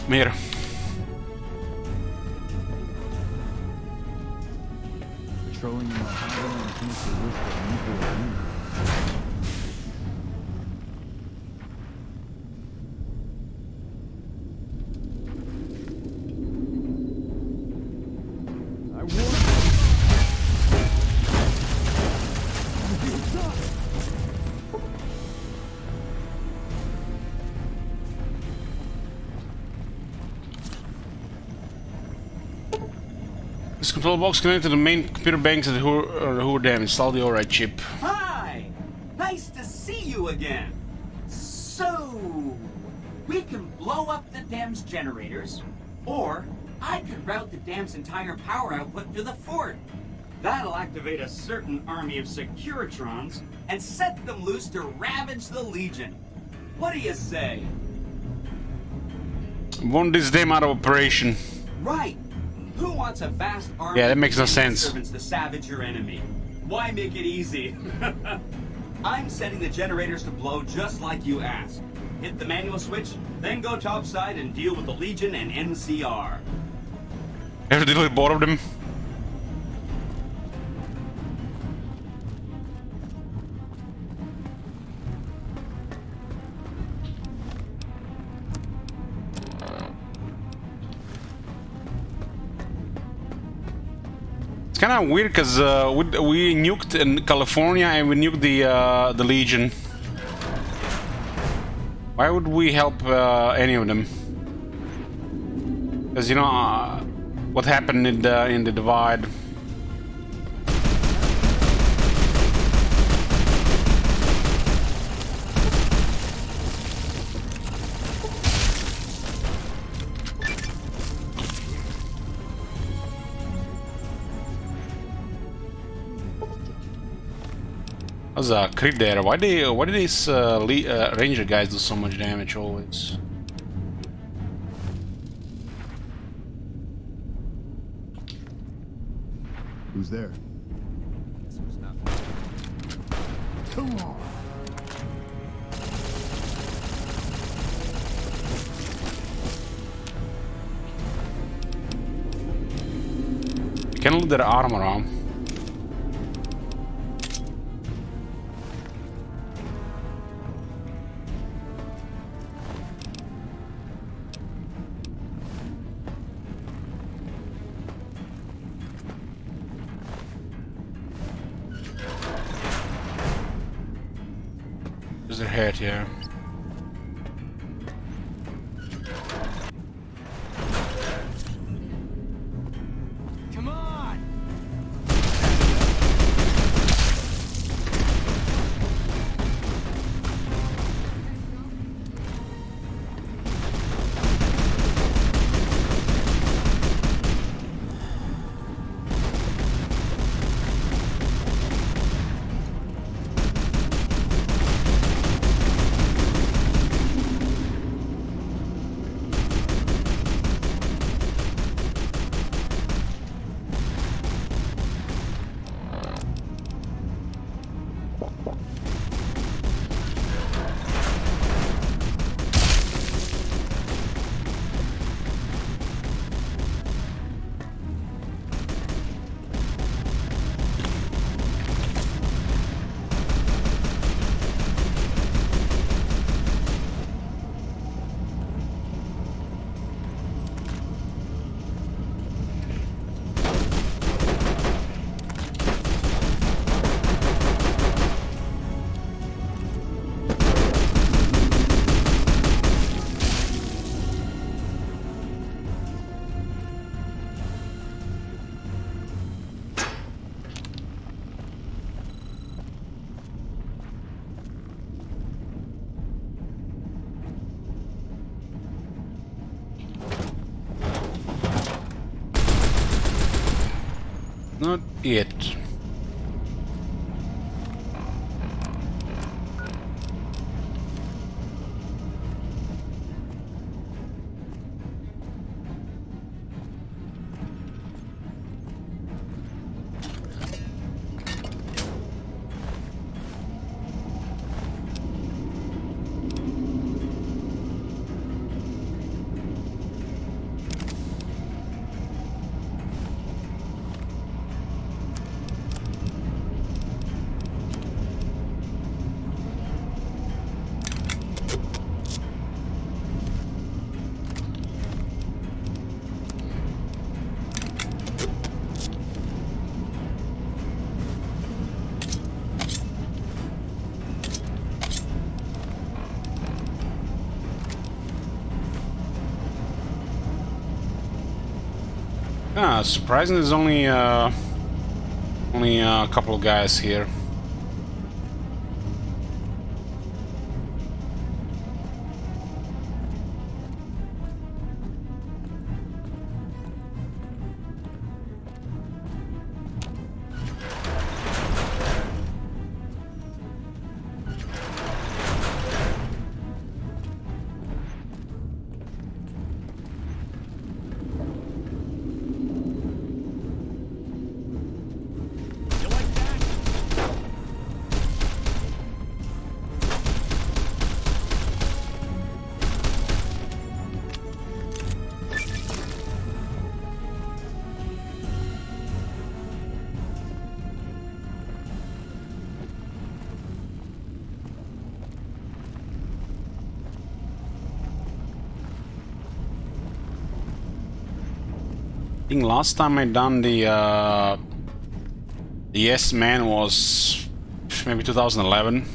Here. Patrolling in Ohio and against the risk of nuclear war. This control box connected to the main computer banks at the Hoover Dam. Install the ORI chip. Hi! Nice to see you again. So, we can blow up the dam's generators, or I could route the dam's entire power output to the fort. That'll activate a certain army of Securitrons and set them loose to ravage the Legion. What do you say? Want this dam out of operation. Right. Who wants a vast army Yeah, that makes no of sense. servants to savage your enemy? Why make it easy? I'm setting the generators to blow just like you asked. Hit the manual switch, then go topside and deal with the Legion and NCR. Have to deal with both of them. It's kind of weird because we nuked in California and we nuked the Legion. Why would we help any of them? Because you know what happened in the Divide. There's a crit there. Why do these ranger guys do so much damage always? Who's there? Come on. You can look their armor on. Their head here. Come on! Not yet. Ah, surprisingly, there's only a couple of guys here. I think last time I done the The Yes Man was maybe 2011.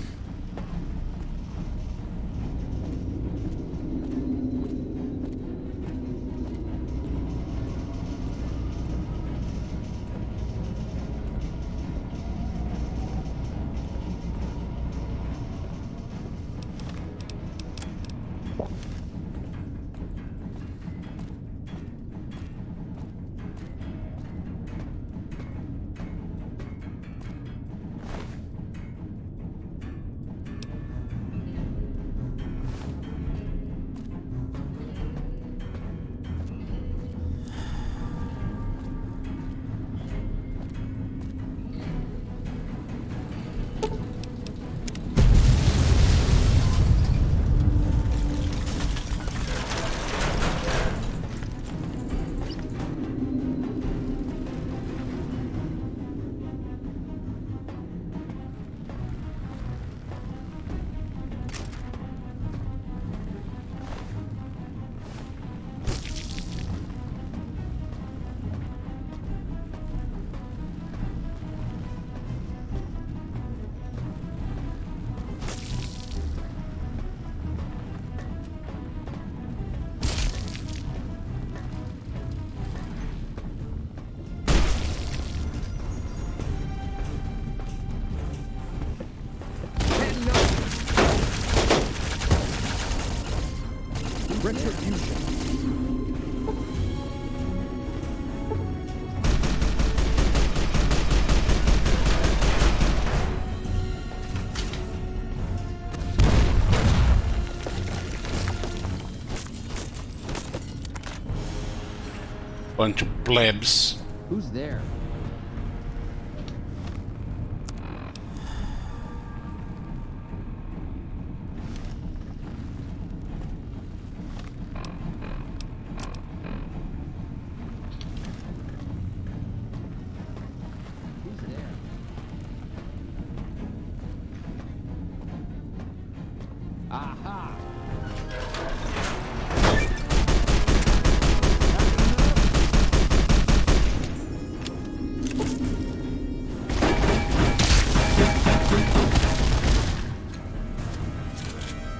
Bunch of plebs. Who's there?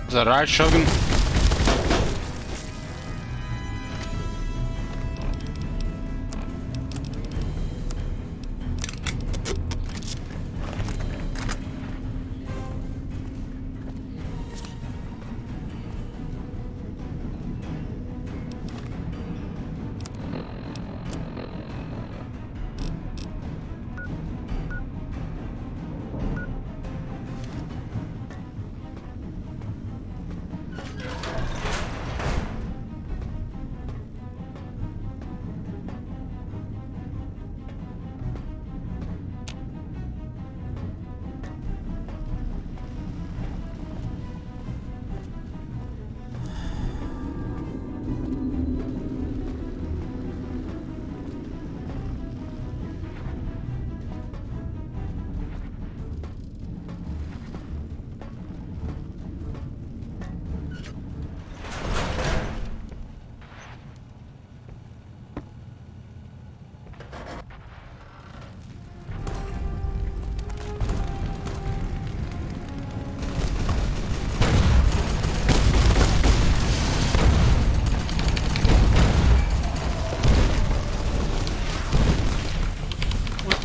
Is that right, Shogun?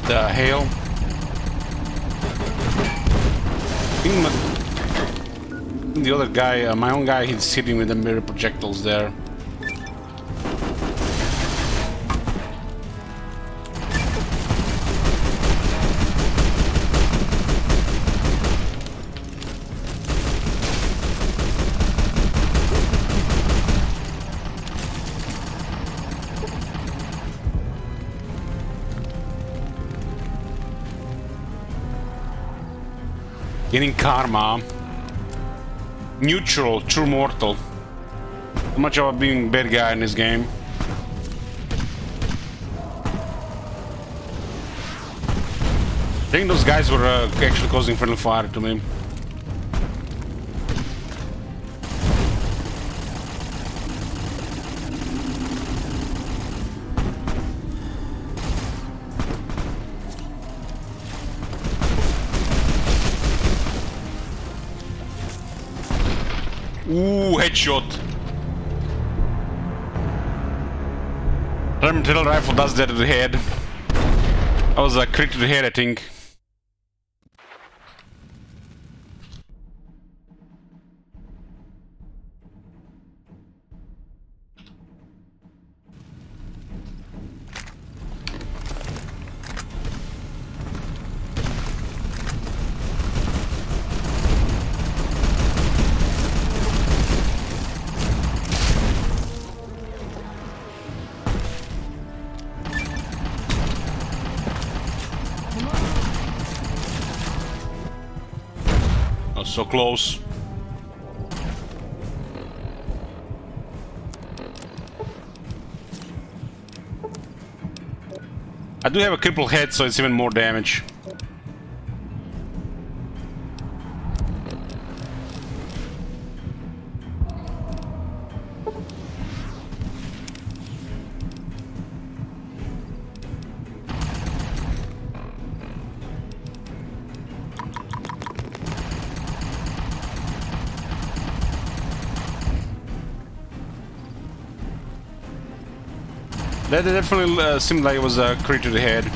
The hell? I think the other guy, my own guy, he's hitting with the mirror projectiles there. Getting karma. Neutral, true mortal. How much about being bad guy in this game? I think those guys were actually causing friendly fire to me. Ooh, headshot. Remittel rifle does that to the head. That was a crit to the head, I think. Oh, so close. I do have a crippled head, so it's even more damage. That definitely seemed like it was a crit to the head.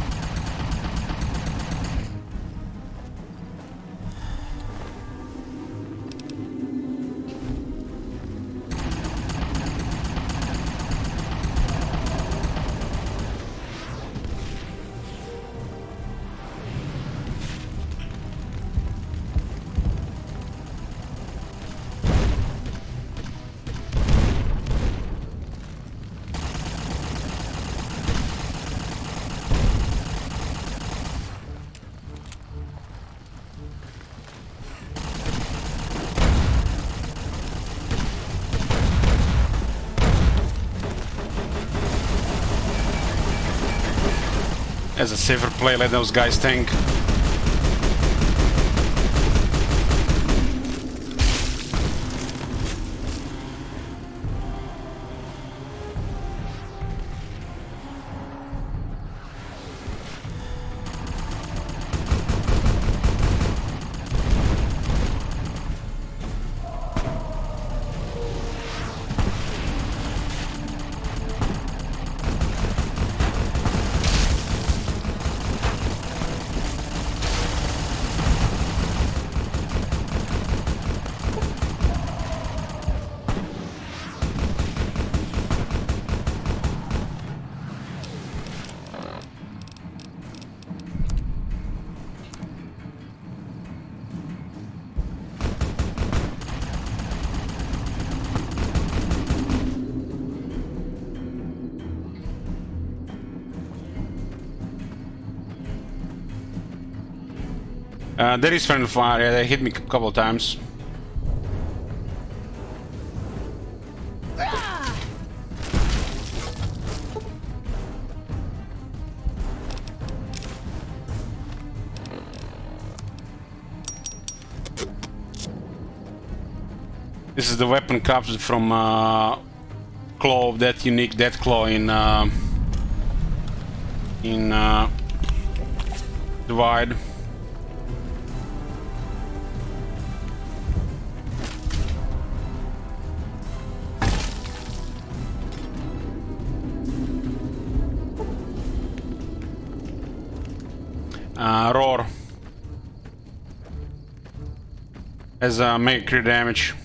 As a safer play, let those guys tank. There is friendly fire. Yeah, they hit me a couple of times. This is the weapon captured from Claw of that unique Death Claw in Divide. Roar has mega crit damage.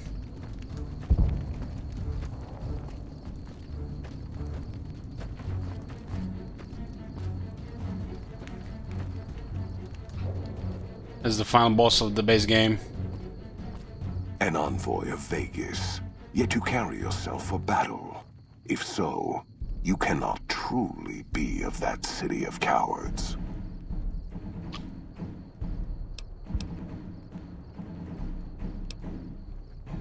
As the final boss of the base game. An envoy of Vegas, yet you carry yourself for battle. If so, you cannot truly be of that city of cowards.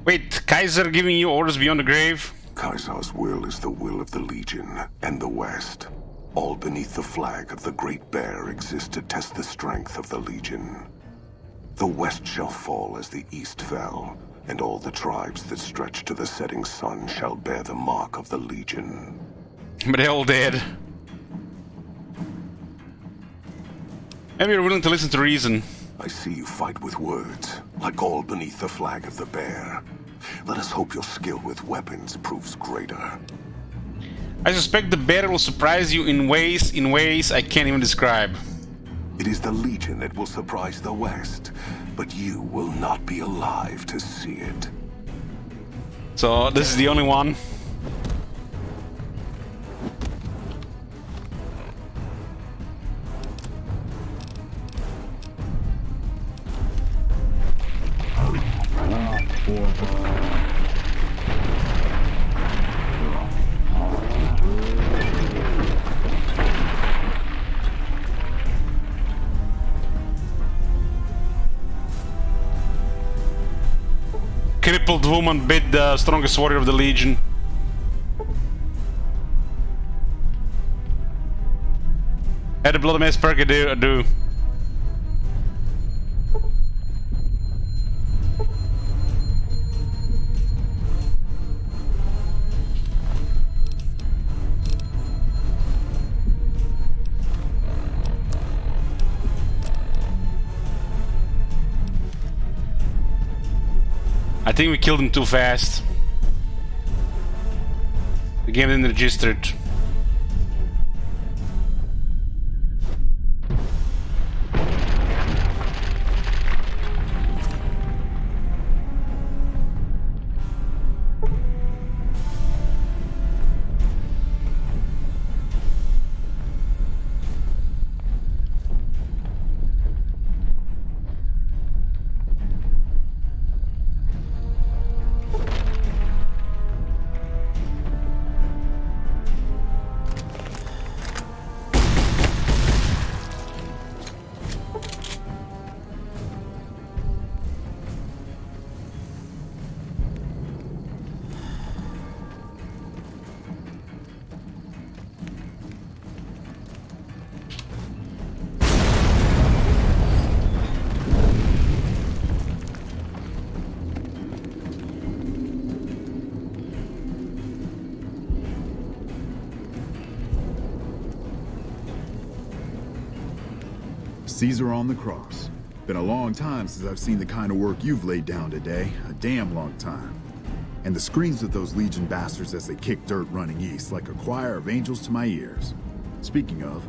Wait, Kaiser giving you orders beyond the grave? Kaiser's will is the will of the Legion and the West. All beneath the flag of the Great Bear exists to test the strength of the Legion. The West shall fall as the East fell, and all the tribes that stretch to the setting sun shall bear the mark of the Legion. But they're all dead. Maybe you're willing to listen to reason. I see you fight with words, like all beneath the flag of the Bear. Let us hope your skill with weapons proves greater. I suspect the bear will surprise you in ways I can't even describe. It is the Legion that will surprise the West, but you will not be alive to see it. So this is the only one. Crippled woman bit the strongest warrior of the Legion. Had the blood mace perk, I do. I think we killed him too fast. The game didn't register it. Caesar on the cross. Been a long time since I've seen the kind of work you've laid down today. A damn long time. And the screams of those Legion bastards as they kick dirt running east like a choir of angels to my ears. Speaking of,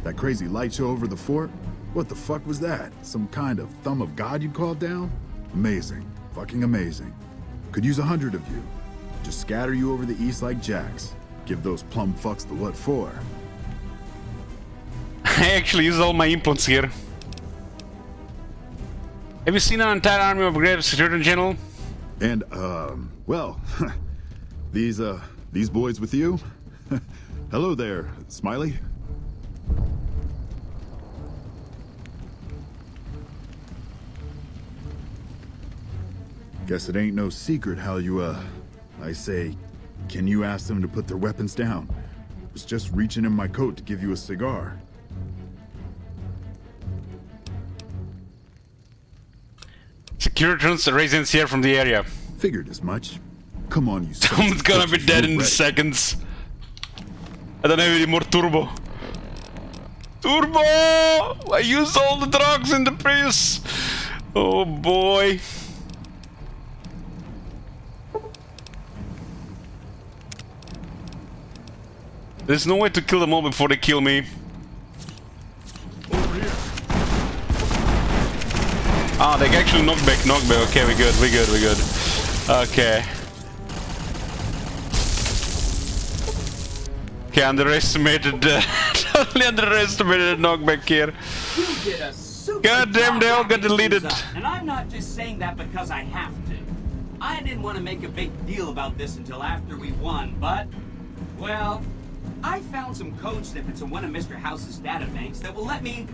that crazy light show over the fort? What the fuck was that? Some kind of thumb of God you called down? Amazing. Fucking amazing. Could use 100 of you. Just scatter you over the east like jacks. Give those plum fucks the what for. I actually use all my implants here. Have you seen an entire army of great security general? And, well, these boys with you? Hello there, Smiley. Guess it ain't no secret how you, I say, can you ask them to put their weapons down? Was just reaching in my coat to give you a cigar. Securitrons residents here from the area. Figured as much. Come on, you. Someone's gonna be dead in seconds. I don't have any more turbo. Turbo! I used all the drugs in the Prius. Oh boy. There's no way to kill them all before they kill me. Ah, they can actually knockback. Okay, we're good. Okay. Okay, totally underestimated knockback here. You did a super God damn, they all got deleted. And I'm not just saying that because I have to. I didn't want to make a big deal about this until after we won, but, well, I found some code snippets in one of Mr. House's databanks that will let me,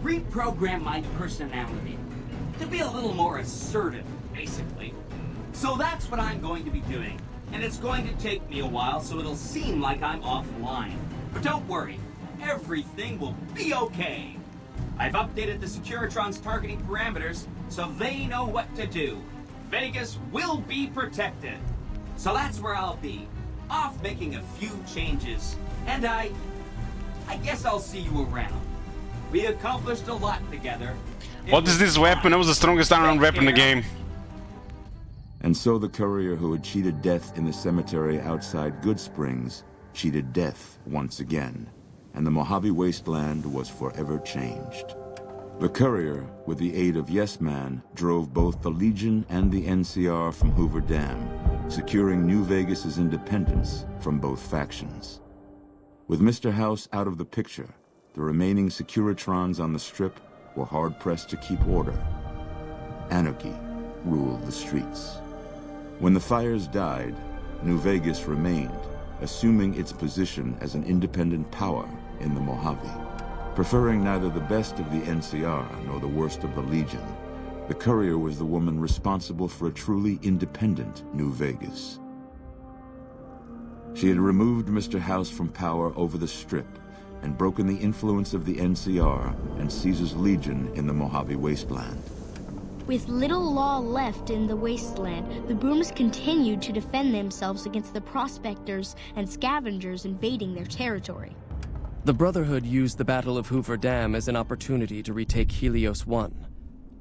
reprogram my personality to be a little more assertive, basically. So that's what I'm going to be doing. And it's going to take me a while, so it'll seem like I'm offline. But don't worry, everything will be okay. I've updated the Securitron's targeting parameters, so they know what to do. Vegas will be protected. So that's where I'll be, off making a few changes. And I guess I'll see you around. We accomplished a lot together. What is this weapon? That was the strongest unarmed weapon in the game. And so the courier who had cheated death in the cemetery outside Good Springs cheated death once again, and the Mojave Wasteland was forever changed. The courier, with the aid of Yes Man, drove both the Legion and the NCR from Hoover Dam, securing New Vegas's independence from both factions. With Mr. House out of the picture, the remaining Securitrons on the Strip were hard-pressed to keep order. Anarchy ruled the streets. When the fires died, New Vegas remained, assuming its position as an independent power in the Mojave. Preferring neither the best of the NCR nor the worst of the Legion, the courier was the woman responsible for a truly independent New Vegas. She had removed Mr. House from power over the Strip and broken the influence of the NCR and Caesar's Legion in the Mojave Wasteland. With little law left in the wasteland, the Brooms continued to defend themselves against the prospectors and scavengers invading their territory. The Brotherhood used the Battle of Hoover Dam as an opportunity to retake Helios 1,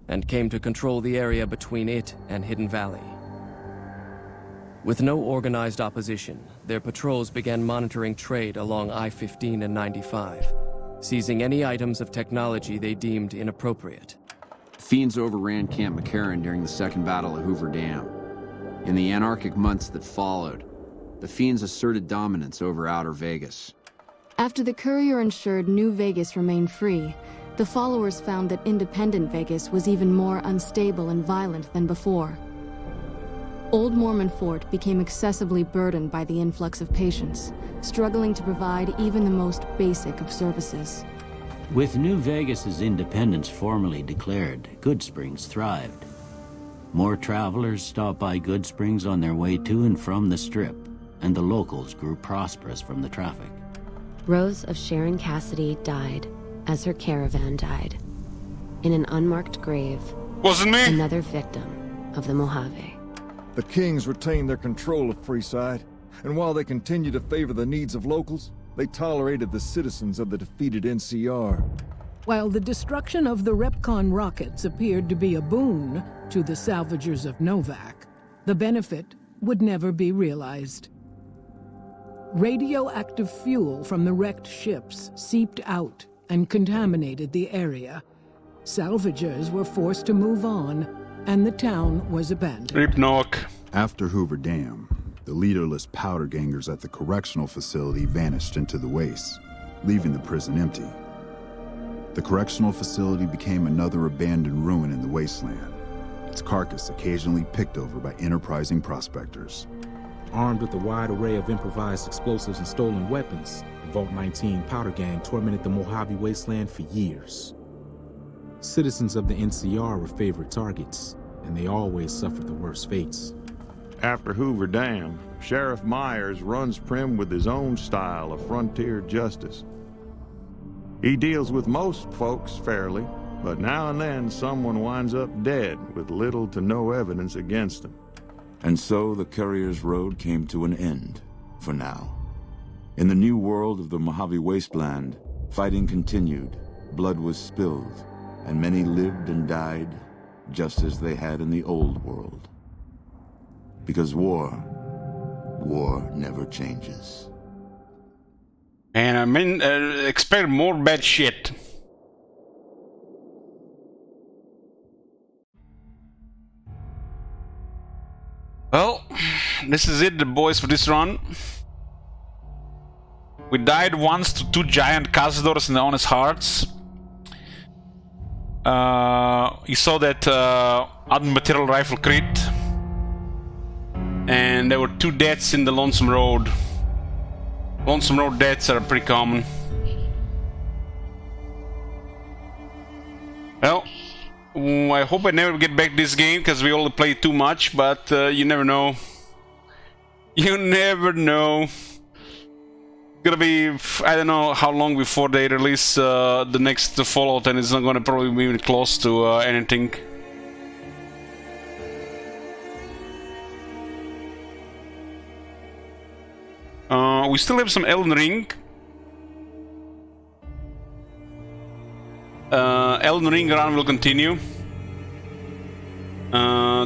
and came to control the area between it and Hidden Valley. With no organized opposition, their patrols began monitoring trade along I-15 and 95, seizing any items of technology they deemed inappropriate. Fiends overran Camp McCarran during the Second Battle of Hoover Dam. In the anarchic months that followed, the Fiends asserted dominance over Outer Vegas. After the courier ensured New Vegas remained free, the followers found that independent Vegas was even more unstable and violent than before. Old Mormon Fort became excessively burdened by the influx of patients, struggling to provide even the most basic of services. With New Vegas's independence formally declared, Good Springs thrived. More travelers stopped by Good Springs on their way to and from the Strip, and the locals grew prosperous from the traffic. Rose of Sharon Cassidy died, as her caravan died. In an unmarked grave, wasn't me, another victim of the Mojave. The Kings retained their control of Freeside, and while they continued to favor the needs of locals, they tolerated the citizens of the defeated NCR. While the destruction of the Repcon rockets appeared to be a boon to the salvagers of Novak, the benefit would never be realized. Radioactive fuel from the wrecked ships seeped out and contaminated the area. Salvagers were forced to move on, and the town was abandoned. Rip Noak. After Hoover Dam, the leaderless powder gangers at the correctional facility vanished into the wastes, leaving the prison empty. The correctional facility became another abandoned ruin in the wasteland, its carcass occasionally picked over by enterprising prospectors. Armed with a wide array of improvised explosives and stolen weapons, the Vault 19 powder gang tormented the Mojave Wasteland for years. Citizens of the NCR were favorite targets, and they always suffered the worst fates. After Hoover Dam, Sheriff Myers runs Prim with his own style of frontier justice. He deals with most folks fairly, but now and then someone winds up dead with little to no evidence against them. And so the Courier's Road came to an end, for now. In the new world of the Mojave Wasteland, fighting continued, blood was spilled, and many lived and died just as they had in the old world. Because war never changes. And I mean, expect more bad shit. Well, this is it, the boys, for this run. We died once to 2 giant cazadors and the Honest Hearts. You saw that Admiral Rifle crit. And there were 2 deaths in the Lonesome Road. Lonesome Road deaths are pretty common. Well, I hope I never get back this game, because we only play too much, but you never know. You never know. Gonna be, I don't know how long before they release the next Fallout, and it's not gonna probably be even close to anything. We still have some Elden Ring. Elden Ring run will continue.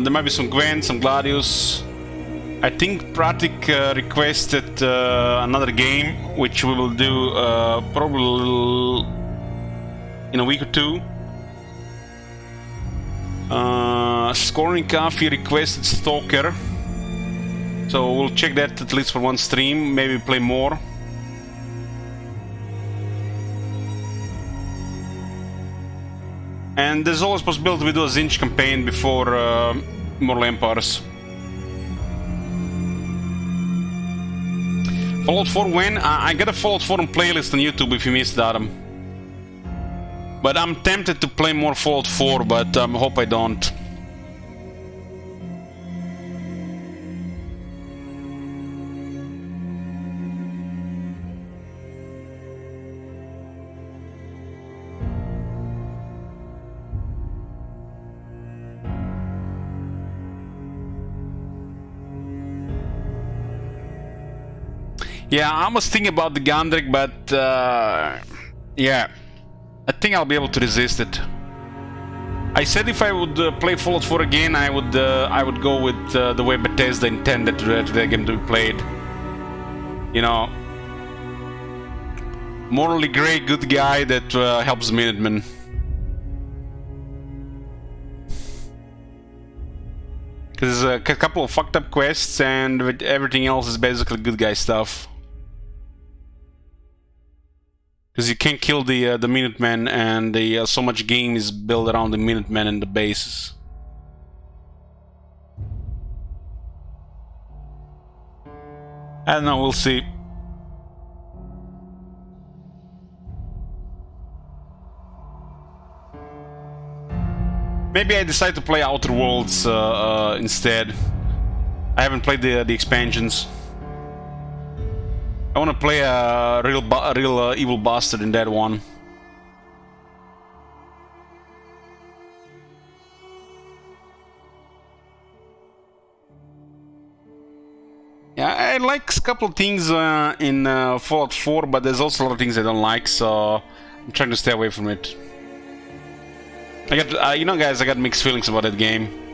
There might be some Gwen, some Gladius. I think Pratik requested another game, which we will do probably in a week or two. Scoring Coffee requested Stalker, so we'll check that at least for one stream, maybe play more. And there's always possibility we do a Zinch campaign before Immortal Empires. Fallout 4 when? I got a Fallout 4 playlist on YouTube if you missed that. But I'm tempted to play more Fallout 4, but I hope I don't. Yeah, I was thinking about the Gandrik, but yeah, I think I'll be able to resist it. I said if I would play Fallout 4 again, I would go with the way Bethesda intended the game to be played. You know, morally grey good guy that helps Minutemen. Because there's a couple of fucked up quests, and everything else is basically good guy stuff. Because you can't kill the Minutemen, and so much game is built around the Minutemen and the bases. I don't know, we'll see. Maybe I decide to play Outer Worlds instead. I haven't played the expansions. I want to play a real evil bastard in that one. Yeah, I like a couple of things in Fallout 4, but there's also a lot of things I don't like, so I'm trying to stay away from it. I got, you know, guys, I got mixed feelings about that game.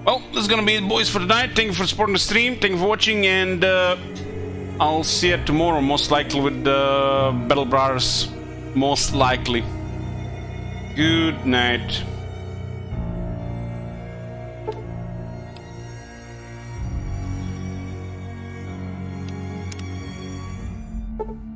Well, this is gonna be it, boys, for tonight. Thank you for supporting the stream. Thank you for watching, and I'll see you tomorrow, most likely with Battle Brothers. Most likely. Good night. You